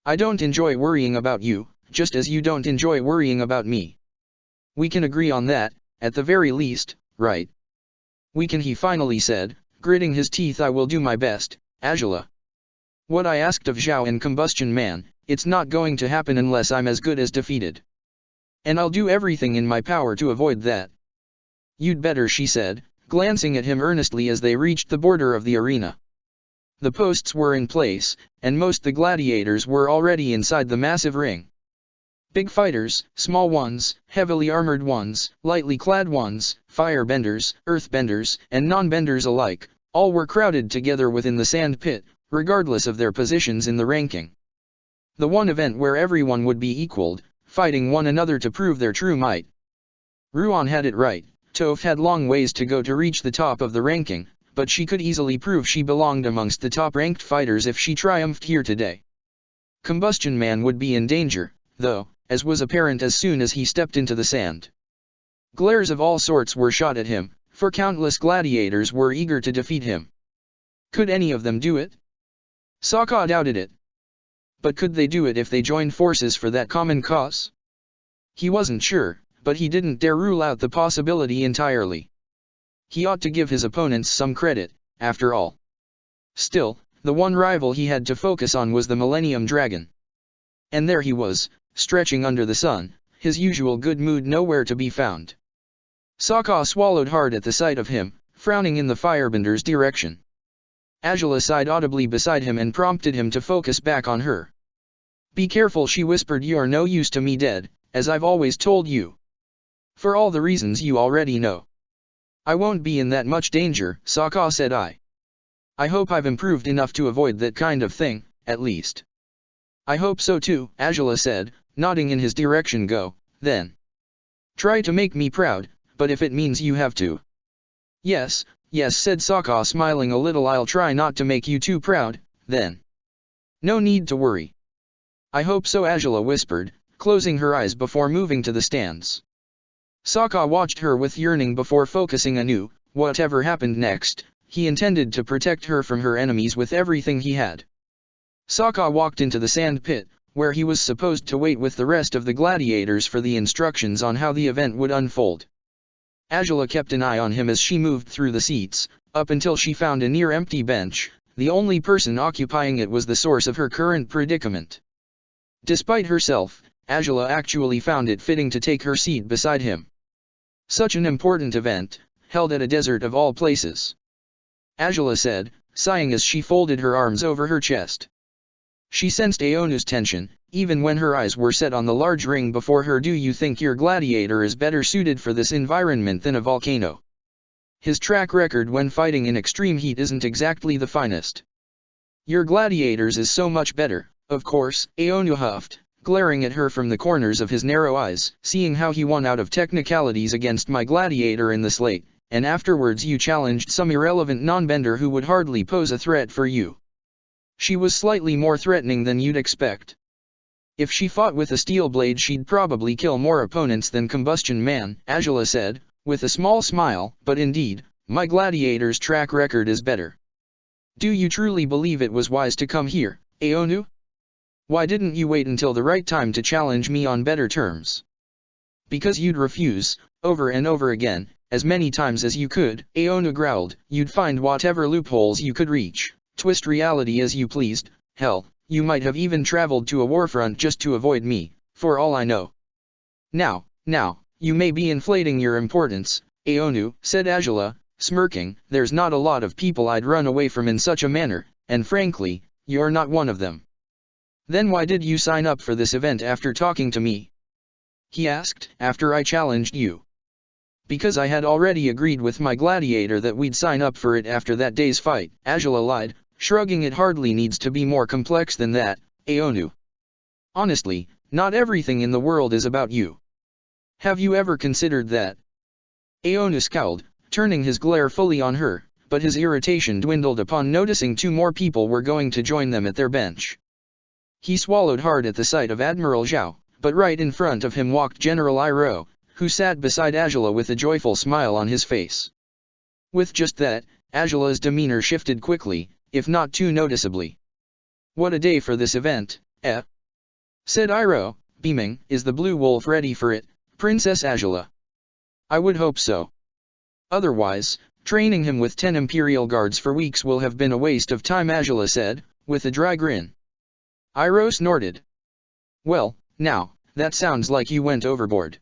I don't enjoy worrying about you, just as you don't enjoy worrying about me. We can agree on that, at the very least, right? We can, he finally said, gritting his teeth. I will do my best, Azula. What I asked of Zhao and Combustion Man, it's not going to happen unless I'm as good as defeated. And I'll do everything in my power to avoid that. You'd better, she said, glancing at him earnestly as they reached the border of the arena. The posts were in place, and most the gladiators were already inside the massive ring. Big fighters, small ones, heavily armored ones, lightly clad ones, firebenders, earthbenders, and non-benders alike, all were crowded together within the sand pit, regardless of their positions in the ranking. The one event where everyone would be equaled, fighting one another to prove their true might. Ruan had it right. Toph had long ways to go to reach the top of the ranking, but she could easily prove she belonged amongst the top-ranked fighters if she triumphed here today. Combustion Man would be in danger, though, as was apparent as soon as he stepped into the sand. Glares of all sorts were shot at him, for countless gladiators were eager to defeat him. Could any of them do it? Sokka doubted it. But could they do it if they joined forces for that common cause? He wasn't sure, but he didn't dare rule out the possibility entirely. He ought to give his opponents some credit, after all. Still, the one rival he had to focus on was the Millennium Dragon. And there he was, stretching under the sun, his usual good mood nowhere to be found. Sokka swallowed hard at the sight of him, frowning in the firebender's direction. Azula sighed audibly beside him and prompted him to focus back on her. "Be careful," she whispered. "You're no use to me dead, as I've always told you. For all the reasons you already know." "I won't be in that much danger," Sokka said. I hope I've improved enough to avoid that kind of thing, at least." "I hope so too," Azula said, nodding in his direction. "Go, then. Try to make me proud, but if it means you have to." Yes, said Sokka, smiling a little. "I'll try not to make you too proud, then. No need to worry." "I hope so," Azula whispered, closing her eyes before moving to the stands. Sokka watched her with yearning before focusing anew. Whatever happened next, he intended to protect her from her enemies with everything he had. Sokka walked into the sand pit, where he was supposed to wait with the rest of the gladiators for the instructions on how the event would unfold. Azula kept an eye on him as she moved through the seats, up until she found a near-empty bench. The only person occupying it was the source of her current predicament. Despite herself, Azula actually found it fitting to take her seat beside him. Such an important event, held at a desert of all places. Azula said, sighing as she folded her arms over her chest. She sensed Aonu's tension, even when her eyes were set on the large ring before her. "Do you think your gladiator is better suited for this environment than a volcano? His track record when fighting in extreme heat isn't exactly the finest." "Your gladiator's is so much better, of course," Aonu huffed, glaring at her from the corners of his narrow eyes. "Seeing how he won out of technicalities against my gladiator in the slate, and afterwards you challenged some irrelevant non-bender who would hardly pose a threat for you. She was slightly more threatening than you'd expect. If she fought with a steel blade she'd probably kill more opponents than Combustion Man," Azula said, with a small smile. "But indeed, my gladiator's track record is better." "Do you truly believe it was wise to come here, Aonu? Why didn't you wait until the right time to challenge me on better terms?" "Because you'd refuse, over and over again, as many times as you could," Aonu growled. "You'd find whatever loopholes you could reach, twist reality as you pleased. Hell, you might have even traveled to a warfront just to avoid me, for all I know." Now, you may be inflating your importance, Aonu," said Azula, smirking. "There's not a lot of people I'd run away from in such a manner, and frankly, you're not one of them." "Then why did you sign up for this event after talking to me?" he asked. "After I challenged you." "Because I had already agreed with my gladiator that we'd sign up for it after that day's fight," Azula lied, shrugging. "It hardly needs to be more complex than that, Aonu. Honestly, not everything in the world is about you. Have you ever considered that?" Aonu scowled, turning his glare fully on her, but his irritation dwindled upon noticing two more people were going to join them at their bench. He swallowed hard at the sight of Admiral Zhao, but right in front of him walked General Iroh, who sat beside Azula with a joyful smile on his face. With just that, Azula's demeanor shifted quickly, if not too noticeably. "What a day for this event, eh?" said Iroh, beaming. "Is the Blue Wolf ready for it, Princess Azula?" "I would hope so. Otherwise, training him with 10 Imperial Guards for weeks will have been a waste of time," Azula said, with a dry grin. Iroh snorted. "Well, now, that sounds like you went overboard."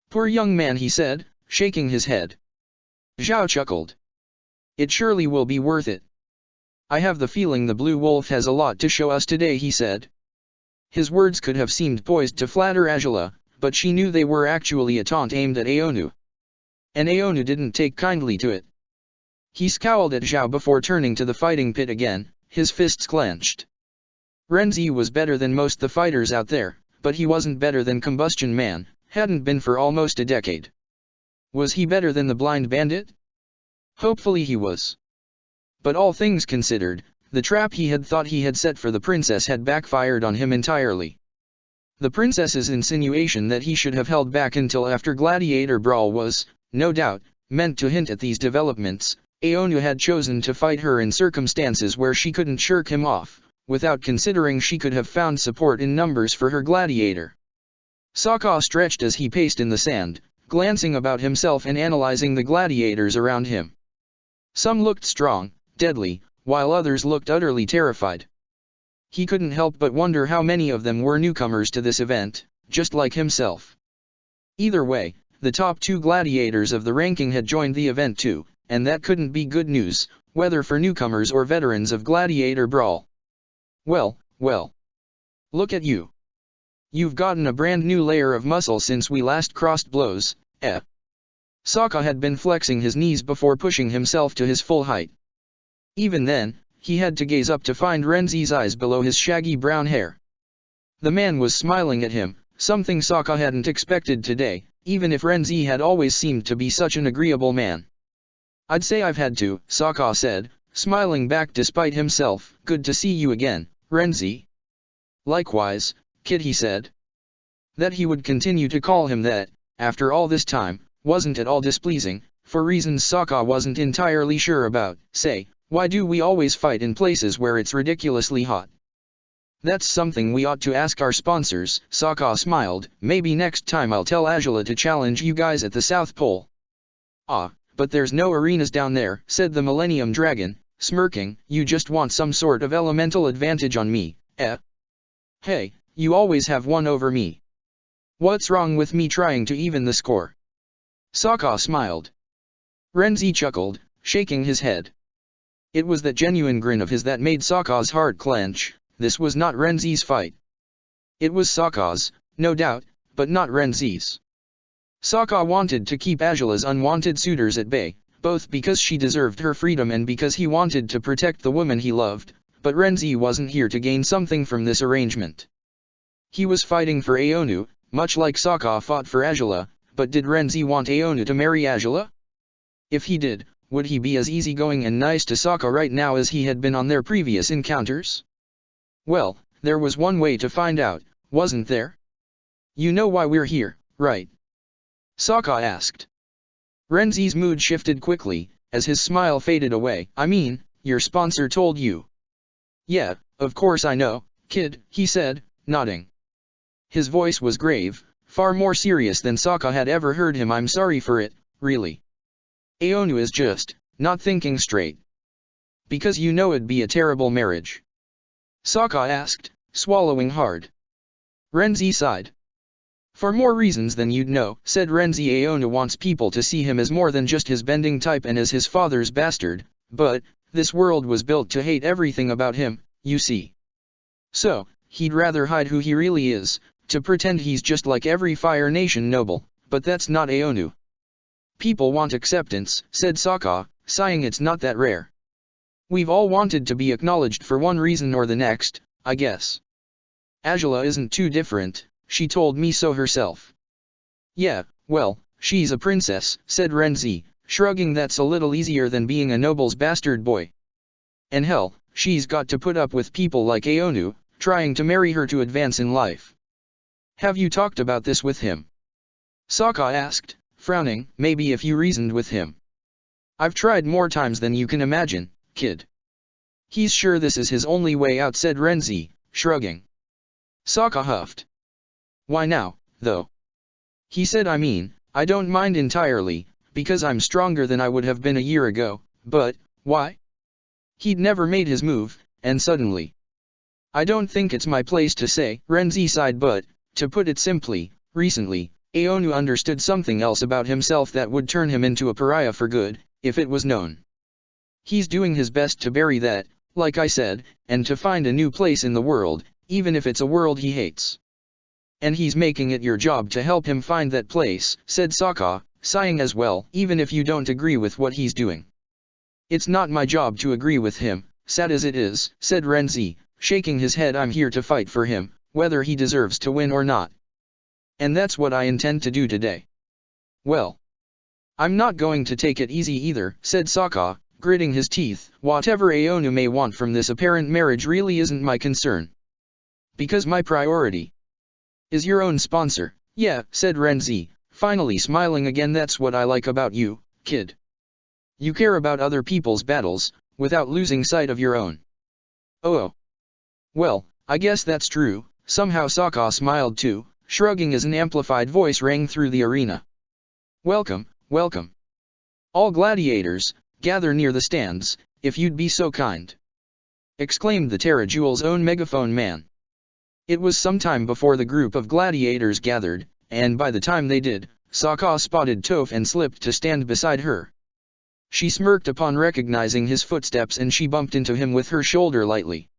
"Poor young man," he said, shaking his head. Zhao chuckled. "It surely will be worth it. I have the feeling the Blue Wolf has a lot to show us today," he said. His words could have seemed poised to flatter Angela, but she knew they were actually a taunt aimed at Aonu. And Aonu didn't take kindly to it. He scowled at Zhao before turning to the fighting pit again, his fists clenched. Renzi was better than most the fighters out there, but he wasn't better than Combustion Man, hadn't been for almost a decade. Was he better than the Blind Bandit? Hopefully he was. But all things considered, the trap he had thought he had set for the princess had backfired on him entirely. The princess's insinuation that he should have held back until after Gladiator Brawl was, no doubt, meant to hint at these developments. Aonu had chosen to fight her in circumstances where she couldn't shirk him off, without considering she could have found support in numbers for her gladiator. Sokka stretched as he paced in the sand, glancing about himself and analyzing the gladiators around him. Some looked strong, deadly, while others looked utterly terrified. He couldn't help but wonder how many of them were newcomers to this event, just like himself. Either way, the top 2 gladiators of the ranking had joined the event too, and that couldn't be good news, whether for newcomers or veterans of Gladiator Brawl. Well, look at you. You've gotten a brand new layer of muscle since we last crossed blows, eh? Sokka had been flexing his knees before pushing himself to his full height. Even then, he had to gaze up to find Renzi's eyes below his shaggy brown hair. The man was smiling at him, something Sokka hadn't expected today, even if Renzi had always seemed to be such an agreeable man. I'd say I've had to, Sokka said, smiling back despite himself. Good to see you again, Renzi. Likewise, kid, he said. That he would continue to call him that, after all this time, wasn't at all displeasing, for reasons Sokka wasn't entirely sure about. Say, why do we always fight in places where it's ridiculously hot? That's something we ought to ask our sponsors, Sokka smiled. Maybe next time I'll tell Angela to challenge you guys at the South Pole. Ah, but there's no arenas down there, said the Millennium Dragon, smirking. You just want some sort of elemental advantage on me, eh? Hey, you always have one over me. What's wrong with me trying to even the score? Sokka smiled. Renzi chuckled, shaking his head. It was that genuine grin of his that made Sokka's heart clench. This was not Renzi's fight. It was Sokka's, no doubt, but not Renzi's. Sokka wanted to keep Angela's unwanted suitors at bay, both because she deserved her freedom and because he wanted to protect the woman he loved, but Renzi wasn't here to gain something from this arrangement. He was fighting for Aonu, much like Sokka fought for Angela, but did Renzi want Aonu to marry Angela? If he did, would he be as easygoing and nice to Sokka right now as he had been on their previous encounters? Well, there was one way to find out, wasn't there? You know why we're here, right? Sokka asked. Renzi's mood shifted quickly, as his smile faded away. I mean, your sponsor told you. Yeah, of course I know, kid, he said, nodding. His voice was grave, far more serious than Sokka had ever heard him. I'm sorry for it, really. Aonu is just not thinking straight. Because you know it'd be a terrible marriage? Sokka asked, swallowing hard. Renzi sighed. For more reasons than you'd know, said Renzi. Aonu wants people to see him as more than just his bending type and as his father's bastard, but this world was built to hate everything about him, you see. So, he'd rather hide who he really is, to pretend he's just like every Fire Nation noble, but that's not Aonu. People want acceptance, said Sokka, sighing. It's not that rare. We've all wanted to be acknowledged for one reason or the next, I guess. Angela isn't too different, she told me so herself. Yeah, well, she's a princess, said Renzi, shrugging. That's a little easier than being a noble's bastard boy. And hell, she's got to put up with people like Aonu, trying to marry her to advance in life. Have you talked about this with him? Sokka asked, frowning. Maybe if you reasoned with him. I've tried more times than you can imagine, kid. He's sure this is his only way out, said Renzi, shrugging. Sokka huffed. Why now, though? He said. I mean, I don't mind entirely, because I'm stronger than I would have been a year ago, but, why? He'd never made his move, and suddenly. I don't think it's my place to say, Renzi sighed, but, to put it simply, recently, Aonu understood something else about himself that would turn him into a pariah for good, if it was known. He's doing his best to bury that, like I said, and to find a new place in the world, even if it's a world he hates. And he's making it your job to help him find that place, said Sokka, sighing as well, even if you don't agree with what he's doing. It's not my job to agree with him, sad as it is, said Renzi, shaking his head. I'm here to fight for him, whether he deserves to win or not. And that's what I intend to do today. Well, I'm not going to take it easy either, said Sokka, gritting his teeth. Whatever Aonu may want from this apparent marriage really isn't my concern. Because my priority is your own sponsor. Yeah, said Renzi, finally smiling again. That's what I like about you, kid. You care about other people's battles, without losing sight of your own. Oh. Well, I guess that's true. Somehow Sokka smiled too, shrugging as an amplified voice rang through the arena. Welcome, welcome. All gladiators, gather near the stands, if you'd be so kind. Exclaimed the Terra Jewel's own megaphone man. It was some time before the group of gladiators gathered, and by the time they did, Sokka spotted Toph and slipped to stand beside her. She smirked upon recognizing his footsteps and she bumped into him with her shoulder lightly.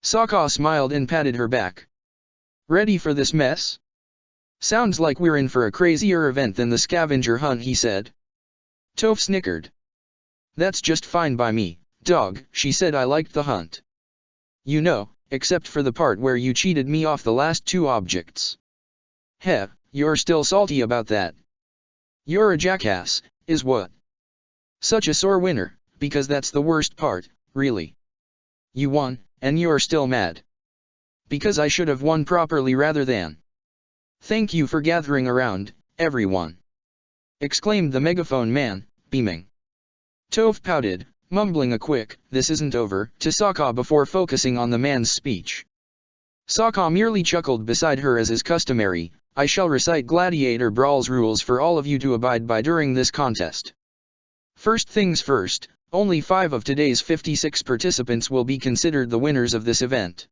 Sokka smiled and patted her back. Ready for this mess? Sounds like we're in for a crazier event than the scavenger hunt, he said. Toph snickered. That's just fine by me, dog, she said. I liked the hunt. You know, except for the part where you cheated me off the last 2 objects. Heh, you're still salty about that. You're a jackass, is what? Such a sore winner, because that's the worst part, really. You won, and you're still mad. Because I should have won properly rather than. Thank you for gathering around, everyone. Exclaimed the megaphone man, beaming. Toph pouted, mumbling a quick, "This isn't over," to Sokka before focusing on the man's speech. Sokka merely chuckled beside her as is customary. I shall recite Gladiator Brawl's rules for all of you to abide by during this contest. First things first, only 5 of today's 56 participants will be considered the winners of this event.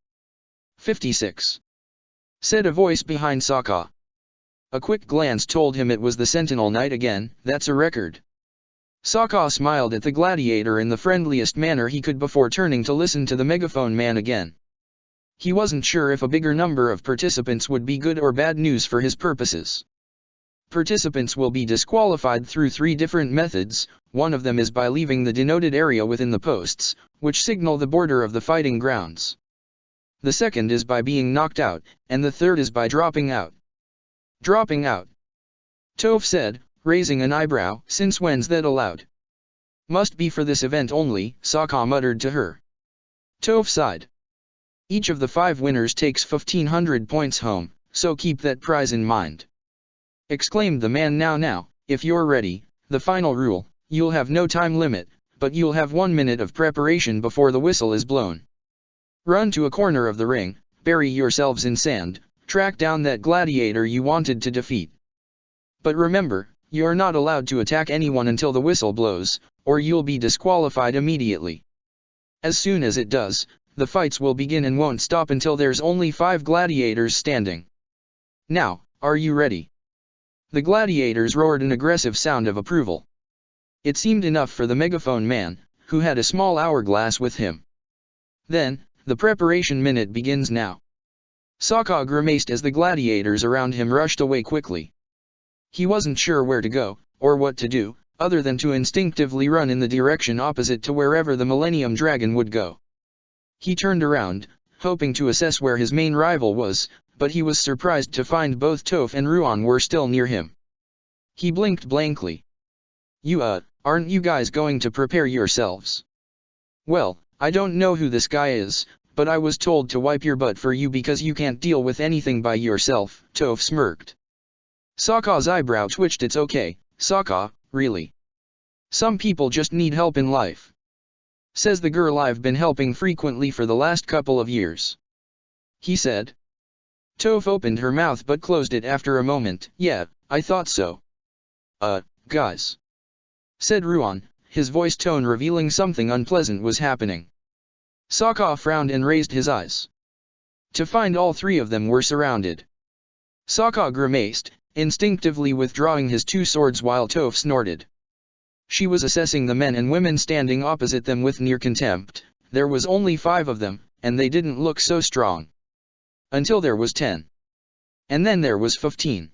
56. Said a voice behind Sokka. A quick glance told him it was the Sentinel Knight again. That's a record. Sokka smiled at the gladiator in the friendliest manner he could before turning to listen to the megaphone man again. He wasn't sure if a bigger number of participants would be good or bad news for his purposes. Participants will be disqualified through 3 different methods. One of them is by leaving the denoted area within the posts, which signal the border of the fighting grounds. The second is by being knocked out, and the third is by dropping out. Dropping out? Toph said, raising an eyebrow. Since when's that allowed? Must be for this event only, Sokka muttered to her. Toph sighed. Each of the 5 winners takes 1,500 points home, so keep that prize in mind. Exclaimed the man. Now, if you're ready, the final rule, you'll have no time limit, but you'll have 1 minute of preparation before the whistle is blown. Run to a corner of the ring, bury yourselves in sand, track down that gladiator you wanted to defeat. But remember, you're not allowed to attack anyone until the whistle blows, or you'll be disqualified immediately. As soon as it does, the fights will begin and won't stop until there's only 5 gladiators standing. Now, are you ready? The gladiators roared an aggressive sound of approval. It seemed enough for the megaphone man, who had a small hourglass with him. Then, the preparation minute begins now. Sokka grimaced as the gladiators around him rushed away quickly. He wasn't sure where to go, or what to do, other than to instinctively run in the direction opposite to wherever the Millennium Dragon would go. He turned around, hoping to assess where his main rival was, but he was surprised to find both Toph and Ruan were still near him. He blinked blankly. Aren't you guys going to prepare yourselves? Well, I don't know who this guy is, but I was told to wipe your butt for you because you can't deal with anything by yourself, Toph smirked. Sokka's eyebrow twitched. It's okay, Sokka, really. Some people just need help in life. Says the girl I've been helping frequently for the last couple of years. He said. Toph opened her mouth but closed it after a moment. Yeah, I thought so. Guys. Said Ruan, his voice tone revealing something unpleasant was happening. Sokka frowned and raised his eyes. To find all 3 of them were surrounded. Sokka grimaced, instinctively withdrawing his 2 swords while Toph snorted. She was assessing the men and women standing opposite them with near contempt. There was only 5 of them, and they didn't look so strong. until there was 10. And then there was 15.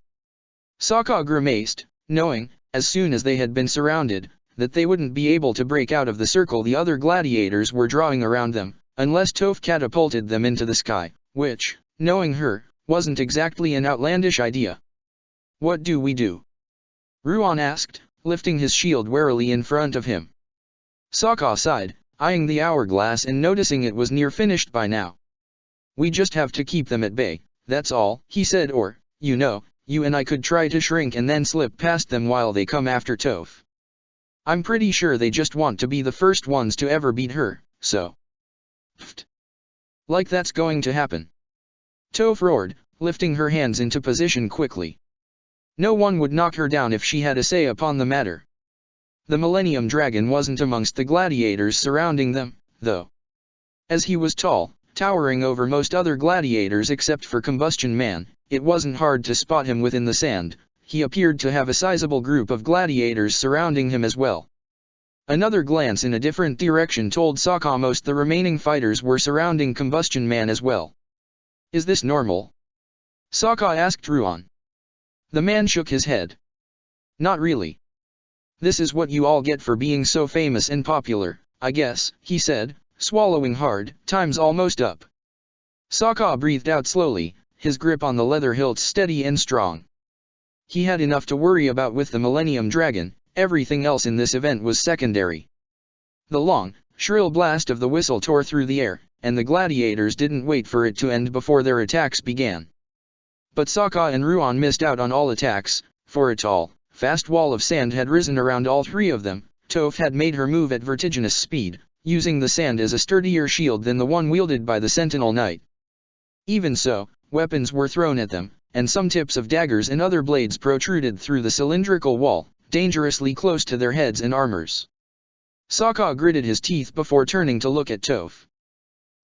Sokka grimaced, knowing, as soon as they had been surrounded, that they wouldn't be able to break out of the circle the other gladiators were drawing around them, unless Toph catapulted them into the sky, which, knowing her, wasn't exactly an outlandish idea. "What do we do?" Ruan asked, lifting his shield warily in front of him. Sokka sighed, eyeing the hourglass and noticing it was near finished by now. "We just have to keep them at bay, that's all," he said, "or, you know, you and I could try to shrink and then slip past them while they come after Toph. I'm pretty sure they just want to be the first ones to ever beat her, so." "Pfft. Like that's going to happen?" Toph roared, lifting her hands into position quickly. No one would knock her down if she had a say upon the matter. The Millennium Dragon wasn't amongst the gladiators surrounding them, though. As he was tall, towering over most other gladiators except for Combustion Man, it wasn't hard to spot him within the sand. He appeared to have a sizable group of gladiators surrounding him as well. Another glance in a different direction told Sokka most the remaining fighters were surrounding Combustion Man as well. "Is this normal?" Sokka asked Ruan. The man shook his head. "Not really. This is what you all get for being so famous and popular, I guess," he said, swallowing hard. "Time's almost up." Sokka breathed out slowly, his grip on the leather hilts steady and strong. He had enough to worry about with the Millennium Dragon, everything else in this event was secondary. The long, shrill blast of the whistle tore through the air, and the gladiators didn't wait for it to end before their attacks began. But Sokka and Ruan missed out on all attacks, for a tall, fast wall of sand had risen around all three of them. Toph had made her move at vertiginous speed, using the sand as a sturdier shield than the one wielded by the Sentinel Knight. Even so, weapons were thrown at them, and some tips of daggers and other blades protruded through the cylindrical wall, dangerously close to their heads and armors. Sokka gritted his teeth before turning to look at Toph.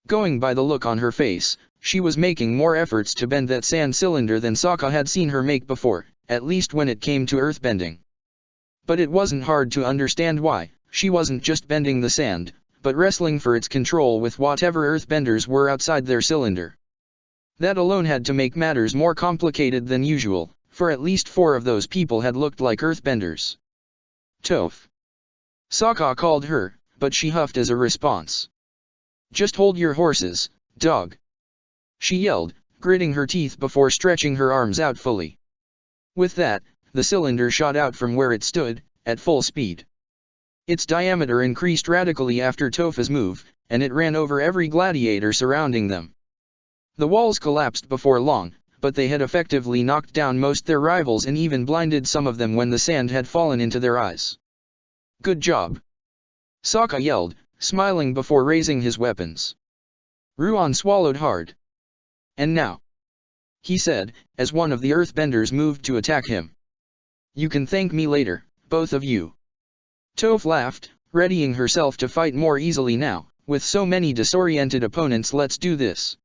Going by the look on her face, she was making more efforts to bend that sand cylinder than Sokka had seen her make before, at least when it came to earthbending. But it wasn't hard to understand why. She wasn't just bending the sand, but wrestling for its control with whatever earthbenders were outside their cylinder. That alone had to make matters more complicated than usual, for at least 4 of those people had looked like earthbenders. "Toph." Sokka called her, but she huffed as a response. "Just hold your horses, dog," she yelled, gritting her teeth before stretching her arms out fully. With that, the cylinder shot out from where it stood, at full speed. Its diameter increased radically after Toph's move, and it ran over every gladiator surrounding them. The walls collapsed before long, but they had effectively knocked down most their rivals and even blinded some of them when the sand had fallen into their eyes. "Good job," Sokka yelled, smiling before raising his weapons. Ruan swallowed hard. "And now," he said, as one of the earthbenders moved to attack him. "You can thank me later, both of you." Toph laughed, readying herself to fight more easily now. "With so many disoriented opponents, let's do this."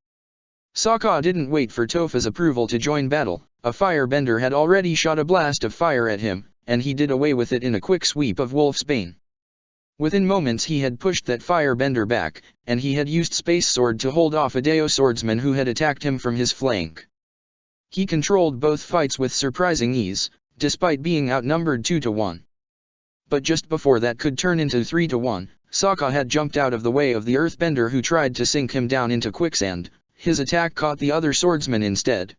Sokka didn't wait for Toph's approval to join battle. A firebender had already shot a blast of fire at him, and he did away with it in a quick sweep of Wolfsbane. Within moments he had pushed that firebender back, and he had used Space Sword to hold off a Deo swordsman who had attacked him from his flank. He controlled both fights with surprising ease, despite being outnumbered 2-1. But just before that could turn into 3-1, Sokka had jumped out of the way of the earthbender who tried to sink him down into quicksand. His attack caught the other swordsman instead.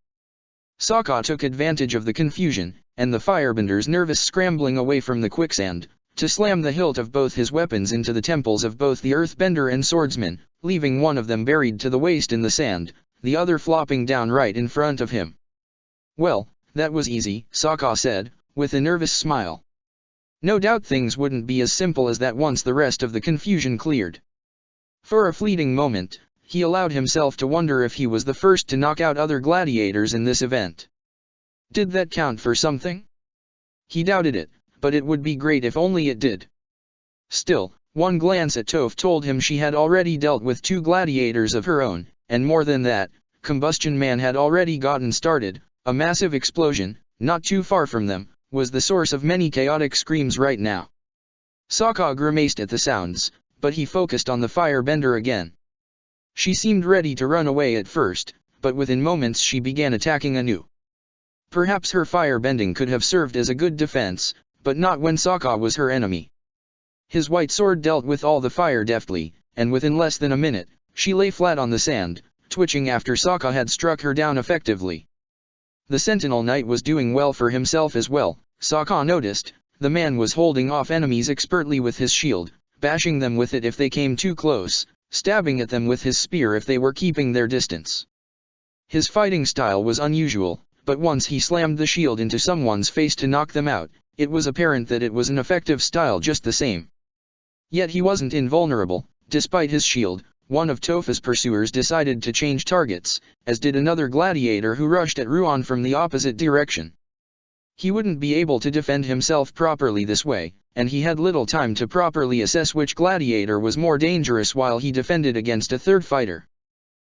Sokka took advantage of the confusion, and the firebender's nervous scrambling away from the quicksand, to slam the hilt of both his weapons into the temples of both the earthbender and swordsman, leaving one of them buried to the waist in the sand, the other flopping down right in front of him. "Well, that was easy," Sokka said, with a nervous smile. No doubt things wouldn't be as simple as that once the rest of the confusion cleared. For a fleeting moment, he allowed himself to wonder if he was the first to knock out other gladiators in this event. Did that count for something? He doubted it, but it would be great if only it did. Still, one glance at Toph told him she had already dealt with 2 gladiators of her own, and more than that, Combustion Man had already gotten started. A massive explosion, not too far from them, was the source of many chaotic screams right now. Sokka grimaced at the sounds, but he focused on the firebender again. She seemed ready to run away at first, but within moments she began attacking anew. Perhaps her fire bending could have served as a good defense, but not when Sokka was her enemy. His white sword dealt with all the fire deftly, and within less than a minute, she lay flat on the sand, twitching after Sokka had struck her down effectively. The Sentinel Knight was doing well for himself as well, Sokka noticed. The man was holding off enemies expertly with his shield, bashing them with it if they came too close, stabbing at them with his spear if they were keeping their distance. His fighting style was unusual, but once he slammed the shield into someone's face to knock them out, it was apparent that it was an effective style just the same. Yet he wasn't invulnerable. Despite his shield, one of Toph's pursuers decided to change targets, as did another gladiator who rushed at Ruan from the opposite direction. He wouldn't be able to defend himself properly this way, and he had little time to properly assess which gladiator was more dangerous while he defended against a third fighter.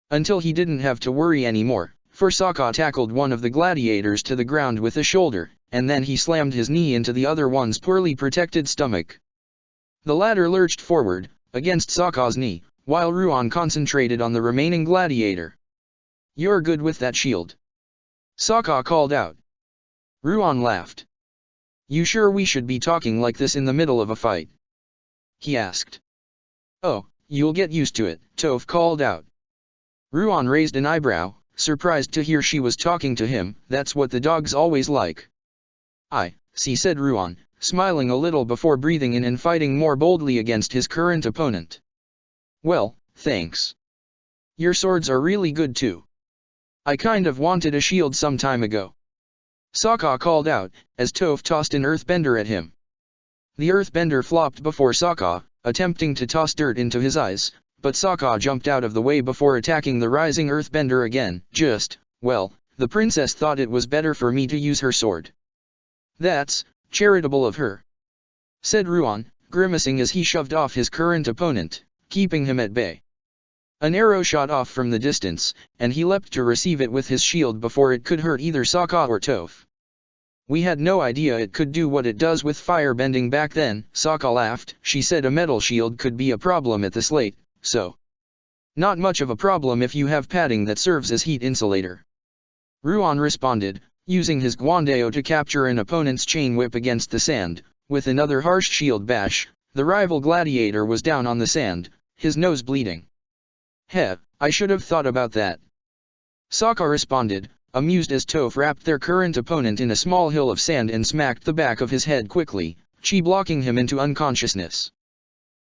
Until he didn't have to worry anymore, for Sokka tackled one of the gladiators to the ground with a shoulder, and then he slammed his knee into the other one's poorly protected stomach. The latter lurched forward, against Sokka's knee, while Ruan concentrated on the remaining gladiator. "You're good with that shield," Sokka called out. Ruan laughed. "You sure we should be talking like this in the middle of a fight?" he asked. "Oh, you'll get used to it," Toph called out. Ruan raised an eyebrow, surprised to hear she was talking to him. "That's what the dogs always like." "I see," said Ruan, smiling a little before breathing in and fighting more boldly against his current opponent. "Well, thanks. Your swords are really good too. I kind of wanted a shield some time ago," Sokka called out, as Toph tossed an earthbender at him. The earthbender flopped before Sokka, attempting to toss dirt into his eyes, but Sokka jumped out of the way before attacking the rising earthbender again. "Well, the princess thought it was better for me to use her sword." "That's charitable of her," said Ruan, grimacing as he shoved off his current opponent, keeping him at bay. An arrow shot off from the distance, and he leapt to receive it with his shield before it could hurt either Sokka or Toph. "We had no idea it could do what it does with fire bending back then," Sokka laughed. "She said a metal shield could be a problem at the slate, so not much of a problem if you have padding that serves as heat insulator," Ruan responded, using his Guandeo to capture an opponent's chain whip against the sand. With another harsh shield bash, the rival gladiator was down on the sand, his nose bleeding. "Heh, I should have thought about that," Sokka responded, amused as Toph wrapped their current opponent in a small hill of sand and smacked the back of his head quickly, chi blocking him into unconsciousness.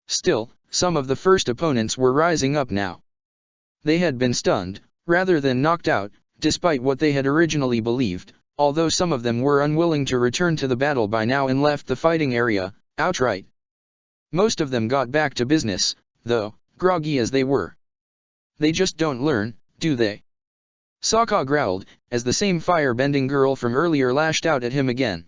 Still, some of the first opponents were rising up now. They had been stunned, rather than knocked out, despite what they had originally believed, although some of them were unwilling to return to the battle by now and left the fighting area, outright. Most of them got back to business, though, groggy as they were. "They just don't learn, do they?" Sokka growled, as the same fire-bending girl from earlier lashed out at him again.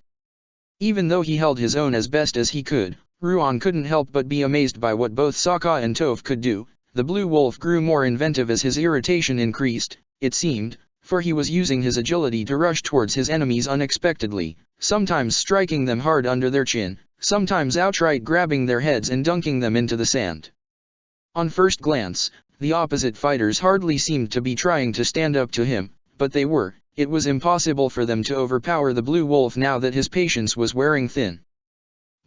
Even though he held his own as best as he could, Ruan couldn't help but be amazed by what both Sokka and Toph could do. The blue wolf grew more inventive as his irritation increased, it seemed, for he was using his agility to rush towards his enemies unexpectedly, sometimes striking them hard under their chin, sometimes outright grabbing their heads and dunking them into the sand. On first glance, the opposite fighters hardly seemed to be trying to stand up to him, but they were. It was impossible for them to overpower the blue wolf now that his patience was wearing thin.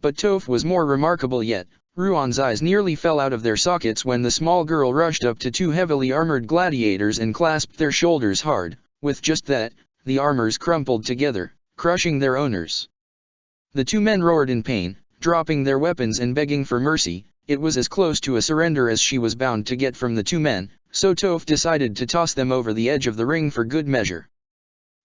But Toph was more remarkable yet. Ruan's eyes nearly fell out of their sockets when the small girl rushed up to two heavily armored gladiators and clasped their shoulders hard. With just that, the armors crumpled together, crushing their owners. The two men roared in pain, dropping their weapons and begging for mercy. It was as close to a surrender as she was bound to get from the two men, so Toph decided to toss them over the edge of the ring for good measure.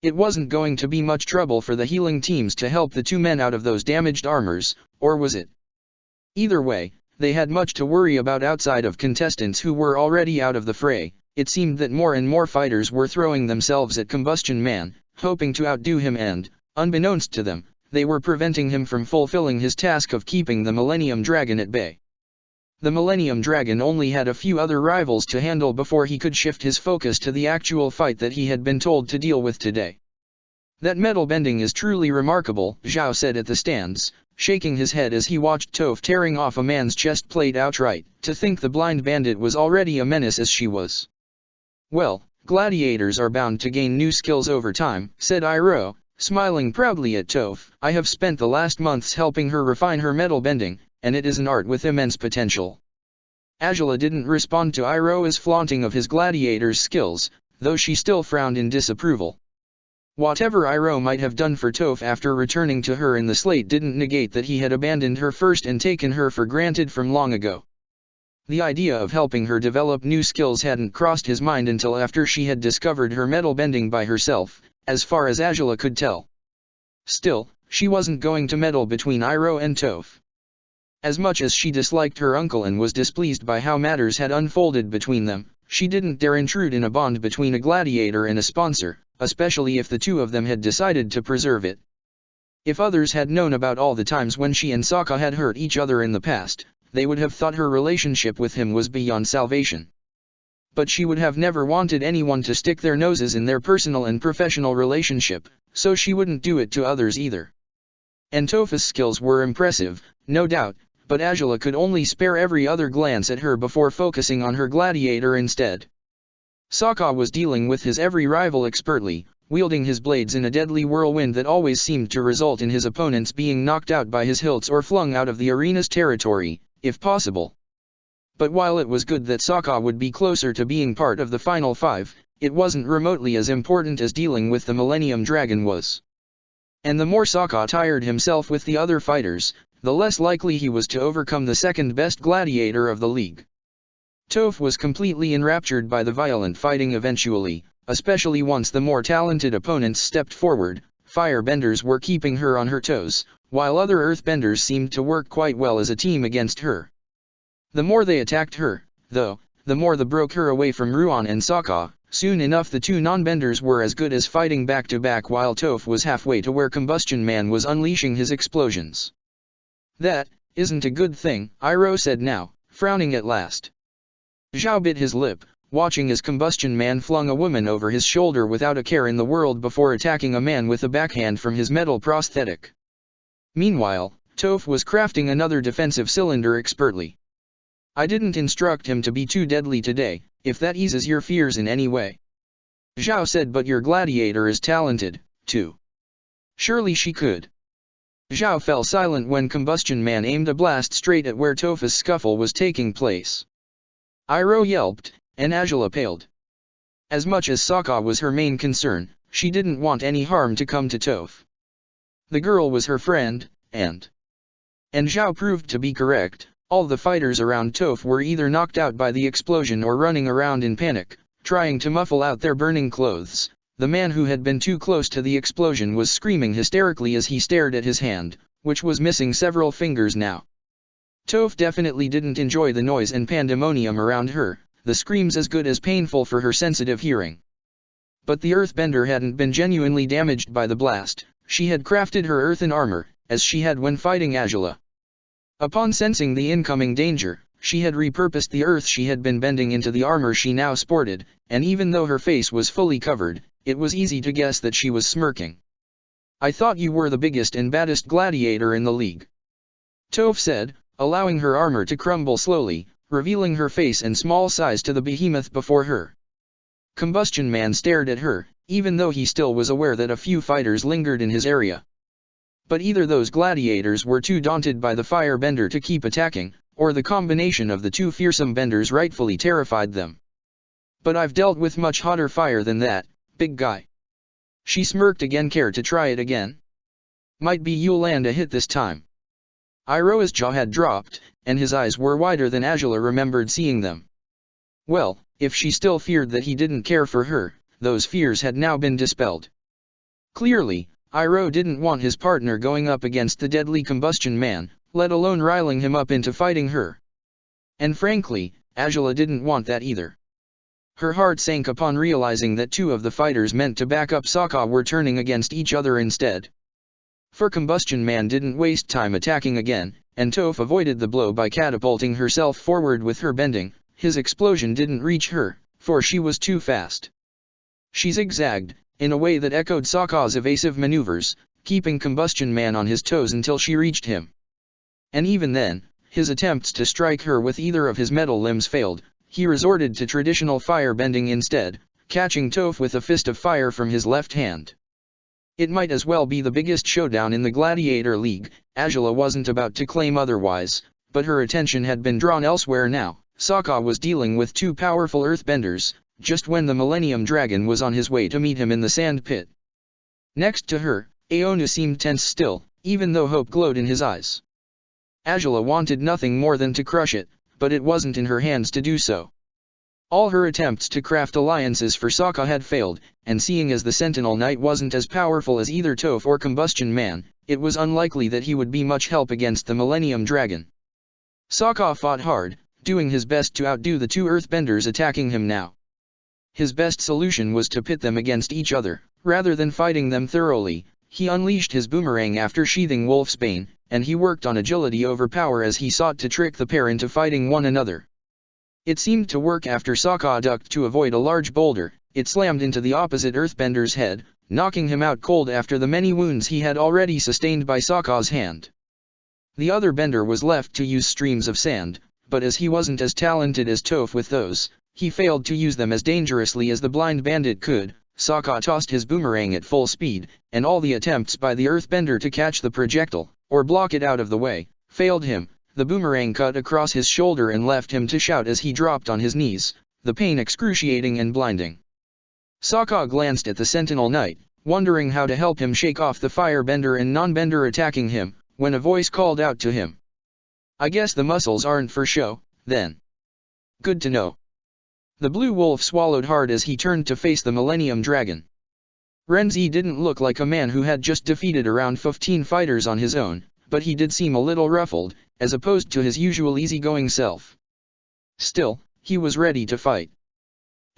It wasn't going to be much trouble for the healing teams to help the two men out of those damaged armors, or was it? Either way, they had much to worry about outside of contestants who were already out of the fray. It seemed that more and more fighters were throwing themselves at Combustion Man, hoping to outdo him and, unbeknownst to them, they were preventing him from fulfilling his task of keeping the Millennium Dragon at bay. The Millennium Dragon only had a few other rivals to handle before he could shift his focus to the actual fight that he had been told to deal with today. "That metal bending is truly remarkable," Zhao said at the stands, shaking his head as he watched Toph tearing off a man's chest plate outright. To think the blind bandit was already a menace as she was. "Well, gladiators are bound to gain new skills over time, said Iroh, smiling proudly at Toph. I have spent the last months helping her refine her metal bending, and it is an art with immense potential. Angela didn't respond to Iroh's flaunting of his gladiator's skills, though she still frowned in disapproval. Whatever Iroh might have done for Toph after returning to her in the slate didn't negate that he had abandoned her first and taken her for granted from long ago. The idea of helping her develop new skills hadn't crossed his mind until after she had discovered her metal bending by herself, as far as Angela could tell. Still, she wasn't going to meddle between Iroh and Toph. As much as she disliked her uncle and was displeased by how matters had unfolded between them, she didn't dare intrude in a bond between a gladiator and a sponsor, especially if the two of them had decided to preserve it. If others had known about all the times when she and Sokka had hurt each other in the past, they would have thought her relationship with him was beyond salvation. But she would have never wanted anyone to stick their noses in their personal and professional relationship, so she wouldn't do it to others either. And Toph's skills were impressive, no doubt, but Angela could only spare every other glance at her before focusing on her gladiator instead. Sokka was dealing with his every rival expertly, wielding his blades in a deadly whirlwind that always seemed to result in his opponents being knocked out by his hilts or flung out of the arena's territory, if possible. But while it was good that Sokka would be closer to being part of the final five, it wasn't remotely as important as dealing with the Millennium Dragon was. And the more Sokka tired himself with the other fighters, the less likely he was to overcome the second-best gladiator of the league. Toph was completely enraptured by the violent fighting eventually, especially once the more talented opponents stepped forward. Firebenders were keeping her on her toes, while other earthbenders seemed to work quite well as a team against her. The more they attacked her, though, the more they broke her away from Ruan and Sokka. Soon enough the two non-benders were as good as fighting back-to-back while Toph was halfway to where Combustion Man was unleashing his explosions. That isn't a good thing, Iroh said now, frowning at last. Zhao bit his lip, watching as Combustion Man flung a woman over his shoulder without a care in the world before attacking a man with a backhand from his metal prosthetic. Meanwhile, Toph was crafting another defensive cylinder expertly. I didn't instruct him to be too deadly today, if that eases your fears in any way. Zhao said, but your gladiator is talented, too. Surely she could. Zhao fell silent when Combustion Man aimed a blast straight at where Toph's scuffle was taking place. Iroh yelped, and Angela paled. As much as Sokka was her main concern, she didn't want any harm to come to Toph. The girl was her friend, and Zhao proved to be correct. All the fighters around Toph were either knocked out by the explosion or running around in panic, trying to muffle out their burning clothes. The man who had been too close to the explosion was screaming hysterically as he stared at his hand, which was missing several fingers now. Toph definitely didn't enjoy the noise and pandemonium around her, the screams as good as painful for her sensitive hearing. But the earthbender hadn't been genuinely damaged by the blast. She had crafted her earthen armor, as she had when fighting Angela. Upon sensing the incoming danger, she had repurposed the earth she had been bending into the armor she now sported, and even though her face was fully covered, it was easy to guess that she was smirking. I thought you were the biggest and baddest gladiator in the league. Toph said, allowing her armor to crumble slowly, revealing her face and small size to the behemoth before her. Combustion Man stared at her, even though he still was aware that a few fighters lingered in his area. But either those gladiators were too daunted by the firebender to keep attacking, or the combination of the two fearsome benders rightfully terrified them. But I've dealt with much hotter fire than that, big guy. She smirked again. Care to try it again? Might be you'll land a hit this time. Iroh's jaw had dropped, and his eyes were wider than Angela remembered seeing them. Well, if she still feared that he didn't care for her, those fears had now been dispelled. Clearly, Iroh didn't want his partner going up against the deadly Combustion Man, let alone riling him up into fighting her. And frankly, Angela didn't want that either. Her heart sank upon realizing that two of the fighters meant to back up Sokka were turning against each other instead. For Combustion Man didn't waste time attacking again, and Toph avoided the blow by catapulting herself forward with her bending. His explosion didn't reach her, for she was too fast. She zigzagged, in a way that echoed Sokka's evasive maneuvers, keeping Combustion Man on his toes until she reached him. And even then, his attempts to strike her with either of his metal limbs failed. He resorted to traditional fire bending instead, catching Toph with a fist of fire from his left hand. It might as well be the biggest showdown in the Gladiator League. Azula wasn't about to claim otherwise, but her attention had been drawn elsewhere now. Sokka was dealing with two powerful earthbenders, just when the Millennium Dragon was on his way to meet him in the sand pit. Next to her, Aonu seemed tense still, even though hope glowed in his eyes. Azula wanted nothing more than to crush it, but it wasn't in her hands to do so. All her attempts to craft alliances for Sokka had failed, and seeing as the Sentinel Knight wasn't as powerful as either Toph or Combustion Man, it was unlikely that he would be much help against the Millennium Dragon. Sokka fought hard, doing his best to outdo the two earthbenders attacking him now. His best solution was to pit them against each other. Rather than fighting them thoroughly, he unleashed his boomerang after sheathing Wolfsbane, and he worked on agility over power as he sought to trick the pair into fighting one another. It seemed to work after Sokka ducked to avoid a large boulder. It slammed into the opposite earthbender's head, knocking him out cold after the many wounds he had already sustained by Sokka's hand. The other bender was left to use streams of sand, but as he wasn't as talented as Toph with those, he failed to use them as dangerously as the blind bandit could. Sokka tossed his boomerang at full speed, and all the attempts by the earthbender to catch the projectile, or block it out of the way, failed him. The boomerang cut across his shoulder and left him to shout as he dropped on his knees, the pain excruciating and blinding. Sokka glanced at the Sentinel Knight, wondering how to help him shake off the firebender and non-bender attacking him, when a voice called out to him. "I guess the muscles aren't for show, then. Good to know." The blue wolf swallowed hard as he turned to face the Millennium Dragon. Renzi didn't look like a man who had just defeated around 15 fighters on his own, but he did seem a little ruffled, as opposed to his usual easygoing self. Still, he was ready to fight.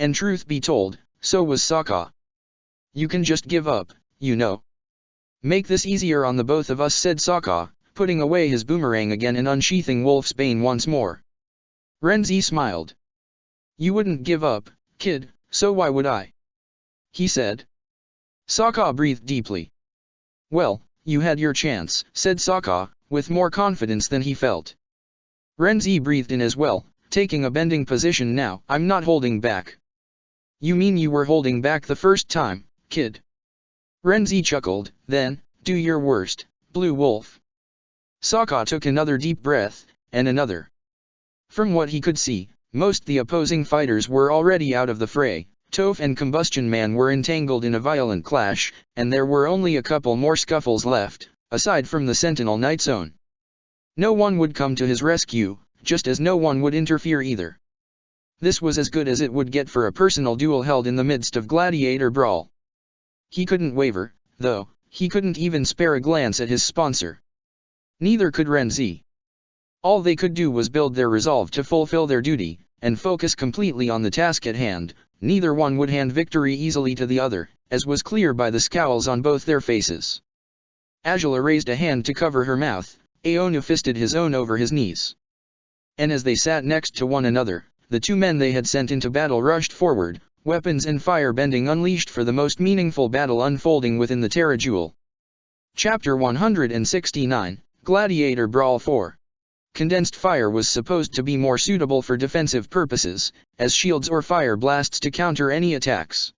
And truth be told, so was Sokka. "You can just give up, you know. Make this easier on the both of us," said Sokka, putting away his boomerang again and unsheathing Wolfsbane once more. Renzi smiled. "You wouldn't give up, kid, so why would I?" he said. Sokka breathed deeply. "Well, you had your chance," said Sokka, with more confidence than he felt. Renzi breathed in as well, taking a bending position now. "I'm not holding back." "You mean you were holding back the first time, kid?" Renzi chuckled. "Then, do your worst, Blue Wolf." Sokka took another deep breath, and another. From what he could see, most the opposing fighters were already out of the fray. Toph and Combustion Man were entangled in a violent clash, and there were only a couple more scuffles left, aside from the Sentinel Knight's own. No one would come to his rescue, just as no one would interfere either. This was as good as it would get for a personal duel held in the midst of Gladiator brawl. He couldn't waver, though. He couldn't even spare a glance at his sponsor. Neither could Renzi. All they could do was build their resolve to fulfill their duty, and focus completely on the task at hand. Neither one would hand victory easily to the other, as was clear by the scowls on both their faces. Azula raised a hand to cover her mouth. Aonu fisted his own over his knees. And as they sat next to one another, the two men they had sent into battle rushed forward, weapons and fire-bending unleashed for the most meaningful battle unfolding within the Terra Jewel. Chapter 169, Gladiator Brawl 4. Condensed fire was supposed to be more suitable for defensive purposes, as shields or fire blasts to counter any attacks.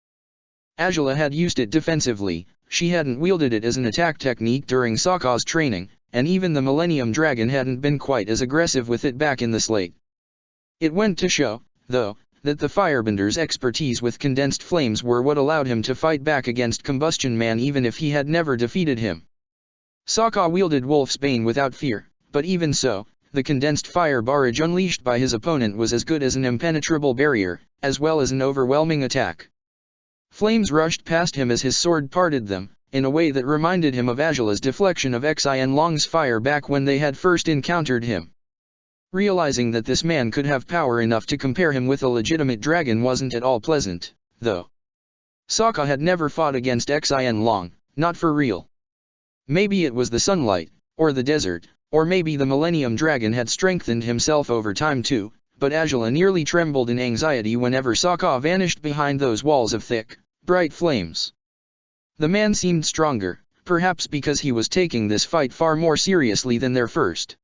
Azula had used it defensively. She hadn't wielded it as an attack technique during Sokka's training, and even the Millennium Dragon hadn't been quite as aggressive with it back in the slate. It went to show, though, that the firebender's expertise with condensed flames were what allowed him to fight back against Combustion Man even if he had never defeated him. Sokka wielded Wolfsbane without fear, but even so, the condensed fire barrage unleashed by his opponent was as good as an impenetrable barrier, as well as an overwhelming attack. Flames rushed past him as his sword parted them, in a way that reminded him of Azula's deflection of Xian Long's fire back when they had first encountered him. Realizing that this man could have power enough to compare him with a legitimate dragon wasn't at all pleasant, though. Sokka had never fought against Xian Long, not for real. Maybe it was the sunlight, or the desert, or maybe the Millennium Dragon had strengthened himself over time too, but Azula nearly trembled in anxiety whenever Sokka vanished behind those walls of thick, bright flames. The man seemed stronger, perhaps because he was taking this fight far more seriously than their first.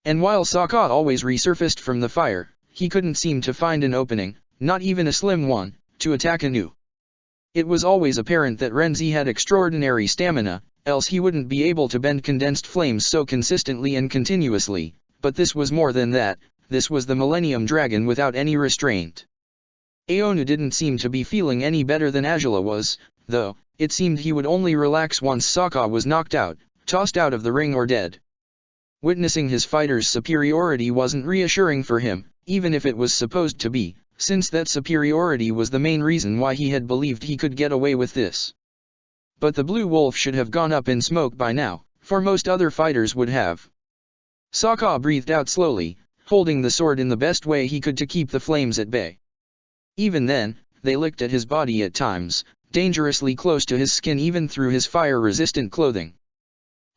And while Sokka always resurfaced from the fire, he couldn't seem to find an opening, not even a slim one, to attack anew. It was always apparent that Renzi had extraordinary stamina, else he wouldn't be able to bend condensed flames so consistently and continuously, but this was more than that, this was the Millennium Dragon without any restraint. Aonu didn't seem to be feeling any better than Azula was, though. It seemed he would only relax once Sokka was knocked out, tossed out of the ring or dead. Witnessing his fighter's superiority wasn't reassuring for him, even if it was supposed to be, since that superiority was the main reason why he had believed he could get away with this. But the Blue Wolf should have gone up in smoke by now, for most other fighters would have. Sokka breathed out slowly, holding the sword in the best way he could to keep the flames at bay. Even then, they licked at his body at times, dangerously close to his skin even through his fire-resistant clothing.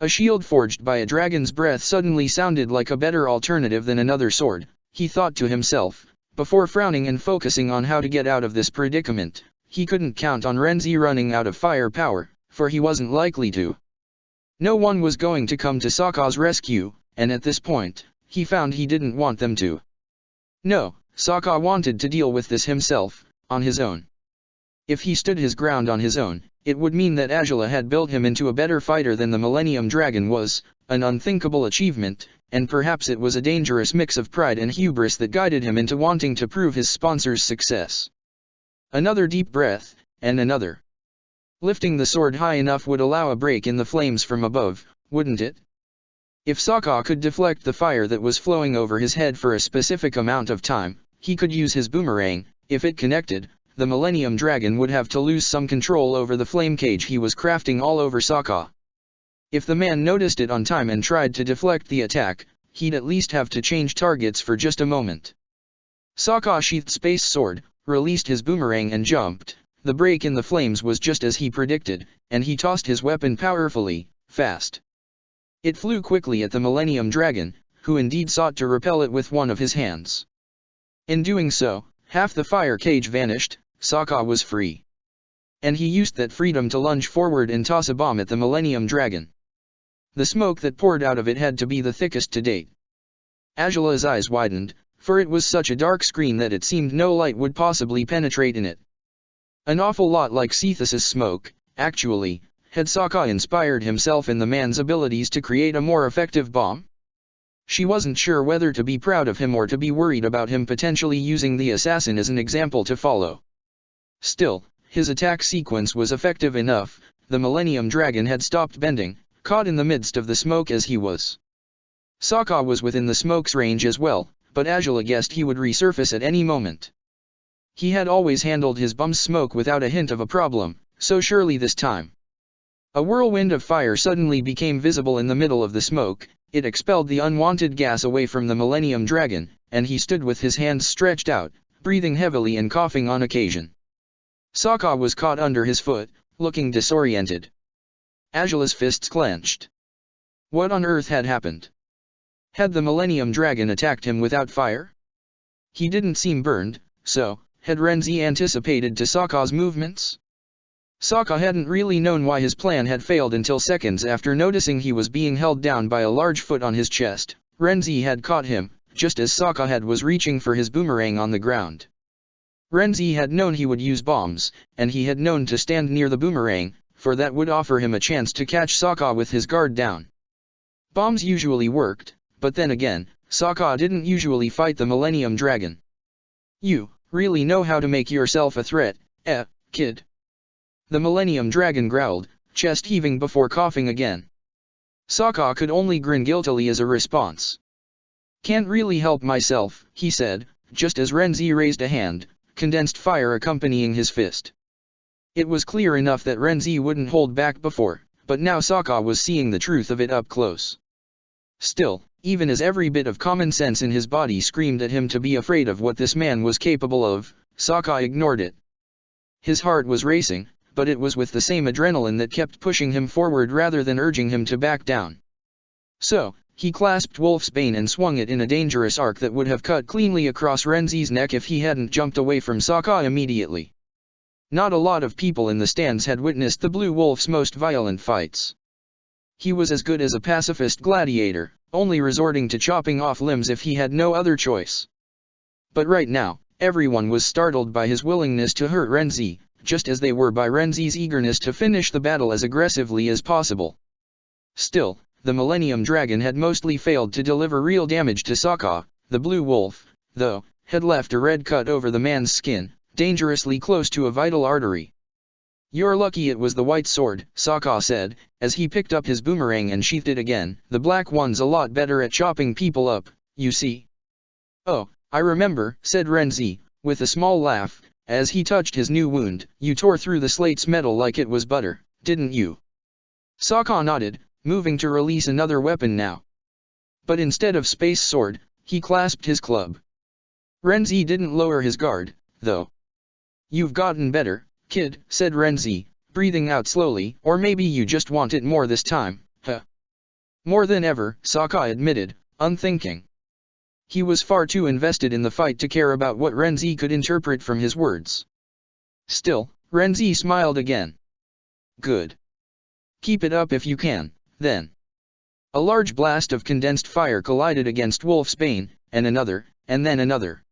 A shield forged by a dragon's breath suddenly sounded like a better alternative than another sword, he thought to himself, before frowning and focusing on how to get out of this predicament. He couldn't count on Renzi running out of firepower, for he wasn't likely to. No one was going to come to Sokka's rescue, and at this point, he found he didn't want them to. No, Sokka wanted to deal with this himself, on his own. If he stood his ground on his own, it would mean that Azula had built him into a better fighter than the Millennium Dragon was, an unthinkable achievement, and perhaps it was a dangerous mix of pride and hubris that guided him into wanting to prove his sponsor's success. Another deep breath, and another. Lifting the sword high enough would allow a break in the flames from above, wouldn't it? If Sokka could deflect the fire that was flowing over his head for a specific amount of time, he could use his boomerang. If it connected, the Millennium Dragon would have to lose some control over the flame cage he was crafting all over Sokka. If the man noticed it on time and tried to deflect the attack, he'd at least have to change targets for just a moment. Sokka sheathed Space Sword, released his boomerang and jumped. The break in the flames was just as he predicted, and he tossed his weapon powerfully, fast. It flew quickly at the Millennium Dragon, who indeed sought to repel it with one of his hands. In doing so, half the fire cage vanished. Sokka was free. And he used that freedom to lunge forward and toss a bomb at the Millennium Dragon. The smoke that poured out of it had to be the thickest to date. Azula's eyes widened, for it was such a dark screen that it seemed no light would possibly penetrate in it. An awful lot like Cephas's smoke, actually. Had Sokka inspired himself in the man's abilities to create a more effective bomb? She wasn't sure whether to be proud of him or to be worried about him potentially using the assassin as an example to follow. Still, his attack sequence was effective enough. The Millennium Dragon had stopped bending, caught in the midst of the smoke as he was. Sokka was within the smoke's range as well, but Azula guessed he would resurface at any moment. He had always handled his bum's smoke without a hint of a problem, so surely this time. A whirlwind of fire suddenly became visible in the middle of the smoke. It expelled the unwanted gas away from the Millennium Dragon, and he stood with his hands stretched out, breathing heavily and coughing on occasion. Sokka was caught under his foot, looking disoriented. Azula's fists clenched. What on earth had happened? Had the Millennium Dragon attacked him without fire? He didn't seem burned, so, had Renzi anticipated to Sokka's movements? Sokka hadn't really known why his plan had failed until seconds after noticing he was being held down by a large foot on his chest. Renzi had caught him, just as Sokka was reaching for his boomerang on the ground. Renzi had known he would use bombs, and he had known to stand near the boomerang, for that would offer him a chance to catch Sokka with his guard down. Bombs usually worked, but then again, Sokka didn't usually fight the Millennium Dragon. You really know how to make yourself a threat, kid? The Millennium Dragon growled, chest heaving before coughing again. Sokka could only grin guiltily as a response. Can't really help myself, he said, just as Renzi raised a hand, condensed fire accompanying his fist. It was clear enough that Renzi wouldn't hold back before, but now Sokka was seeing the truth of it up close. Still, even as every bit of common sense in his body screamed at him to be afraid of what this man was capable of, Sokka ignored it. His heart was racing, but it was with the same adrenaline that kept pushing him forward rather than urging him to back down. So, he clasped Wolf's Bane and swung it in a dangerous arc that would have cut cleanly across Renzi's neck if he hadn't jumped away from Sokka immediately. Not a lot of people in the stands had witnessed the Blue Wolf's most violent fights. He was as good as a pacifist gladiator, only resorting to chopping off limbs if he had no other choice. But right now, Everyone was startled by his willingness to hurt Renzi, just as they were by Renzi's eagerness to finish the battle as aggressively as possible. Still, the Millennium Dragon had mostly failed to deliver real damage to Sokka. The Blue Wolf, though, had left a red cut over the man's skin, dangerously close to a vital artery. "You're lucky it was the white sword," Sokka said, as he picked up his boomerang and sheathed it again. "The black one's a lot better at chopping people up, you see." "Oh, I remember," said Renzi, with a small laugh, as he touched his new wound. "You tore through the slate's metal like it was butter, didn't you?" Sokka nodded, moving to release another weapon now. But instead of space sword, he clasped his club. Renzi didn't lower his guard, though. "You've gotten better, kid," said Renzi, breathing out slowly. "Or maybe you just want it more this time, huh?" "More than ever," Sokka admitted, unthinking. He was far too invested in the fight to care about what Renzi could interpret from his words. Still, Renzi smiled again. "Good. Keep it up if you can, then." A large blast of condensed fire collided against Wolfsbane, and another, and then another.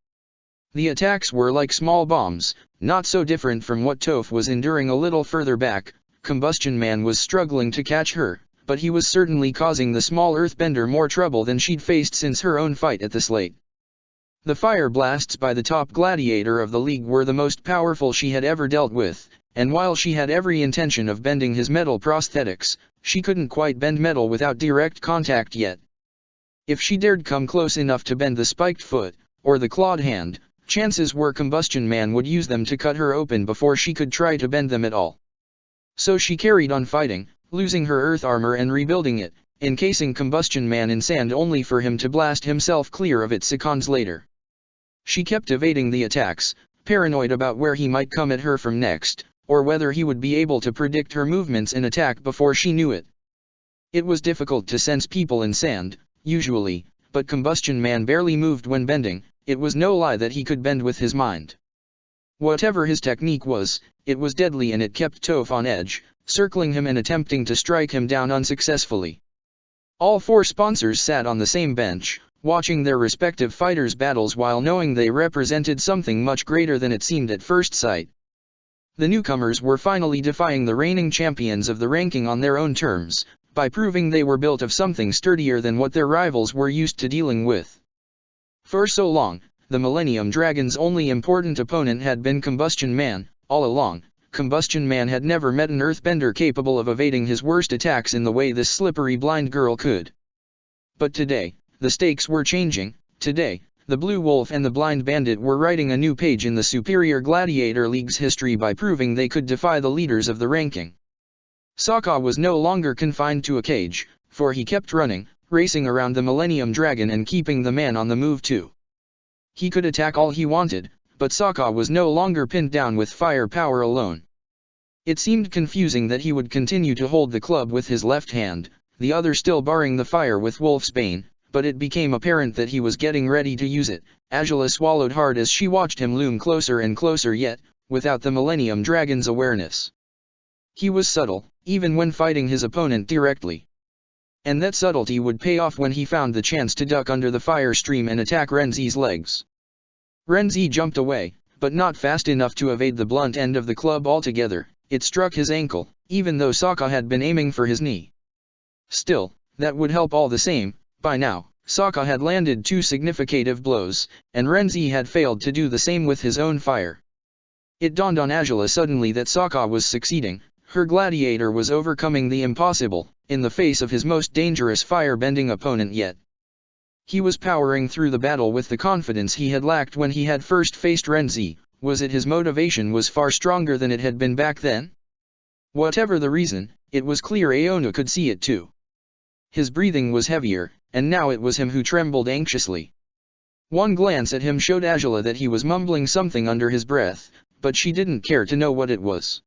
The attacks were like small bombs, not so different from what Toph was enduring a little further back. Combustion Man was struggling to catch her, but he was certainly causing the small earthbender more trouble than she'd faced since her own fight at the slate. The fire blasts by the top gladiator of the league were the most powerful she had ever dealt with, and while she had every intention of bending his metal prosthetics, she couldn't quite bend metal without direct contact yet. If she dared come close enough to bend the spiked foot, or the clawed hand, chances were Combustion Man would use them to cut her open before she could try to bend them at all. So she carried on fighting, losing her earth armor and rebuilding it, encasing Combustion Man in sand only for him to blast himself clear of it seconds later. She kept evading the attacks, paranoid about where he might come at her from next, or whether he would be able to predict her movements and attack before she knew it. It was difficult to sense people in sand, usually, but Combustion Man barely moved when bending. It was no lie that he could bend with his mind. Whatever his technique was, it was deadly and it kept Toph on edge, circling him and attempting to strike him down unsuccessfully. All four sponsors sat on the same bench, watching their respective fighters' battles while knowing they represented something much greater than it seemed at first sight. The newcomers were finally defying the reigning champions of the ranking on their own terms, by proving they were built of something sturdier than what their rivals were used to dealing with. For so long, the Millennium Dragon's only important opponent had been Combustion Man. All along, Combustion Man had never met an earthbender capable of evading his worst attacks in the way this slippery blind girl could. But today, the stakes were changing. Today, the Blue Wolf and the Blind Bandit were writing a new page in the superior Gladiator League's history by proving they could defy the leaders of the ranking. Sokka was no longer confined to a cage, for he kept running, racing around the Millennium Dragon and keeping the man on the move too. He could attack all he wanted, but Sokka was no longer pinned down with fire power alone. It seemed confusing that he would continue to hold the club with his left hand, the other still barring the fire with Wolfsbane, but it became apparent that he was getting ready to use it. Angela swallowed hard as she watched him loom closer and closer yet, without the Millennium Dragon's awareness. He was subtle, even when fighting his opponent directly. And that subtlety would pay off when he found the chance to duck under the fire stream and attack Renzi's legs. Renzi jumped away, but not fast enough to evade the blunt end of the club altogether. It struck his ankle, even though Sokka had been aiming for his knee. Still, that would help all the same. By now, Sokka had landed 2 significant blows, and Renzi had failed to do the same with his own fire. It dawned on Angela suddenly that Sokka was succeeding. Her gladiator was overcoming the impossible, in the face of his most dangerous fire-bending opponent yet. He was powering through the battle with the confidence he had lacked when he had first faced Renzi. Was it his motivation was far stronger than it had been back then? Whatever the reason, it was clear Aona could see it too. His breathing was heavier, and now it was him who trembled anxiously. One glance at him showed Angela that he was mumbling something under his breath, but she didn't care to know what it was.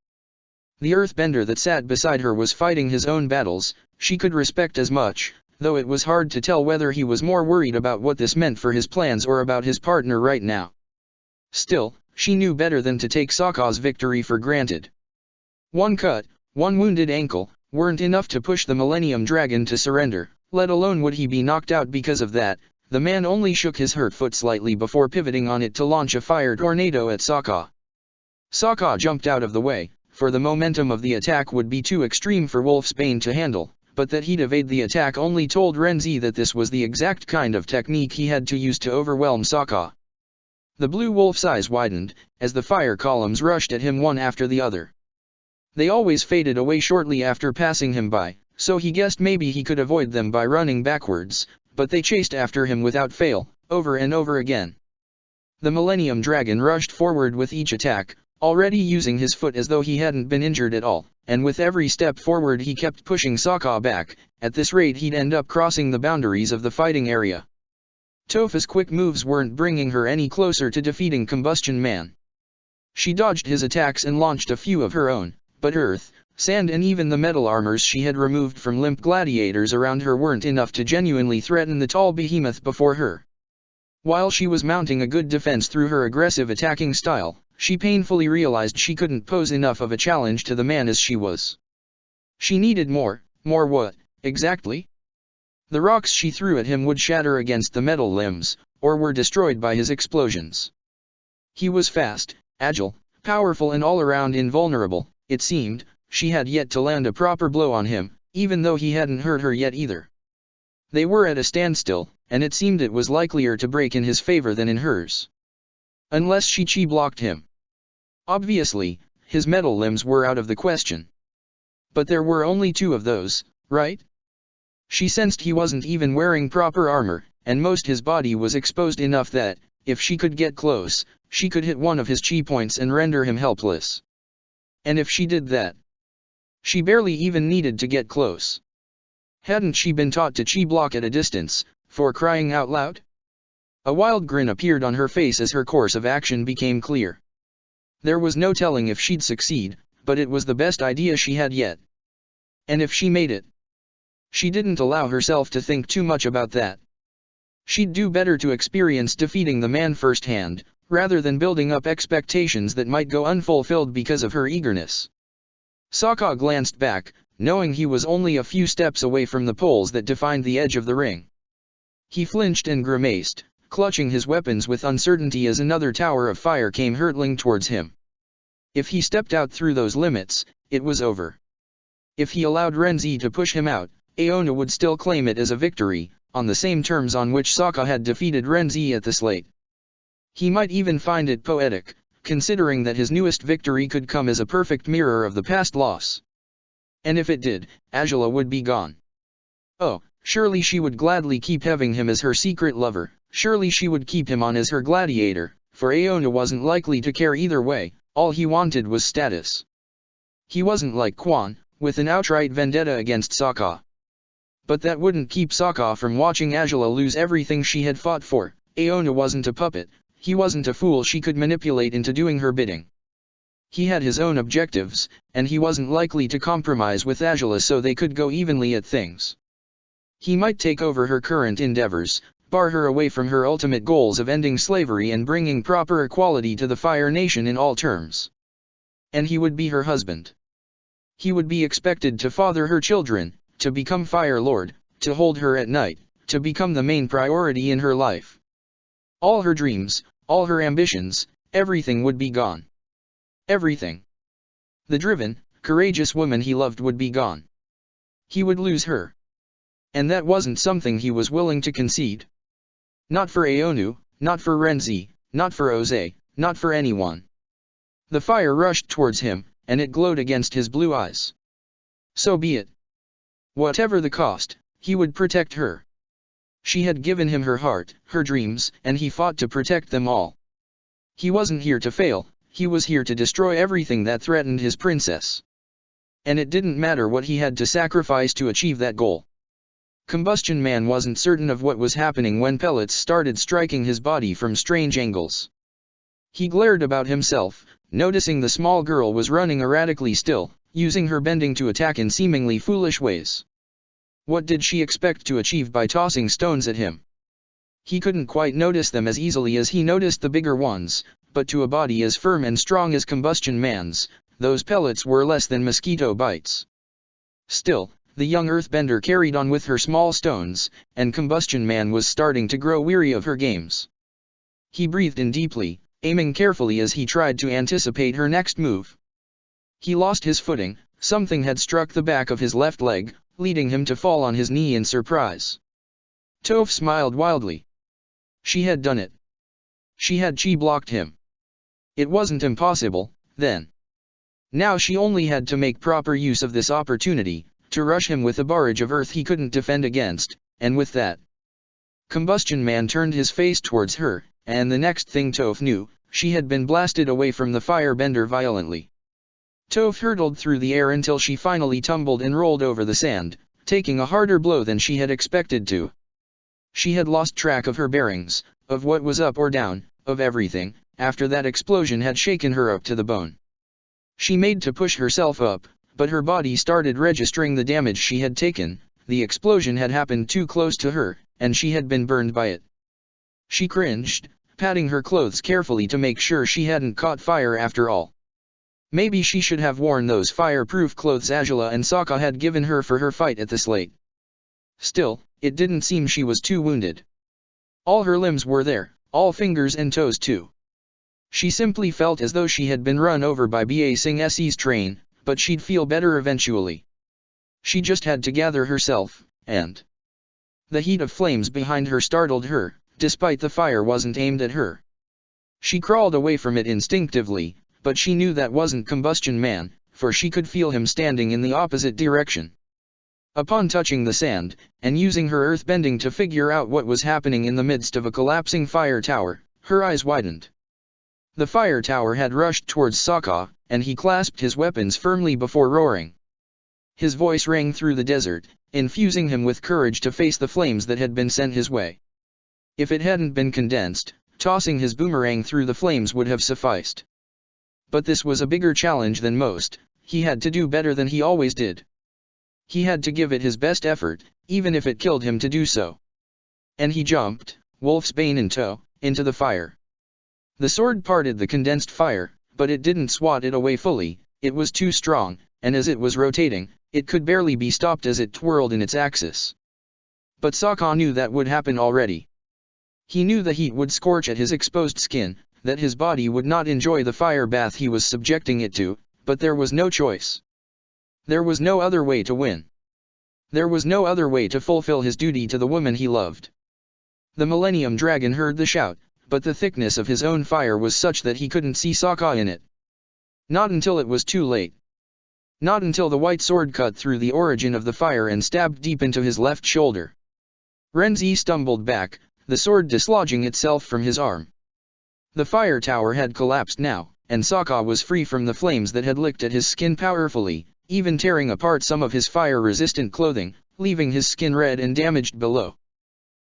The earthbender that sat beside her was fighting his own battles. She could respect as much, though it was hard to tell whether he was more worried about what this meant for his plans or about his partner right now. Still, she knew better than to take Sokka's victory for granted. One cut, one wounded ankle, weren't enough to push the Millennium Dragon to surrender, let alone would he be knocked out because of that. The man only shook his hurt foot slightly before pivoting on it to launch a fire tornado at Sokka. Sokka jumped out of the way, for the momentum of the attack would be too extreme for Wolfsbane to handle, but that he'd evade the attack only told Renzi that this was the exact kind of technique he had to use to overwhelm Sokka. The blue wolf's eyes widened, as the fire columns rushed at him one after the other. They always faded away shortly after passing him by, so he guessed maybe he could avoid them by running backwards, but they chased after him without fail, over and over again. The Millennium Dragon rushed forward with each attack, already using his foot as though he hadn't been injured at all, and with every step forward he kept pushing Sokka back. At this rate he'd end up crossing the boundaries of the fighting area. Topha's quick moves weren't bringing her any closer to defeating Combustion Man. She dodged his attacks and launched a few of her own, but earth, sand and even the metal armors she had removed from limp gladiators around her weren't enough to genuinely threaten the tall behemoth before her. While she was mounting a good defense through her aggressive attacking style, she painfully realized she couldn't pose enough of a challenge to the man as she was. She needed more what, exactly? The rocks she threw at him would shatter against the metal limbs, or were destroyed by his explosions. He was fast, agile, powerful and all around invulnerable. It seemed, she had yet to land a proper blow on him, even though he hadn't hurt her yet either. They were at a standstill, and it seemed it was likelier to break in his favor than in hers. Unless she chi blocked him. Obviously, his metal limbs were out of the question. But there were only two of those, right? She sensed he wasn't even wearing proper armor, and most his body was exposed enough that, if she could get close, she could hit one of his chi points and render him helpless. And if she did that, she barely even needed to get close. Hadn't she been taught to chi block at a distance, for crying out loud? A wild grin appeared on her face as her course of action became clear. There was no telling if she'd succeed, but it was the best idea she had yet. And if she made it? She didn't allow herself to think too much about that. She'd do better to experience defeating the man firsthand, rather than building up expectations that might go unfulfilled because of her eagerness. Sokka glanced back, knowing he was only a few steps away from the poles that defined the edge of the ring. He flinched and grimaced, clutching his weapons with uncertainty as another tower of fire came hurtling towards him. If he stepped out through those limits, it was over. If he allowed Renzi to push him out, Aona would still claim it as a victory, on the same terms on which Sokka had defeated Renzi at the slate. He might even find it poetic, considering that his newest victory could come as a perfect mirror of the past loss. And if it did, Azula would be gone. Oh, surely she would gladly keep having him as her secret lover, surely she would keep him on as her gladiator, for Aona wasn't likely to care either way, all he wanted was status. He wasn't like Quan, with an outright vendetta against Sokka. But that wouldn't keep Sokka from watching Azula lose everything she had fought for. Aona wasn't a puppet, he wasn't a fool she could manipulate into doing her bidding. He had his own objectives, and he wasn't likely to compromise with Azula so they could go evenly at things. He might take over her current endeavors, bar her away from her ultimate goals of ending slavery and bringing proper equality to the Fire Nation in all terms. And he would be her husband. He would be expected to father her children, to become Fire Lord, to hold her at night, to become the main priority in her life. All her dreams, all her ambitions, everything would be gone. Everything. The driven, courageous woman he loved would be gone. He would lose her. And that wasn't something he was willing to concede. Not for Aonu, not for Renzi, not for Oze, not for anyone. The fire rushed towards him, and it glowed against his blue eyes. So be it. Whatever the cost, he would protect her. She had given him her heart, her dreams, and he fought to protect them all. He wasn't here to fail, he was here to destroy everything that threatened his princess. And it didn't matter what he had to sacrifice to achieve that goal. Combustion Man wasn't certain of what was happening when pellets started striking his body from strange angles. He glared about himself, noticing the small girl was running erratically still, using her bending to attack in seemingly foolish ways. What did she expect to achieve by tossing stones at him? He couldn't quite notice them as easily as he noticed the bigger ones, but to a body as firm and strong as Combustion Man's, those pellets were less than mosquito bites. Still, the young earthbender carried on with her small stones, and Combustion Man was starting to grow weary of her games. He breathed in deeply, aiming carefully as he tried to anticipate her next move. He lost his footing, something had struck the back of his left leg, leading him to fall on his knee in surprise. Toph smiled wildly. She had done it. She had chi-blocked him. It wasn't impossible, then. Now she only had to make proper use of this opportunity, to rush him with a barrage of earth he couldn't defend against, and with that, Combustion Man turned his face towards her, and the next thing Toph knew, she had been blasted away from the firebender violently. Toph hurtled through the air until she finally tumbled and rolled over the sand, taking a harder blow than she had expected to. She had lost track of her bearings, of what was up or down, of everything, after that explosion had shaken her up to the bone. She made to push herself up, but her body started registering the damage she had taken. The explosion had happened too close to her, and she had been burned by it. She cringed, patting her clothes carefully to make sure she hadn't caught fire after all. Maybe she should have worn those fireproof clothes Azula and Sokka had given her for her fight at the slate. Still, it didn't seem she was too wounded. All her limbs were there, all fingers and toes too. She simply felt as though she had been run over by Ba Sing Se's train, but she'd feel better eventually. She just had to gather herself, and the heat of flames behind her startled her, despite the fire wasn't aimed at her. She crawled away from it instinctively, but she knew that wasn't Combustion Man, for she could feel him standing in the opposite direction. Upon touching the sand, and using her earthbending to figure out what was happening in the midst of a collapsing fire tower, her eyes widened. The fire tower had rushed towards Sokka, and he clasped his weapons firmly before roaring. His voice rang through the desert, infusing him with courage to face the flames that had been sent his way. If it hadn't been condensed, tossing his boomerang through the flames would have sufficed. But this was a bigger challenge than most. He had to do better than he always did. He had to give it his best effort, even if it killed him to do so. And he jumped, Wolf's Bane in tow, into the fire. The sword parted the condensed fire, but it didn't swat it away fully. It was too strong, and as it was rotating, it could barely be stopped as it twirled in its axis. But Sokka knew that would happen already. He knew the heat would scorch at his exposed skin, that his body would not enjoy the fire bath he was subjecting it to, but there was no choice. There was no other way to win. There was no other way to fulfill his duty to the woman he loved. The Millennium Dragon heard the shout, but the thickness of his own fire was such that he couldn't see Sokka in it. Not until it was too late. Not until the white sword cut through the origin of the fire and stabbed deep into his left shoulder. Renzi stumbled back, the sword dislodging itself from his arm. The fire tower had collapsed now, and Sokka was free from the flames that had licked at his skin powerfully, even tearing apart some of his fire-resistant clothing, leaving his skin red and damaged below.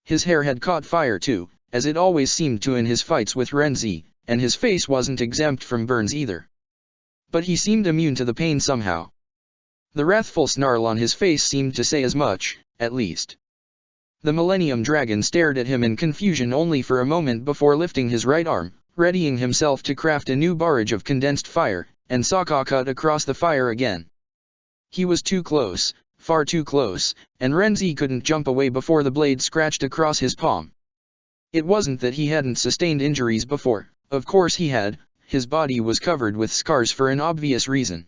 His hair had caught fire too, as it always seemed to in his fights with Renzi, and his face wasn't exempt from burns either. But he seemed immune to the pain somehow. The wrathful snarl on his face seemed to say as much, at least. The Millennium Dragon stared at him in confusion only for a moment before lifting his right arm, readying himself to craft a new barrage of condensed fire, and Sokka cut across the fire again. He was too close, far too close, and Renzi couldn't jump away before the blade scratched across his palm. It wasn't that he hadn't sustained injuries before, of course he had, his body was covered with scars for an obvious reason.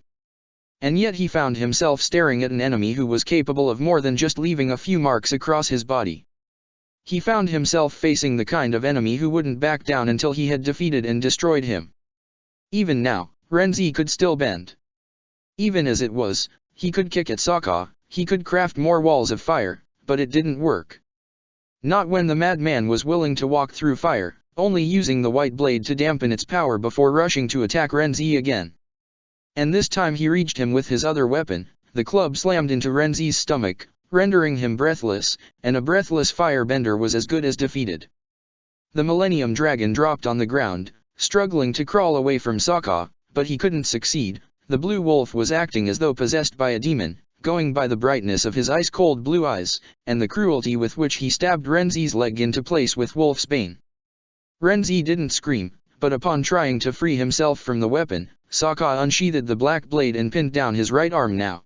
And yet he found himself staring at an enemy who was capable of more than just leaving a few marks across his body. He found himself facing the kind of enemy who wouldn't back down until he had defeated and destroyed him. Even now, Renzi could still bend. Even as it was, he could kick at Sokka, he could craft more walls of fire, but it didn't work. Not when the madman was willing to walk through fire, only using the white blade to dampen its power before rushing to attack Renzi again. And this time he reached him with his other weapon. The club slammed into Renzi's stomach, rendering him breathless, and a breathless firebender was as good as defeated. The Millennium Dragon dropped on the ground, struggling to crawl away from Sokka, but he couldn't succeed. The blue wolf was acting as though possessed by a demon, going by the brightness of his ice-cold blue eyes, and the cruelty with which he stabbed Renzi's leg into place with Wolf's Bane. Renzi didn't scream, but upon trying to free himself from the weapon, Sokka unsheathed the black blade and pinned down his right arm now.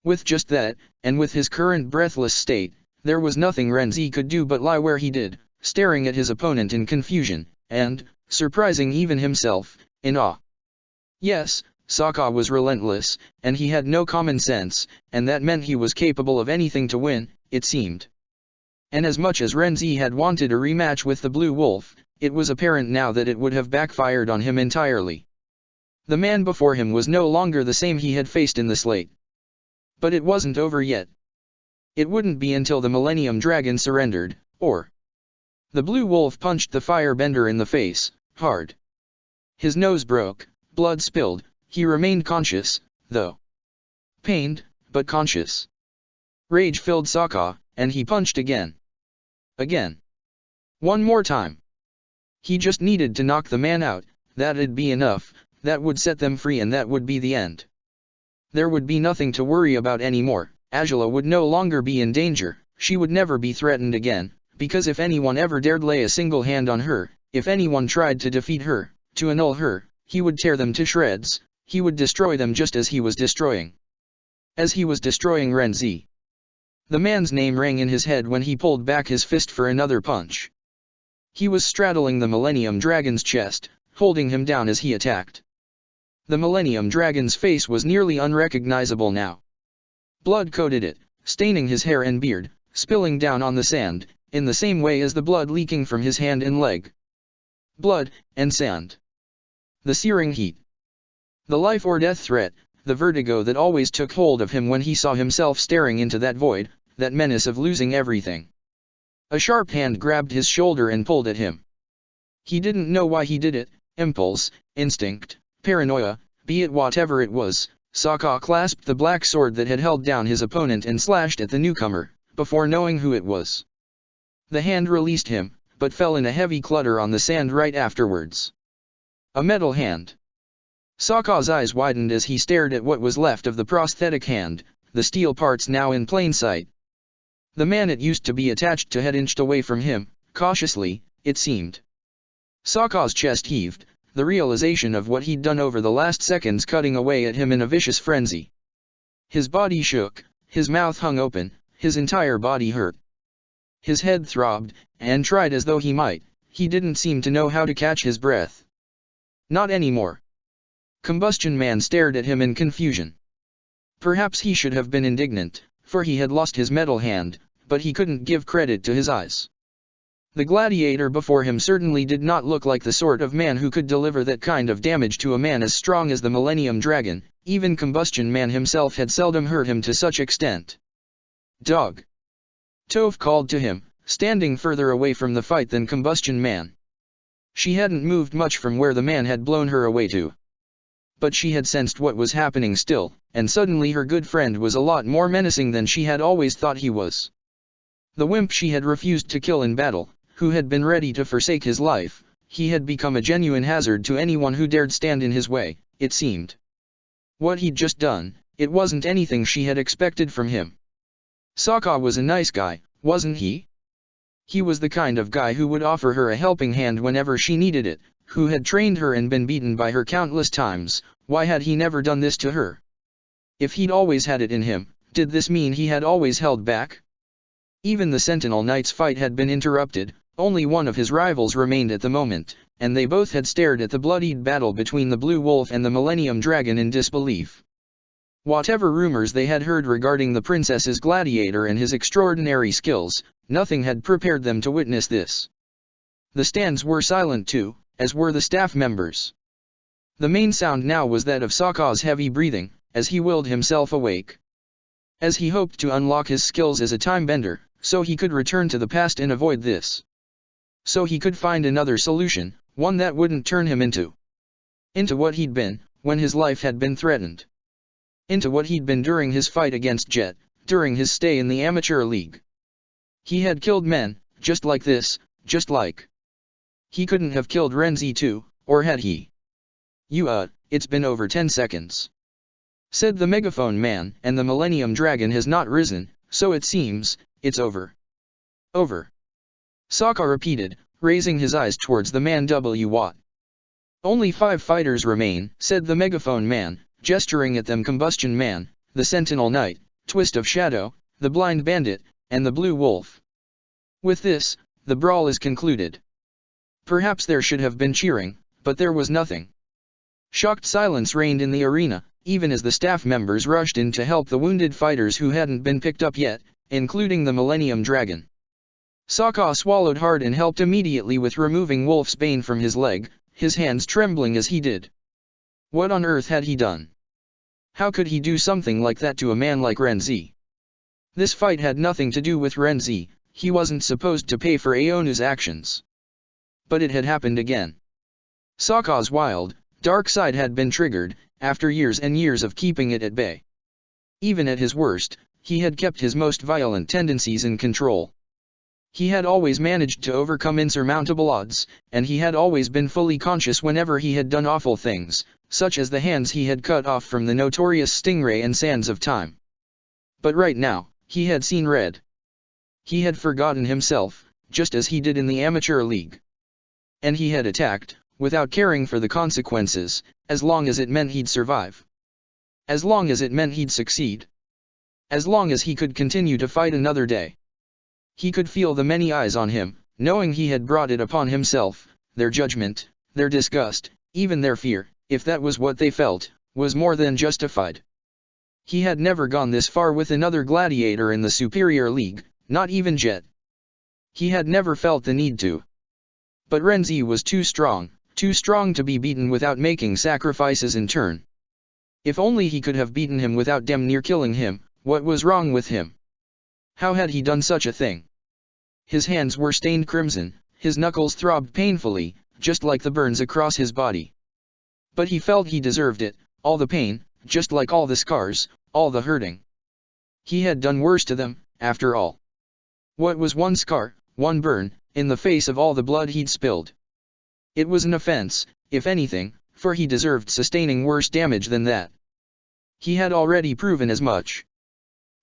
With just that, and with his current breathless state, there was nothing Renzi could do but lie where he did, staring at his opponent in confusion, and, surprising even himself, in awe. Yes, Sokka was relentless, and he had no common sense, and that meant he was capable of anything to win, it seemed. And as much as Renzi had wanted a rematch with the Blue Wolf, it was apparent now that it would have backfired on him entirely. The man before him was no longer the same he had faced in the slate. But it wasn't over yet. It wouldn't be until the Millennium Dragon surrendered, or... The Blue Wolf punched the firebender in the face, hard. His nose broke, blood spilled, he remained conscious, though. Pained, but conscious. Rage filled Sokka, and he punched again. Again. One more time. He just needed to knock the man out, that'd be enough, that would set them free and that would be the end. There would be nothing to worry about anymore, Azula would no longer be in danger, she would never be threatened again, because if anyone ever dared lay a single hand on her, if anyone tried to defeat her, to annul her, he would tear them to shreds, he would destroy them just as he was destroying Renzi. The man's name rang in his head when he pulled back his fist for another punch. He was straddling the Millennium Dragon's chest, holding him down as he attacked. The Millennium Dragon's face was nearly unrecognizable now. Blood coated it, staining his hair and beard, spilling down on the sand, in the same way as the blood leaking from his hand and leg. Blood, and sand. The searing heat. The life or death threat, the vertigo that always took hold of him when he saw himself staring into that void, that menace of losing everything. A sharp hand grabbed his shoulder and pulled at him. He didn't know why he did it, impulse, instinct, paranoia, be it whatever it was. Sokka clasped the black sword that had held down his opponent and slashed at the newcomer, before knowing who it was. The hand released him, but fell in a heavy clutter on the sand right afterwards. A metal hand. Sokka's eyes widened as he stared at what was left of the prosthetic hand, the steel parts now in plain sight. The man it used to be attached to had inched away from him, cautiously, it seemed. Sokka's chest heaved, the realization of what he'd done over the last seconds cutting away at him in a vicious frenzy. His body shook, his mouth hung open, his entire body hurt. His head throbbed, and tried as though he might, he didn't seem to know how to catch his breath. Not anymore. Combustion Man stared at him in confusion. Perhaps he should have been indignant, for he had lost his metal hand, but he couldn't give credit to his eyes. The gladiator before him certainly did not look like the sort of man who could deliver that kind of damage to a man as strong as the Millennium Dragon, even Combustion Man himself had seldom hurt him to such extent. Dog! Toph called to him, standing further away from the fight than Combustion Man. She hadn't moved much from where the man had blown her away to. But she had sensed what was happening still, and suddenly her good friend was a lot more menacing than she had always thought he was. The wimp she had refused to kill in battle, who had been ready to forsake his life, he had become a genuine hazard to anyone who dared stand in his way, it seemed. What he'd just done, it wasn't anything she had expected from him. Sokka was a nice guy, wasn't he? He was the kind of guy who would offer her a helping hand whenever she needed it, who had trained her and been beaten by her countless times. Why had he never done this to her? If he'd always had it in him, did this mean he had always held back? Even the Sentinel Knight's fight had been interrupted, only one of his rivals remained at the moment, and they both had stared at the bloodied battle between the Blue Wolf and the Millennium Dragon in disbelief. Whatever rumors they had heard regarding the princess's gladiator and his extraordinary skills, nothing had prepared them to witness this. The stands were silent too, as were the staff members. The main sound now was that of Sokka's heavy breathing, as he willed himself awake. As he hoped to unlock his skills as a time-bender, so he could return to the past and avoid this. So he could find another solution, one that wouldn't turn him into what he'd been, when his life had been threatened. Into what he'd been during his fight against Jet, during his stay in the amateur league. He had killed men, just like this, just like. He couldn't have killed Renzi too, or had he? It's been over 10 seconds. Said the megaphone man, and the Millennium Dragon has not risen, so it seems, it's over. Over. Sokka repeated, raising his eyes towards the man. What? Only 5 fighters remain, said the megaphone man, gesturing at them. Combustion Man, the Sentinel Knight, Twist of Shadow, the Blind Bandit, and the Blue Wolf. With this, the brawl is concluded. Perhaps there should have been cheering, but there was nothing. Shocked silence reigned in the arena, even as the staff members rushed in to help the wounded fighters who hadn't been picked up yet, including the Millennium Dragon. Sokka swallowed hard and helped immediately with removing Wolf's Bane from his leg, his hands trembling as he did. What on earth had he done? How could he do something like that to a man like Renzi? This fight had nothing to do with Renzi, he wasn't supposed to pay for Aonu's actions. But it had happened again. Sokka's wild, dark side had been triggered, after years and years of keeping it at bay. Even at his worst, he had kept his most violent tendencies in control. He had always managed to overcome insurmountable odds, and he had always been fully conscious whenever he had done awful things, such as the hands he had cut off from the notorious Stingray and Sands of Time. But right now, he had seen red. He had forgotten himself, just as he did in the amateur league. And he had attacked, without caring for the consequences, as long as it meant he'd survive. As long as it meant he'd succeed. As long as he could continue to fight another day. He could feel the many eyes on him, knowing he had brought it upon himself, their judgment, their disgust, even their fear, if that was what they felt, was more than justified. He had never gone this far with another gladiator in the superior league, not even Jet. He had never felt the need to. But Renzi was too strong to be beaten without making sacrifices in turn. If only he could have beaten him without damn near killing him, what was wrong with him? How had he done such a thing? His hands were stained crimson, his knuckles throbbed painfully, just like the burns across his body. But he felt he deserved it, all the pain, just like all the scars, all the hurting. He had done worse to them, after all. What was one scar, one burn, in the face of all the blood he'd spilled? It was an offense, if anything, for he deserved sustaining worse damage than that. He had already proven as much.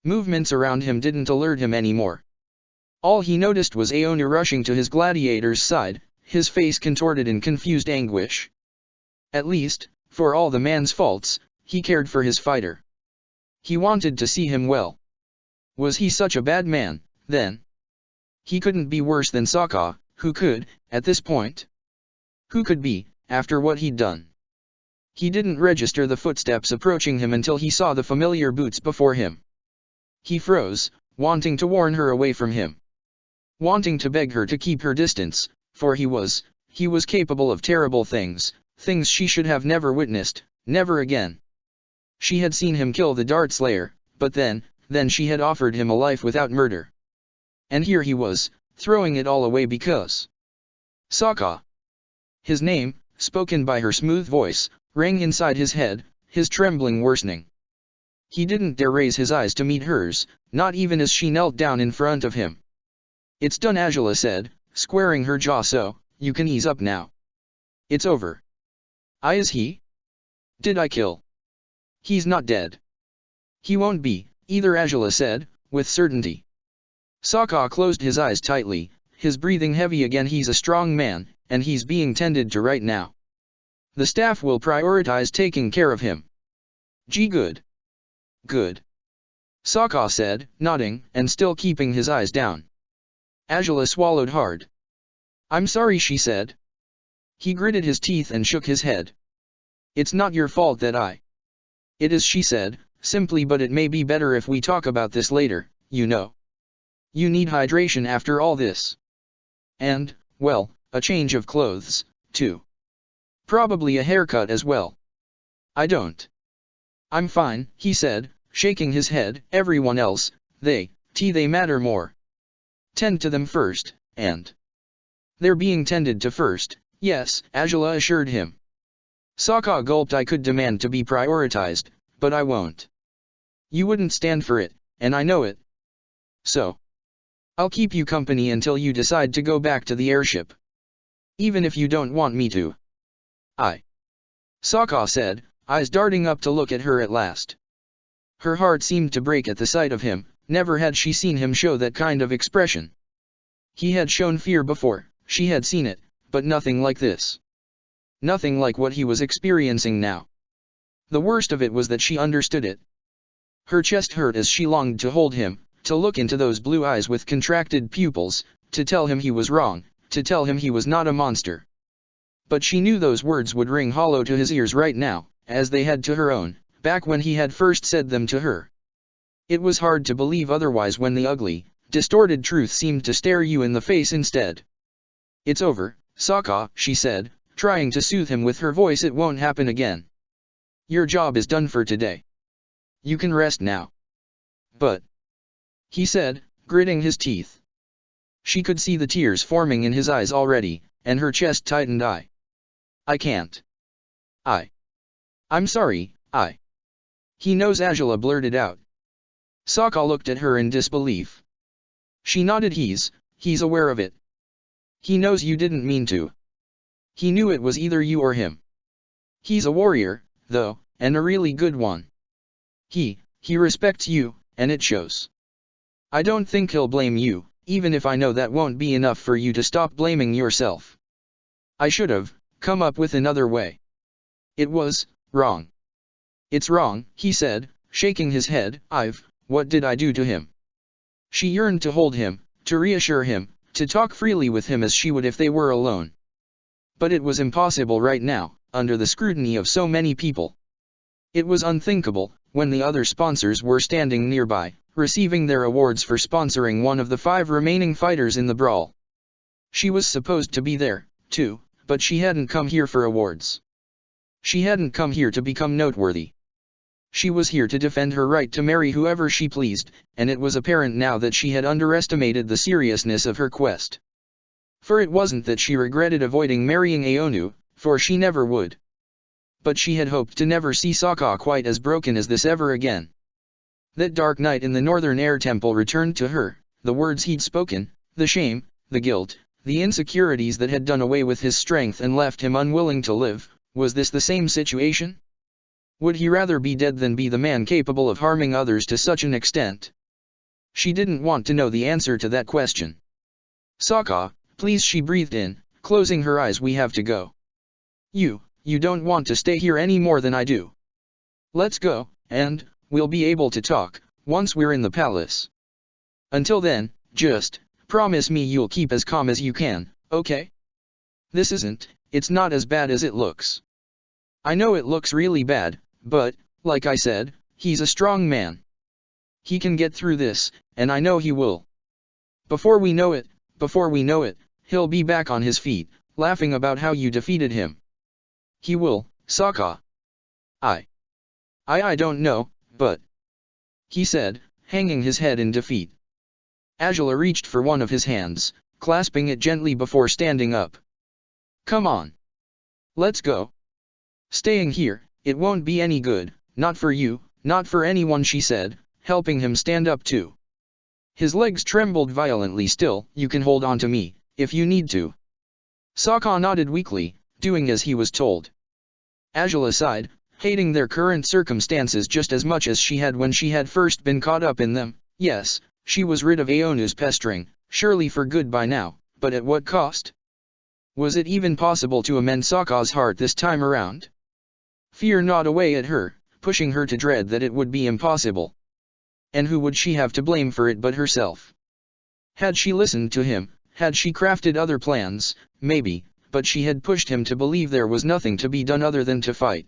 Movements around him didn't alert him anymore. All he noticed was Aonu rushing to his gladiator's side, his face contorted in confused anguish. At least, for all the man's faults, he cared for his fighter. He wanted to see him well. Was he such a bad man, then? He couldn't be worse than Sokka, who could, at this point? Who could be, after what he'd done? He didn't register the footsteps approaching him until he saw the familiar boots before him. He froze, wanting to warn her away from him. Wanting to beg her to keep her distance, for he was capable of terrible things, things she should have never witnessed, never again. She had seen him kill the Dart Slayer, but then she had offered him a life without murder. And here he was, throwing it all away because... Sokka. His name, spoken by her smooth voice, rang inside his head, his trembling worsening. He didn't dare raise his eyes to meet hers, not even as she knelt down in front of him. "It's done," Azula said, squaring her jaw, "so, you can ease up now. It's over." "Is he? Did I kill?" "He's not dead." "He won't be, either," Azula said, with certainty. Sokka closed his eyes tightly, his breathing heavy again. "He's a strong man, and he's being tended to right now. The staff will prioritize taking care of him." "Gee, good. Good," Sokka said, nodding, and still keeping his eyes down. Azula swallowed hard. "I'm sorry," she said. He gritted his teeth and shook his head. "It's not your fault that I..." "It is," she said, simply, "but it may be better if we talk about this later, you know. You need hydration after all this. And, well, a change of clothes, too. Probably a haircut as well." "I don't. I'm fine," he said, shaking his head. "Everyone else, they matter more. Tend to them first, and..." "They're being tended to first, yes," Azula assured him. Sokka gulped. "I could demand to be prioritized, but I won't. You wouldn't stand for it, and I know it. So, I'll keep you company until you decide to go back to the airship. Even if you don't want me to." Sokka said, eyes darting up to look at her at last. Her heart seemed to break at the sight of him. Never had she seen him show that kind of expression. He had shown fear before, she had seen it, but nothing like this. Nothing like what he was experiencing now. The worst of it was that she understood it. Her chest hurt as she longed to hold him, to look into those blue eyes with contracted pupils, to tell him he was wrong, to tell him he was not a monster. But she knew those words would ring hollow to his ears right now, as they had to her own, back when he had first said them to her. It was hard to believe otherwise when the ugly, distorted truth seemed to stare you in the face instead. "It's over, Sokka," she said, trying to soothe him with her voice. "It won't happen again. Your job is done for today. You can rest now." "But," he said, gritting his teeth. She could see the tears forming in his eyes already, and her chest tightened. I can't. I'm sorry, He knows," Angela blurted out. Sokka looked at her in disbelief. She nodded. He's aware of it. He knows you didn't mean to. He knew it was either you or him. He's a warrior, though, and a really good one. He respects you, and it shows. I don't think he'll blame you, even if I know that won't be enough for you to stop blaming yourself. I should have come up with another way. It was wrong. It's wrong, he said, shaking his head. What did I do to him? She yearned to hold him, to reassure him, to talk freely with him as she would if they were alone. But it was impossible right now, under the scrutiny of so many people. It was unthinkable, when the other sponsors were standing nearby, receiving their awards for sponsoring one of the 5 remaining fighters in the brawl. She was supposed to be there, too, but she hadn't come here for awards. She hadn't come here to become noteworthy. She was here to defend her right to marry whoever she pleased, and it was apparent now that she had underestimated the seriousness of her quest. For it wasn't that she regretted avoiding marrying Aonu, for she never would. But she had hoped to never see Sokka quite as broken as this ever again. That dark night in the Northern Air Temple returned to her, the words he'd spoken, the shame, the guilt, the insecurities that had done away with his strength and left him unwilling to live. Was this the same situation? Would he rather be dead than be the man capable of harming others to such an extent? She didn't want to know the answer to that question. Sokka, please, she breathed in, closing her eyes. We have to go. You don't want to stay here any more than I do. Let's go, and we'll be able to talk, once we're in the palace. Until then, just promise me you'll keep as calm as you can, okay? It's not as bad as it looks. I know it looks really bad, but, like I said, he's a strong man. He can get through this, and I know he will. Before we know it, he'll be back on his feet, laughing about how you defeated him. He will, Sokka. I don't know, but... he said, hanging his head in defeat. Angela reached for one of his hands, clasping it gently before standing up. Come on. Let's go. Staying here, it won't be any good, not for you, not for anyone, she said, helping him stand up too. His legs trembled violently. Still, you can hold on to me, if you need to. Sokka nodded weakly, doing as he was told. Angela sighed, hating their current circumstances just as much as she had when she had first been caught up in them. Yes, she was rid of Aonu's pestering, surely for good by now, but at what cost? Was it even possible to amend Sokka's heart this time around? Fear gnawed away at her, pushing her to dread that it would be impossible. And who would she have to blame for it but herself? Had she listened to him, had she crafted other plans, maybe, but she had pushed him to believe there was nothing to be done other than to fight.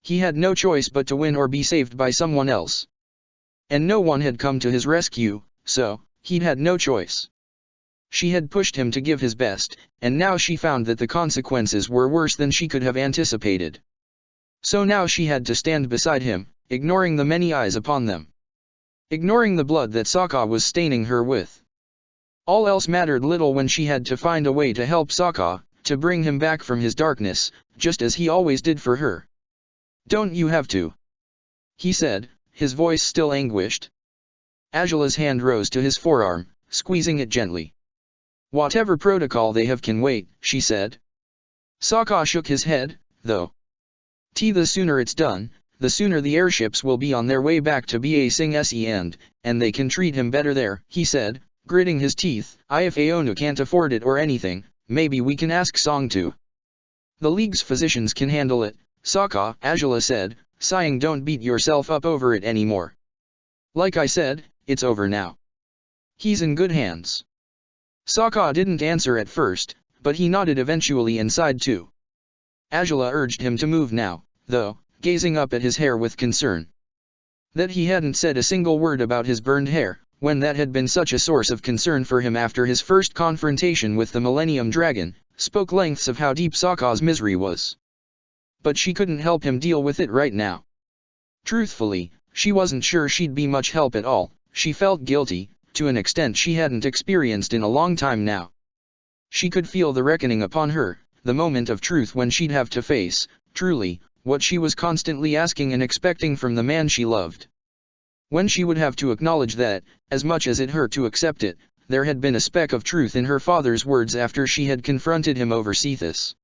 He had no choice but to win or be saved by someone else. And no one had come to his rescue, so he had no choice. She had pushed him to give his best, and now she found that the consequences were worse than she could have anticipated. So now she had to stand beside him, ignoring the many eyes upon them. Ignoring the blood that Sokka was staining her with. All else mattered little when she had to find a way to help Sokka, to bring him back from his darkness, just as he always did for her. Don't you have to? He said, his voice still anguished. Angela's hand rose to his forearm, squeezing it gently. Whatever protocol they have can wait, she said. Sokka shook his head, though. The sooner it's done, the sooner the airships will be on their way back to Ba Sing Se and they can treat him better there, he said, gritting his teeth. If Aonu can't afford it or anything, maybe we can ask Song to. The League's physicians can handle it, Sokka, Angela said, sighing. Don't beat yourself up over it anymore. Like I said, it's over now. He's in good hands. Sokka didn't answer at first, but he nodded eventually and sighed too. Azula urged him to move now, though, gazing up at his hair with concern. That he hadn't said a single word about his burned hair, when that had been such a source of concern for him after his first confrontation with the Millennium Dragon, spoke lengths of how deep Sokka's misery was. But she couldn't help him deal with it right now. Truthfully, she wasn't sure she'd be much help at all. She felt guilty, to an extent she hadn't experienced in a long time now. She could feel the reckoning upon her, the moment of truth when she'd have to face, truly, what she was constantly asking and expecting from the man she loved. When she would have to acknowledge that, as much as it hurt to accept it, there had been a speck of truth in her father's words after she had confronted him over Cetus.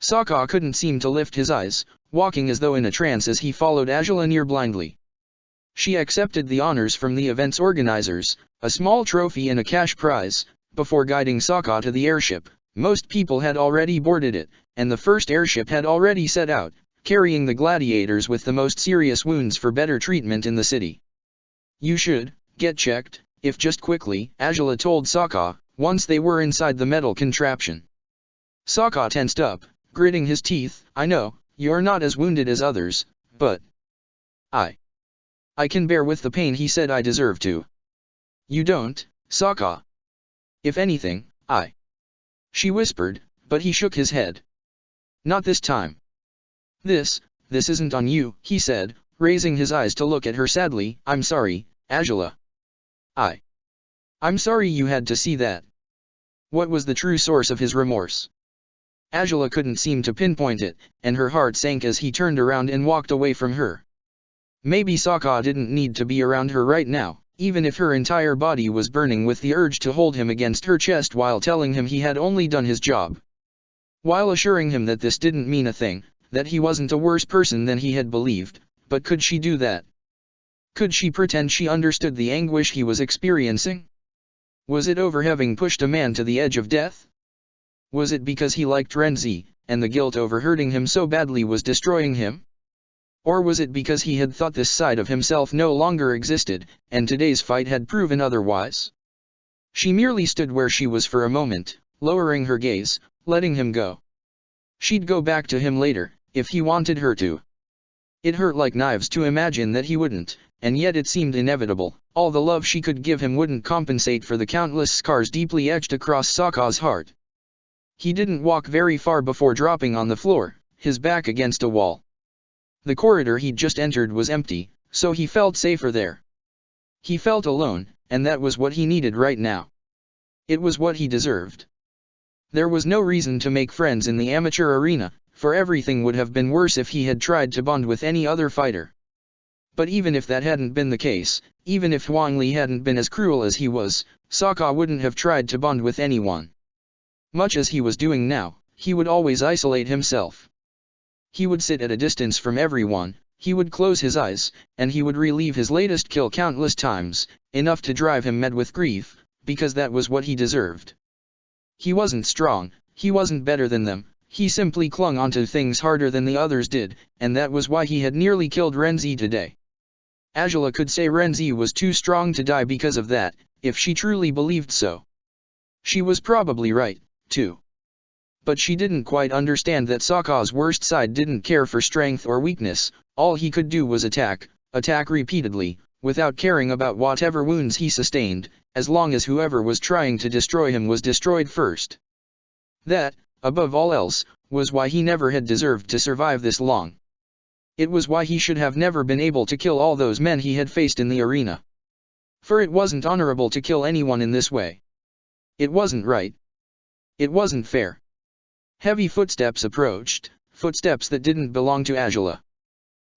Sokka couldn't seem to lift his eyes, walking as though in a trance as he followed Azula near blindly. She accepted the honors from the event's organizers, a small trophy and a cash prize, before guiding Sokka to the airship. Most people had already boarded it, and the first airship had already set out, carrying the gladiators with the most serious wounds for better treatment in the city. You should get checked, if just quickly, Azula told Sokka, once they were inside the metal contraption. Sokka tensed up, gritting his teeth. I know, you're not as wounded as others, but I can bear with the pain, he said. I deserve to. You don't, Sokka. If anything, she whispered, but he shook his head. Not this time. This isn't on you, he said, raising his eyes to look at her sadly. I'm sorry, Azula. I'm sorry you had to see that. What was the true source of his remorse? Azula couldn't seem to pinpoint it, and her heart sank as he turned around and walked away from her. Maybe Sokka didn't need to be around her right now, even if her entire body was burning with the urge to hold him against her chest while telling him he had only done his job. While assuring him that this didn't mean a thing, that he wasn't a worse person than he had believed. But could she do that? Could she pretend she understood the anguish he was experiencing? Was it over having pushed a man to the edge of death? Was it because he liked Renzi, and the guilt over hurting him so badly was destroying him? Or was it because he had thought this side of himself no longer existed, and today's fight had proven otherwise? She merely stood where she was for a moment, lowering her gaze, letting him go. She'd go back to him later, if he wanted her to. It hurt like knives to imagine that he wouldn't, and yet it seemed inevitable. All the love she could give him wouldn't compensate for the countless scars deeply etched across Sokka's heart. He didn't walk very far before dropping on the floor, his back against a wall. The corridor he'd just entered was empty, so he felt safer there. He felt alone, and that was what he needed right now. It was what he deserved. There was no reason to make friends in the amateur arena, for everything would have been worse if he had tried to bond with any other fighter. But even if that hadn't been the case, even if Huang Li hadn't been as cruel as he was, Sokka wouldn't have tried to bond with anyone. Much as he was doing now, he would always isolate himself. He would sit at a distance from everyone, he would close his eyes, and he would relieve his latest kill countless times, enough to drive him mad with grief, because that was what he deserved. He wasn't strong, he wasn't better than them, he simply clung onto things harder than the others did, and that was why he had nearly killed Renzi today. Azula could say Renzi was too strong to die because of that, if she truly believed so. She was probably right, too. But she didn't quite understand that Sokka's worst side didn't care for strength or weakness. All he could do was attack repeatedly, without caring about whatever wounds he sustained, as long as whoever was trying to destroy him was destroyed first. That, above all else, was why he never had deserved to survive this long. It was why he should have never been able to kill all those men he had faced in the arena. For it wasn't honorable to kill anyone in this way. It wasn't right. It wasn't fair. Heavy footsteps approached, footsteps that didn't belong to Azula.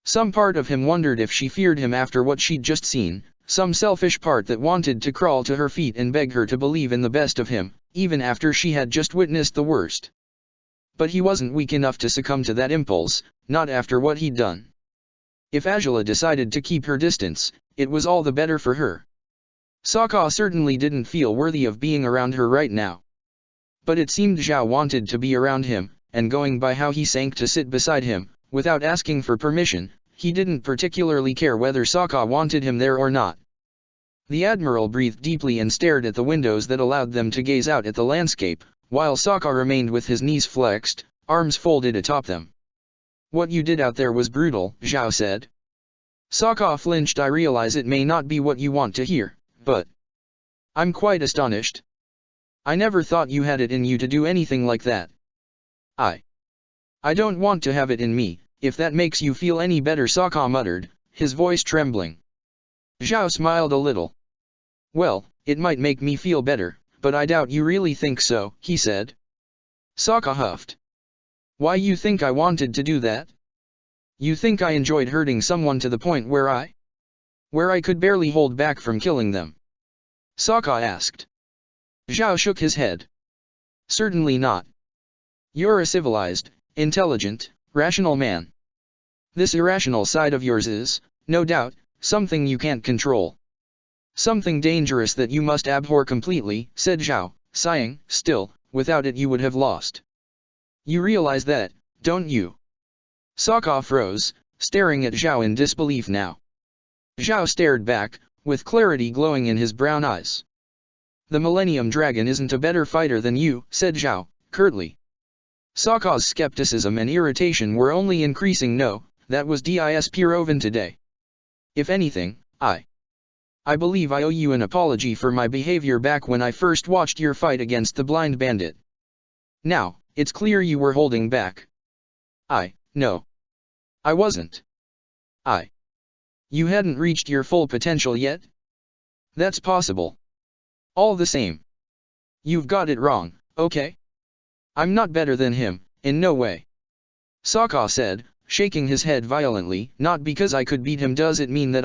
Some part of him wondered if she feared him after what she'd just seen, some selfish part that wanted to crawl to her feet and beg her to believe in the best of him, even after she had just witnessed the worst. But he wasn't weak enough to succumb to that impulse, not after what he'd done. If Azula decided to keep her distance, it was all the better for her. Sokka certainly didn't feel worthy of being around her right now. But it seemed Zhao wanted to be around him, and going by how he sank to sit beside him, without asking for permission, he didn't particularly care whether Sokka wanted him there or not. The admiral breathed deeply and stared at the windows that allowed them to gaze out at the landscape, while Sokka remained with his knees flexed, arms folded atop them. "What you did out there was brutal," Zhao said. Sokka flinched. "I realize it may not be what you want to hear, but I'm quite astonished. I never thought you had it in you to do anything like that." I don't want to have it in me, if that makes you feel any better," Sokka muttered, his voice trembling. Zhao smiled a little. "Well, it might make me feel better, but I doubt you really think so," he said. Sokka huffed. "Why you think I wanted to do that? You think I enjoyed hurting someone to the point where I could barely hold back from killing them?" Sokka asked. Zhao shook his head. "Certainly not. You're a civilized, intelligent, rational man. This irrational side of yours is, no doubt, something you can't control. Something dangerous that you must abhor completely," said Zhao, sighing. "Still, without it you would have lost. You realize that, don't you?" Sokka froze, staring at Zhao in disbelief now. Zhao stared back, with clarity glowing in his brown eyes. "The Millennium Dragon isn't a better fighter than you," said Zhao, curtly. Sokka's skepticism and irritation were only increasing. "No, that was disproven today. If anything, I believe I owe you an apology for my behavior back when I first watched your fight against the blind bandit. Now, it's clear you were holding back." No. I wasn't. You hadn't reached your full potential yet?" "That's possible. All the same. You've got it wrong, okay? I'm not better than him, in no way," Sokka said, shaking his head violently. "Not because I could beat him does it mean that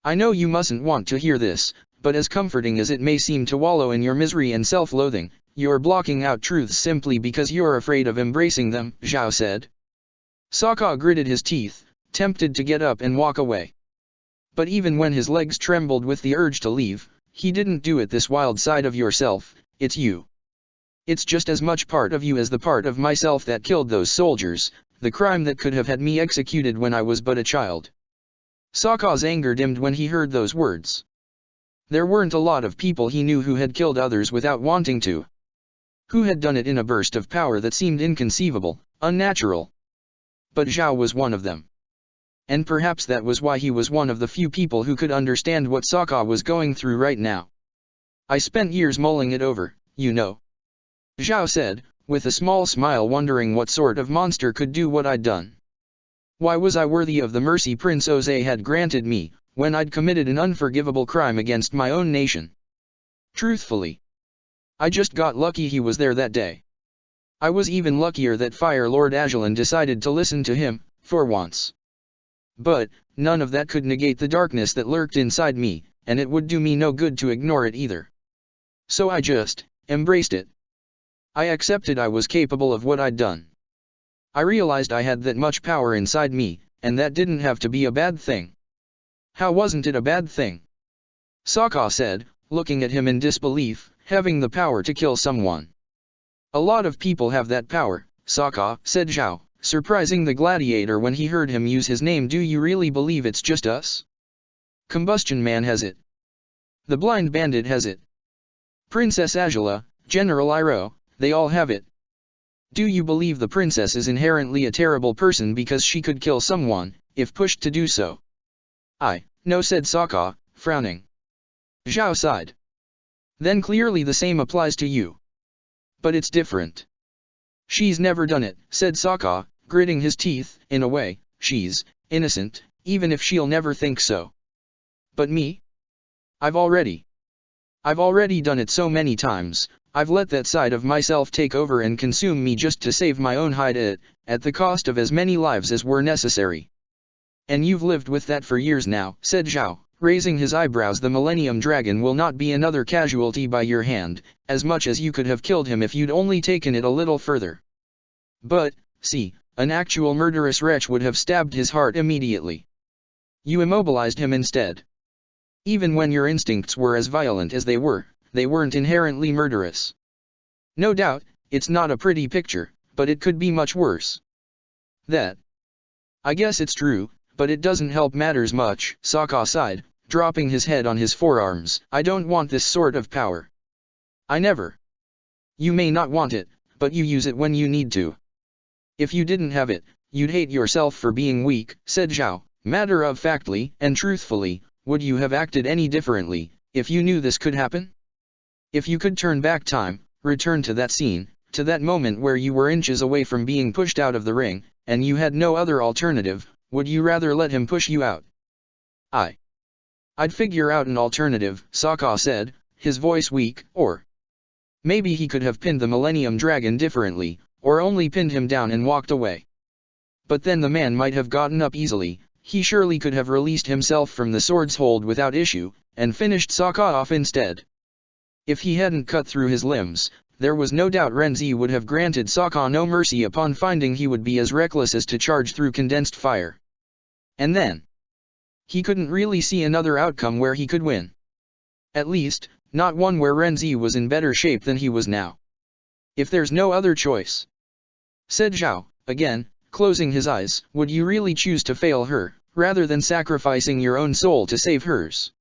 I know you mustn't want to hear this, but as comforting as it may seem to wallow in your misery and self-loathing, you're blocking out truths simply because you're afraid of embracing them," Zhao said. Sokka gritted his teeth, tempted to get up and walk away. But even when his legs trembled with the urge to leave, he didn't do it. "This wild side of yourself, it's you. It's just as much part of you as the part of myself that killed those soldiers, the crime that could have had me executed when I was but a child." Sokka's anger dimmed when he heard those words. There weren't a lot of people he knew who had killed others without wanting to. Who had done it in a burst of power that seemed inconceivable, unnatural. But Zhao was one of them. And perhaps that was why he was one of the few people who could understand what Sokka was going through right now. "I spent years mulling it over, you know," Zhao said, with a small smile, wondering what sort of monster could do what I'd done. Why was I worthy of the mercy Prince Oze had granted me, when I'd committed an unforgivable crime against my own nation? Truthfully, I just got lucky he was there that day. I was even luckier that Fire Lord Ajalon decided to listen to him, for once. But, none of that could negate the darkness that lurked inside me, and it would do me no good to ignore it either. So I just embraced it. I accepted I was capable of what I'd done. I realized I had that much power inside me, and that didn't have to be a bad thing." "How wasn't it a bad thing?" Sokka said, looking at him in disbelief. "Having the power to kill someone. A lot of people have that power, Sokka," said Zhao, surprising the gladiator when he heard him use his name. "Do you really believe it's just us? Combustion Man has it. The blind bandit has it. Princess Azula, General Iroh, they all have it. Do you believe the princess is inherently a terrible person because she could kill someone, if pushed to do so?" No, said Sokka, frowning. Zhao sighed. "Then clearly the same applies to you. But it's different." "She's never done it," said Sokka, gritting his teeth. "In a way, she's innocent, even if she'll never think so. But me? I've already done it so many times. I've let that side of myself take over and consume me just to save my own hide, at the cost of as many lives as were necessary." "And you've lived with that for years now," said Zhao, raising his eyebrows. "The Millennium Dragon will not be another casualty by your hand, as much as you could have killed him if you'd only taken it a little further. But, see, an actual murderous wretch would have stabbed his heart immediately. You immobilized him instead. Even when your instincts were as violent as they weren't inherently murderous. No doubt, it's not a pretty picture, but it could be much worse. That I guess it's true, but it doesn't help matters much, Sokka sighed, dropping his head on his forearms. I don't want this sort of power. I never. You may not want it, but you use it when you need to. If you didn't have it, you'd hate yourself for being weak, said Zhao, matter-of-factly and truthfully. Would you have acted any differently, if you knew this could happen? If you could turn back time, return to that scene, to that moment where you were inches away from being pushed out of the ring, and you had no other alternative, would you rather let him push you out? I'd figure out an alternative, Sokka said, his voice weak. Or maybe he could have pinned the Millennium Dragon differently, or only pinned him down and walked away. But then the man might have gotten up easily. He surely could have released himself from the sword's hold without issue, and finished Sokka off instead. If he hadn't cut through his limbs, there was no doubt Renzi would have granted Sokka no mercy upon finding he would be as reckless as to charge through condensed fire. And then he couldn't really see another outcome where he could win. At least, not one where Renzi was in better shape than he was now. If there's no other choice, said Zhao, again, closing his eyes, would you really choose to fail her, rather than sacrificing your own soul to save hers?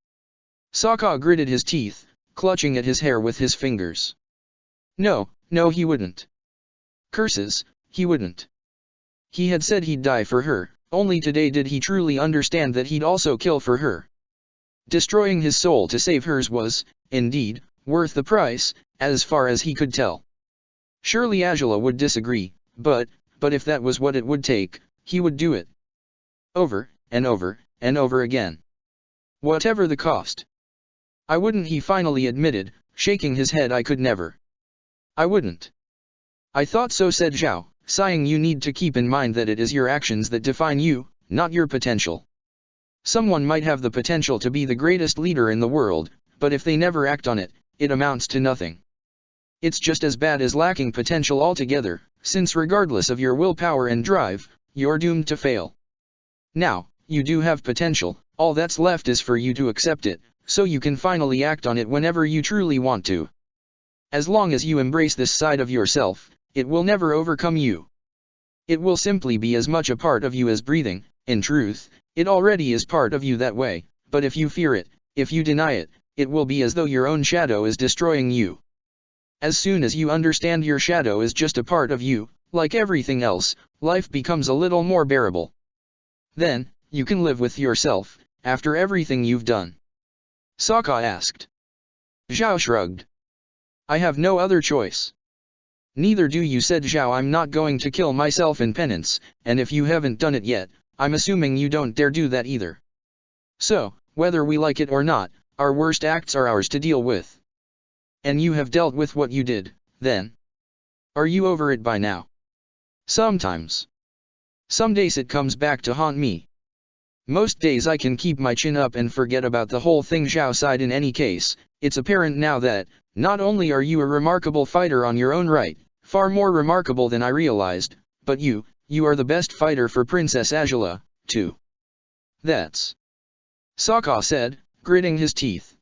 Sokka gritted his teeth, clutching at his hair with his fingers. No, he wouldn't. Curses, he wouldn't. He had said he'd die for her, only today did he truly understand that he'd also kill for her. Destroying his soul to save hers was, indeed, worth the price, as far as he could tell. Surely Angela would disagree, but if that was what it would take, he would do it. Over, and over, and over again. Whatever the cost. I wouldn't, he finally admitted, shaking his head. I could never. I wouldn't. I thought so, said Zhao, sighing. You need to keep in mind that it is your actions that define you, not your potential. Someone might have the potential to be the greatest leader in the world, but if they never act on it, it amounts to nothing. It's just as bad as lacking potential altogether, since regardless of your willpower and drive, you're doomed to fail. Now, you do have potential, all that's left is for you to accept it, so you can finally act on it whenever you truly want to. As long as you embrace this side of yourself, it will never overcome you. It will simply be as much a part of you as breathing. In truth, it already is part of you that way, but if you fear it, if you deny it, it will be as though your own shadow is destroying you. As soon as you understand your shadow is just a part of you, like everything else, life becomes a little more bearable. Then, you can live with yourself, after everything you've done. Sokka asked. Zhao shrugged. I have no other choice. Neither do you, said Zhao. I'm not going to kill myself in penance, and if you haven't done it yet, I'm assuming you don't dare do that either. So, whether we like it or not, our worst acts are ours to deal with. And you have dealt with what you did, then. Are you over it by now? Sometimes. Some days it comes back to haunt me. Most days I can keep my chin up and forget about the whole thing. Zhao sighed. In any case, it's apparent now that, not only are you a remarkable fighter on your own right, far more remarkable than I realized, but you are the best fighter for Princess Angela, too. That's. Sokka said, gritting his teeth.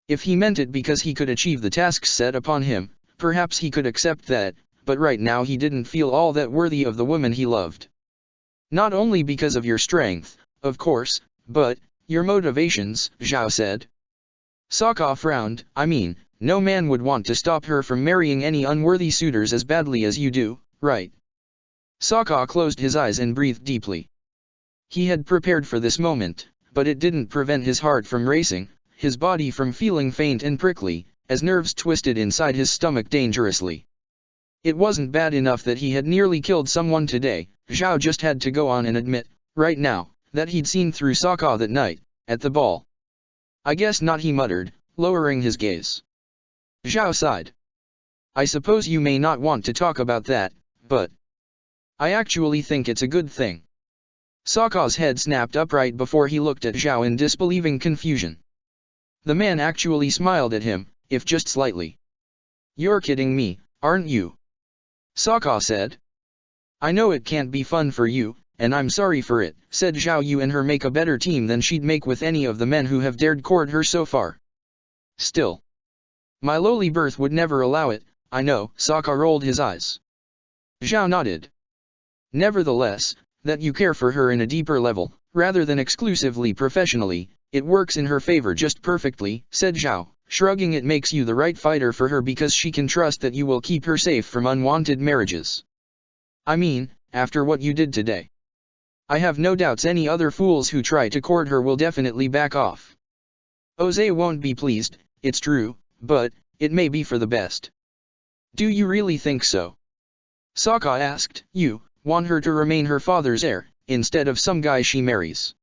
If he meant it because he could achieve the tasks set upon him, perhaps he could accept that, but right now he didn't feel all that worthy of the woman he loved. Not only because of your strength, of course, but your motivations, Zhao said. Sokka frowned. I mean, no man would want to stop her from marrying any unworthy suitors as badly as you do, right? Sokka closed his eyes and breathed deeply. He had prepared for this moment, but it didn't prevent his heart from racing, his body from feeling faint and prickly, as nerves twisted inside his stomach dangerously. It wasn't bad enough that he had nearly killed someone today. Zhao just had to go on and admit, right now, that he'd seen through Sokka that night, at the ball. I guess not, he muttered, lowering his gaze. Zhao sighed. I suppose you may not want to talk about that, but I actually think it's a good thing. Sokka's head snapped upright before he looked at Zhao in disbelieving confusion. The man actually smiled at him, if just slightly. You're kidding me, aren't you? Sokka said. I know it can't be fun for you, and I'm sorry for it, said Zhao. You and her make a better team than she'd make with any of the men who have dared court her so far. Still, my lowly birth would never allow it. I know. Sokka rolled his eyes. Zhao nodded. Nevertheless, that you care for her in a deeper level, rather than exclusively professionally. It works in her favor just perfectly, said Zhao, shrugging. It makes you the right fighter for her because she can trust that you will keep her safe from unwanted marriages. I mean, after what you did today. I have no doubts any other fools who try to court her will definitely back off. Jose won't be pleased, it's true, but it may be for the best. Do you really think so? Sokka asked. You want her to remain her father's heir, instead of some guy she marries.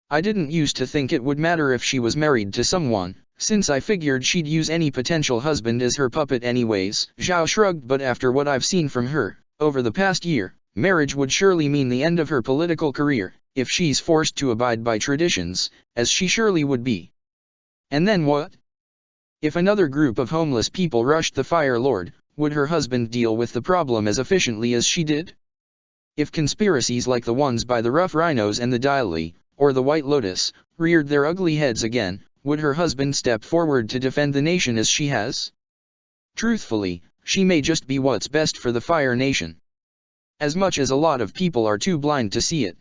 I didn't used to think it would matter if she was married to someone, since I figured she'd use any potential husband as her puppet anyways. Zhao shrugged. But after what I've seen from her, over the past year, marriage would surely mean the end of her political career, if she's forced to abide by traditions, as she surely would be. And then what? If another group of homeless people rushed the Fire Lord, would her husband deal with the problem as efficiently as she did? If conspiracies like the ones by the Rough Rhinos and the Daily, or the White Lotus, reared their ugly heads again, would her husband step forward to defend the nation as she has? Truthfully, she may just be what's best for the Fire Nation. As much as a lot of people are too blind to see it.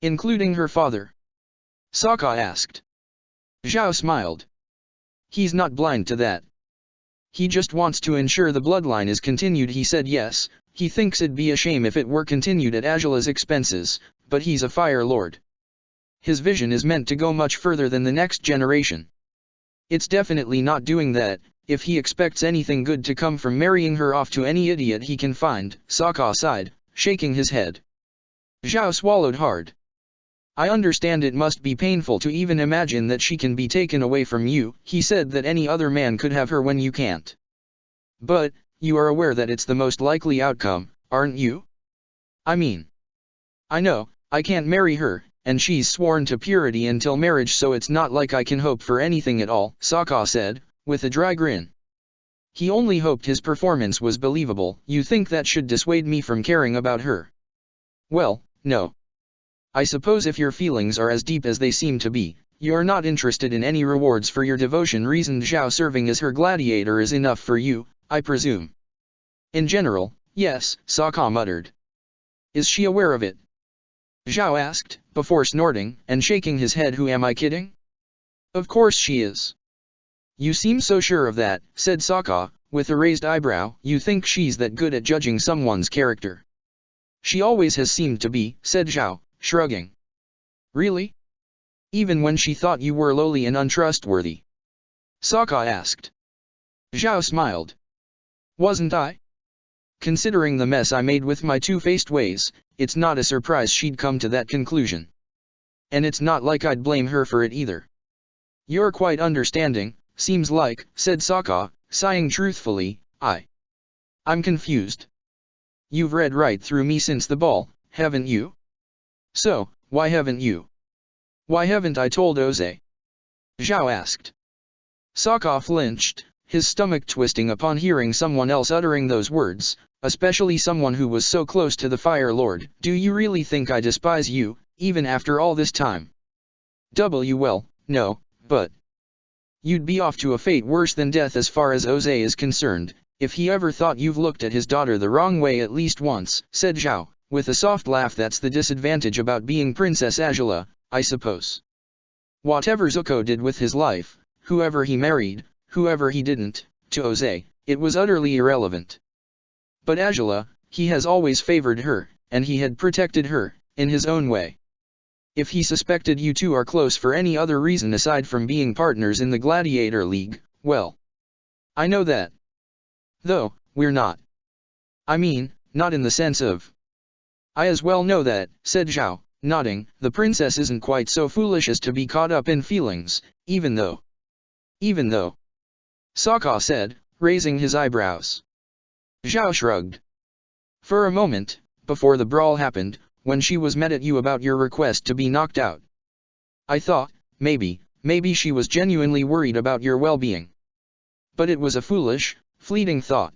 Including her father? Sokka asked. Zhao smiled. He's not blind to that. He just wants to ensure the bloodline is continued. He said yes, he thinks it'd be a shame if it were continued at Azula's expenses, but he's a Fire Lord. His vision is meant to go much further than the next generation. It's definitely not doing that, if he expects anything good to come from marrying her off to any idiot he can find. Sokka sighed, shaking his head. Zhao swallowed hard. I understand it must be painful to even imagine that she can be taken away from you. He said that any other man could have her when you can't. But, you are aware that it's the most likely outcome, aren't you? I mean, I know, I can't marry her, and she's sworn to purity until marriage, so it's not like I can hope for anything at all, Sokka said, with a dry grin. He only hoped his performance was believable. You think that should dissuade me from caring about her? Well, no. I suppose if your feelings are as deep as they seem to be, you're not interested in any rewards for your devotion, reasoned Zhao. Serving as her gladiator is enough for you, I presume. In general, yes, Sokka muttered. Is she aware of it? Zhao asked, before snorting and shaking his head. Who am I kidding? Of course she is. You seem so sure of that, said Sokka, with a raised eyebrow. You think she's that good at judging someone's character? She always has seemed to be, said Zhao, shrugging. Really? Even when she thought you were lowly and untrustworthy? Sokka asked. Zhao smiled. Wasn't I? Considering the mess I made with my two-faced ways, it's not a surprise she'd come to that conclusion. And it's not like I'd blame her for it either. You're quite understanding, seems like, said Sokka, sighing truthfully. I'm confused. You've read right through me since the ball, haven't you? So, why haven't you? Why haven't I told Oze? Zhao asked. Sokka flinched, his stomach twisting upon hearing someone else uttering those words, especially someone who was so close to the Fire Lord. Do you really think I despise you, even after all this time? Well, no, but you'd be off to a fate worse than death as far as Oze is concerned, if he ever thought you've looked at his daughter the wrong way at least once, said Zhao, with a soft laugh. That's the disadvantage about being Princess Azula, I suppose. Whatever Zuko did with his life, whoever he married, whoever he didn't, to Oze, it was utterly irrelevant. But Azula, he has always favored her, and he had protected her, in his own way. If he suspected you two are close for any other reason aside from being partners in the Gladiator League, well, I know that. Though, we're not. I mean, not in the sense of. I as well know that, said Zhao, nodding. The princess isn't quite so foolish as to be caught up in feelings, even though. Sokka said, raising his eyebrows. Zhao shrugged. For a moment, before the brawl happened, when she was mad at you about your request to be knocked out, I thought, maybe she was genuinely worried about your well-being. But it was a foolish, fleeting thought.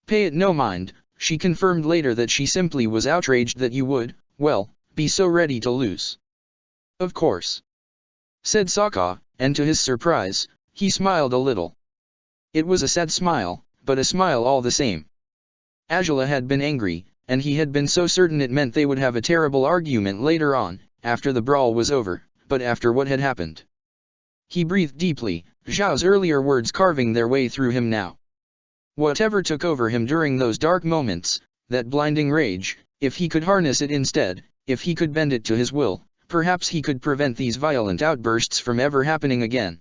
Pay it no mind. She confirmed later that she simply was outraged that you would, well, be so ready to lose. Of course, said Sokka, and to his surprise, he smiled a little. It was a sad smile, but a smile all the same. Azula had been angry, and he had been so certain it meant they would have a terrible argument later on, after the brawl was over, but after what had happened. He breathed deeply, Zhao's earlier words carving their way through him now. Whatever took over him during those dark moments, that blinding rage, if he could harness it instead, if he could bend it to his will, perhaps he could prevent these violent outbursts from ever happening again.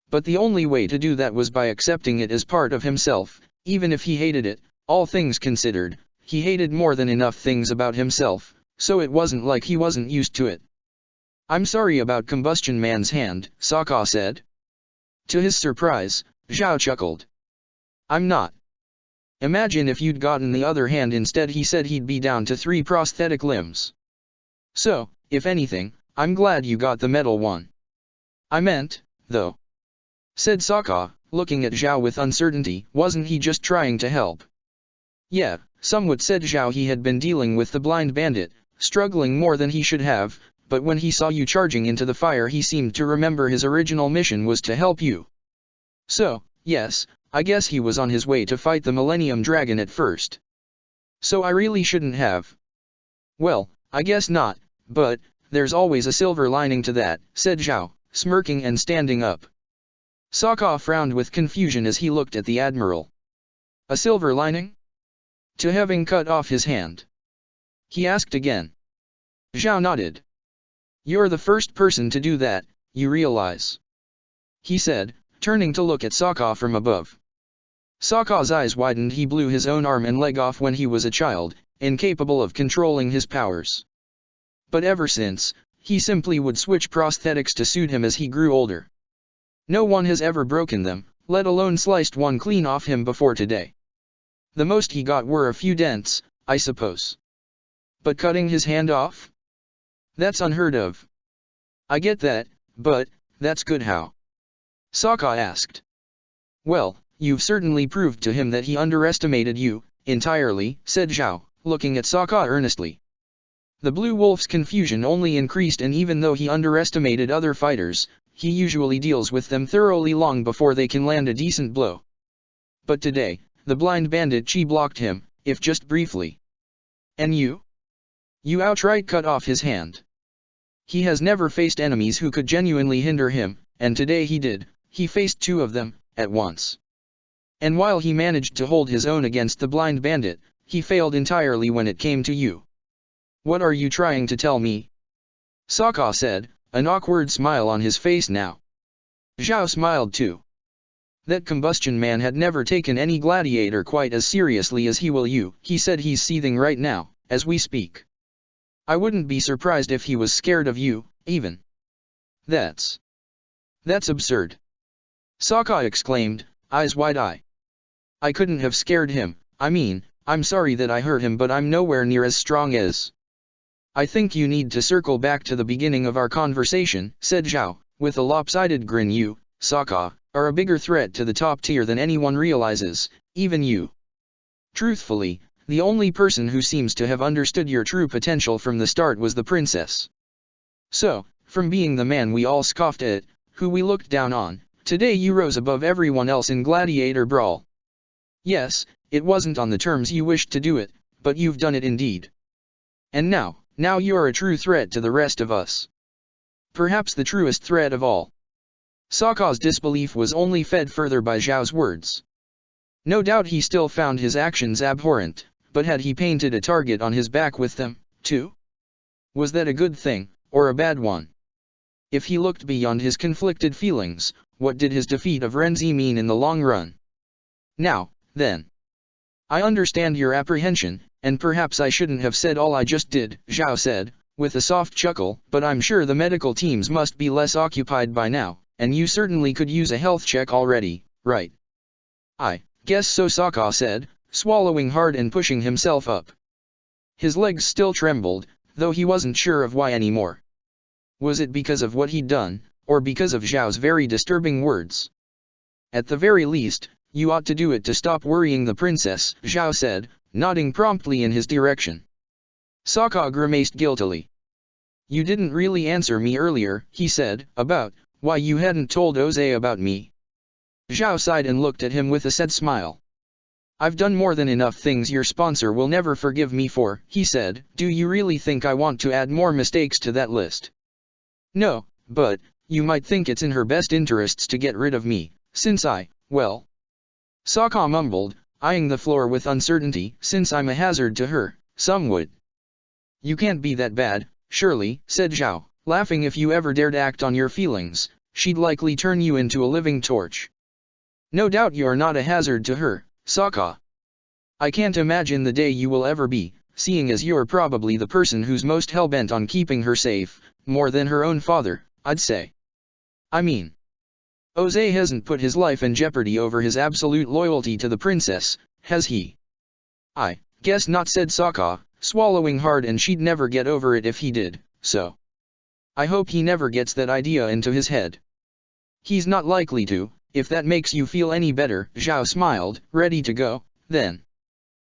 But the only way to do that was by accepting it as part of himself, even if he hated it. All things considered, he hated more than enough things about himself, so it wasn't like he wasn't used to it. "I'm sorry about Combustion Man's hand," Sokka said. To his surprise, Zhao chuckled. "I'm not. Imagine if you'd gotten the other hand instead." He said he'd be down to 3 prosthetic limbs. "So, if anything, I'm glad you got the metal one." "I meant, though," said Sokka, looking at Zhao with uncertainty, "wasn't he just trying to help?" "Yeah, somewhat," said Zhao. He had been dealing with the blind bandit, struggling more than he should have, but when he saw you charging into the fire he seemed to remember his original mission was to help you. So, yes, I guess he was on his way to fight the Millennium Dragon at first. So I really shouldn't have. Well, I guess not, but there's always a silver lining to that, said Zhao, smirking and standing up. Sokka frowned with confusion as he looked at the admiral. A silver lining? To having cut off his hand? He asked again. Zhao nodded. You're the first person to do that, you realize? He said, turning to look at Sokka from above. Sokka's eyes widened. He blew his own arm and leg off when he was a child, incapable of controlling his powers. But ever since, he simply would switch prosthetics to suit him as he grew older. No one has ever broken them, let alone sliced one clean off him before today. The most he got were a few dents, I suppose. But cutting his hand off? That's unheard of. I get that, but that's good how? Sokka asked. Well, you've certainly proved to him that he underestimated you, entirely, said Zhao, looking at Sokka earnestly. The Blue Wolf's confusion only increased, and even though he underestimated other fighters, he usually deals with them thoroughly long before they can land a decent blow. But today, the blind bandit Chi blocked him, if just briefly. And you? You outright cut off his hand. He has never faced enemies who could genuinely hinder him, and today he did. He faced 2 of them, at once. And while he managed to hold his own against the blind bandit, he failed entirely when it came to you. What are you trying to tell me? Sokka said, an awkward smile on his face now. Zhao smiled too. That Combustion Man had never taken any gladiator quite as seriously as he will you. He said he's seething right now, as we speak. I wouldn't be surprised if he was scared of you, even. That's absurd. Sokka exclaimed, eyes wide-eyed. I couldn't have scared him. I mean, I'm sorry that I hurt him, but I'm nowhere near as strong as... I think you need to circle back to the beginning of our conversation, said Zhao, with a lopsided grin. You, Sokka, are a bigger threat to the top tier than anyone realizes, even you. Truthfully, the only person who seems to have understood your true potential from the start was the princess. So, from being the man we all scoffed at, who we looked down on, today you rose above everyone else in Gladiator Brawl. Yes, it wasn't on the terms you wished to do it, but you've done it indeed. And now you're a true threat to the rest of us. Perhaps the truest threat of all. Sokka's disbelief was only fed further by Zhao's words. No doubt he still found his actions abhorrent, but had he painted a target on his back with them, too? Was that a good thing, or a bad one? If he looked beyond his conflicted feelings, what did his defeat of Renzi mean in the long run? Now, then. I understand your apprehension, and perhaps I shouldn't have said all I just did, Zhao said, with a soft chuckle, but I'm sure the medical teams must be less occupied by now, and you certainly could use a health check already, right? I guess so, Sokka said, swallowing hard and pushing himself up. His legs still trembled, though he wasn't sure of why anymore. Was it because of what he'd done, or because of Zhao's very disturbing words? At the very least, you ought to do it to stop worrying the princess, Zhao said, nodding promptly in his direction. Sokka grimaced guiltily. You didn't really answer me earlier, he said, about why you hadn't told Oze about me. Zhao sighed and looked at him with a sad smile. I've done more than enough things your sponsor will never forgive me for, he said. Do you really think I want to add more mistakes to that list? No, but you might think it's in her best interests to get rid of me, since well. Sokka mumbled, eyeing the floor with uncertainty. Since I'm a hazard to her, some would. You can't be that bad, surely, said Zhao, laughing. If you ever dared act on your feelings, she'd likely turn you into a living torch. No doubt you're not a hazard to her, Sokka. I can't imagine the day you will ever be, seeing as you're probably the person who's most hell-bent on keeping her safe, more than her own father, I'd say. I mean, Oze hasn't put his life in jeopardy over his absolute loyalty to the princess, has he? I guess not, said Sokka, swallowing hard, and she'd never get over it if he did, so. I hope he never gets that idea into his head. He's not likely to, if that makes you feel any better, Zhao smiled, ready to go, then.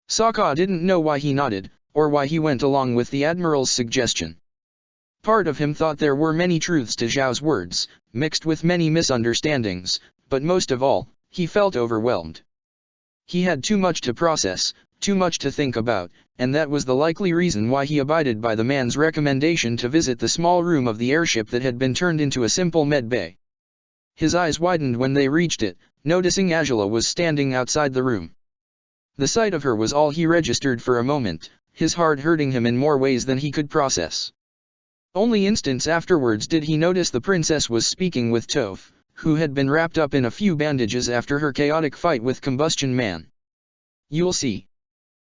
Sokka didn't know why he nodded, or why he went along with the Admiral's suggestion. Part of him thought there were many truths to Zhao's words, mixed with many misunderstandings, but most of all, he felt overwhelmed. He had too much to process, too much to think about, and that was the likely reason why he abided by the man's recommendation to visit the small room of the airship that had been turned into a simple med bay. His eyes widened when they reached it, noticing Angela was standing outside the room. The sight of her was all he registered for a moment, his heart hurting him in more ways than he could process. Only instants afterwards did he notice the princess was speaking with Toph, who had been wrapped up in a few bandages after her chaotic fight with Combustion Man. You'll see.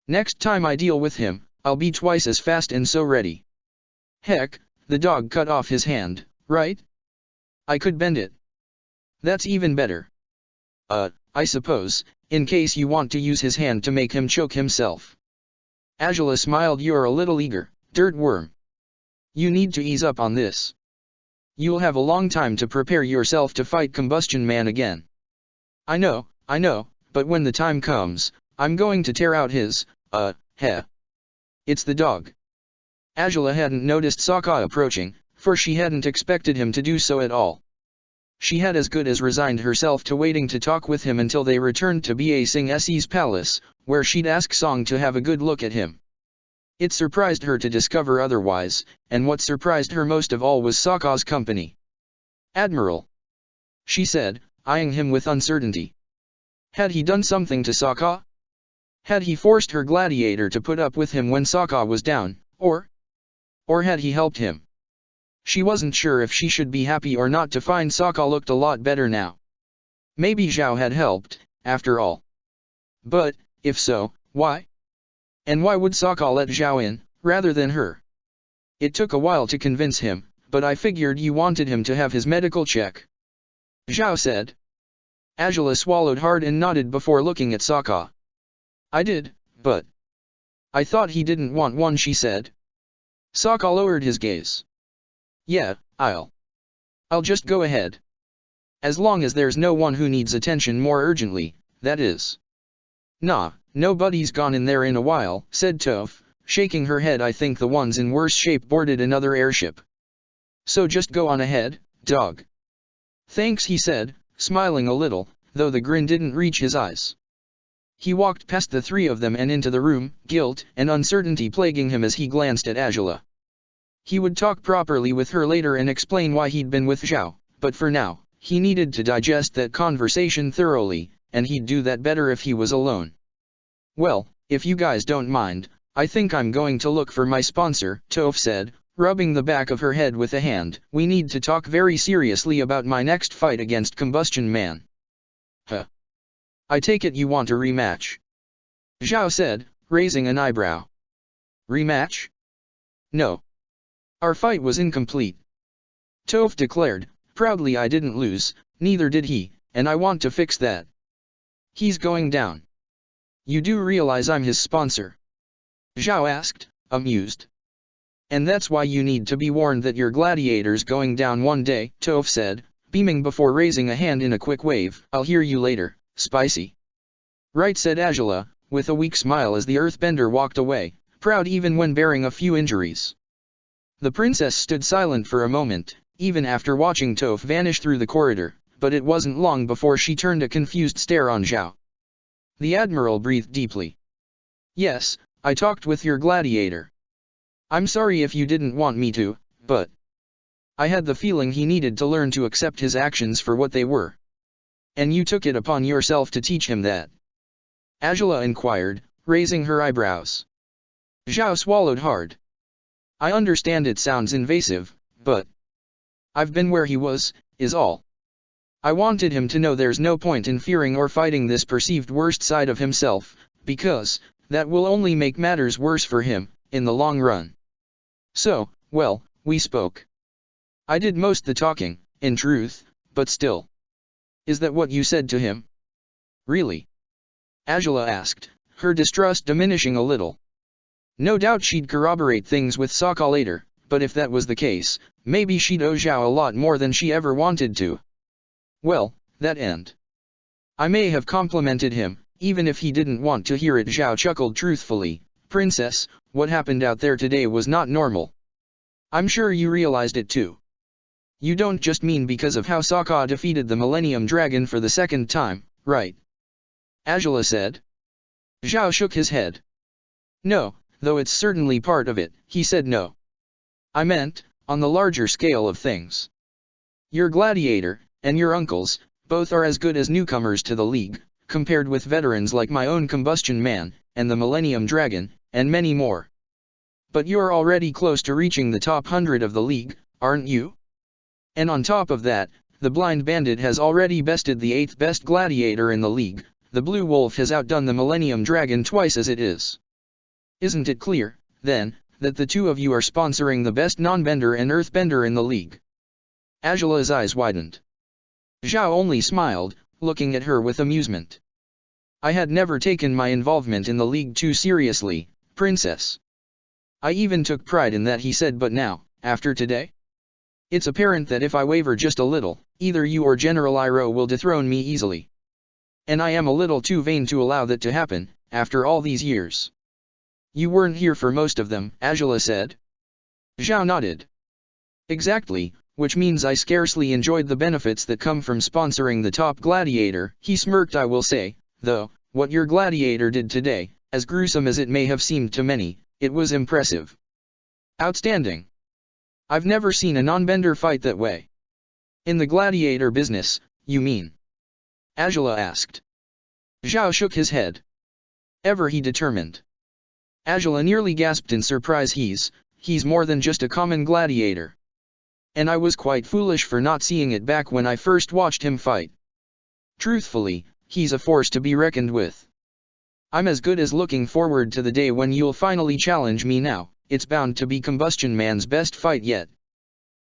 Next time I deal with him, I'll be twice as fast and so ready. Heck, the dog cut off his hand, right? I could bend it. That's even better. I suppose, in case you want to use his hand to make him choke himself. Angela smiled. You're a little eager, dirt worm. You need to ease up on this. You'll have a long time to prepare yourself to fight Combustion Man again. I know, but when the time comes, I'm going to tear out his, hair. It's the dog. Angela hadn't noticed Sokka approaching, for she hadn't expected him to do so at all. She had as good as resigned herself to waiting to talk with him until they returned to Ba Sing Se's palace, where she'd ask Song to have a good look at him. It surprised her to discover otherwise, and what surprised her most of all was Sokka's company. Admiral, she said, eyeing him with uncertainty. Had he done something to Sokka? Had he forced her Gladiator to put up with him when Sokka was down, or had he helped him? She wasn't sure if she should be happy or not to find Sokka looked a lot better now. Maybe Zhao had helped, after all. But, if so, why? And why would Sokka let Zhao in, rather than her? It took a while to convince him, but I figured you wanted him to have his medical check. Zhao said. Angela swallowed hard and nodded before looking at Sokka. I did, but I thought he didn't want one, she said. Sokka lowered his gaze. Yeah, I'll just go ahead. As long as there's no one who needs attention more urgently, that is. Nah, nobody's gone in there in a while, said Toph, shaking her head. I think the ones in worse shape boarded another airship. So just go on ahead, dog. Thanks, he said, smiling a little, though the grin didn't reach his eyes. He walked past the three of them and into the room, guilt and uncertainty plaguing him as he glanced at Angela. He would talk properly with her later and explain why he'd been with Zhao, but for now, he needed to digest that conversation thoroughly, and he'd do that better if he was alone. Well, if you guys don't mind, I think I'm going to look for my sponsor, Toph said, rubbing the back of her head with a hand. We need to talk very seriously about my next fight against Combustion Man. Huh. I take it you want a rematch? Zhao said, raising an eyebrow. Rematch? No. Our fight was incomplete. Toph declared, proudly. I didn't lose, neither did he, and I want to fix that. He's going down. You do realize I'm his sponsor? Zhao asked, amused. And that's why you need to be warned that your gladiator's going down one day, Toph said, beaming before raising a hand in a quick wave. I'll hear you later, Spicy. Right, said Angela, with a weak smile as the earthbender walked away, proud even when bearing a few injuries. The princess stood silent for a moment, even after watching Toph vanish through the corridor, but it wasn't long before she turned a confused stare on Zhao. The admiral breathed deeply. Yes, I talked with your gladiator. I'm sorry if you didn't want me to, but I had the feeling he needed to learn to accept his actions for what they were. And you took it upon yourself to teach him that? Angela inquired, raising her eyebrows. Zhao swallowed hard. I understand it sounds invasive, but I've been where he was, is all. I wanted him to know there's no point in fearing or fighting this perceived worst side of himself, because that will only make matters worse for him, in the long run. So, well, we spoke. I did most the talking, in truth, but still. Is that what you said to him? Really? Angela asked, her distrust diminishing a little. No doubt she'd corroborate things with Sokka later, but if that was the case, maybe she'd owe Zhao a lot more than she ever wanted to. Well, that end. I may have complimented him, even if he didn't want to hear it. Zhao chuckled truthfully. Princess, what happened out there today was not normal. I'm sure you realized it too. You don't just mean because of how Sokka defeated the Millennium Dragon for the second time, right? Angela said. Zhao shook his head. No, though it's certainly part of it, he said no. I meant, on the larger scale of things. Your gladiator, and your uncles, both are as good as newcomers to the League, compared with veterans like my own Combustion Man, and the Millennium Dragon, and many more. But you're already close to reaching the top 100 of the League, aren't you? And on top of that, the Blind Bandit has already bested the 8th best gladiator in the League. The Blue Wolf has outdone the Millennium Dragon twice as it is. Isn't it clear, then, that the two of you are sponsoring the best non-bender and earthbender in the League? Angela's eyes widened. Zhao only smiled, looking at her with amusement. I had never taken my involvement in the League too seriously, Princess. I even took pride in that, he said, but now, after today? It's apparent that if I waver just a little, either you or General Iroh will dethrone me easily. And I am a little too vain to allow that to happen, after all these years. You weren't here for most of them, Angela said. Zhao nodded. Exactly, which means I scarcely enjoyed the benefits that come from sponsoring the top gladiator, he smirked. I will say, though, what your gladiator did today, as gruesome as it may have seemed to many, it was impressive. Outstanding. I've never seen a non-bender fight that way. In the gladiator business, you mean? Angela asked. Zhao shook his head. Ever, he determined. Angela nearly gasped in surprise. He's more than just a common gladiator. And I was quite foolish for not seeing it back when I first watched him fight. Truthfully, he's a force to be reckoned with. I'm as good as looking forward to the day when you'll finally challenge me. Now, it's bound to be Combustion Man's best fight yet.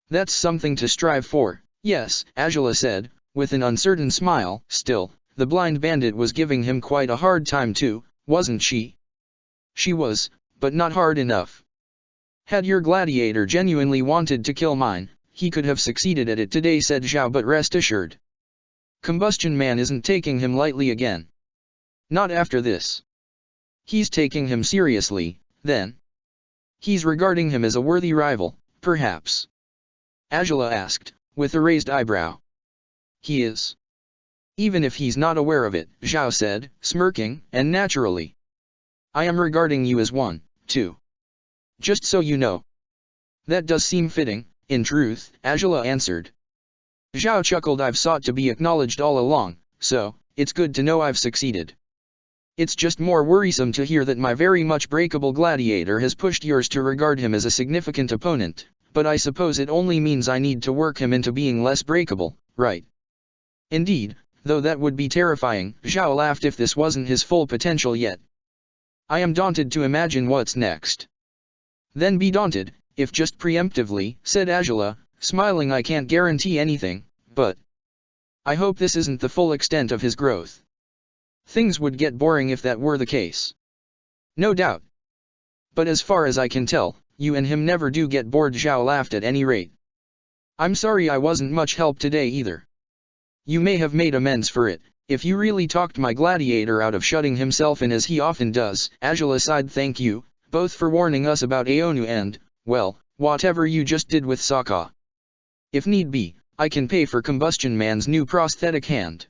That's something to strive for, yes, Angela said, with an uncertain smile. Still, the Blind Bandit was giving him quite a hard time too, wasn't she? She was, but not hard enough. Had your gladiator genuinely wanted to kill mine, he could have succeeded at it today, said Zhao, but rest assured. Combustion Man isn't taking him lightly again. Not after this. He's taking him seriously, then. He's regarding him as a worthy rival, perhaps? Angela asked, with a raised eyebrow. He is. Even if he's not aware of it, Zhao said, smirking, and naturally. I am regarding you as one, too. Just so you know. That does seem fitting, in truth, Angela answered. Zhao chuckled. I've sought to be acknowledged all along, so, it's good to know I've succeeded. It's just more worrisome to hear that my very much breakable gladiator has pushed yours to regard him as a significant opponent, but I suppose it only means I need to work him into being less breakable, right? Indeed, though that would be terrifying, Zhao laughed, if this wasn't his full potential yet. I am daunted to imagine what's next. Then be daunted, if just preemptively, said Angela, smiling. I can't guarantee anything, but I hope this isn't the full extent of his growth. Things would get boring if that were the case. No doubt. But as far as I can tell, you and him never do get bored. Zhao laughed. At any rate. I'm sorry I wasn't much help today either. You may have made amends for it, if you really talked my gladiator out of shutting himself in as he often does. Angela sighed. Thank you, both for warning us about Aonu and, well, whatever you just did with Sokka. If need be, I can pay for Combustion Man's new prosthetic hand.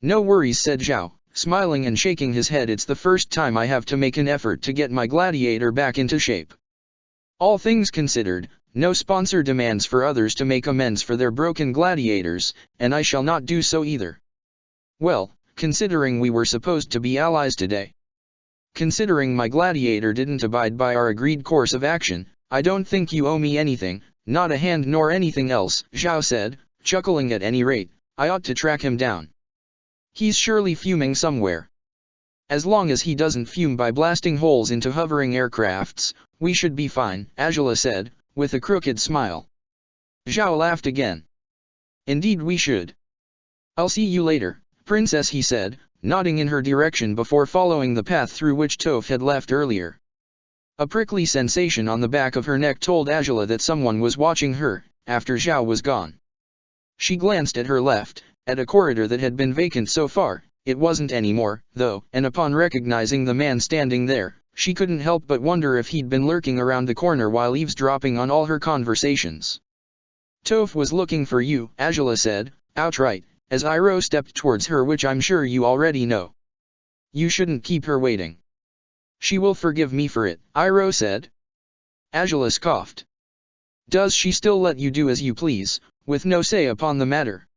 No worries, said Zhao, smiling and shaking his head. It's the first time I have to make an effort to get my gladiator back into shape. All things considered, no sponsor demands for others to make amends for their broken gladiators, and I shall not do so either. Well, considering we were supposed to be allies today. Considering my gladiator didn't abide by our agreed course of action, I don't think you owe me anything, not a hand nor anything else, Zhao said, chuckling. At any rate, I ought to track him down. He's surely fuming somewhere. As long as he doesn't fume by blasting holes into hovering aircrafts, we should be fine, Azula said, with a crooked smile. Zhao laughed again. Indeed we should. I'll see you later, Princess, he said, nodding in her direction before following the path through which Toph had left earlier. A prickly sensation on the back of her neck told Azula that someone was watching her, after Zhao was gone. She glanced at her left, at a corridor that had been vacant so far. It wasn't anymore, though, and upon recognizing the man standing there, she couldn't help but wonder if he'd been lurking around the corner while eavesdropping on all her conversations. Toph was looking for you, Azula said, outright, as Iroh stepped towards her, which I'm sure you already know. You shouldn't keep her waiting. She will forgive me for it, Iroh said. Azula scoffed. Does she still let you do as you please, with no say upon the matter?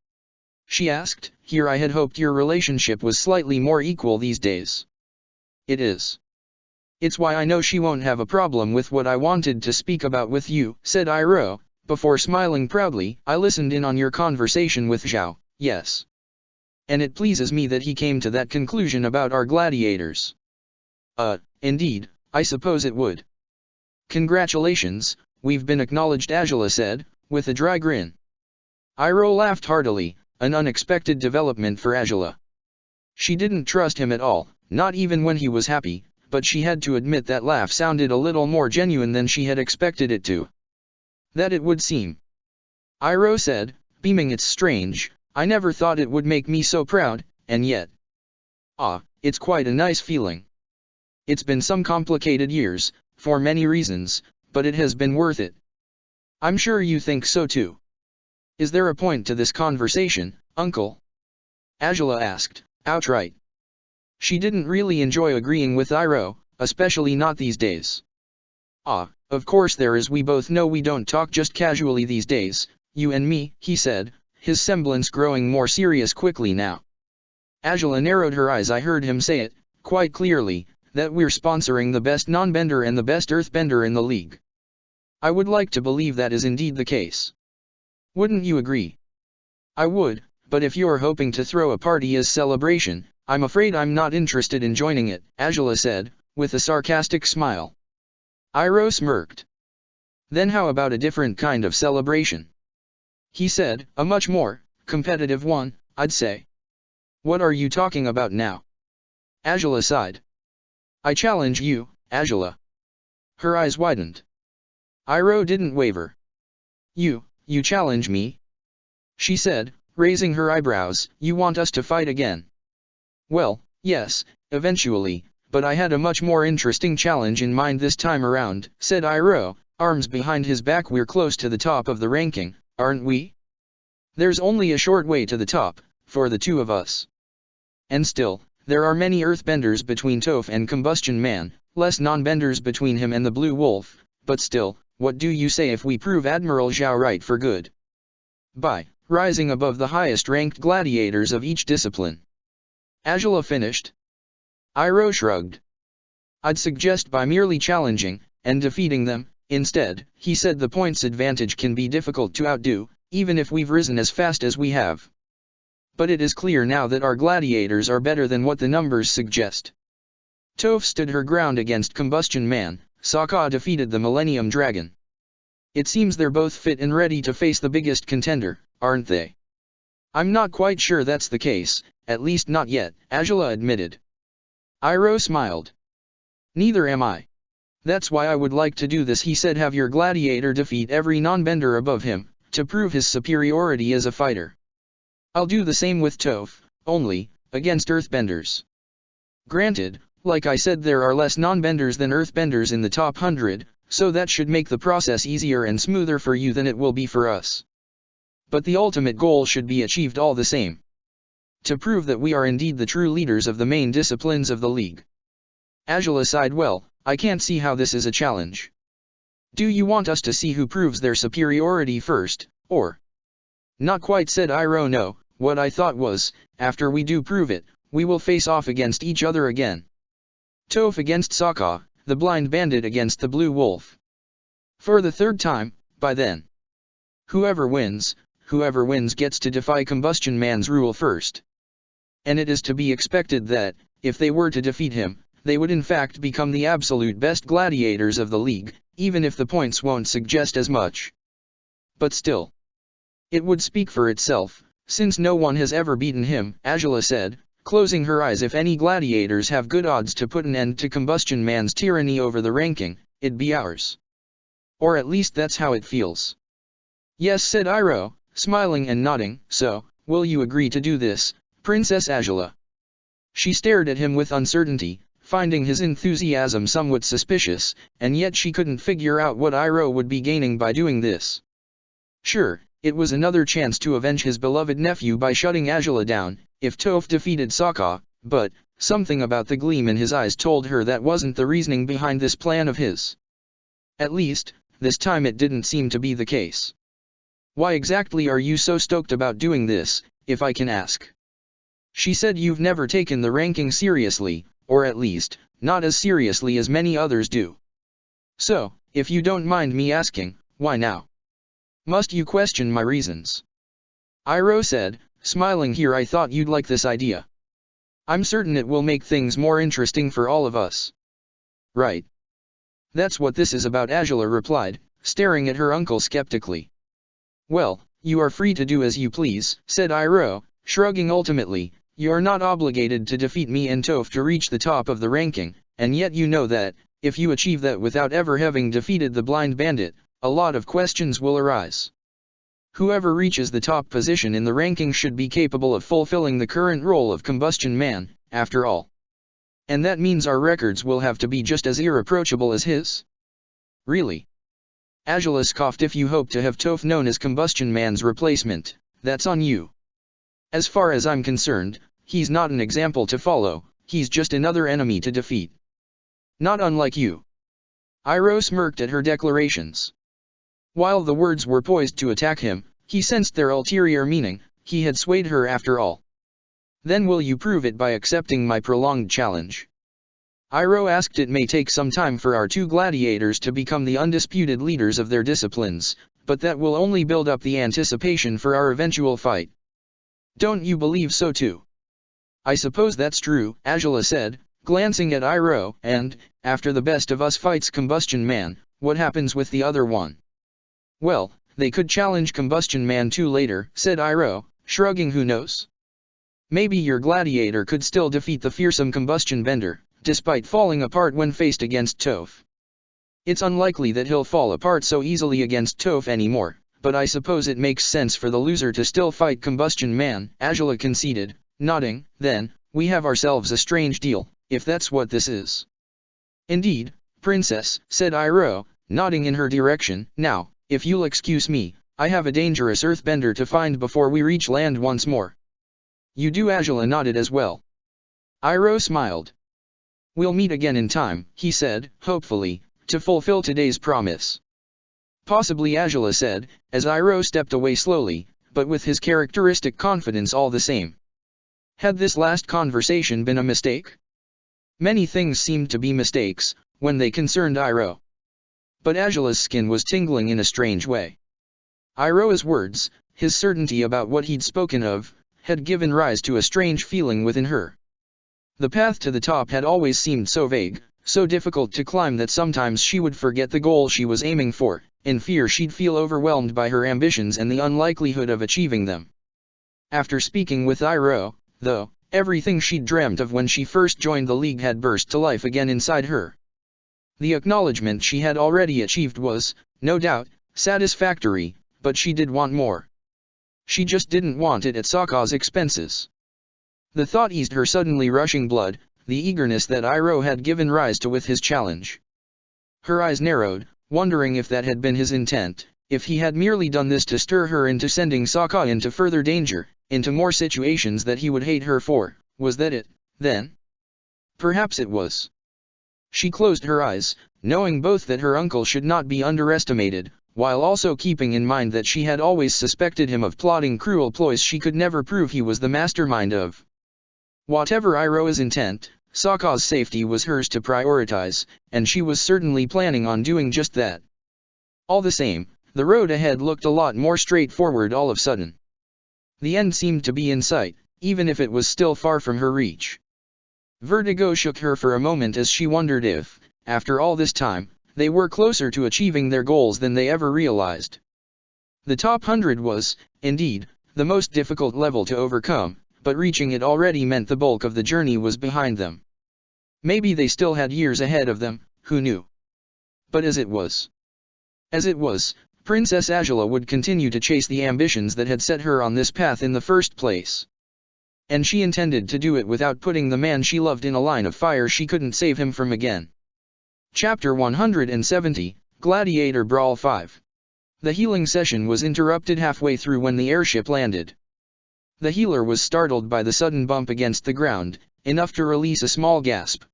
She asked. Here I had hoped your relationship was slightly more equal these days. It is. It's why I know she won't have a problem with what I wanted to speak about with you, said Iroh, before smiling proudly. I listened in on your conversation with Zhao, yes. And it pleases me that he came to that conclusion about our gladiators. Indeed, I suppose it would. Congratulations, we've been acknowledged, Azula said, with a dry grin. Iroh laughed heartily, an unexpected development for Azula. She didn't trust him at all, not even when he was happy, but she had to admit that laugh sounded a little more genuine than she had expected it to. That it would seem. Iroh said, beaming. It's strange, I never thought it would make me so proud, and yet. It's quite a nice feeling. It's been some complicated years, for many reasons, but it has been worth it. I'm sure you think so too. Is there a point to this conversation, Uncle? Azula asked, outright. She didn't really enjoy agreeing with Iroh, especially not these days. Of course there is. We both know we don't talk just casually these days, you and me, he said, his semblance growing more serious quickly now. Azula narrowed her eyes. I heard him say it, quite clearly, that we're sponsoring the best non-bender and the best earthbender in the league. I would like to believe that is indeed the case. Wouldn't you agree? I would, but if you're hoping to throw a party as celebration, I'm afraid I'm not interested in joining it, Azula said, with a sarcastic smile. Iroh smirked. Then how about a different kind of celebration? He said, a much more competitive one, I'd say. What are you talking about now? Azula sighed. I challenge you, Azula. Her eyes widened. Iroh didn't waver. You challenge me? She said, raising her eyebrows. You want us to fight again? Well, yes, eventually, but I had a much more interesting challenge in mind this time around, said Iroh, arms behind his back. We're close to the top of the ranking, aren't we? There's only a short way to the top, for the two of us. And still, there are many earthbenders between Toph and Combustion Man, less non-benders between him and the Blue Wolf, but still, what do you say if we prove Admiral Zhao right for good? By rising above the highest-ranked gladiators of each discipline. Azula finished. Iroh shrugged. I'd suggest by merely challenging, and defeating them, instead, he said. The points advantage can be difficult to outdo, even if we've risen as fast as we have. But it is clear now that our gladiators are better than what the numbers suggest. Toph stood her ground against Combustion Man. Sokka defeated the Millennium Dragon. It seems they're both fit and ready to face the biggest contender, aren't they? I'm not quite sure that's the case, at least not yet, Azula admitted. Iroh smiled. Neither am I. That's why I would like to do this, he said. Have your gladiator defeat every non-bender above him, to prove his superiority as a fighter. I'll do the same with Toph, only, against earthbenders. Granted, like I said, there are less non-benders than earthbenders in the top 100, so that should make the process easier and smoother for you than it will be for us. But the ultimate goal should be achieved all the same. To prove that we are indeed the true leaders of the main disciplines of the league. Angela sighed. Well, I can't see how this is a challenge. Do you want us to see who proves their superiority first, or? Not quite, said Iroh. No, what I thought was, after we do prove it, we will face off against each other again. Toph against Sokka, the blind bandit against the blue wolf. For the third time, by then. Whoever wins gets to defy Combustion Man's rule first. And it is to be expected that, if they were to defeat him, they would in fact become the absolute best gladiators of the league, even if the points won't suggest as much. But still. It would speak for itself, since no one has ever beaten him, Angela said, closing her eyes. If any gladiators have good odds to put an end to Combustion Man's tyranny over the ranking, it'd be ours. Or at least that's how it feels. Yes, said Iroh, smiling and nodding. So, will you agree to do this, Princess Angela? She stared at him with uncertainty, finding his enthusiasm somewhat suspicious, and yet she couldn't figure out what Iroh would be gaining by doing this. Sure, it was another chance to avenge his beloved nephew by shutting Angela down, if Toph defeated Sokka, but, something about the gleam in his eyes told her that wasn't the reasoning behind this plan of his. At least, this time it didn't seem to be the case. Why exactly are you so stoked about doing this, if I can ask? She said. You've never taken the ranking seriously, or at least, not as seriously as many others do. So, if you don't mind me asking, why now? Must you question my reasons? Iroh said, smiling. Here, I thought you'd like this idea. I'm certain it will make things more interesting for all of us. Right. That's what this is about, Angela replied, staring at her uncle skeptically. Well, you are free to do as you please, said Iroh, shrugging. Ultimately, you're not obligated to defeat me and Toph to reach the top of the ranking, and yet you know that, if you achieve that without ever having defeated the blind bandit, a lot of questions will arise. Whoever reaches the top position in the ranking should be capable of fulfilling the current role of Combustion Man, after all. And that means our records will have to be just as irreproachable as his. Really? Angela scoffed. If you hope to have Toph known as Combustion Man's replacement, that's on you. As far as I'm concerned, he's not an example to follow, he's just another enemy to defeat. Not unlike you. Iroh smirked at her declarations. While the words were poised to attack him, he sensed their ulterior meaning. He had swayed her after all. Then will you prove it by accepting my prolonged challenge? Iroh asked. It may take some time for our two gladiators to become the undisputed leaders of their disciplines, but that will only build up the anticipation for our eventual fight. Don't you believe so too? I suppose that's true, Angela said, glancing at Iroh. And, after the best of us fights Combustion Man, what happens with the other one? Well, they could challenge Combustion Man too later, said Iroh, shrugging. Who knows? Maybe your gladiator could still defeat the fearsome Combustion Bender, despite falling apart when faced against Toph. It's unlikely that he'll fall apart so easily against Toph anymore, but I suppose it makes sense for the loser to still fight Combustion Man, Angela conceded, nodding. Then, we have ourselves a strange deal, if that's what this is. Indeed, Princess, said Iroh, nodding in her direction. Now, if you'll excuse me, I have a dangerous earthbender to find before we reach land once more. You do? Angela nodded as well. Iroh smiled. We'll meet again in time, he said, hopefully, to fulfill today's promise. Possibly, Angela said, as Iroh stepped away slowly, but with his characteristic confidence all the same. Had this last conversation been a mistake? Many things seemed to be mistakes, when they concerned Iroh. But Angela's skin was tingling in a strange way. Iroh's words, his certainty about what he'd spoken of, had given rise to a strange feeling within her. The path to the top had always seemed so vague, so difficult to climb that sometimes she would forget the goal she was aiming for, in fear she'd feel overwhelmed by her ambitions and the unlikelihood of achieving them. After speaking with Iroh, though, everything she'd dreamt of when she first joined the league had burst to life again inside her. The acknowledgement she had already achieved was, no doubt, satisfactory, but she did want more. She just didn't want it at Sokka's expenses. The thought eased her suddenly rushing blood, the eagerness that Iroh had given rise to with his challenge. Her eyes narrowed, wondering if that had been his intent, if he had merely done this to stir her into sending Sokka into further danger, into more situations that he would hate her for. Was that it, then? Perhaps it was. She closed her eyes, knowing both that her uncle should not be underestimated, while also keeping in mind that she had always suspected him of plotting cruel ploys she could never prove he was the mastermind of. Whatever Iroha's intent, Sokka's safety was hers to prioritize, and she was certainly planning on doing just that. All the same, the road ahead looked a lot more straightforward all of a sudden. The end seemed to be in sight, even if it was still far from her reach. Vertigo shook her for a moment as she wondered if, after all this time, they were closer to achieving their goals than they ever realized. The top 100 was, indeed, the most difficult level to overcome, but reaching it already meant the bulk of the journey was behind them. Maybe they still had years ahead of them, who knew? But as it was, Princess Azula would continue to chase the ambitions that had set her on this path in the first place. And she intended to do it without putting the man she loved in a line of fire she couldn't save him from again. Chapter 170, Gladiator Brawl 5. The healing session was interrupted halfway through when the airship landed. The healer was startled by the sudden bump against the ground, enough to release a small gasp.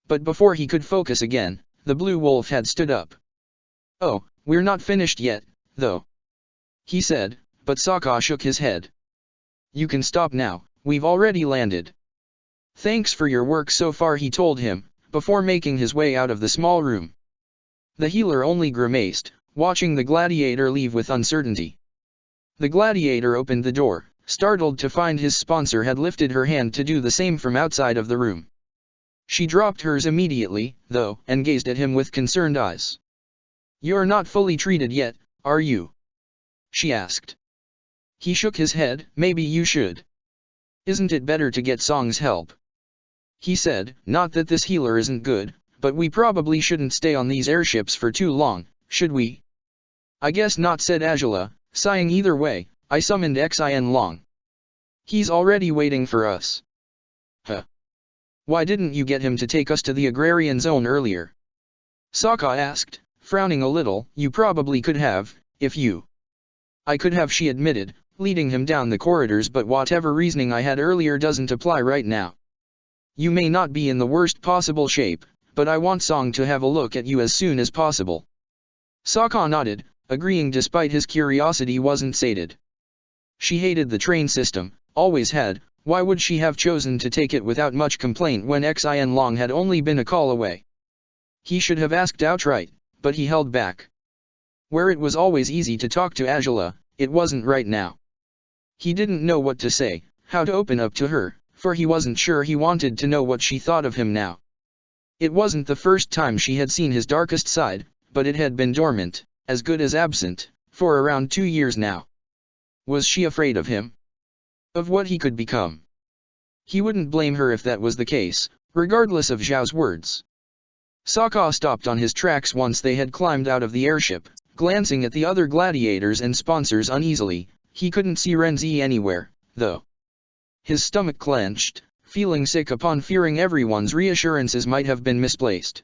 But before he could focus again, the blue wolf had stood up. "Oh, we're not finished yet, though," he said, but Sokka shook his head. "You can stop now, we've already landed." "Thanks for your work so far," he told him, before making his way out of the small room. The healer only grimaced, watching the gladiator leave with uncertainty. The gladiator opened the door, startled to find his sponsor had lifted her hand to do the same from outside of the room. She dropped hers immediately, though, and gazed at him with concerned eyes. "You're not fully treated yet, are you?" she asked. He shook his head. "Maybe you should. Isn't it better to get Song's help?" he said. "Not that this healer isn't good, but we probably shouldn't stay on these airships for too long, should we?" "I guess not," said Azula, sighing. "Either way, I summoned Xin Long. He's already waiting for us." "Huh? Why didn't you get him to take us to the agrarian zone earlier?" Sokka asked, frowning a little. "You probably could have, if you—" "I could have," she admitted, leading him down the corridors, "but whatever reasoning I had earlier doesn't apply right now. You may not be in the worst possible shape, but I want Song to have a look at you as soon as possible." Sokka nodded, agreeing despite his curiosity wasn't sated. She hated the train system, always had. Why would she have chosen to take it without much complaint when Xin Long had only been a call away? He should have asked outright, but he held back. Where it was always easy to talk to Azula, it wasn't right now. He didn't know what to say, how to open up to her, for he wasn't sure he wanted to know what she thought of him now. It wasn't the first time she had seen his darkest side, but it had been dormant, as good as absent, for around 2 years now. Was she afraid of him? Of what he could become? He wouldn't blame her if that was the case, regardless of Zhao's words. Sokka stopped on his tracks once they had climbed out of the airship, glancing at the other gladiators and sponsors uneasily. He couldn't see Renzi anywhere, though. His stomach clenched, feeling sick upon fearing everyone's reassurances might have been misplaced.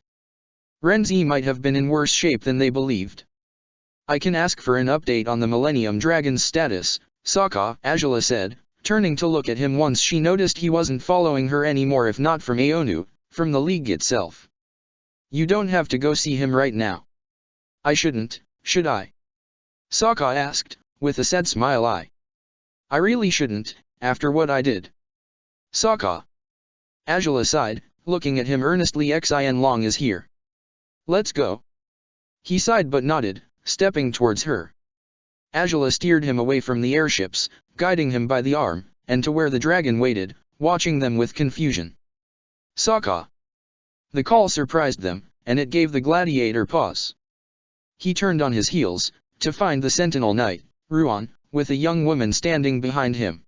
Renzi might have been in worse shape than they believed. "I can ask for an update on the Millennium Dragon's status," Sokka, Azula said, turning to look at him once she noticed he wasn't following her anymore, if not from Aonu, from the League itself. "You don't have to go see him right now." "I shouldn't, should I?" Sokka asked, with a sad smile. I really shouldn't, after what I did." "Sokka." Azula sighed, looking at him earnestly. "Xin Long is here. Let's go." He sighed but nodded, stepping towards her. Azula steered him away from the airships, guiding him by the arm, and to where the dragon waited, watching them with confusion. "Sokka." The call surprised them, and it gave the gladiator pause. He turned on his heels, to find the sentinel knight, Ruan, with a young woman standing behind him.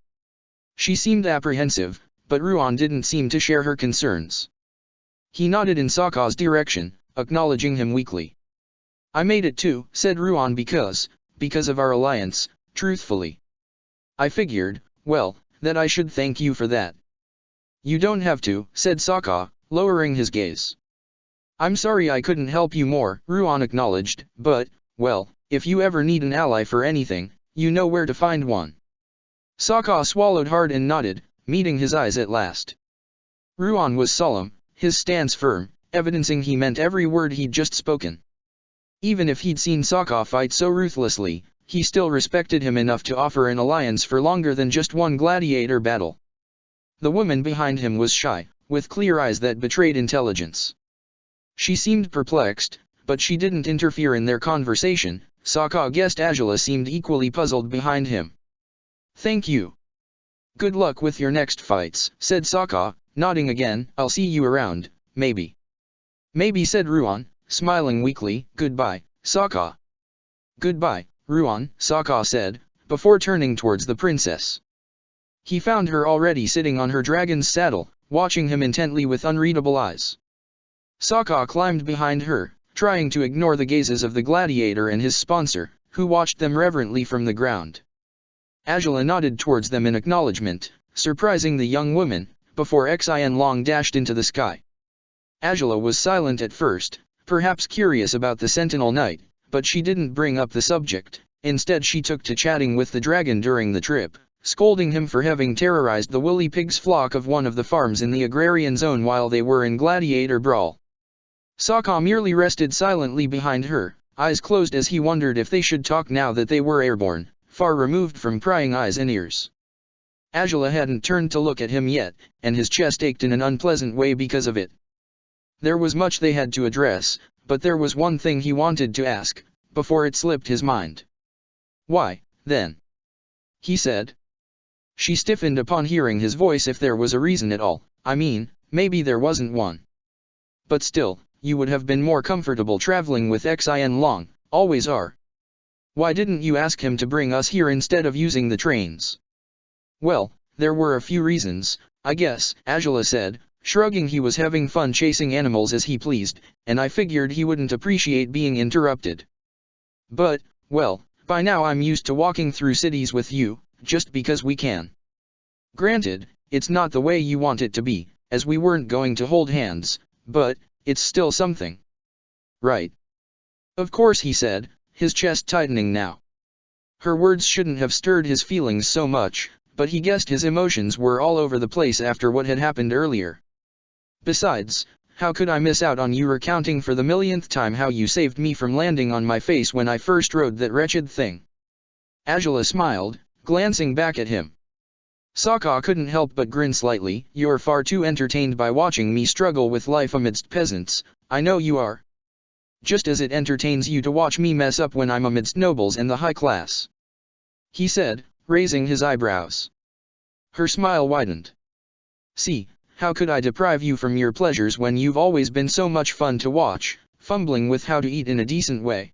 She seemed apprehensive, but Ruan didn't seem to share her concerns. He nodded in Sokka's direction, acknowledging him weakly. "I made it too," said Ruan, because of our alliance, truthfully. "I figured, well, that I should thank you for that." "You don't have to," said Sokka, lowering his gaze. "I'm sorry I couldn't help you more," Ruan acknowledged, "but, well, if you ever need an ally for anything, you know where to find one." Sokka swallowed hard and nodded, meeting his eyes at last. Ruan was solemn, his stance firm, evidencing he meant every word he'd just spoken. Even if he'd seen Sokka fight so ruthlessly, he still respected him enough to offer an alliance for longer than just one gladiator battle. The woman behind him was shy, with clear eyes that betrayed intelligence. She seemed perplexed, but she didn't interfere in their conversation. Sokka guessed Azula seemed equally puzzled behind him. "Thank you. Good luck with your next fights," said Sokka, nodding again. "I'll see you around, maybe." "Maybe," said Ruan, smiling weakly. "Goodbye, Sokka." "Goodbye, Ruan," Sokka said, before turning towards the princess. He found her already sitting on her dragon's saddle, watching him intently with unreadable eyes. Sokka climbed behind her, trying to ignore the gazes of the gladiator and his sponsor, who watched them reverently from the ground. Azula nodded towards them in acknowledgement, surprising the young woman, before Xianlong dashed into the sky. Azula was silent at first, perhaps curious about the Sentinel Knight, but she didn't bring up the subject. Instead she took to chatting with the dragon during the trip, scolding him for having terrorized the woolly pig's flock of one of the farms in the agrarian zone while they were in gladiator brawl. Sokka merely rested silently behind her, eyes closed as he wondered if they should talk now that they were airborne, far removed from prying eyes and ears. Azula hadn't turned to look at him yet, and his chest ached in an unpleasant way because of it. There was much they had to address, but there was one thing he wanted to ask, before it slipped his mind. "Why, then?" he said. She stiffened upon hearing his voice. "If there was a reason at all, I mean, maybe there wasn't one. But still, you would have been more comfortable traveling with Xianlong, always are. Why didn't you ask him to bring us here instead of using the trains?" "Well, there were a few reasons, I guess," Azula said, shrugging. "He was having fun chasing animals as he pleased, and I figured he wouldn't appreciate being interrupted. But, well, by now I'm used to walking through cities with you, just because we can. Granted, it's not the way you want it to be, as we weren't going to hold hands, but it's still something. Right?" "Of course," he said, his chest tightening now. Her words shouldn't have stirred his feelings so much, but he guessed his emotions were all over the place after what had happened earlier. "Besides, how could I miss out on you recounting for the millionth time how you saved me from landing on my face when I first rode that wretched thing?" Azula smiled, glancing back at him. Sokka couldn't help but grin slightly. "You're far too entertained by watching me struggle with life amidst peasants, I know you are. Just as it entertains you to watch me mess up when I'm amidst nobles and the high class," he said, raising his eyebrows. Her smile widened. "See, how could I deprive you from your pleasures when you've always been so much fun to watch, fumbling with how to eat in a decent way?"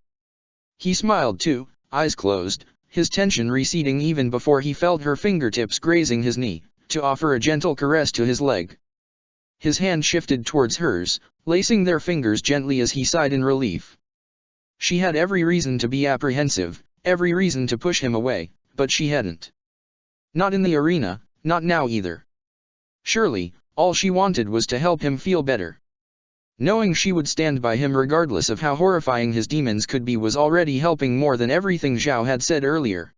He smiled too, eyes closed, his tension receding even before he felt her fingertips grazing his knee, to offer a gentle caress to his leg. His hand shifted towards hers, lacing their fingers gently as he sighed in relief. She had every reason to be apprehensive, every reason to push him away, but she hadn't. Not in the arena, not now either. Surely, all she wanted was to help him feel better. Knowing she would stand by him regardless of how horrifying his demons could be was already helping more than everything Zhao had said earlier.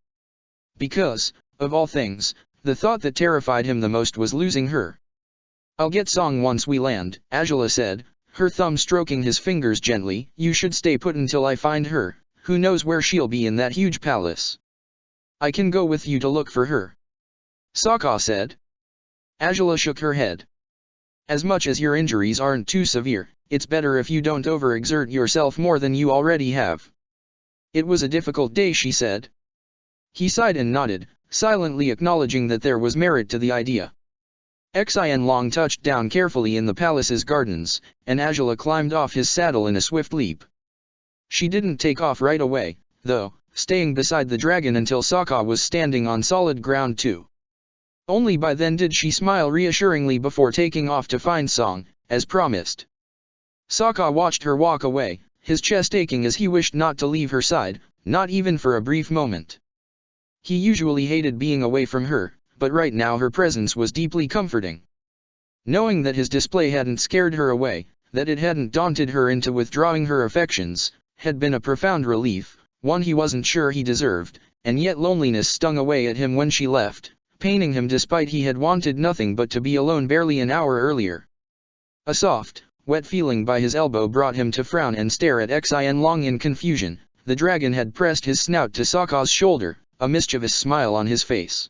Because, of all things, the thought that terrified him the most was losing her. "I'll get Song once we land," Azula said, her thumb stroking his fingers gently. "You should stay put until I find her, who knows where she'll be in that huge palace." "I can go with you to look for her," Sokka said. Azula shook her head. "As much as your injuries aren't too severe, it's better if you don't overexert yourself more than you already have." "It was a difficult day," she said. He sighed and nodded, silently acknowledging that there was merit to the idea. Xianlong touched down carefully in the palace's gardens, and Azula climbed off his saddle in a swift leap. She didn't take off right away, though, staying beside the dragon until Sokka was standing on solid ground too. Only by then did she smile reassuringly before taking off to find Song, as promised. Sokka watched her walk away, his chest aching as he wished not to leave her side, not even for a brief moment. He usually hated being away from her, but right now her presence was deeply comforting. Knowing that his display hadn't scared her away, that it hadn't daunted her into withdrawing her affections, had been a profound relief, one he wasn't sure he deserved, and yet loneliness stung away at him when she left, paining him despite he had wanted nothing but to be alone barely an hour earlier. A soft, wet feeling by his elbow brought him to frown and stare at Xianlong in confusion. The dragon had pressed his snout to Sokka's shoulder, a mischievous smile on his face.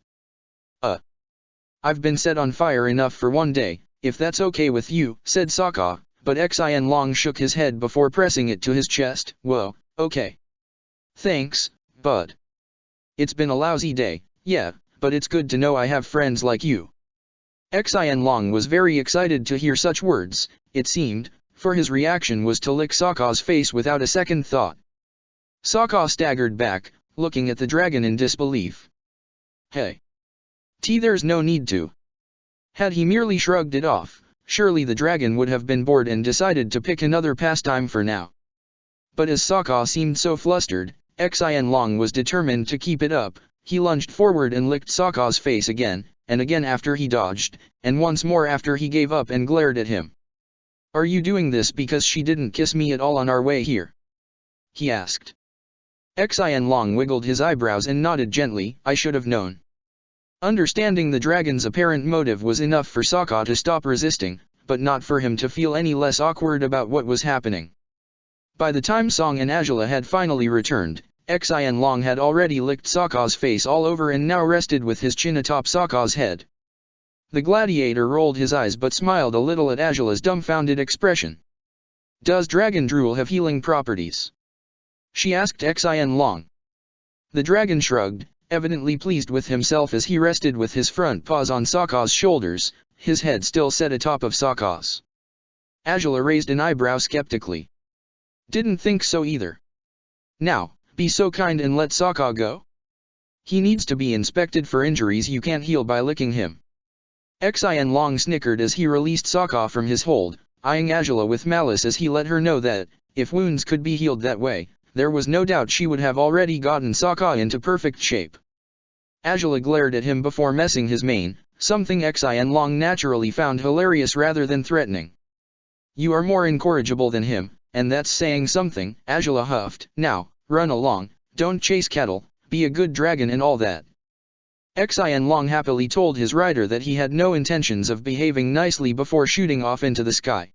I've been set on fire enough for one day, if that's okay with you, said Sokka, but Xianlong shook his head before pressing it to his chest. Whoa, okay. Thanks, bud. It's been a lousy day, yeah, but it's good to know I have friends like you. Xianlong was very excited to hear such words, it seemed, for his reaction was to lick Sokka's face without a second thought. Sokka staggered back, looking at the dragon in disbelief. Hey. There's no need to. Had he merely shrugged it off, surely the dragon would have been bored and decided to pick another pastime for now. But as Sokka seemed so flustered, Xianlong was determined to keep it up. He lunged forward and licked Sokka's face again, and again after he dodged, and once more after he gave up and glared at him. Are you doing this because she didn't kiss me at all on our way here? He asked. Xianlong wiggled his eyebrows and nodded gently. I should have known. Understanding the dragon's apparent motive was enough for Sokka to stop resisting, but not for him to feel any less awkward about what was happening. By the time Song and Azula had finally returned, Xianlong had already licked Sokka's face all over and now rested with his chin atop Sokka's head. The gladiator rolled his eyes but smiled a little at Azula's dumbfounded expression. Does dragon drool have healing properties? She asked Xianlong. The dragon shrugged, evidently pleased with himself as he rested with his front paws on Sokka's shoulders, his head still set atop of Sokka's. Azula raised an eyebrow skeptically. Didn't think so either. Now, be so kind and let Sokka go? He needs to be inspected for injuries you can't heal by licking him. Xianlong snickered as he released Sokka from his hold, eyeing Azula with malice as he let her know that, if wounds could be healed that way, there was no doubt she would have already gotten Sokka into perfect shape. Azula glared at him before messing his mane, something Xianlong naturally found hilarious rather than threatening. You are more incorrigible than him, and that's saying something, Azula huffed. Now, run along, don't chase cattle, be a good dragon and all that. Xianlong happily told his rider that he had no intentions of behaving nicely before shooting off into the sky.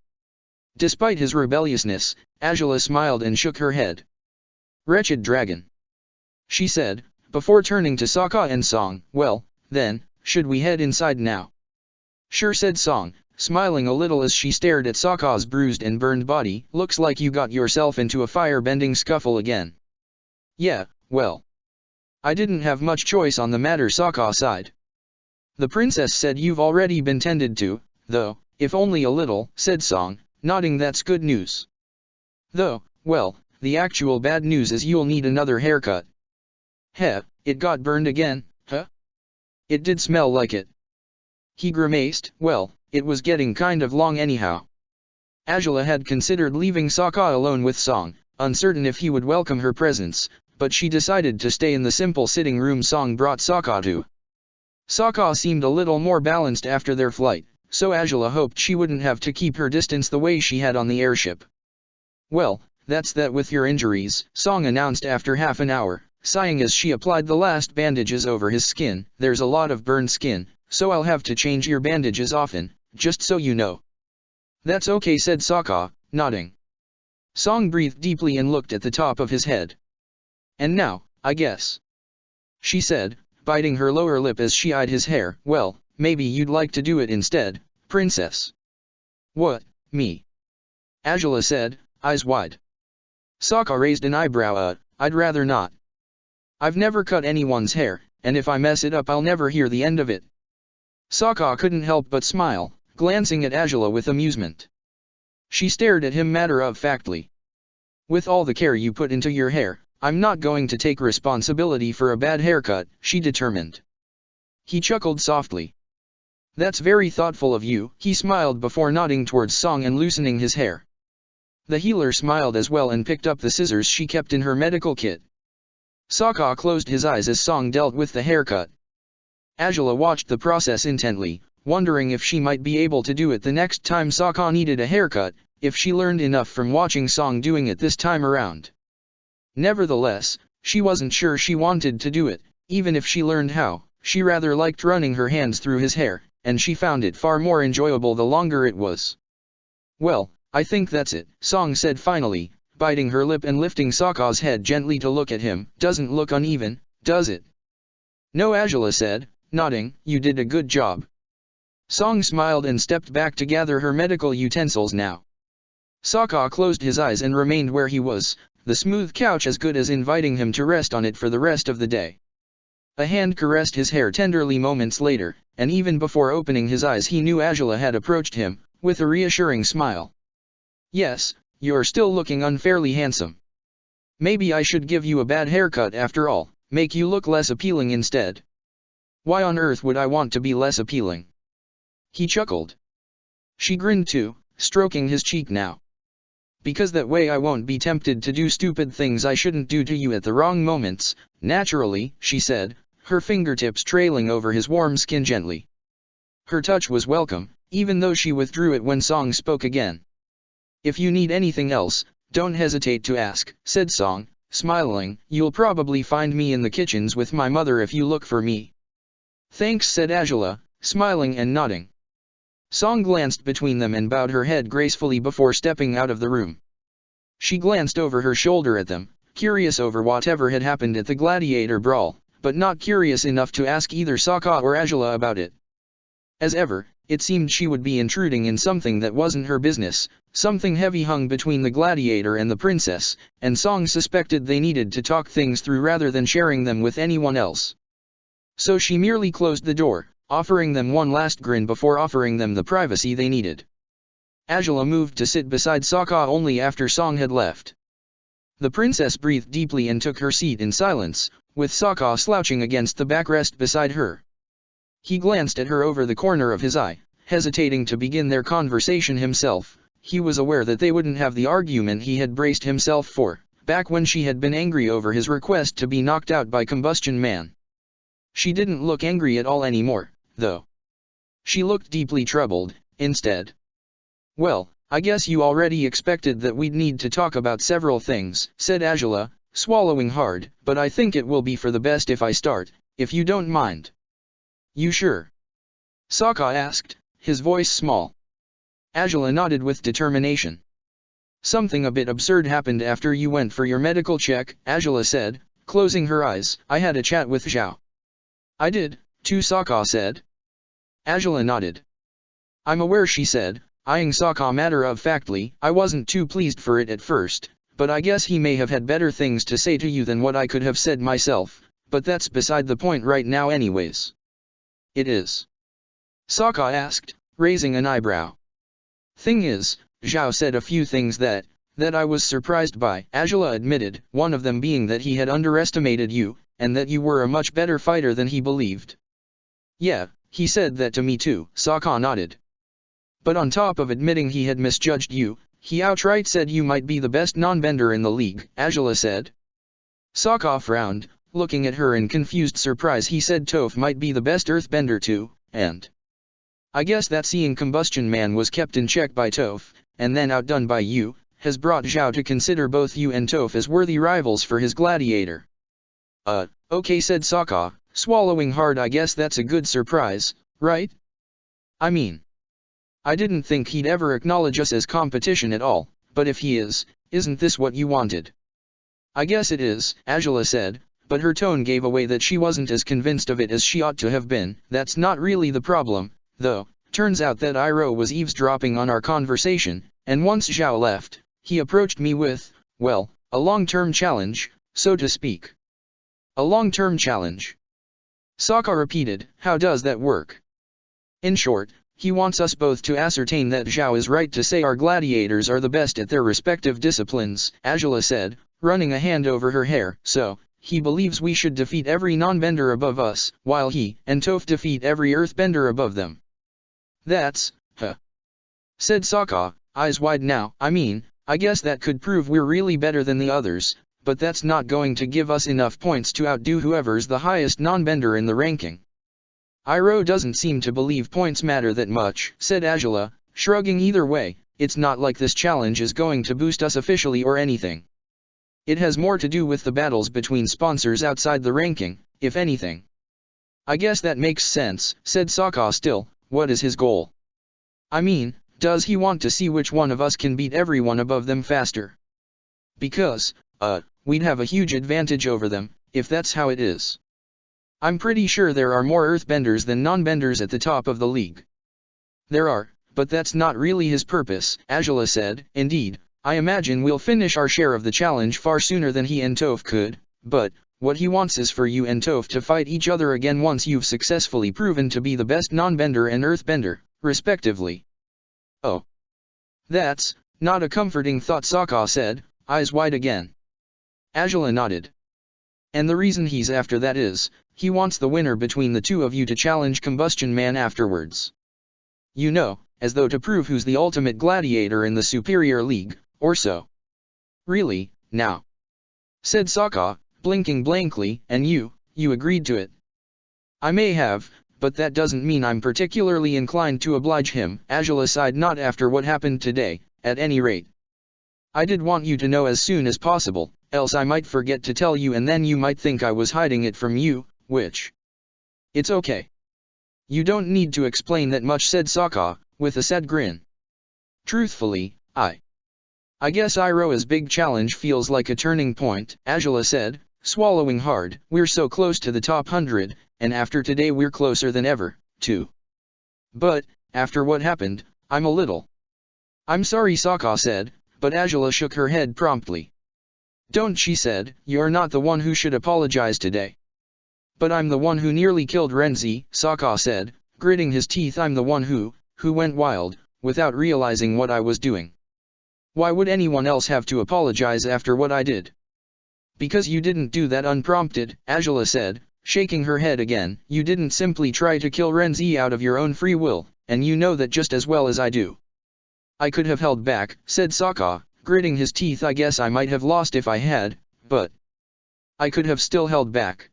Despite his rebelliousness, Azula smiled and shook her head. Wretched dragon, she said, before turning to Sokka and Song. Well, then, should we head inside now? Sure, said Song, smiling a little as she stared at Sokka's bruised and burned body. Looks like you got yourself into a fire-bending scuffle again. Yeah, well. I didn't have much choice on the matter, Sokka sighed. The princess said you've already been tended to, though, if only a little, said Song, nodding. That's good news. Though, well, the actual bad news is you'll need another haircut. Heh, it got burned again, huh? It did smell like it. He grimaced. Well, it was getting kind of long anyhow. Azula had considered leaving Sokka alone with Song, uncertain if he would welcome her presence, but she decided to stay in the simple sitting room Song brought Sokka to. Sokka seemed a little more balanced after their flight, so Azula hoped she wouldn't have to keep her distance the way she had on the airship. Well, that's that with your injuries, Song announced after half an hour, sighing as she applied the last bandages over his skin. There's a lot of burned skin, so I'll have to change your bandages often, just so you know. That's okay, said Sokka, nodding. Song breathed deeply and looked at the top of his head. And now, I guess, she said, biting her lower lip as she eyed his hair. Well, maybe you'd like to do it instead, princess. What, me? Azula said, eyes wide. Sokka raised an eyebrow. I'd rather not. I've never cut anyone's hair, and if I mess it up I'll never hear the end of it. Sokka couldn't help but smile, glancing at Azula with amusement. She stared at him matter-of-factly. With all the care you put into your hair, I'm not going to take responsibility for a bad haircut, she determined. He chuckled softly. That's very thoughtful of you, he smiled before nodding towards Song and loosening his hair. The healer smiled as well and picked up the scissors she kept in her medical kit. Sokka closed his eyes as Song dealt with the haircut. Azula watched the process intently, wondering if she might be able to do it the next time Sokka needed a haircut, if she learned enough from watching Song doing it this time around. Nevertheless, she wasn't sure she wanted to do it, even if she learned how, she rather liked running her hands through his hair, and she found it far more enjoyable the longer it was. "Well, I think that's it," Song said finally, biting her lip and lifting Sokka's head gently to look at him. "Doesn't look uneven, does it?" "No," Azula said, nodding. "You did a good job." Song smiled and stepped back to gather her medical utensils now. Sokka closed his eyes and remained where he was, the smooth couch as good as inviting him to rest on it for the rest of the day. A hand caressed his hair tenderly moments later, and even before opening his eyes he knew Azula had approached him, with a reassuring smile. "Yes, you're still looking unfairly handsome. Maybe I should give you a bad haircut after all, make you look less appealing instead." "Why on earth would I want to be less appealing?" he chuckled. She grinned too, stroking his cheek now. "Because that way I won't be tempted to do stupid things I shouldn't do to you at the wrong moments, naturally," she said, her fingertips trailing over his warm skin gently. Her touch was welcome, even though she withdrew it when Song spoke again. "If you need anything else, don't hesitate to ask," said Song, smiling. "You'll probably find me in the kitchens with my mother if you look for me." "Thanks," said Azula, smiling and nodding. Song glanced between them and bowed her head gracefully before stepping out of the room. She glanced over her shoulder at them, curious over whatever had happened at the Gladiator brawl, but not curious enough to ask either Sokka or Azula about it. As ever, it seemed she would be intruding in something that wasn't her business. Something heavy hung between the Gladiator and the princess, and Song suspected they needed to talk things through rather than sharing them with anyone else. So she merely closed the door, offering them one last grin before offering them the privacy they needed. Azula moved to sit beside Sokka only after Song had left. The princess breathed deeply and took her seat in silence, with Sokka slouching against the backrest beside her. He glanced at her over the corner of his eye, hesitating to begin their conversation himself. He was aware that they wouldn't have the argument he had braced himself for, back when she had been angry over his request to be knocked out by Combustion Man. She didn't look angry at all anymore, though. She looked deeply troubled, instead. "Well, I guess you already expected that we'd need to talk about several things," said Azula, swallowing hard, "but I think it will be for the best if I start, if you don't mind." "You sure?" Sokka asked, his voice small. Azula nodded with determination. "Something a bit absurd happened after you went for your medical check," Azula said, closing her eyes. "I had a chat with Zhao." "I did, too," Sokka said. Azula nodded. "I'm aware," she said, eyeing Sokka matter-of-factly. "I wasn't too pleased for it at first, but I guess he may have had better things to say to you than what I could have said myself, but that's beside the point right now anyways." "It is?" Sokka asked, raising an eyebrow. "Thing is, Zhao said a few things that I was surprised by," Azula admitted, "one of them being that he had underestimated you, and that you were a much better fighter than he believed." "Yeah, he said that to me too," Sokka nodded. "But on top of admitting he had misjudged you, he outright said you might be the best non-bender in the league," Azula said. Sokka frowned, looking at her in confused surprise. "He said Toph might be the best earthbender too, and I guess that seeing Combustion Man was kept in check by Toph, and then outdone by you, has brought Zhao to consider both you and Toph as worthy rivals for his Gladiator." Okay," said Sokka, swallowing hard. "I guess that's a good surprise, right? I mean, I didn't think he'd ever acknowledge us as competition at all, but if he is, isn't this what you wanted?" "I guess it is," Azula said, but her tone gave away that she wasn't as convinced of it as she ought to have been. "That's not really the problem, though. Turns out that Iroh was eavesdropping on our conversation, and once Zhao left, he approached me with, well, a long-term challenge, so to speak." "A long-term challenge?" Sokka repeated. "How does that work?" "In short, he wants us both to ascertain that Zhao is right to say our gladiators are the best at their respective disciplines," Azula said, running a hand over her hair. "So, he believes we should defeat every non-bender above us, while he and Toph defeat every earthbender above them." "That's, said Sokka, eyes wide now. "I mean, I guess that could prove we're really better than the others, but that's not going to give us enough points to outdo whoever's the highest non-bender in the ranking." "Iroh doesn't seem to believe points matter that much," said Azula, shrugging. "Either way, it's not like this challenge is going to boost us officially or anything. It has more to do with the battles between sponsors outside the ranking, if anything." I guess that makes sense, said Sokka. Still, what is his goal? I mean, does he want to see which one of us can beat everyone above them faster? Because, we'd have a huge advantage over them, if that's how it is. I'm pretty sure there are more earthbenders than non-benders at the top of the league. There are, but that's not really his purpose, Azula said. Indeed, I imagine we'll finish our share of the challenge far sooner than he and Toph could, but what he wants is for you and Toph to fight each other again once you've successfully proven to be the best non-bender and earthbender, respectively. Oh. That's not a comforting thought, Sokka said, eyes wide again. Azula nodded. And the reason he's after that is, he wants the winner between the two of you to challenge Combustion Man afterwards. You know, as though to prove who's the ultimate gladiator in the superior league, or so. Really, now? Said Sokka, blinking blankly. And you agreed to it. I may have, but that doesn't mean I'm particularly inclined to oblige him, Azula sighed. Not after what happened today, at any rate. I did want you to know as soon as possible, else I might forget to tell you and then you might think I was hiding it from you, which... It's okay. You don't need to explain that much, said Sokka, with a sad grin. Truthfully, I guess Iroha's big challenge feels like a turning point, Azula said, swallowing hard. We're so close to the top 100, and after today we're closer than ever, too. But, after what happened, I'm a little... I'm sorry, Sokka said, but Azula shook her head promptly. Don't, she said, you're not the one who should apologize today. But I'm the one who nearly killed Renzi, Sokka said, gritting his teeth. I'm the one who went wild, without realizing what I was doing. Why would anyone else have to apologize after what I did? Because you didn't do that unprompted, Azula said, shaking her head again. You didn't simply try to kill Renzi out of your own free will, and you know that just as well as I do. I could have held back, said Sokka, gritting his teeth. I guess I might have lost if I had, but I could have still held back.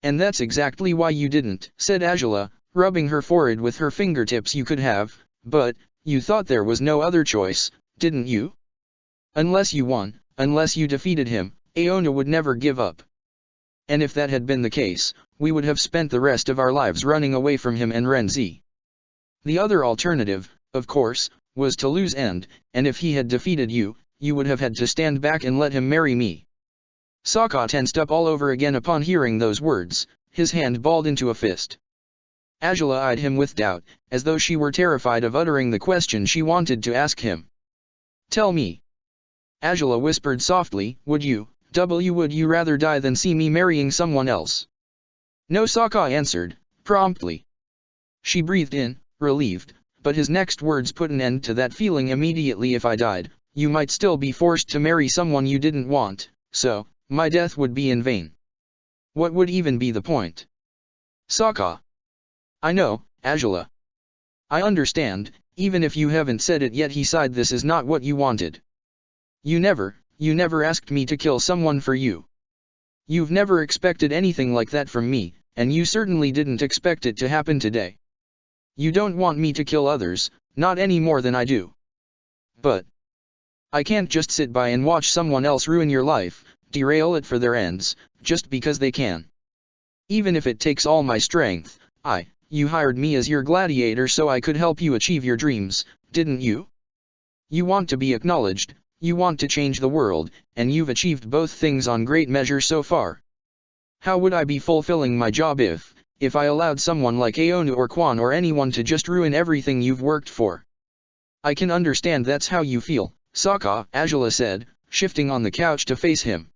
And that's exactly why you didn't, said Azula, rubbing her forehead with her fingertips. You could have, but you thought there was no other choice, didn't you? Unless you won, unless you defeated him, Aona would never give up. And if that had been the case, we would have spent the rest of our lives running away from him and Renzi. The other alternative, of course, was to lose and if he had defeated you, you would have had to stand back and let him marry me. Sokka tensed up all over again upon hearing those words, his hand balled into a fist. Azula eyed him with doubt, as though she were terrified of uttering the question she wanted to ask him. Tell me. Azula whispered softly, would you rather die than see me marrying someone else? No, Sokka answered, promptly. She breathed in, relieved, but his next words put an end to that feeling immediately. If I died, you might still be forced to marry someone you didn't want, so my death would be in vain. What would even be the point? Sokka. I know, Azula. I understand, even if you haven't said it yet, he sighed. This is not what you wanted. You never asked me to kill someone for you. You've never expected anything like that from me, and you certainly didn't expect it to happen today. You don't want me to kill others, not any more than I do. But I can't just sit by and watch someone else ruin your life, derail it for their ends, just because they can. Even if it takes all my strength. You hired me as your gladiator so I could help you achieve your dreams, didn't you? You want to be acknowledged, you want to change the world, and you've achieved both things on great measure so far. How would I be fulfilling my job if I allowed someone like Aona or Quan or anyone to just ruin everything you've worked for? I can understand that's how you feel, Sokka, Azula said, shifting on the couch to face him.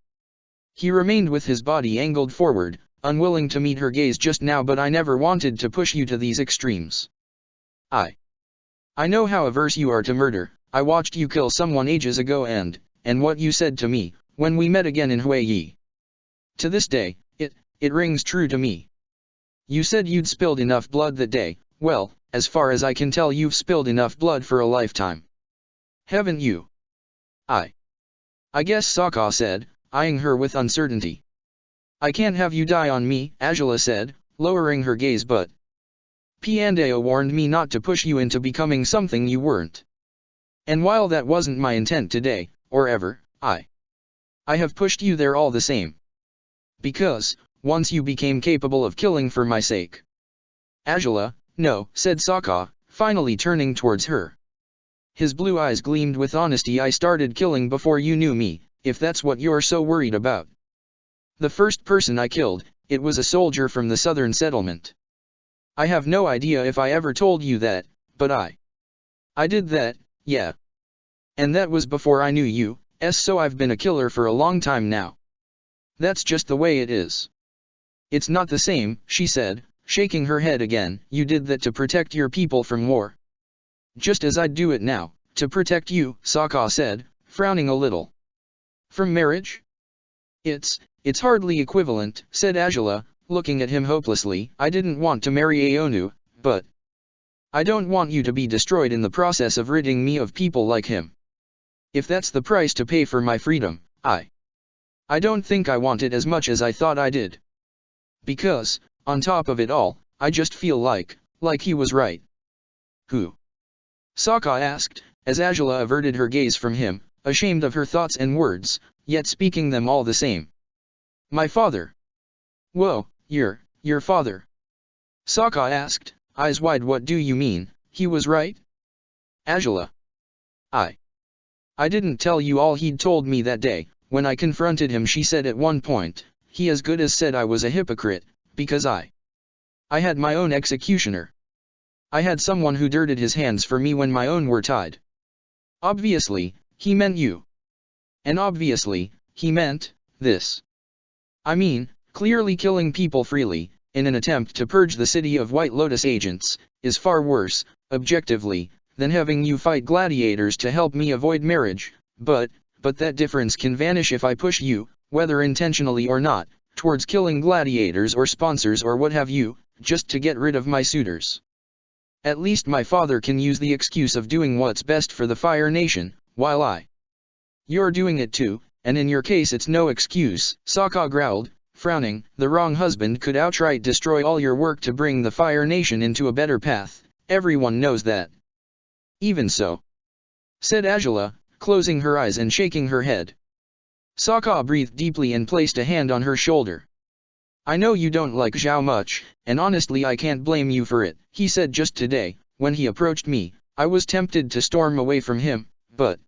He remained with his body angled forward, unwilling to meet her gaze just now. But I never wanted to push you to these extremes. I know how averse you are to murder. I watched you kill someone ages ago and what you said to me, when we met again in Huayi. To this day, it rings true to me. You said you'd spilled enough blood that day. Well, as far as I can tell, you've spilled enough blood for a lifetime. Haven't you? I guess, Sokka said, eyeing her with uncertainty. I can't have you die on me, Azula said, lowering her gaze. But Pandeo warned me not to push you into becoming something you weren't. And while that wasn't my intent today, or ever, I have pushed you there all the same. Because, once you became capable of killing for my sake. Angela, no, said Sokka, finally turning towards her. His blue eyes gleamed with honesty. I started killing before you knew me, if that's what you're so worried about. The first person I killed, it was a soldier from the southern settlement. I have no idea if I ever told you that, but I did that, yeah. And that was before I knew you, so I've been a killer for a long time now. That's just the way it is. It's not the same, she said, shaking her head again. You did that to protect your people from war. Just as I'd do it now, to protect you, Sokka said, frowning a little. From marriage? It's hardly equivalent, said Angela, looking at him hopelessly. I didn't want to marry Aonu, but I don't want you to be destroyed in the process of ridding me of people like him. If that's the price to pay for my freedom, I don't think I want it as much as I thought I did. Because, on top of it all, I just feel like he was right. Who? Sokka asked, as Angela averted her gaze from him, ashamed of her thoughts and words, yet speaking them all the same. My father. Whoa, your father? Sokka asked, eyes wide. What do you mean, he was right? Angela. I didn't tell you all he'd told me that day, when I confronted him, she said at one point. He as good as said I was a hypocrite, because I had my own executioner. I had someone who dirted his hands for me when my own were tied. Obviously, he meant you. And obviously, he meant this. I mean, clearly killing people freely, in an attempt to purge the city of White Lotus agents, is far worse, objectively, than having you fight gladiators to help me avoid marriage, but that difference can vanish if I push you, whether intentionally or not, towards killing gladiators or sponsors or what have you, just to get rid of my suitors. At least my father can use the excuse of doing what's best for the Fire Nation, while you're doing it too, and in your case it's no excuse, Sokka growled, frowning. The wrong husband could outright destroy all your work to bring the Fire Nation into a better path, everyone knows that. Even so, said Angela, closing her eyes and shaking her head. Sokka breathed deeply and placed a hand on her shoulder. I know you don't like Zhao much, and honestly I can't blame you for it, he said. Just today, when he approached me, I was tempted to storm away from him, but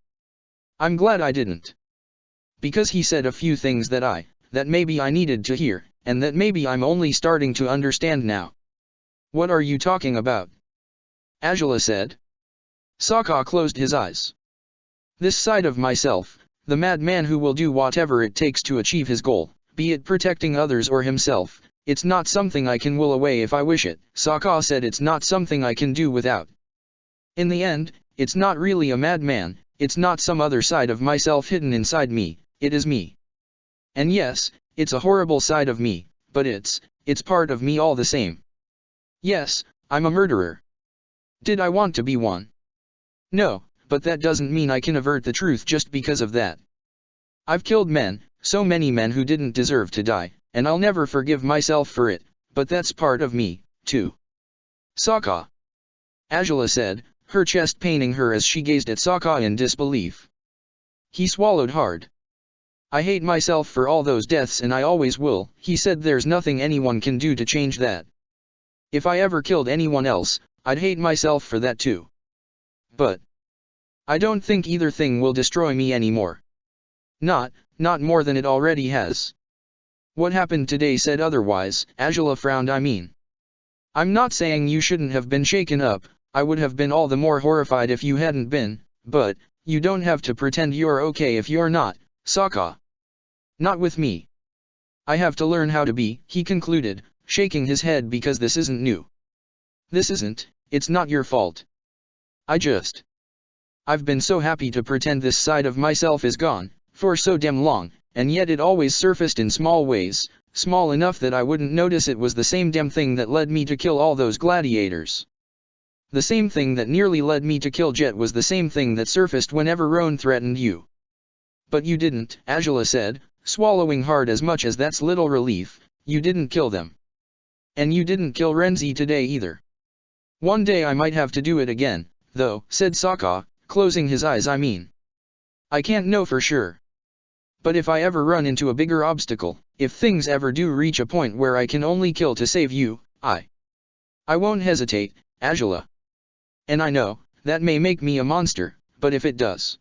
I'm glad I didn't. Because he said a few things that maybe I needed to hear, and that maybe I'm only starting to understand now. What are you talking about? Angela said. Sokka closed his eyes. This side of myself, the madman who will do whatever it takes to achieve his goal, be it protecting others or himself, it's not something I can will away if I wish it, Sokka said. It's not something I can do without. In the end, it's not really a madman, it's not some other side of myself hidden inside me, it is me. And yes, it's a horrible side of me, but it's part of me all the same. Yes, I'm a murderer. Did I want to be one? No, but that doesn't mean I can avert the truth just because of that. I've killed men, so many men who didn't deserve to die, and I'll never forgive myself for it, but that's part of me, too. Sokka. Angela said, her chest paining her as she gazed at Sokka in disbelief. He swallowed hard. I hate myself for all those deaths and I always will, he said. There's nothing anyone can do to change that. If I ever killed anyone else, I'd hate myself for that too. But I don't think either thing will destroy me anymore. Not more than it already has. What happened today said otherwise, Angela frowned. I mean, I'm not saying you shouldn't have been shaken up, I would have been all the more horrified if you hadn't been, but you don't have to pretend you're okay if you're not, Sokka. Not with me. I have to learn how to be, he concluded, shaking his head. Because this isn't new. It's not your fault. I've been so happy to pretend this side of myself is gone, for so damn long, and yet it always surfaced in small ways, small enough that I wouldn't notice it was the same damn thing that led me to kill all those gladiators. The same thing that nearly led me to kill Jet was the same thing that surfaced whenever Roan threatened you. But you didn't, Angela said, swallowing hard. As much as that's little relief, you didn't kill them. And you didn't kill Renzi today either. One day I might have to do it again, though, said Sokka, closing his eyes. I mean, I can't know for sure. But if I ever run into a bigger obstacle, if things ever do reach a point where I can only kill to save you, I won't hesitate, Angela. And I know, that may make me a monster, but if it does,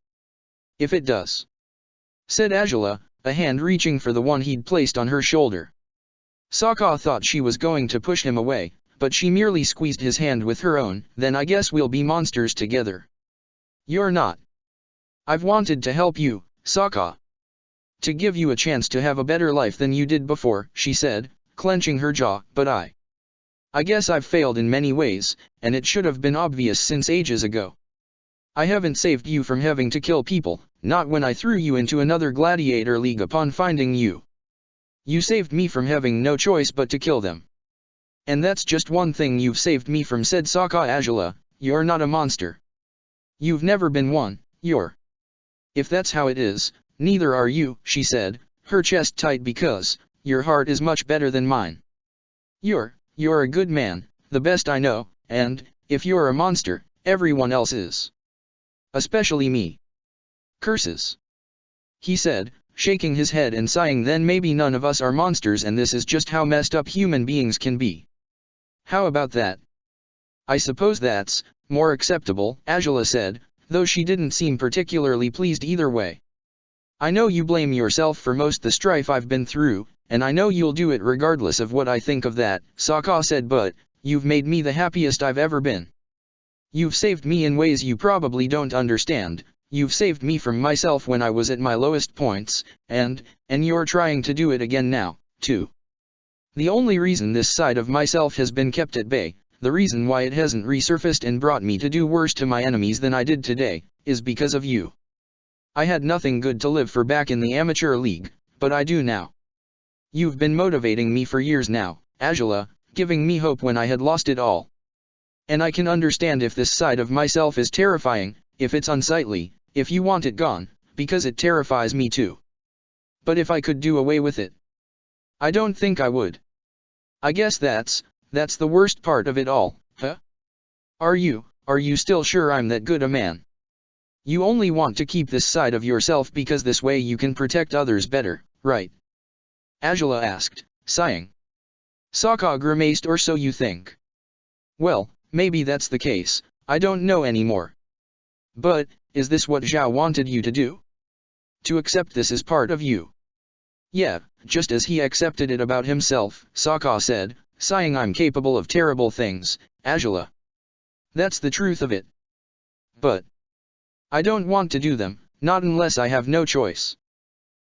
said Angela, a hand reaching for the one he'd placed on her shoulder. Sokka thought she was going to push him away, but she merely squeezed his hand with her own. Then I guess we'll be monsters together. You're not. I've wanted to help you, Sokka. To give you a chance to have a better life than you did before, she said, clenching her jaw, but I guess I've failed in many ways, and it should have been obvious since ages ago. I haven't saved you from having to kill people, not when I threw you into another gladiator league upon finding you. You saved me from having no choice but to kill them. And that's just one thing you've saved me from, said Sokka. Angela, you're not a monster. You've never been one, you're. If that's how it is, neither are you, she said, her chest tight, because your heart is much better than mine. You're a good man, the best I know, and if you're a monster, everyone else is. Especially me. Curses. He said, shaking his head and sighing. Then maybe none of us are monsters, and this is just how messed up human beings can be. How about that? I suppose that's more acceptable, Angela said, though she didn't seem particularly pleased either way. I know you blame yourself for most the strife I've been through, and I know you'll do it regardless of what I think of that, Sokka said, but you've made me the happiest I've ever been. You've saved me in ways you probably don't understand. You've saved me from myself when I was at my lowest points, and you're trying to do it again now, too. The only reason this side of myself has been kept at bay, the reason why it hasn't resurfaced and brought me to do worse to my enemies than I did today, is because of you. I had nothing good to live for back in the amateur league, but I do now. You've been motivating me for years now, Angela, giving me hope when I had lost it all. And I can understand if this side of myself is terrifying, if it's unsightly, if you want it gone, because it terrifies me too. But if I could do away with it, I don't think I would. I guess that's the worst part of it all, huh? Are you still sure I'm that good a man? You only want to keep this side of yourself because this way you can protect others better, right? Angela asked, sighing. Sokka grimaced. Or so you think. Well, maybe that's the case, I don't know anymore. But, is this what Zhao wanted you to do? To accept this as part of you? Yeah, just as he accepted it about himself, Sokka said, sighing. I'm capable of terrible things, Angela. That's the truth of it. But I don't want to do them, not unless I have no choice.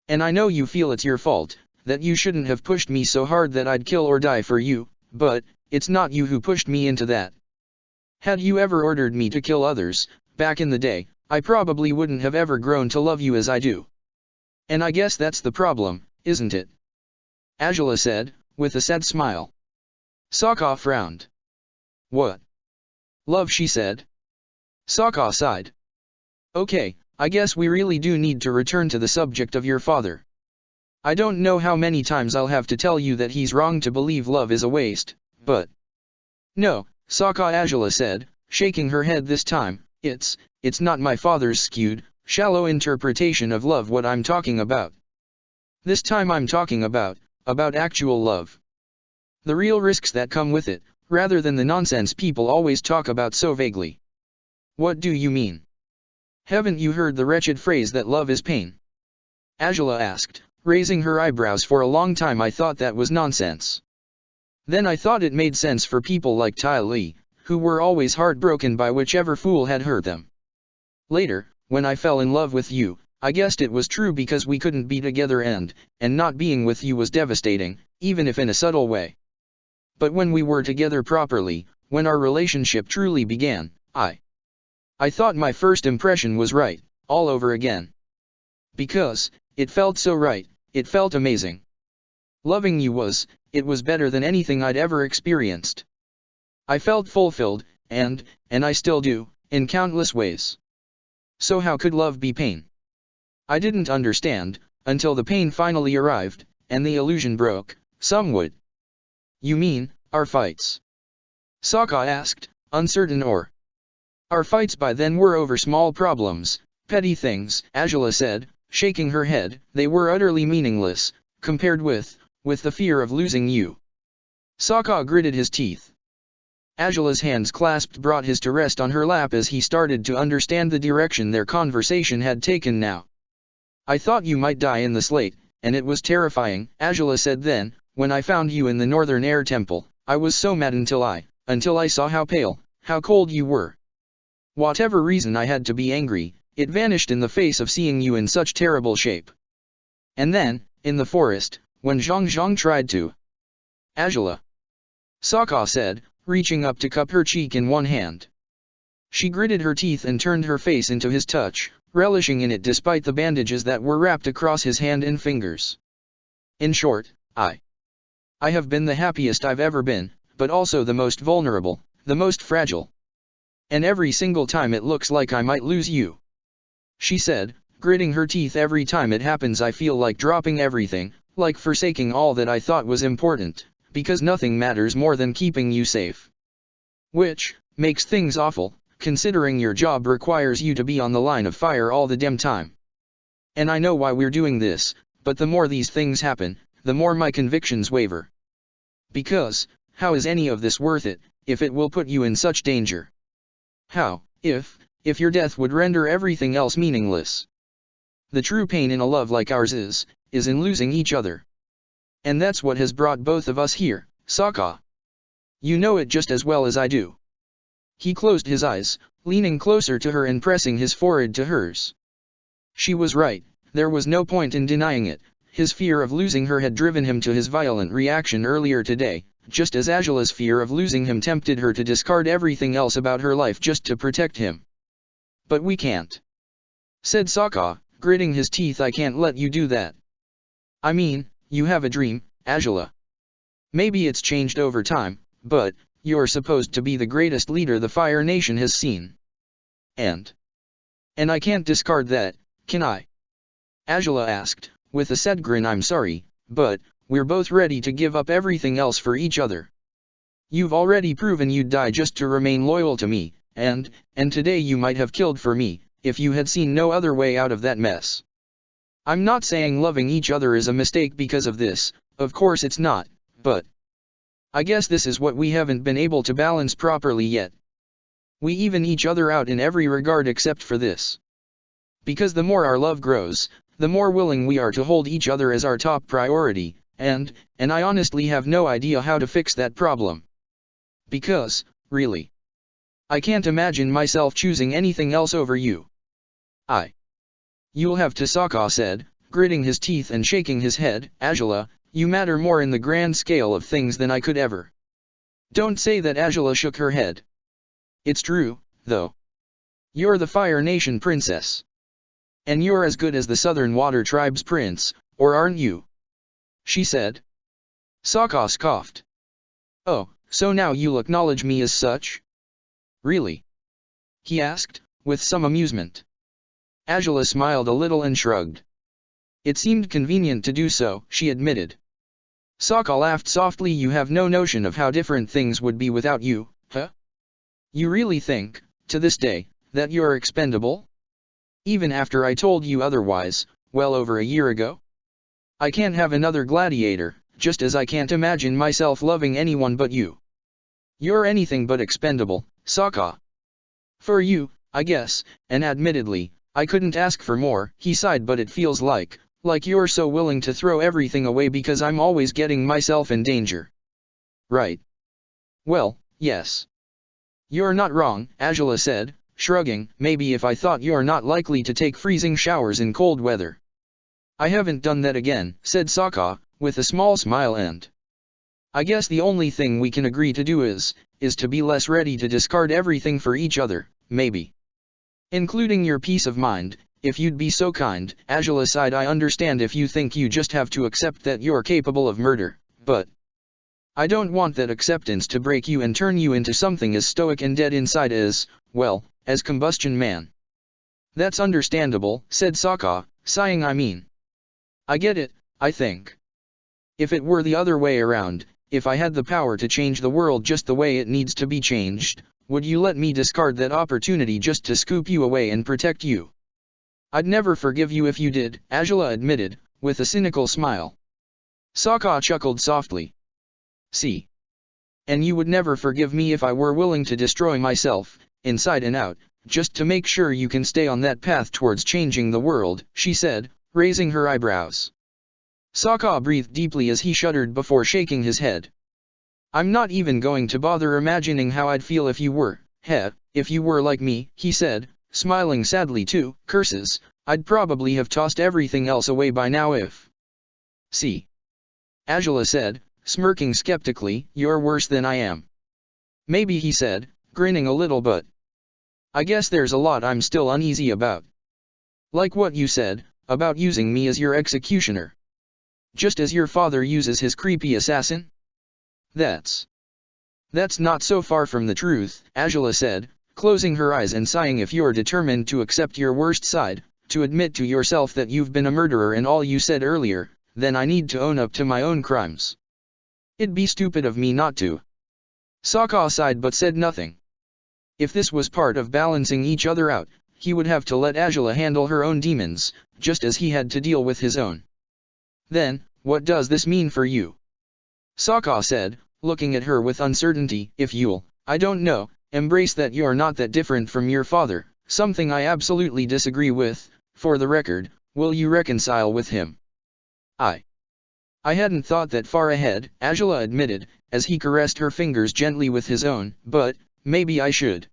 And I know you feel it's your fault, that you shouldn't have pushed me so hard that I'd kill or die for you, but it's not you who pushed me into that. Had you ever ordered me to kill others, back in the day, I probably wouldn't have ever grown to love you as I do. And I guess that's the problem, isn't it? Angela said, with a sad smile. Sokka frowned. What? Love, she said. Sokka sighed. Okay, I guess we really do need to return to the subject of your father. I don't know how many times I'll have to tell you that he's wrong to believe love is a waste, but... No, Sokka, Angela said, shaking her head this time, it's not my father's skewed, shallow interpretation of love what I'm talking about. This time I'm talking about actual love. The real risks that come with it, rather than the nonsense people always talk about so vaguely. What do you mean? Haven't you heard the wretched phrase that love is pain? Angela asked, raising her eyebrows. For a long time I thought that was nonsense. Then I thought it made sense for people like Tai Li, who were always heartbroken by whichever fool had hurt them. Later, when I fell in love with you, I guessed it was true because we couldn't be together, and not being with you was devastating, even if in a subtle way. But when we were together properly, when our relationship truly began, I thought my first impression was right, all over again. Because it felt so right, it felt amazing. Loving you was better than anything I'd ever experienced. I felt fulfilled, and I still do, in countless ways. So how could love be pain? I didn't understand, until the pain finally arrived, and the illusion broke. Some would. You mean, our fights? Sokka asked, uncertain. Or our fights by then were over small problems, petty things, Angela said, shaking her head. They were utterly meaningless, compared with the fear of losing you. Sokka gritted his teeth. Angela's hands clasped brought his to rest on her lap as he started to understand the direction their conversation had taken now. I thought you might die in the slate, and it was terrifying, Angela said then. When I found you in the Northern Air Temple, I was so mad until I saw how pale, how cold you were. Whatever reason I had to be angry, it vanished in the face of seeing you in such terrible shape. And then, in the forest, when Zhang Zhang tried to... Angela. Sokka said, reaching up to cup her cheek in one hand. She gritted her teeth and turned her face into his touch, relishing in it despite the bandages that were wrapped across his hand and fingers. In short, I have been the happiest I've ever been, but also the most vulnerable, the most fragile. And every single time it looks like I might lose you. She said, gritting her teeth. Every time it happens I feel like dropping everything, like forsaking all that I thought was important, because nothing matters more than keeping you safe. Which makes things awful, considering your job requires you to be on the line of fire all the damn time. And I know why we're doing this, but the more these things happen, the more my convictions waver. Because, how is any of this worth it, if it will put you in such danger? How, if your death would render everything else meaningless? The true pain in a love like ours is in losing each other. And that's what has brought both of us here, Sokka. You know it just as well as I do. He closed his eyes, leaning closer to her and pressing his forehead to hers. She was right, there was no point in denying it. His fear of losing her had driven him to his violent reaction earlier today, just as Angela's fear of losing him tempted her to discard everything else about her life just to protect him. But we can't, said Sokka, gritting his teeth. I can't let you do that. I mean, you have a dream, Angela. Maybe it's changed over time, but you're supposed to be the greatest leader the Fire Nation has seen. And I can't discard that, can I? Angela asked, with a sad grin. I'm sorry, but we're both ready to give up everything else for each other. You've already proven you'd die just to remain loyal to me, and today you might have killed for me, if you had seen no other way out of that mess. I'm not saying loving each other is a mistake because of this, of course it's not, but I guess this is what we haven't been able to balance properly yet. We even each other out in every regard except for this. Because the more our love grows, the more willing we are to hold each other as our top priority, and I honestly have no idea how to fix that problem. Because, really, I can't imagine myself choosing anything else over you. You'll have to, Sokka said, gritting his teeth and shaking his head. Angela, you matter more in the grand scale of things than I could ever. Don't say that. Angela shook her head. It's true, though. You're the Fire Nation princess. And you're as good as the Southern Water Tribe's prince, or aren't you? She said. Sokka scoffed. Oh, so now you'll acknowledge me as such? Really? He asked, with some amusement. Angela smiled a little and shrugged. It seemed convenient to do so, she admitted. Sokka laughed softly. You have no notion of how different things would be without you, huh? You really think, to this day, that you're expendable? Even after I told you otherwise, well over a year ago? I can't have another gladiator, just as I can't imagine myself loving anyone but you. You're anything but expendable, Sokka. For you, I guess, and admittedly, I couldn't ask for more, he sighed. But it feels like you're so willing to throw everything away because I'm always getting myself in danger. Right. Well, yes. You're not wrong, Angela said, shrugging. Maybe if I thought you're not likely to take freezing showers in cold weather. I haven't done that again, said Sokka, with a small smile. And I guess the only thing we can agree to do is to be less ready to discard everything for each other, maybe. Including your peace of mind, if you'd be so kind. Angela sighed. I understand if you think you just have to accept that you're capable of murder, but I don't want that acceptance to break you and turn you into something as stoic and dead inside as, well, as Combustion Man. That's understandable, said Sokka, sighing. I mean, I get it, I think. If it were the other way around, if I had the power to change the world just the way it needs to be changed, would you let me discard that opportunity just to scoop you away and protect you? I'd never forgive you if you did, Angela admitted, with a cynical smile. Sokka chuckled softly. See? And you would never forgive me if I were willing to destroy myself, inside and out, just to make sure you can stay on that path towards changing the world, she said, raising her eyebrows. Sokka breathed deeply as he shuddered before shaking his head. I'm not even going to bother imagining how I'd feel if you were, if you were like me, he said, smiling sadly too. Curses, I'd probably have tossed everything else away by now if... See? Angela said, smirking skeptically, you're worse than I am. Maybe, he said, grinning a little, but I guess there's a lot I'm still uneasy about. Like what you said, about using me as your executioner. Just as your father uses his creepy assassin? That's not so far from the truth, Angela said, closing her eyes and sighing. If you're determined to accept your worst side, to admit to yourself that you've been a murderer and all you said earlier, then I need to own up to my own crimes. It'd be stupid of me not to. Sokka sighed but said nothing. If this was part of balancing each other out, he would have to let Angela handle her own demons, just as he had to deal with his own. Then, what does this mean for you? Sokka said, looking at her with uncertainty. If you'll, I don't know, embrace that you're not that different from your father, something I absolutely disagree with, for the record, will you reconcile with him? I hadn't thought that far ahead, Angela admitted, as he caressed her fingers gently with his own, but maybe I should.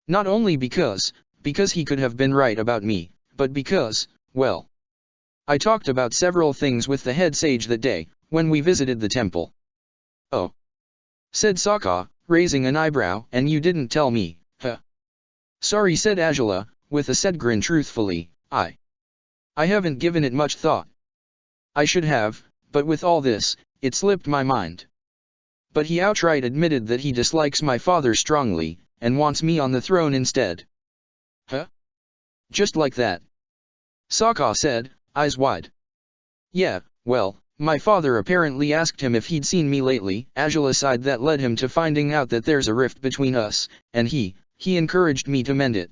Not only because he could have been right about me, but because, well, I talked about several things with the head sage that day, when we visited the temple. Oh, said Sokka, raising an eyebrow, and you didn't tell me, huh? Sorry, said Angela, with a sad grin. Truthfully, I haven't given it much thought. I should have, but with all this, it slipped my mind. But he outright admitted that he dislikes my father strongly, and wants me on the throne instead. Huh? Just like that? Sokka said, eyes wide. Yeah, well, my father apparently asked him if he'd seen me lately. Angela sighed. That led him to finding out that there's a rift between us, and he encouraged me to mend it.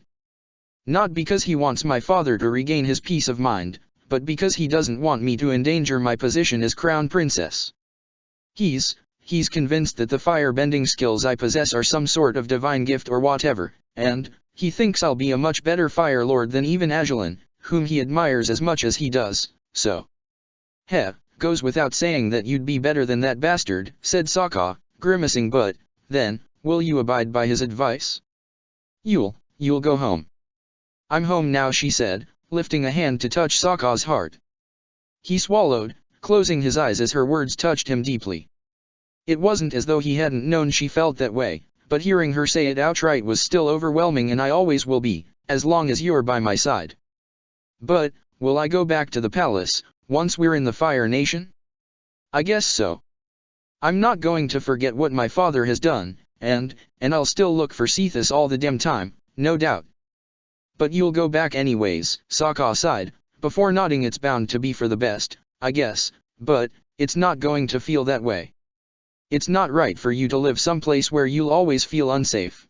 Not because he wants my father to regain his peace of mind, but because he doesn't want me to endanger my position as crown princess. He's convinced that the fire-bending skills I possess are some sort of divine gift or whatever, and he thinks I'll be a much better Fire Lord than even Angeline, whom he admires as much as he does, so. Goes without saying that you'd be better than that bastard, said Sokka, grimacing. But, then, will you abide by his advice? You'll go home. I'm home now, she said, lifting a hand to touch Sokka's heart. He swallowed, closing his eyes as her words touched him deeply. It wasn't as though he hadn't known she felt that way, but hearing her say it outright was still overwhelming. And I always will be, as long as you're by my side. But, will I go back to the palace, once we're in the Fire Nation? I guess so. I'm not going to forget what my father has done, and I'll still look for Cephas all the damn time, no doubt. But you'll go back anyways, Sokka sighed, before nodding. It's bound to be for the best, I guess, but it's not going to feel that way. It's not right for you to live someplace where you'll always feel unsafe.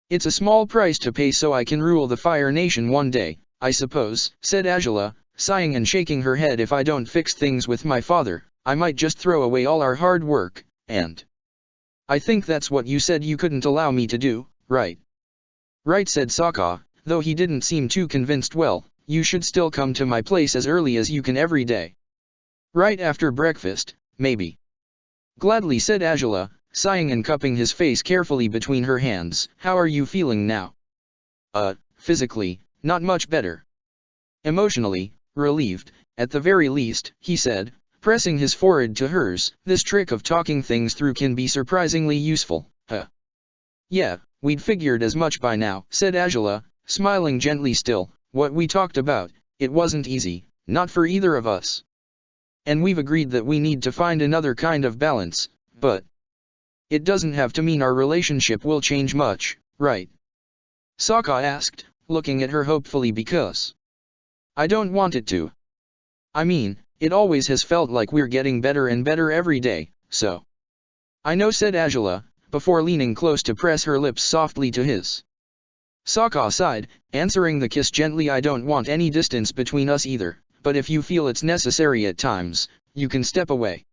It's a small price to pay so I can rule the Fire Nation one day, I suppose, said Angela, sighing and shaking her head. If I don't fix things with my father, I might just throw away all our hard work, and I think that's what you said you couldn't allow me to do, right? Right, said Sokka, though he didn't seem too convinced. Well, you should still come to my place as early as you can every day. Right after breakfast, maybe. Gladly, said Angela, sighing and cupping his face carefully between her hands. How are you feeling now? Physically, not much better. Emotionally, relieved, at the very least, he said, pressing his forehead to hers. This trick of talking things through can be surprisingly useful, huh? Yeah, we'd figured as much by now, said Angela, smiling gently. Still, what we talked about, it wasn't easy, not for either of us. And we've agreed that we need to find another kind of balance, but it doesn't have to mean our relationship will change much, right? Sokka asked, looking at her hopefully. Because I don't want it to. I mean, it always has felt like we're getting better and better every day, so. I know, said Angela, before leaning close to press her lips softly to his. Sokka sighed, answering the kiss gently. I don't want any distance between us either, but if you feel it's necessary at times, you can step away.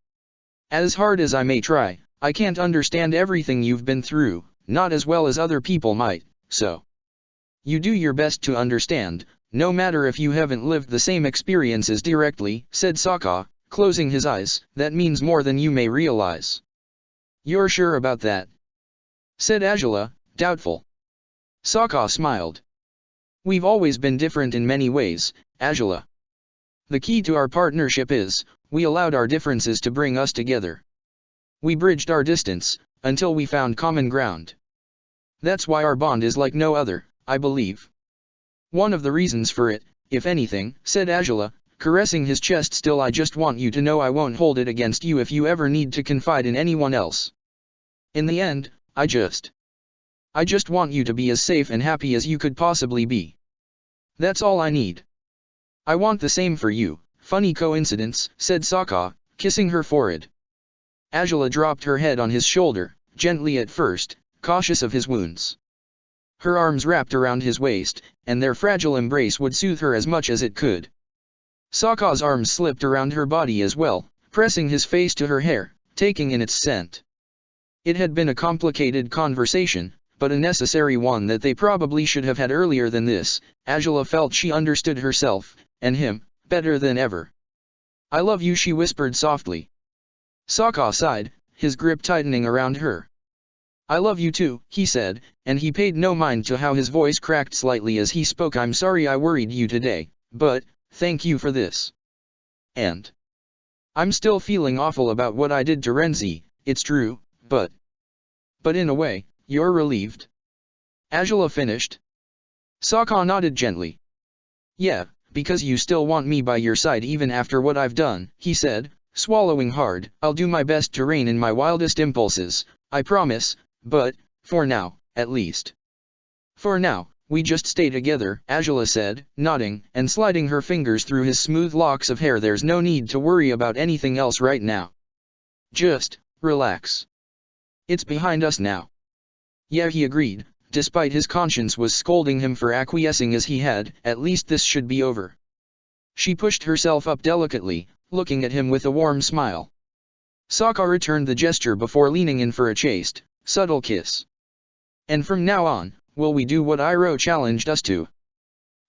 As hard as I may try, I can't understand everything you've been through, not as well as other people might, so you do your best to understand, no matter if you haven't lived the same experiences directly, said Sokka, closing his eyes. That means more than you may realize. You're sure about that? Said Azula, doubtful. Sokka smiled. We've always been different in many ways, Azula. The key to our partnership is, we allowed our differences to bring us together. We bridged our distance, until we found common ground. That's why our bond is like no other, I believe. One of the reasons for it, if anything, said Azula, caressing his chest. Still, I just want you to know I won't hold it against you if you ever need to confide in anyone else. In the end, I just want you to be as safe and happy as you could possibly be. That's all I need. I want the same for you. Funny coincidence, said Sokka, kissing her forehead. Azula dropped her head on his shoulder, gently at first, cautious of his wounds. Her arms wrapped around his waist, and their fragile embrace would soothe her as much as it could. Sokka's arms slipped around her body as well, pressing his face to her hair, taking in its scent. It had been a complicated conversation, but a necessary one that they probably should have had earlier than this. Azula felt she understood herself, and him, better than ever. I love you, she whispered softly. Sokka sighed, his grip tightening around her. I love you too, he said, and he paid no mind to how his voice cracked slightly as he spoke. I'm sorry I worried you today, but thank you for this. And I'm still feeling awful about what I did to Renzi, it's true, but in a way, you're relieved? Azula finished. Sokka nodded gently. Yeah, because you still want me by your side even after what I've done, he said, swallowing hard. I'll do my best to rein in my wildest impulses, I promise, but, for now, at least. For now, we just stay together, Azula said, nodding, and sliding her fingers through his smooth locks of hair. There's no need to worry about anything else right now. Just relax. It's behind us now. Yeah, he agreed, despite his conscience was scolding him for acquiescing as he had. At least this should be over. She pushed herself up delicately, looking at him with a warm smile. Sokka returned the gesture before leaning in for a chaste, subtle kiss. And from now on, will we do what Iroh challenged us to?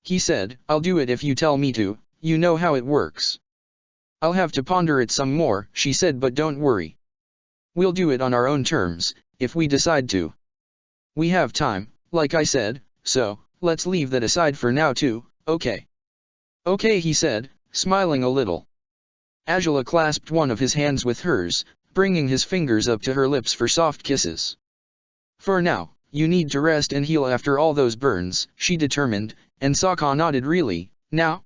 He said. I'll do it if you tell me to, you know how it works. I'll have to ponder it some more, she said, but don't worry. We'll do it on our own terms, if we decide to. We have time, like I said, so, let's leave that aside for now too, okay? Okay, he said, smiling a little. Azula clasped one of his hands with hers, bringing his fingers up to her lips for soft kisses. For now, you need to rest and heal after all those burns, she determined, and Sokka nodded. Really, now?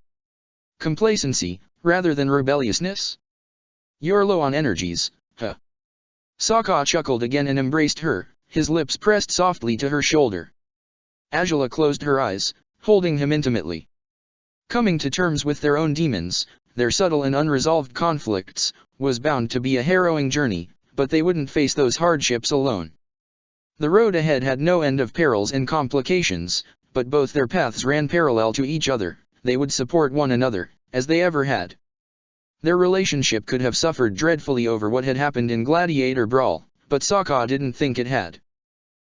Complacency, rather than rebelliousness? You're low on energies, huh? Sokka chuckled again and embraced her, his lips pressed softly to her shoulder. Azula closed her eyes, holding him intimately. Coming to terms with their own demons, their subtle and unresolved conflicts, was bound to be a harrowing journey, but they wouldn't face those hardships alone. The road ahead had no end of perils and complications, but both their paths ran parallel to each other. They would support one another, as they ever had. Their relationship could have suffered dreadfully over what had happened in Gladiator Brawl, but Sokka didn't think it had.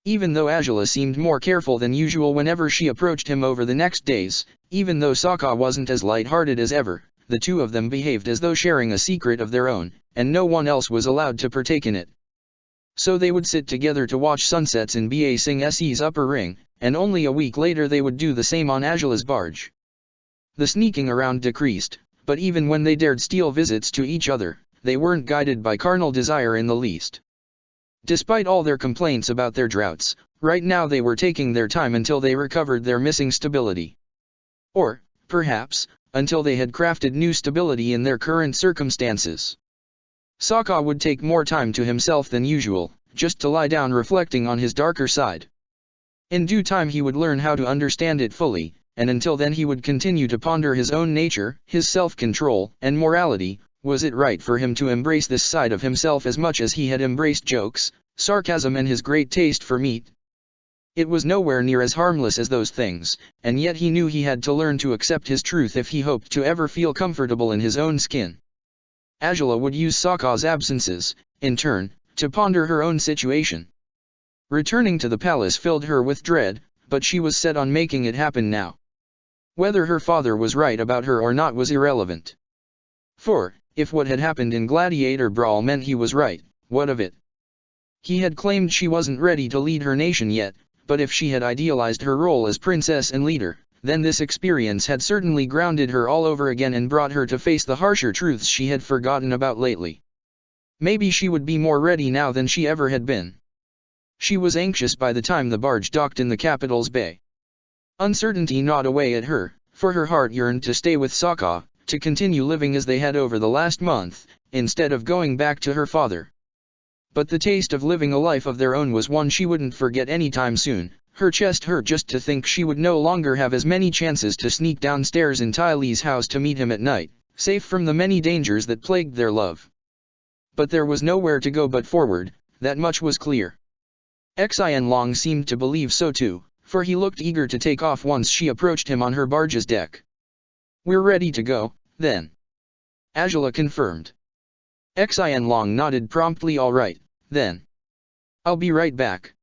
Even though Azula seemed more careful than usual whenever she approached him over the next days, even though Sokka wasn't as light-hearted as ever, the two of them behaved as though sharing a secret of their own, and no one else was allowed to partake in it. So they would sit together to watch sunsets in Ba Sing Se's upper ring, and only a week later they would do the same on Azula's barge. The sneaking around decreased, but even when they dared steal visits to each other, they weren't guided by carnal desire in the least. Despite all their complaints about their droughts, right now they were taking their time until they recovered their missing stability. Or, perhaps, until they had crafted new stability in their current circumstances. Sokka would take more time to himself than usual, just to lie down reflecting on his darker side. In due time he would learn how to understand it fully, and until then he would continue to ponder his own nature, his self-control, and morality. Was it right for him to embrace this side of himself as much as he had embraced jokes, sarcasm and his great taste for meat? It was nowhere near as harmless as those things, and yet he knew he had to learn to accept his truth if he hoped to ever feel comfortable in his own skin. Angela would use Sokka's absences, in turn, to ponder her own situation. Returning to the palace filled her with dread, but she was set on making it happen now. Whether her father was right about her or not was irrelevant. For, if what had happened in Gladiator Brawl meant he was right, what of it? He had claimed she wasn't ready to lead her nation yet, but if she had idealized her role as princess and leader, then this experience had certainly grounded her all over again and brought her to face the harsher truths she had forgotten about lately. Maybe she would be more ready now than she ever had been. She was anxious by the time the barge docked in the capital's bay. Uncertainty gnawed away at her, for her heart yearned to stay with Sokka, to continue living as they had over the last month, instead of going back to her father. But the taste of living a life of their own was one she wouldn't forget anytime soon. Her chest hurt just to think she would no longer have as many chances to sneak downstairs in Ty Lee's house to meet him at night, safe from the many dangers that plagued their love. But there was nowhere to go but forward, that much was clear. Xianlong seemed to believe so too, for he looked eager to take off once she approached him on her barge's deck. "We're ready to go, then," Angela confirmed. Xianlong nodded promptly. "All right, then. I'll be right back."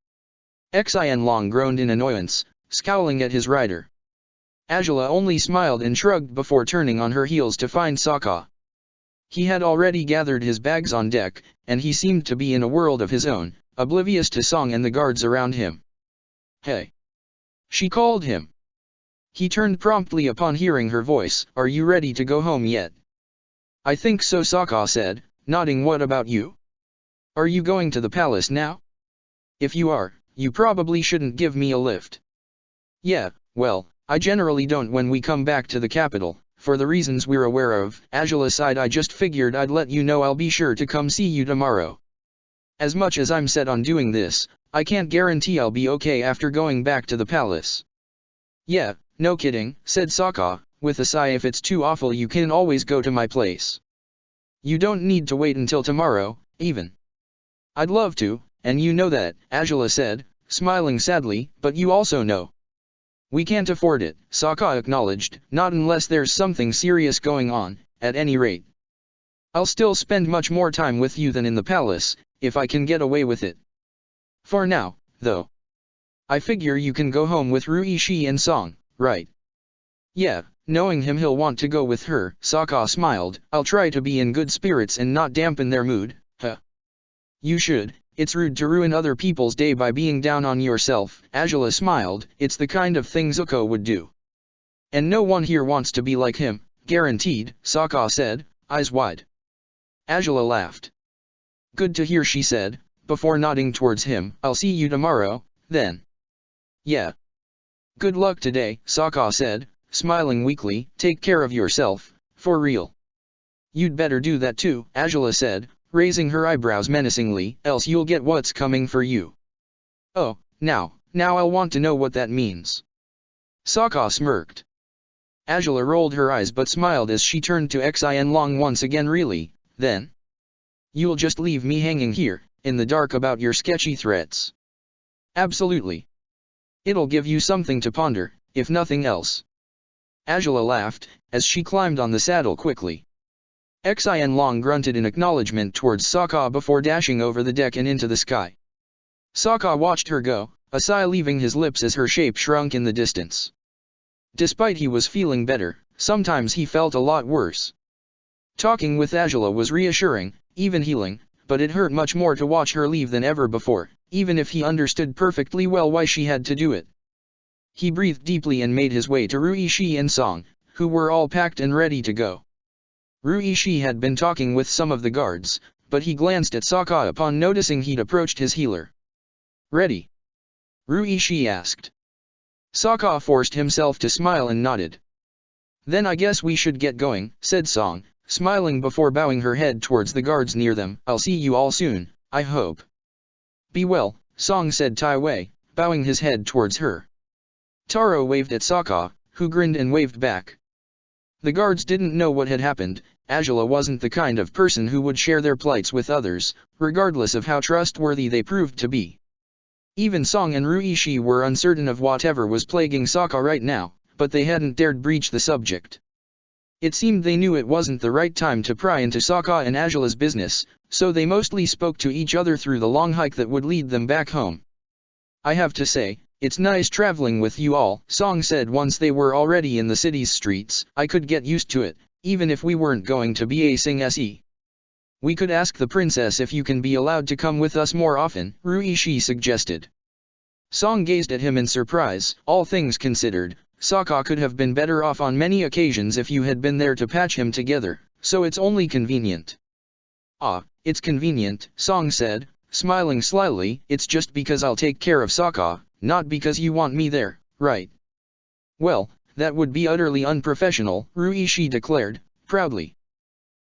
Xianlong groaned in annoyance, scowling at his rider. Angela only smiled and shrugged before turning on her heels to find Sokka. He had already gathered his bags on deck, and he seemed to be in a world of his own, oblivious to Song and the guards around him. "Hey!" she called him. He turned promptly upon hearing her voice. "Are you ready to go home yet?" "I think so," Sokka said, nodding. "What about you? Are you going to the palace now? If you are, you probably shouldn't give me a lift." "Yeah, well, I generally don't when we come back to the capital, for the reasons we're aware of," Angela sighed. "I just figured I'd let you know. I'll be sure to come see you tomorrow. As much as I'm set on doing this, I can't guarantee I'll be okay after going back to the palace." "Yeah, no kidding," said Sokka, with a sigh. "If it's too awful you can always go to my place. You don't need to wait until tomorrow, even." "I'd love to, and you know that," Angela said, smiling sadly, "but you also know we can't afford it," Sokka acknowledged. "Not unless there's something serious going on, at any rate. I'll still spend much more time with you than in the palace, if I can get away with it. For now, though. I figure you can go home with Ruishi and Song, right?" "Yeah, knowing him he'll want to go with her," Sokka smiled. "I'll try to be in good spirits and not dampen their mood." "Huh. You should. It's rude to ruin other people's day by being down on yourself," Angela smiled. "It's the kind of thing Zuko would do. And no one here wants to be like him, guaranteed," Sokka said, eyes wide. Angela laughed. "Good to hear," she said, before nodding towards him. "I'll see you tomorrow, then." "Yeah. Good luck today," Sokka said, smiling weakly. "Take care of yourself, for real." "You'd better do that too," Angela said, raising her eyebrows menacingly, "else you'll get what's coming for you." "Oh, now I'll want to know what that means." Sokka smirked. Angela rolled her eyes but smiled as she turned to Xianlong once again. "Really, then? You'll just leave me hanging here, in the dark about your sketchy threats?" "Absolutely. It'll give you something to ponder, if nothing else." Angela laughed, as she climbed on the saddle quickly. Xianlong grunted in acknowledgement towards Sokka before dashing over the deck and into the sky. Sokka watched her go, a sigh leaving his lips as her shape shrunk in the distance. Despite he was feeling better, sometimes he felt a lot worse. Talking with Angela was reassuring, even healing, but it hurt much more to watch her leave than ever before, even if he understood perfectly well why she had to do it. He breathed deeply and made his way to Ruishi and Song, who were all packed and ready to go. Ruishi had been talking with some of the guards, but he glanced at Sokka upon noticing he'd approached his healer. "Ready?" Ruishi asked. Sokka forced himself to smile and nodded. "Then I guess we should get going," said Song, smiling before bowing her head towards the guards near them. "I'll see you all soon, I hope." "Be well," Song said Taiwei, bowing his head towards her. Taro waved at Sokka, who grinned and waved back. The guards didn't know what had happened. Angela wasn't the kind of person who would share their plights with others, regardless of how trustworthy they proved to be. Even Song and Ruishi were uncertain of whatever was plaguing Sokka right now, but they hadn't dared breach the subject. It seemed they knew it wasn't the right time to pry into Sokka and Azula's business, so they mostly spoke to each other through the long hike that would lead them back home. "I have to say, it's nice traveling with you all," Song said once they were already in the city's streets. "I could get used to it, even if we weren't going to be Sing Se. We could ask the princess if you can be allowed to come with us more often," Ruishi suggested. Song gazed at him in surprise. All things considered, Sokka could have been better off on many occasions if you had been there to patch him together, so it's only convenient. "Ah, it's convenient," Song said, smiling slyly. "It's just because I'll take care of Sokka, not because you want me there, right?" "Well, that would be utterly unprofessional," Ruishi declared, proudly.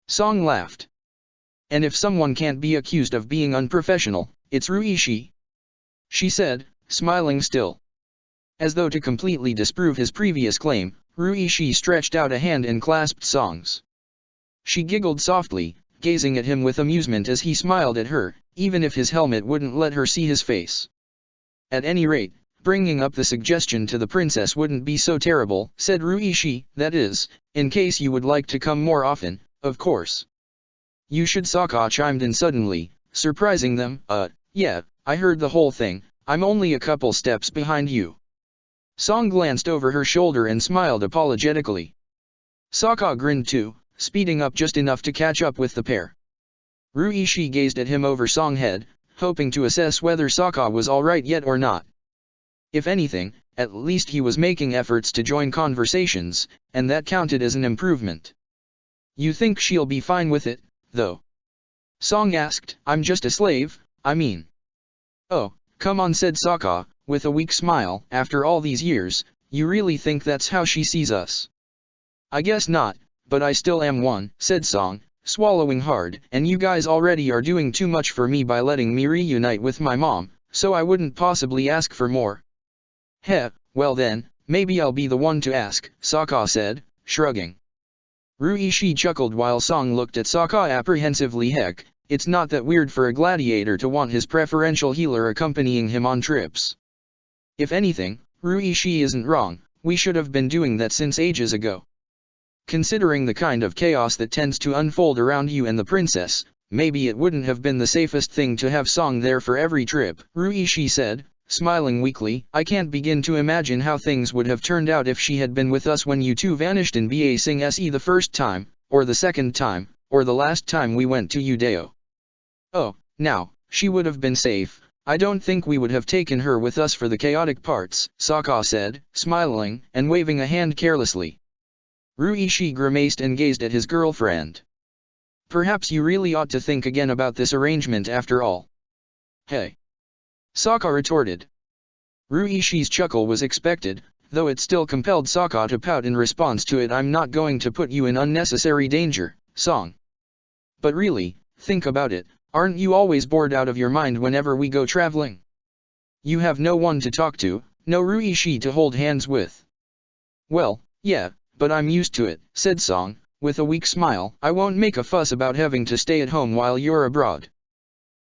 Song laughed. "And if someone can't be accused of being unprofessional, it's Ruishi," she said, smiling still. As though to completely disprove his previous claim, Ruishi stretched out a hand and clasped Song's. She giggled softly, gazing at him with amusement as he smiled at her, even if his helmet wouldn't let her see his face. "At any rate, bringing up the suggestion to the princess wouldn't be so terrible," said Ruishi. "That is, in case you would like to come more often, of course." "You should," Sokka chimed in suddenly, surprising them. Yeah, I heard the whole thing. I'm only a couple steps behind you." Song glanced over her shoulder and smiled apologetically. Sokka grinned too, speeding up just enough to catch up with the pair. Ruishi gazed at him over Song's head, hoping to assess whether Sokka was alright yet or not. If anything, at least he was making efforts to join conversations, and that counted as an improvement. "You think she'll be fine with it, though?" Song asked. "I'm just a slave, I mean." "Oh, come on," said Sokka, with a weak smile. "After all these years, you really think that's how she sees us?" "I guess not, but I still am one," said Song, swallowing hard. "And you guys already are doing too much for me by letting me reunite with my mom, so I wouldn't possibly ask for more." "Heh, well then, maybe I'll be the one to ask," Sokka said, shrugging. Ruishi chuckled while Song looked at Sokka apprehensively. "Heck, it's not that weird for a gladiator to want his preferential healer accompanying him on trips. If anything, Ruishi isn't wrong, we should have been doing that since ages ago. Considering the kind of chaos that tends to unfold around you and the princess, maybe it wouldn't have been the safest thing to have Song there for every trip," Ruishi said, smiling weakly. "I can't begin to imagine how things would have turned out if she had been with us when you two vanished in Ba Sing Se the first time, or the second time, or the last time we went to Udeo. Oh, now, she would have been safe. I don't think we would have taken her with us for the chaotic parts," Sokka said, smiling and waving a hand carelessly. Ruishi grimaced and gazed at his girlfriend. "Perhaps you really ought to think again about this arrangement after all." "Hey!" Sokka retorted. Ruishi's chuckle was expected, though it still compelled Sokka to pout in response to it. "I'm not going to put you in unnecessary danger, Song. But really, think about it. Aren't you always bored out of your mind whenever we go traveling? You have no one to talk to, no Ruishi to hold hands with." "Well, yeah, but I'm used to it," said Song, with a weak smile. "I won't make a fuss about having to stay at home while you're abroad."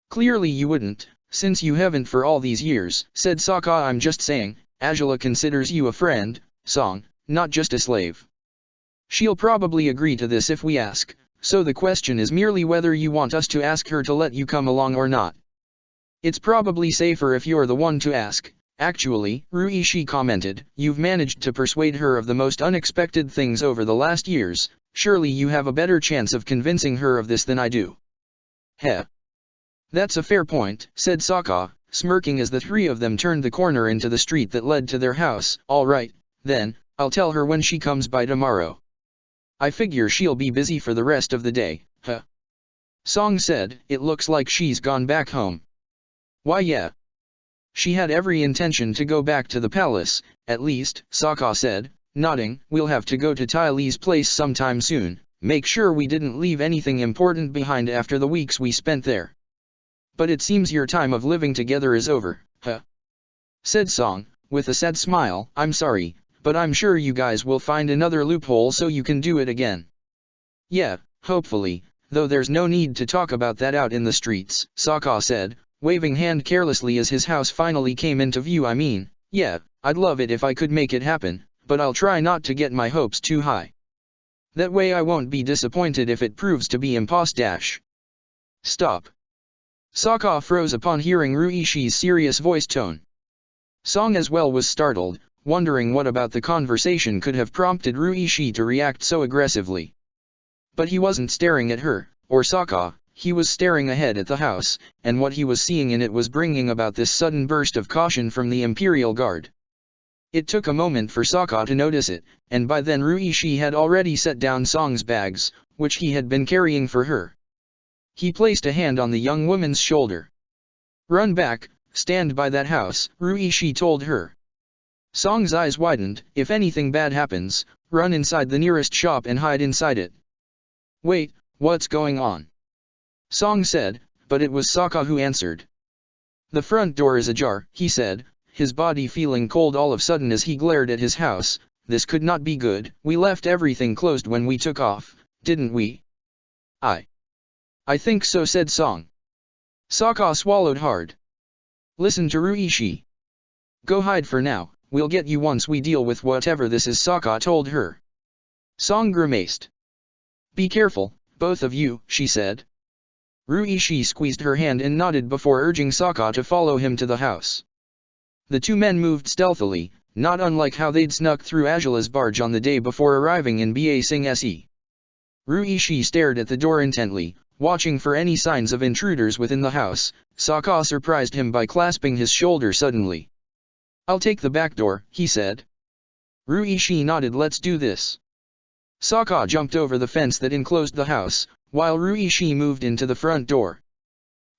"Clearly you wouldn't, since you haven't for all these years," said Sokka. "I'm just saying, Azula considers you a friend, Song, not just a slave. She'll probably agree to this if we ask. So the question is merely whether you want us to ask her to let you come along or not." "It's probably safer if you're the one to ask, actually," Ruishi commented. "You've managed to persuade her of the most unexpected things over the last years. Surely you have a better chance of convincing her of this than I do." "Heh. That's a fair point," said Sokka, smirking as the three of them turned the corner into the street that led to their house. "All right, then, I'll tell her when she comes by tomorrow. I figure she'll be busy for the rest of the day." "Huh?" Song said. "It looks like she's gone back home." "Why yeah. She had every intention to go back to the palace, at least," Sokka said, nodding. "We'll have to go to Ty Lee's place sometime soon, make sure we didn't leave anything important behind after the weeks we spent there." "But it seems your time of living together is over, huh?" said Song, with a sad smile. "I'm sorry, but I'm sure you guys will find another loophole so you can do it again." "Yeah, hopefully, though there's no need to talk about that out in the streets," Sokka said, waving hand carelessly as his house finally came into view. I mean, yeah, I'd love it if I could make it happen, but I'll try not to get my hopes too high. That way I won't be disappointed if it proves to be impossible. Stop. Sokka froze upon hearing Ruishi's serious voice tone. Song as well was startled, wondering what about the conversation could have prompted Ruishi to react so aggressively. But he wasn't staring at her, or Sokka, he was staring ahead at the house, and what he was seeing in it was bringing about this sudden burst of caution from the Imperial Guard. It took a moment for Sokka to notice it, and by then Ruishi had already set down Song's bags, which he had been carrying for her. He placed a hand on the young woman's shoulder. "Run back, stand by that house," Ruishi told her. Song's eyes widened. "If anything bad happens, run inside the nearest shop and hide inside it." "Wait, what's going on?" Song said, but it was Sokka who answered. "The front door is ajar," he said, his body feeling cold all of a sudden as he glared at his house. "This could not be good. We left everything closed when we took off, didn't we?" I think so," said Song. Sokka swallowed hard. "Listen to Ruishi. Go hide for now, we'll get you once we deal with whatever this is," Sokka told her. Song grimaced. "Be careful, both of you," she said. Ruishi squeezed her hand and nodded before urging Sokka to follow him to the house. The two men moved stealthily, not unlike how they'd snuck through Azula's barge on the day before arriving in Ba Sing Se. Ruishi stared at the door intently, watching for any signs of intruders within the house. Sokka surprised him by clasping his shoulder suddenly. "I'll take the back door," he said. Ruishi nodded. "Let's do this." Sokka jumped over the fence that enclosed the house, while Ruishi moved into the front door.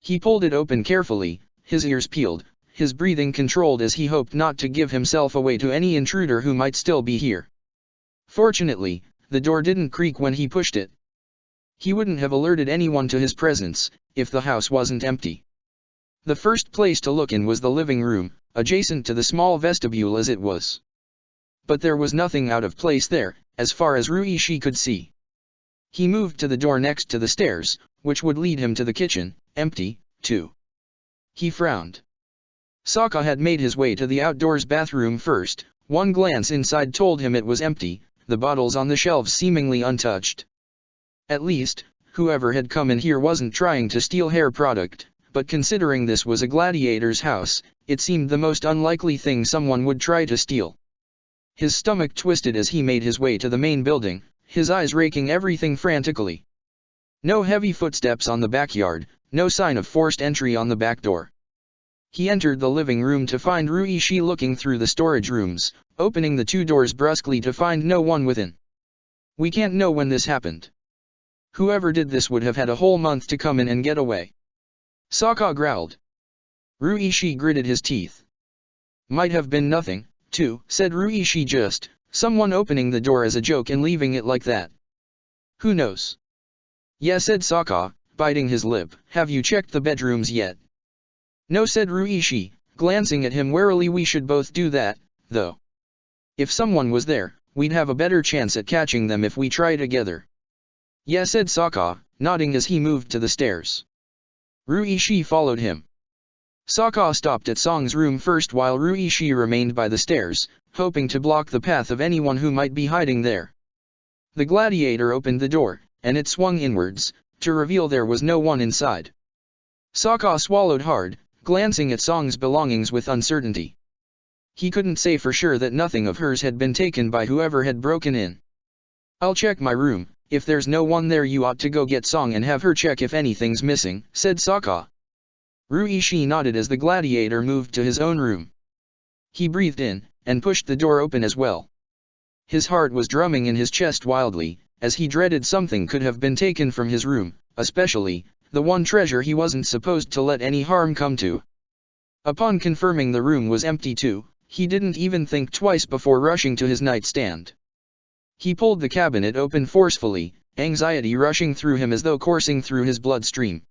He pulled it open carefully, his ears peeled, his breathing controlled as he hoped not to give himself away to any intruder who might still be here. Fortunately, the door didn't creak when he pushed it. He wouldn't have alerted anyone to his presence, if the house wasn't empty. The first place to look in was the living room, adjacent to the small vestibule as it was. But there was nothing out of place there, as far as Ruishi could see. He moved to the door next to the stairs, which would lead him to the kitchen, empty, too. He frowned. Sokka had made his way to the outdoors bathroom first. One glance inside told him it was empty, the bottles on the shelves seemingly untouched. At least, whoever had come in here wasn't trying to steal hair product, but considering this was a gladiator's house, it seemed the most unlikely thing someone would try to steal. His stomach twisted as he made his way to the main building, his eyes raking everything frantically. No heavy footsteps on the backyard, no sign of forced entry on the back door. He entered the living room to find Ruishi looking through the storage rooms, opening the two doors brusquely to find no one within. "We can't know when this happened. Whoever did this would have had a whole month to come in and get away," Sokka growled. Ruishi gritted his teeth. "Might have been nothing, too," said Ruishi. "Just someone opening the door as a joke and leaving it like that. Who knows?" "Yeah," said Sokka, biting his lip. "Have you checked the bedrooms yet?" "No," said Ruishi, glancing at him warily. "We should both do that, though. If someone was there, we'd have a better chance at catching them if we try together." "Yeah," said Sokka, nodding as he moved to the stairs. Ruishi followed him. Sokka stopped at Song's room first while Ruishi remained by the stairs, hoping to block the path of anyone who might be hiding there. The gladiator opened the door, and it swung inwards, to reveal there was no one inside. Sokka swallowed hard, glancing at Song's belongings with uncertainty. He couldn't say for sure that nothing of hers had been taken by whoever had broken in. "I'll check my room. If there's no one there, you ought to go get Song and have her check if anything's missing," said Sokka. Ruishi nodded as the gladiator moved to his own room. He breathed in, and pushed the door open as well. His heart was drumming in his chest wildly, as he dreaded something could have been taken from his room, especially the one treasure he wasn't supposed to let any harm come to. Upon confirming the room was empty too, he didn't even think twice before rushing to his nightstand. He pulled the cabinet open forcefully, anxiety rushing through him as though coursing through his bloodstream.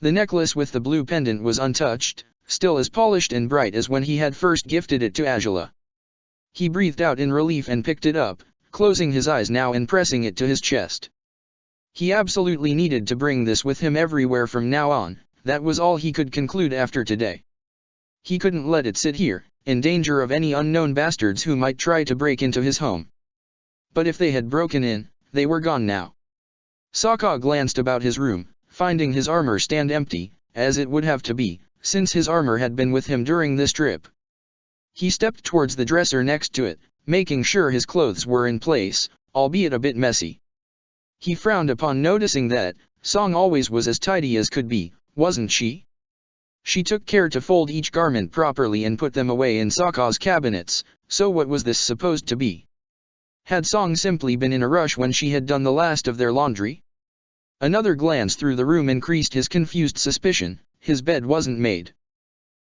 The necklace with the blue pendant was untouched, still as polished and bright as when he had first gifted it to Azula. He breathed out in relief and picked it up, closing his eyes now and pressing it to his chest. He absolutely needed to bring this with him everywhere from now on. That was all he could conclude after today. He couldn't let it sit here, in danger of any unknown bastards who might try to break into his home. But if they had broken in, they were gone now. Sokka glanced about his room, finding his armor stand empty, as it would have to be, since his armor had been with him during this trip. He stepped towards the dresser next to it, making sure his clothes were in place, albeit a bit messy. He frowned upon noticing that Song always was as tidy as could be, wasn't she? She took care to fold each garment properly and put them away in Sokka's cabinets, so what was this supposed to be? Had Song simply been in a rush when she had done the last of their laundry? Another glance through the room increased his confused suspicion. His bed wasn't made.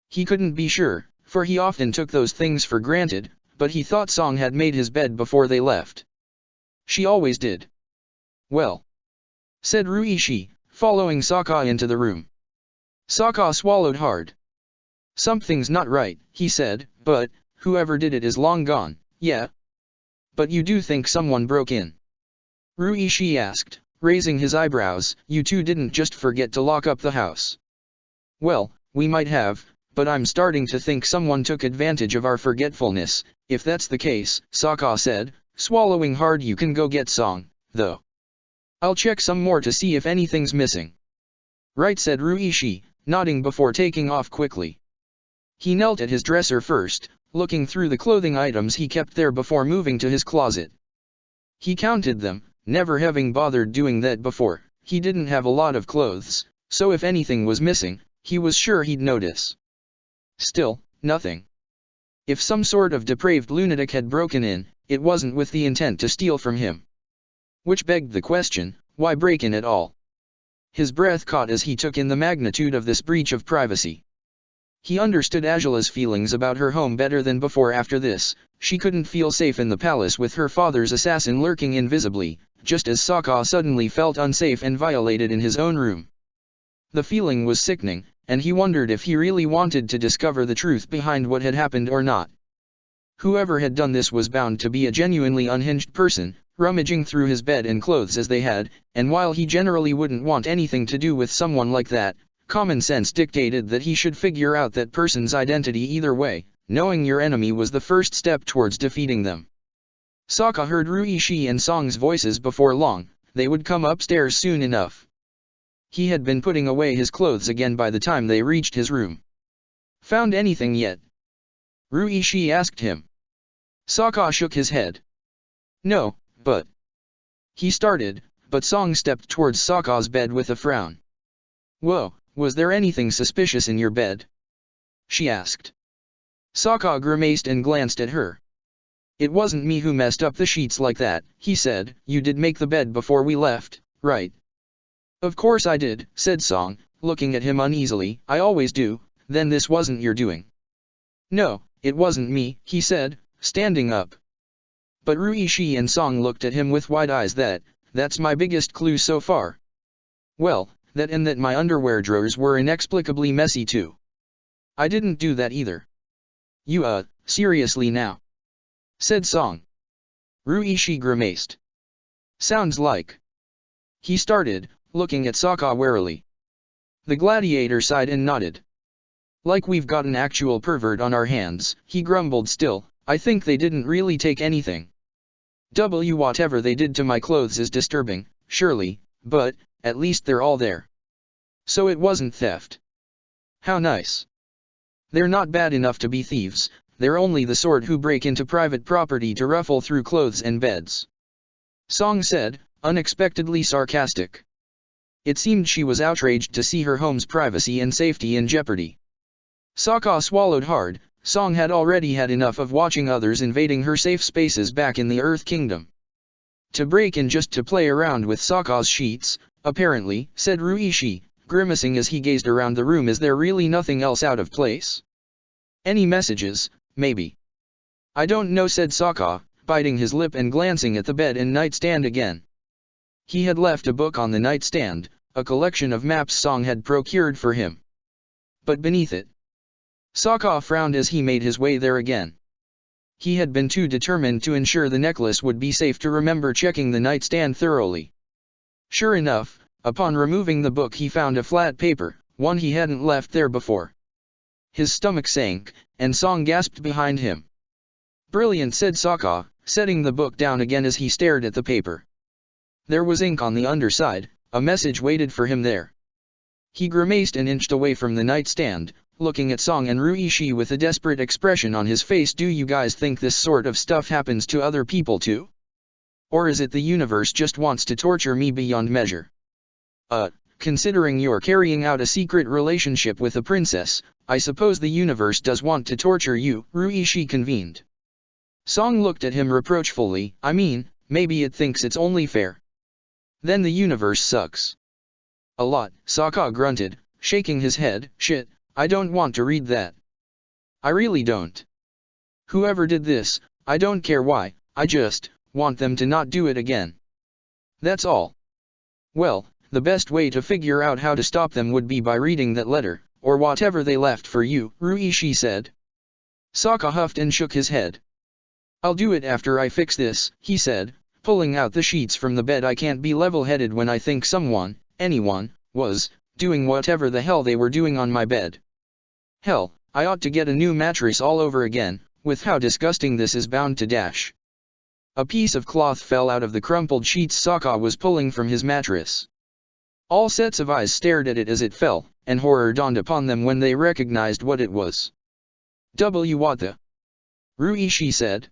He couldn't be sure, for he often took those things for granted, but he thought Song had made his bed before they left. She always did. Well, said Ruishi, following Sokka into the room. Sokka swallowed hard. Something's not right, he said, but whoever did it is long gone, yeah? But you do think someone broke in? Ruishi asked, raising his eyebrows. You two didn't just forget to lock up the house. Well, we might have, but I'm starting to think someone took advantage of our forgetfulness. If that's the case, Sokka said, swallowing hard. You can go get Song, though. I'll check some more to see if anything's missing. Right, said Ruishi, nodding before taking off quickly. He knelt at his dresser first, looking through the clothing items he kept there before moving to his closet. He counted them, never having bothered doing that before. He didn't have a lot of clothes, so if anything was missing, he was sure he'd notice. Still, nothing. If some sort of depraved lunatic had broken in, it wasn't with the intent to steal from him. Which begged the question, why break in at all? His breath caught as he took in the magnitude of this breach of privacy. He understood Azula's feelings about her home better than before. After this, she couldn't feel safe in the palace with her father's assassin lurking invisibly, just as Sokka suddenly felt unsafe and violated in his own room. The feeling was sickening, and he wondered if he really wanted to discover the truth behind what had happened or not. Whoever had done this was bound to be a genuinely unhinged person, rummaging through his bed and clothes as they had, and while he generally wouldn't want anything to do with someone like that, common sense dictated that he should figure out that person's identity either way. Knowing your enemy was the first step towards defeating them. Sokka heard Ruishi and Song's voices before long. They would come upstairs soon enough. He had been putting away his clothes again by the time they reached his room. Found anything yet? Ruishi asked him. Sokka shook his head. No, but... He started, but Song stepped towards Sokka's bed with a frown. Whoa, was there anything suspicious in your bed? She asked. Sokka grimaced and glanced at her. It wasn't me who messed up the sheets like that, he said. You did make the bed before we left, right? Of course I did, said Song, looking at him uneasily. I always do. Then this wasn't your doing. No, it wasn't me, he said, standing up. But Ruishi and Song looked at him with wide eyes. That's my biggest clue so far. Well, that and that my underwear drawers were inexplicably messy too. I didn't do that either. You seriously now? Said Song. Ruishi grimaced. Sounds like. He started, looking at Sokka warily. The gladiator sighed and nodded. Like we've got an actual pervert on our hands, he grumbled. Still, I think they didn't really take anything. Whatever they did to my clothes is disturbing, surely, but, at least they're all there. So it wasn't theft. How nice. They're not bad enough to be thieves, they're only the sort who break into private property to ruffle through clothes and beds. Song said, unexpectedly sarcastic. It seemed she was outraged to see her home's privacy and safety in jeopardy. Sokka swallowed hard. Song had already had enough of watching others invading her safe spaces back in the Earth Kingdom. To break in just to play around with Sokka's sheets, apparently, said Ruishi, grimacing as he gazed around the room. Is there really nothing else out of place? Any messages, maybe? I don't know, said Sokka, biting his lip and glancing at the bed and nightstand again. He had left a book on the nightstand, a collection of maps Song had procured for him. But beneath it, Sokka frowned as he made his way there again. He had been too determined to ensure the necklace would be safe to remember checking the nightstand thoroughly. Sure enough, upon removing the book he found a flat paper, one he hadn't left there before. His stomach sank, and Song gasped behind him. "Brilliant," said Sokka, setting the book down again as he stared at the paper. There was ink on the underside, a message waited for him there. He grimaced and inched away from the nightstand, looking at Song and Ruishi with a desperate expression on his face. "Do you guys think this sort of stuff happens to other people too? Or is it the universe just wants to torture me beyond measure? Considering you're carrying out a secret relationship with a princess, I suppose the universe does want to torture you," Ruishi convened. Song looked at him reproachfully. "I mean, maybe it thinks it's only fair. Then the universe sucks a lot," Sokka grunted, shaking his head. "Shit, I don't want to read that. I really don't. Whoever did this, I don't care why, I just want them to not do it again. That's all." "Well, the best way to figure out how to stop them would be by reading that letter, or whatever they left for you," Ruishi said. Sokka huffed and shook his head. "I'll do it after I fix this," he said, pulling out the sheets from the bed. "I can't be level-headed when I think anyone, was doing whatever the hell they were doing on my bed. Hell, I ought to get a new mattress all over again, with how disgusting this is bound to dash." A piece of cloth fell out of the crumpled sheets Sokka was pulling from his mattress. All sets of eyes stared at it as it fell, and horror dawned upon them when they recognized what it was. What the?" Ruishi said.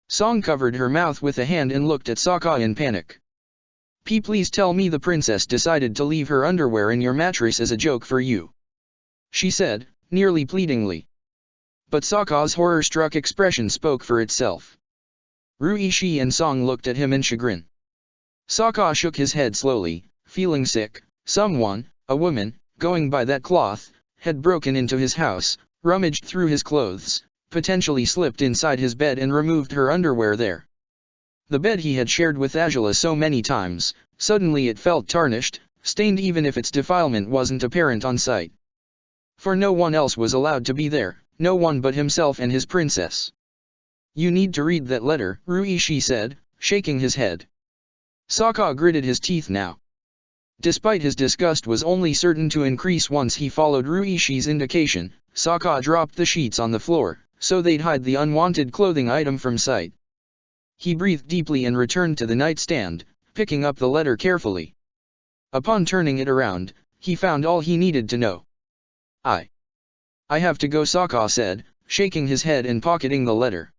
Song covered her mouth with a hand and looked at Sokka in panic. Please tell me the princess decided to leave her underwear in your mattress as a joke for you," she said, nearly pleadingly. But Sokka's horror-struck expression spoke for itself. Ruishi and Song looked at him in chagrin. Sokka shook his head slowly, feeling sick. Someone, a woman, going by that cloth, had broken into his house, rummaged through his clothes, potentially slipped inside his bed and removed her underwear there. The bed he had shared with Azula so many times, suddenly it felt tarnished, stained even if its defilement wasn't apparent on sight. For no one else was allowed to be there, no one but himself and his princess. "You need to read that letter," Ruishi said, shaking his head. Sokka gritted his teeth now. Despite his disgust was only certain to increase once he followed Ruishi's indication, Sokka dropped the sheets on the floor, so they'd hide the unwanted clothing item from sight. He breathed deeply and returned to the nightstand, picking up the letter carefully. Upon turning it around, he found all he needed to know. I have to go," Sokka said, shaking his head and pocketing the letter.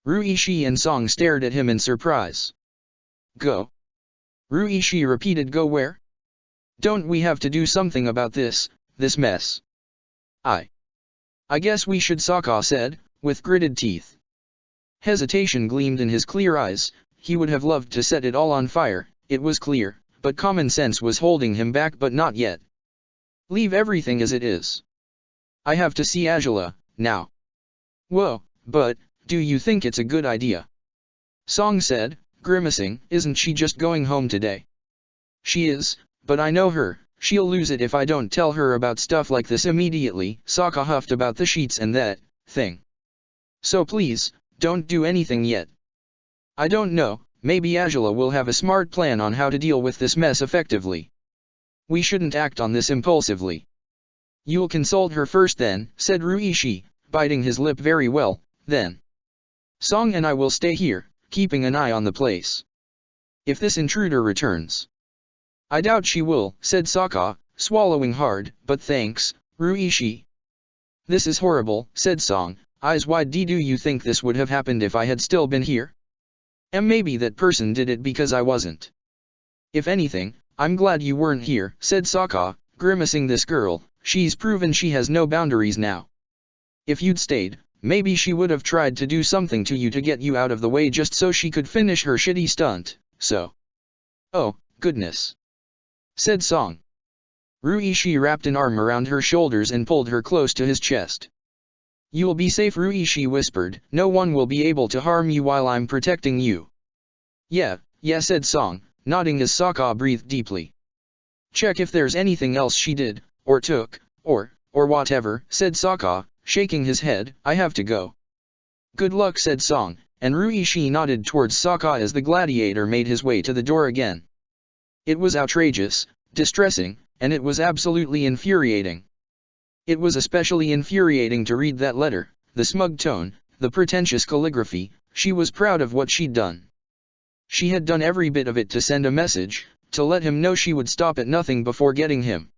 Ruishi and Song stared at him in surprise. "Go?" Ruishi repeated. "Go where? Don't we have to do something about this mess?" I guess we should," Sokka said, with gritted teeth. Hesitation gleamed in his clear eyes. He would have loved to set it all on fire, it was clear, but common sense was holding him back. "But not yet. Leave everything as it is. I have to see Azula, now." "Whoa, but, do you think it's a good idea?" Song said, grimacing. "Isn't she just going home today?" "She is, but I know her. She'll lose it if I don't tell her about stuff like this immediately." Sokka huffed about the sheets and that thing. "So please, don't do anything yet. I don't know, maybe Azula will have a smart plan on how to deal with this mess effectively. We shouldn't act on this impulsively." "You'll consult her first then," said Ruishi, biting his lip. "Very well, then. Song and I will stay here, keeping an eye on the place. If this intruder returns." "I doubt she will," said Sokka, swallowing hard. "But thanks, Ruishi." "This is horrible," said Song, eyes wide. "Do you think this would have happened if I had still been here? Maybe that person did it because I wasn't. If anything, I'm glad you weren't here," said Sokka, grimacing. "This girl, she's proven she has no boundaries now. If you'd stayed, maybe she would have tried to do something to you to get you out of the way just so she could finish her shitty stunt, so." "Oh, goodness," said Song. Ruishi wrapped an arm around her shoulders and pulled her close to his chest. "You'll be safe," Ruishi whispered. "No one will be able to harm you while I'm protecting you." Yeah, said Song, nodding as Sokka breathed deeply. "Check if there's anything else she did, or took, or whatever," said Sokka, shaking his head. "I have to go." "Good luck," said Song, and Ruishi nodded towards Sokka as the gladiator made his way to the door again. It was outrageous, distressing, and it was absolutely infuriating. It was especially infuriating to read that letter, the smug tone, the pretentious calligraphy. She was proud of what she'd done. She had done every bit of it to send a message, to let him know she would stop at nothing before getting him.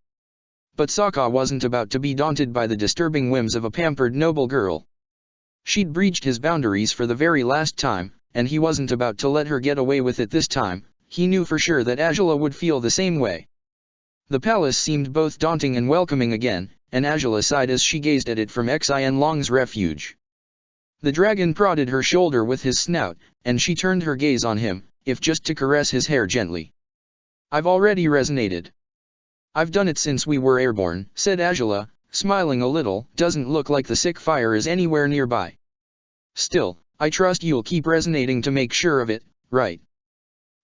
But Sokka wasn't about to be daunted by the disturbing whims of a pampered noble girl. She'd breached his boundaries for the very last time, and he wasn't about to let her get away with it this time. He knew for sure that Azula would feel the same way. The palace seemed both daunting and welcoming again, and Azula sighed as she gazed at it from Xin Long's refuge. The dragon prodded her shoulder with his snout, and she turned her gaze on him, if just to caress his hair gently. "I've already resonated. I've done it since we were airborne," said Azula, smiling a little. "Doesn't look like the sick fire is anywhere nearby. Still, I trust you'll keep resonating to make sure of it, right?"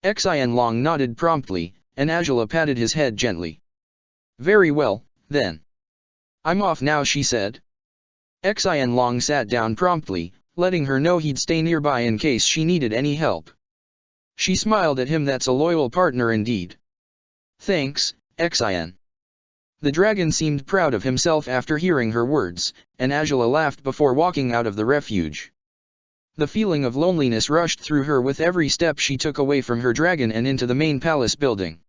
Xin Long nodded promptly, and Azula patted his head gently. "Very well, then. I'm off now," she said. Xin Long sat down promptly, letting her know he'd stay nearby in case she needed any help. She smiled at him. "That's a loyal partner indeed." "Thanks, Xin." The dragon seemed proud of himself after hearing her words, and Azula laughed before walking out of the refuge. The feeling of loneliness rushed through her with every step she took away from her dragon and into the main palace building.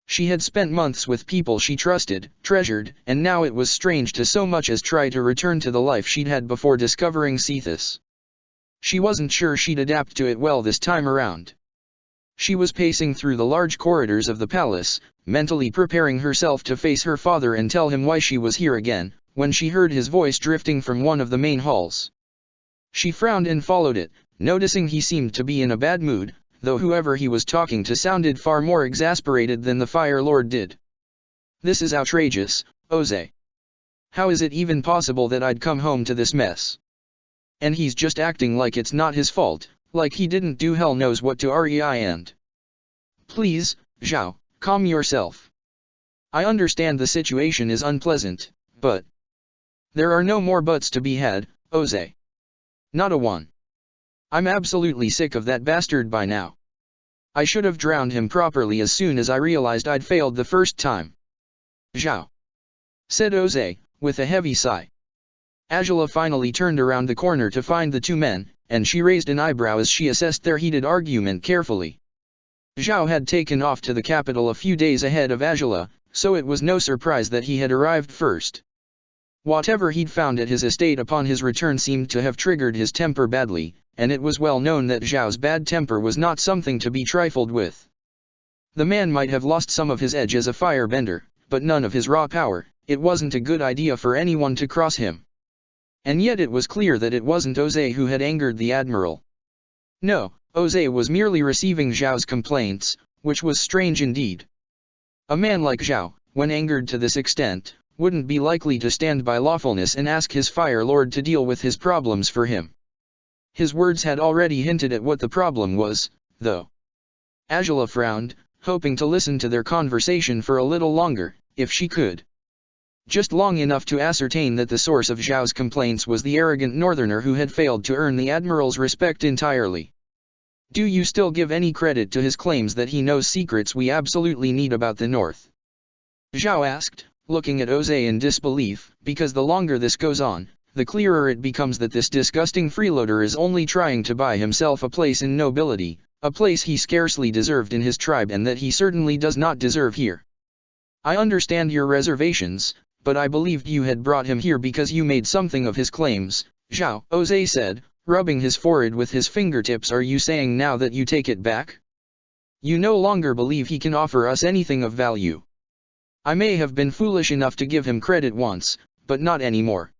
She had spent months with people she trusted, treasured, and now it was strange to so much as try to return to the life she'd had before discovering Cetus. She wasn't sure she'd adapt to it well this time around. She was pacing through the large corridors of the palace, mentally preparing herself to face her father and tell him why she was here again, when she heard his voice drifting from one of the main halls. She frowned and followed it, noticing he seemed to be in a bad mood, though whoever he was talking to sounded far more exasperated than the Fire Lord did. "This is outrageous, Oze. How is it even possible that I'd come home to this mess? And he's just acting like it's not his fault, like he didn't do hell knows what to REI and..." "Please, Zhao, calm yourself. I understand the situation is unpleasant, but... there are no more buts to be had, Oze. Not a one. I'm absolutely sick of that bastard by now. I should have drowned him properly as soon as I realized I'd failed the first time." "Zhao," said Oze, with a heavy sigh. Azula finally turned around the corner to find the two men, and she raised an eyebrow as she assessed their heated argument carefully. Zhao had taken off to the capital a few days ahead of Azula, so it was no surprise that he had arrived first. Whatever he'd found at his estate upon his return seemed to have triggered his temper badly, and it was well known that Zhao's bad temper was not something to be trifled with. The man might have lost some of his edge as a firebender, but none of his raw power. It wasn't a good idea for anyone to cross him. And yet it was clear that it wasn't Oze who had angered the admiral. No, Oze was merely receiving Zhao's complaints, which was strange indeed. A man like Zhao, when angered to this extent, wouldn't be likely to stand by lawfulness and ask his Fire Lord to deal with his problems for him. His words had already hinted at what the problem was, though. Azula frowned, hoping to listen to their conversation for a little longer, if she could. Just long enough to ascertain that the source of Zhao's complaints was the arrogant northerner who had failed to earn the admiral's respect entirely. "Do you still give any credit to his claims that he knows secrets we absolutely need about the north?" Zhao asked, looking at Oze in disbelief, because the longer this goes on, the clearer it becomes that this disgusting freeloader is only trying to buy himself a place in nobility, a place he scarcely deserved in his tribe and that he certainly does not deserve here. "I understand your reservations, but I believed you had brought him here because you made something of his claims," Zhao, Oze said, rubbing his forehead with his fingertips. "Are you saying now that you take it back? You no longer believe he can offer us anything of value?" "I may have been foolish enough to give him credit once, but not anymore.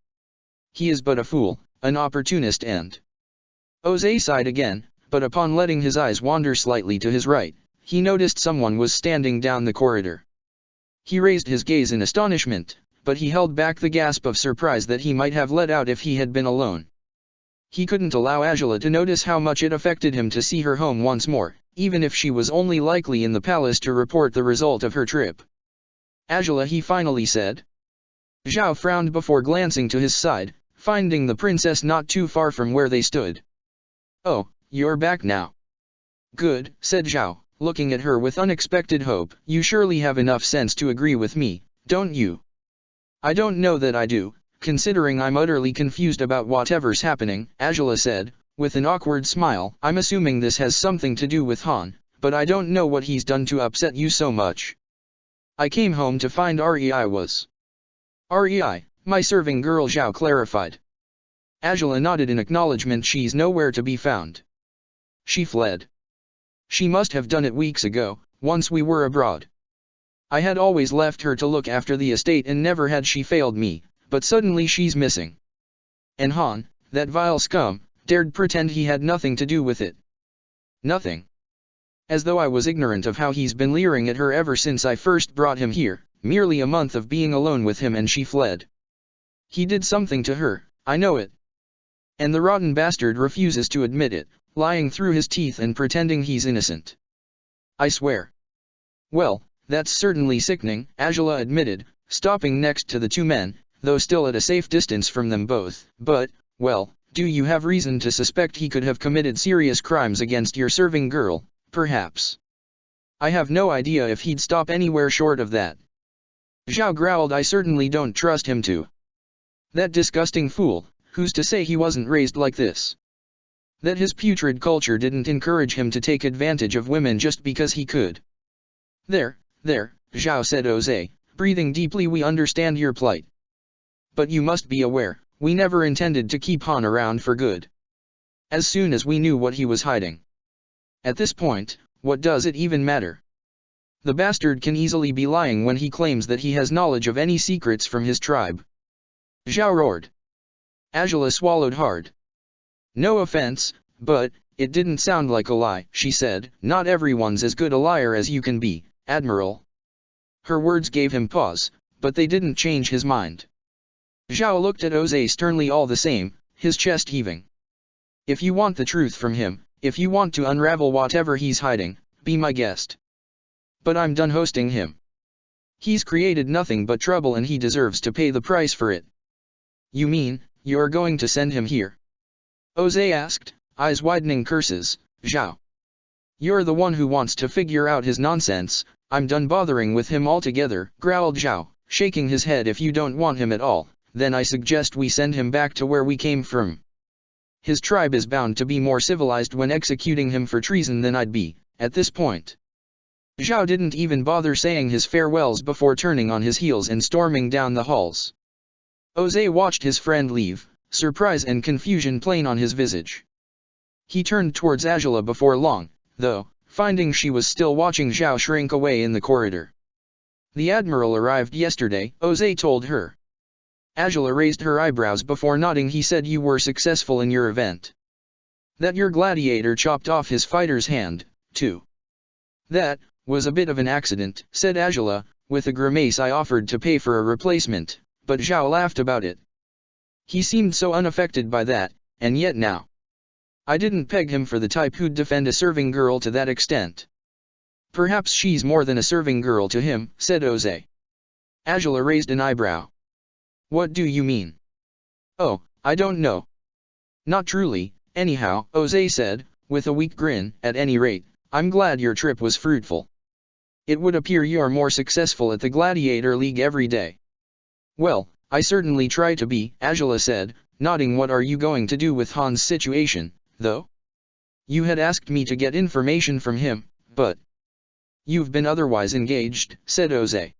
He is but a fool, an opportunist and..." Oze sighed again, but upon letting his eyes wander slightly to his right, he noticed someone was standing down the corridor. He raised his gaze in astonishment, but he held back the gasp of surprise that he might have let out if he had been alone. He couldn't allow Azula to notice how much it affected him to see her home once more, even if she was only likely in the palace to report the result of her trip. "Azula," he finally said. Zhao frowned before glancing to his side, finding the princess not too far from where they stood. "Oh, you're back now." "Good," said Zhao, looking at her with unexpected hope. You surely have enough sense to agree with me, don't you? I don't know that I do, considering I'm utterly confused about whatever's happening, Angela said, with an awkward smile. I'm assuming this has something to do with Han, but I don't know what he's done to upset you so much. I came home to find Rei was. Rei, my serving girl, Zhao clarified. Angela nodded in acknowledgement. She's nowhere to be found. She fled. She must have done it weeks ago, once we were abroad. I had always left her to look after the estate and never had she failed me, but suddenly she's missing. And Han, that vile scum, dared pretend he had nothing to do with it. Nothing. As though I was ignorant of how he's been leering at her ever since I first brought him here, merely a month of being alone with him and she fled. He did something to her, I know it. And the rotten bastard refuses to admit it, lying through his teeth and pretending he's innocent. I swear. Well, that's certainly sickening, Angela admitted, stopping next to the two men, though still at a safe distance from them both. But, well, do you have reason to suspect he could have committed serious crimes against your serving girl, perhaps? I have no idea if he'd stop anywhere short of that. Zhao growled. I certainly don't trust him to. That disgusting fool, who's to say he wasn't raised like this? That his putrid culture didn't encourage him to take advantage of women just because he could. There, Zhao said, Jose, breathing deeply. We understand your plight. But you must be aware, we never intended to keep Han around for good. As soon as we knew what he was hiding. At this point, what does it even matter? The bastard can easily be lying when he claims that he has knowledge of any secrets from his tribe. Zhao roared. Angela swallowed hard. No offense, but it didn't sound like a lie, she said. Not everyone's as good a liar as you can be, Admiral. Her words gave him pause, but they didn't change his mind. Zhao looked at Jose sternly all the same, his chest heaving. If you want the truth from him, if you want to unravel whatever he's hiding, be my guest. But I'm done hosting him. He's created nothing but trouble and he deserves to pay the price for it. You mean, you're going to send him here? Jose asked, eyes widening. Curses, Zhao. You're the one who wants to figure out his nonsense. I'm done bothering with him altogether, growled Zhao, shaking his head. If you don't want him at all, then I suggest we send him back to where we came from. His tribe is bound to be more civilized when executing him for treason than I'd be, at this point. Zhao didn't even bother saying his farewells before turning on his heels and storming down the halls. Jose watched his friend leave, surprise and confusion plain on his visage. He turned towards Angela before long, though, finding she was still watching Zhao shrink away in the corridor. The Admiral arrived yesterday, Jose told her. Angela raised her eyebrows before nodding. He said you were successful in your event. That your gladiator chopped off his fighter's hand, too. That was a bit of an accident, said Angela, with a grimace. I offered to pay for a replacement, but Zhao laughed about it. He seemed so unaffected by that, and yet now. I didn't peg him for the type who'd defend a serving girl to that extent. Perhaps she's more than a serving girl to him, said Jose. Angela raised an eyebrow. What do you mean? Oh, I don't know. Not truly, anyhow, Jose said, with a weak grin. At any rate, I'm glad your trip was fruitful. It would appear you're more successful at the Gladiator League every day. Well, I certainly try to be, Angela said, nodding. What are you going to do with Han's situation, though? You had asked me to get information from him, but... You've been otherwise engaged, said Jose.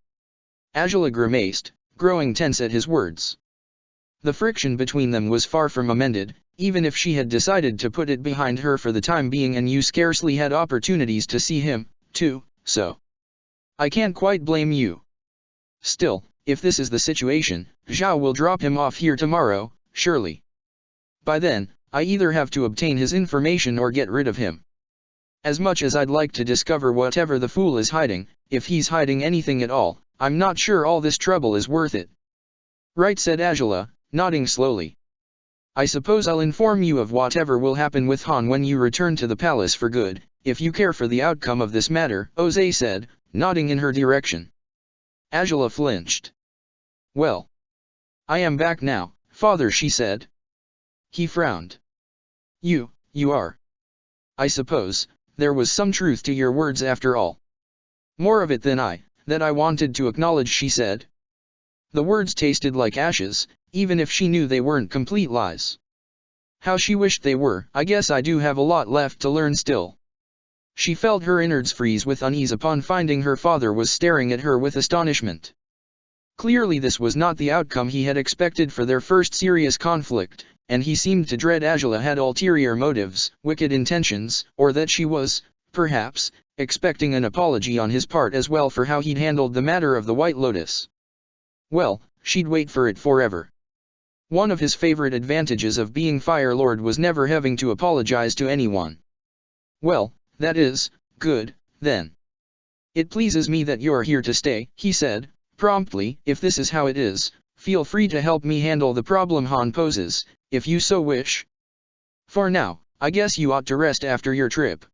Angela grimaced, growing tense at his words. The friction between them was far from amended, even if she had decided to put it behind her for the time being, and you scarcely had opportunities to see him, too, so. I can't quite blame you. Still, if this is the situation, Zhao will drop him off here tomorrow, surely. By then, I either have to obtain his information or get rid of him. As much as I'd like to discover whatever the fool is hiding, if he's hiding anything at all, I'm not sure all this trouble is worth it. Right, said Angela, nodding slowly. I suppose I'll inform you of whatever will happen with Han when you return to the palace for good, if you care for the outcome of this matter, Jose said, nodding in her direction. Angela flinched. Well. I am back now, father, she said. He frowned. You are. I suppose, there was some truth to your words after all. More of it than that I wanted to acknowledge, she said. The words tasted like ashes, even if she knew they weren't complete lies. How she wished they were. I guess I do have a lot left to learn still. She felt her innards freeze with unease upon finding her father was staring at her with astonishment. Clearly this was not the outcome he had expected for their first serious conflict, and he seemed to dread Angela had ulterior motives, wicked intentions, or that she was, perhaps, expecting an apology on his part as well for how he'd handled the matter of the White Lotus. Well, she'd wait for it forever. One of his favorite advantages of being Fire Lord was never having to apologize to anyone. Well, that is, good, then. It pleases me that you're here to stay, he said, promptly. If this is how it is, feel free to help me handle the problem Han poses, if you so wish. For now, I guess you ought to rest after your trip.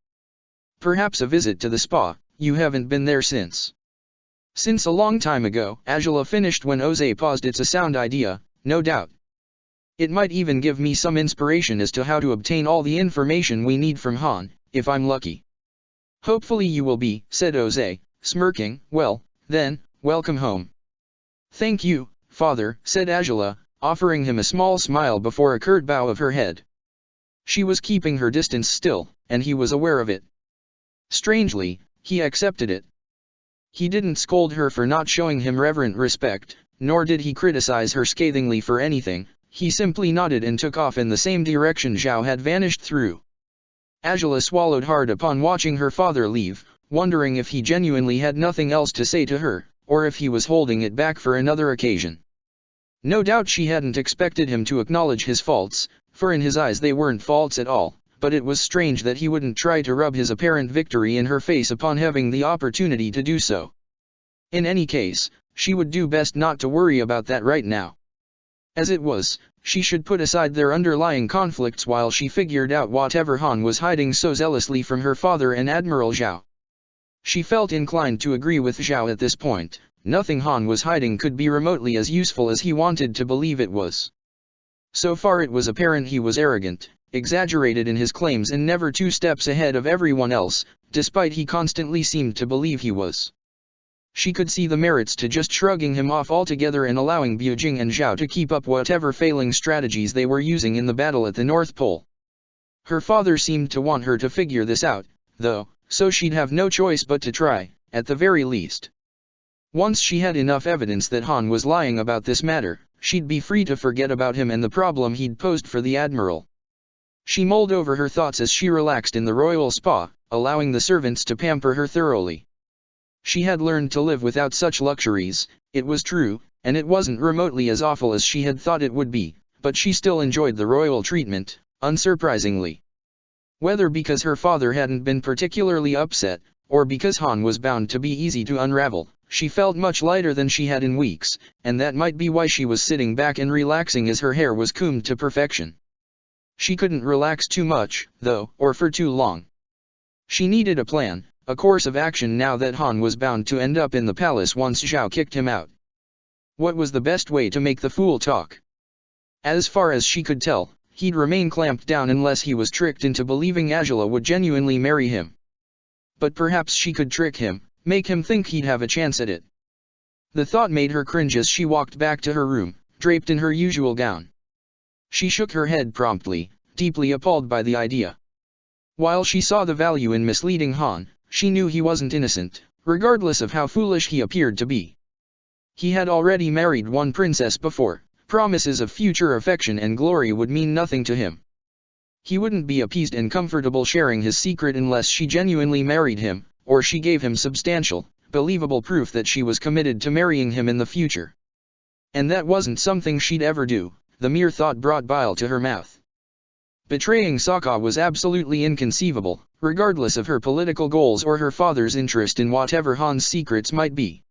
Perhaps a visit to the spa, you haven't been there since. Since a long time ago, Angela finished when Jose paused. It's a sound idea, no doubt. It might even give me some inspiration as to how to obtain all the information we need from Han, if I'm lucky. Hopefully you will be, said Jose, smirking. Well, then, welcome home. Thank you, father, said Angela, offering him a small smile before a curt bow of her head. She was keeping her distance still, and he was aware of it. Strangely, he accepted it. He didn't scold her for not showing him reverent respect, nor did he criticize her scathingly for anything. He simply nodded and took off in the same direction Zhao had vanished through. Angela swallowed hard upon watching her father leave, wondering if he genuinely had nothing else to say to her, or if he was holding it back for another occasion. No doubt she hadn't expected him to acknowledge his faults, for in his eyes they weren't faults at all, but it was strange that he wouldn't try to rub his apparent victory in her face upon having the opportunity to do so. In any case, she would do best not to worry about that right now. As it was, she should put aside their underlying conflicts while she figured out whatever Han was hiding so zealously from her father and Admiral Zhao. She felt inclined to agree with Zhao at this point. Nothing Han was hiding could be remotely as useful as he wanted to believe it was. So far it was apparent he was arrogant, exaggerated in his claims and never 2 steps ahead of everyone else, despite he constantly seemed to believe he was. She could see the merits to just shrugging him off altogether and allowing Beijing and Zhao to keep up whatever failing strategies they were using in the battle at the North Pole. Her father seemed to want her to figure this out, though, so she'd have no choice but to try, at the very least. Once she had enough evidence that Han was lying about this matter, she'd be free to forget about him and the problem he'd posed for the Admiral. She mulled over her thoughts as she relaxed in the royal spa, allowing the servants to pamper her thoroughly. She had learned to live without such luxuries, it was true, and it wasn't remotely as awful as she had thought it would be, but she still enjoyed the royal treatment, unsurprisingly. Whether because her father hadn't been particularly upset, or because Han was bound to be easy to unravel, she felt much lighter than she had in weeks, and that might be why she was sitting back and relaxing as her hair was combed to perfection. She couldn't relax too much, though, or for too long. She needed a plan, a course of action now that Han was bound to end up in the palace once Zhao kicked him out. What was the best way to make the fool talk? As far as she could tell, he'd remain clamped down unless he was tricked into believing Angela would genuinely marry him. But perhaps she could trick him, make him think he'd have a chance at it. The thought made her cringe as she walked back to her room, draped in her usual gown. She shook her head promptly, deeply appalled by the idea. While she saw the value in misleading Han, she knew he wasn't innocent, regardless of how foolish he appeared to be. He had already married one princess before. Promises of future affection and glory would mean nothing to him. He wouldn't be appeased and comfortable sharing his secret unless she genuinely married him, or she gave him substantial, believable proof that she was committed to marrying him in the future. And that wasn't something she'd ever do. The mere thought brought bile to her mouth. Betraying Sokka was absolutely inconceivable, regardless of her political goals or her father's interest in whatever Han's secrets might be.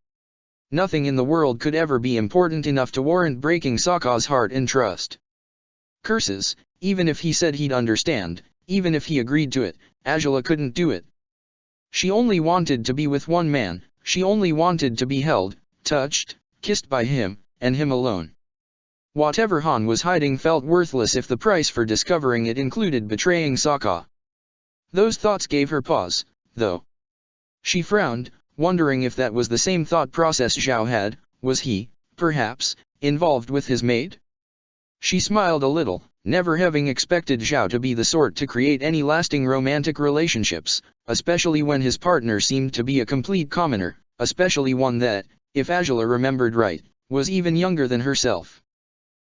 Nothing in the world could ever be important enough to warrant breaking Sokka's heart and trust. Curses, even if he said he'd understand, even if he agreed to it, Angela couldn't do it. She only wanted to be with one man, she only wanted to be held, touched, kissed by him, and him alone. Whatever Han was hiding felt worthless if the price for discovering it included betraying Sokka. Those thoughts gave her pause, though. She frowned, wondering if that was the same thought process Zhao had. Was he, perhaps, involved with his maid? She smiled a little, never having expected Zhao to be the sort to create any lasting romantic relationships, especially when his partner seemed to be a complete commoner, especially one that, if Angela remembered right, was even younger than herself.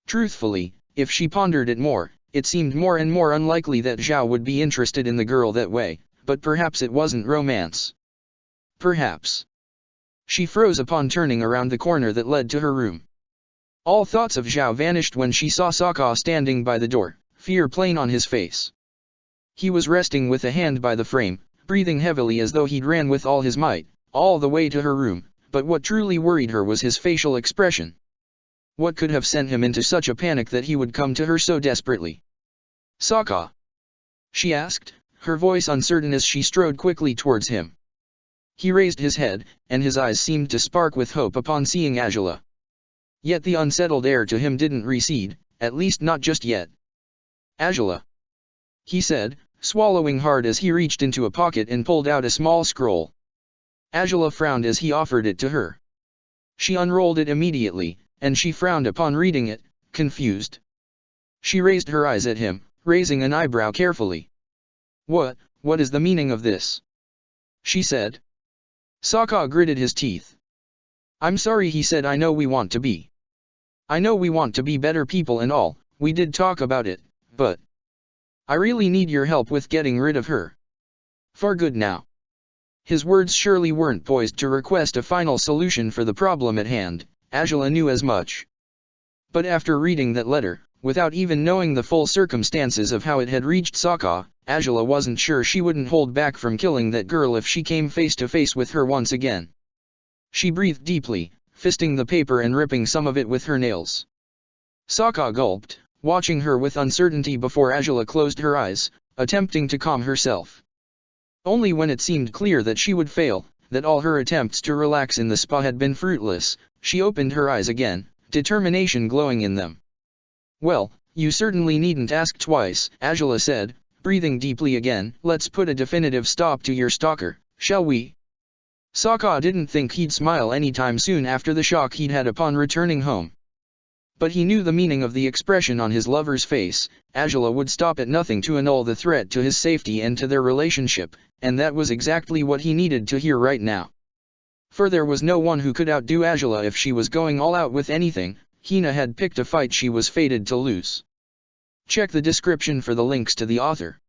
Truthfully, if she pondered it more, it seemed more and more unlikely that Zhao would be interested in the girl that way, but perhaps it wasn't romance. Perhaps. She froze upon turning around the corner that led to her room. All thoughts of Zhao vanished when she saw Sokka standing by the door, fear plain on his face. He was resting with a hand by the frame, breathing heavily as though he'd ran with all his might, all the way to her room, but what truly worried her was his facial expression. What could have sent him into such a panic that he would come to her so desperately? Sokka? She asked, her voice uncertain as she strode quickly towards him. He raised his head, and his eyes seemed to spark with hope upon seeing Angela. Yet the unsettled air to him didn't recede, at least not just yet. Angela, he said, swallowing hard as he reached into a pocket and pulled out a small scroll. Angela frowned as he offered it to her. She unrolled it immediately, and she frowned upon reading it, confused. She raised her eyes at him, raising an eyebrow carefully. What is the meaning of this? She said. Sokka gritted his teeth. I'm sorry, he said. I know we want to be better people and all, we did talk about it, but I really need your help with getting rid of her. For good now. His words surely weren't poised to request a final solution for the problem at hand, Angela knew as much. But after reading that letter, without even knowing the full circumstances of how it had reached Sokka, Angela wasn't sure she wouldn't hold back from killing that girl if she came face to face with her once again. She breathed deeply, fisting the paper and ripping some of it with her nails. Sokka gulped, watching her with uncertainty before Angela closed her eyes, attempting to calm herself. Only when it seemed clear that she would fail, that all her attempts to relax in the spa had been fruitless, she opened her eyes again, determination glowing in them. Well, you certainly needn't ask twice, Angela said, breathing deeply again. Let's put a definitive stop to your stalker, shall we? Sokka didn't think he'd smile anytime soon after the shock he'd had upon returning home. But he knew the meaning of the expression on his lover's face. Angela would stop at nothing to annul the threat to his safety and to their relationship, and that was exactly what he needed to hear right now. For there was no one who could outdo Angela if she was going all out with anything. Hina had picked a fight she was fated to lose. Check the description for the links to the author.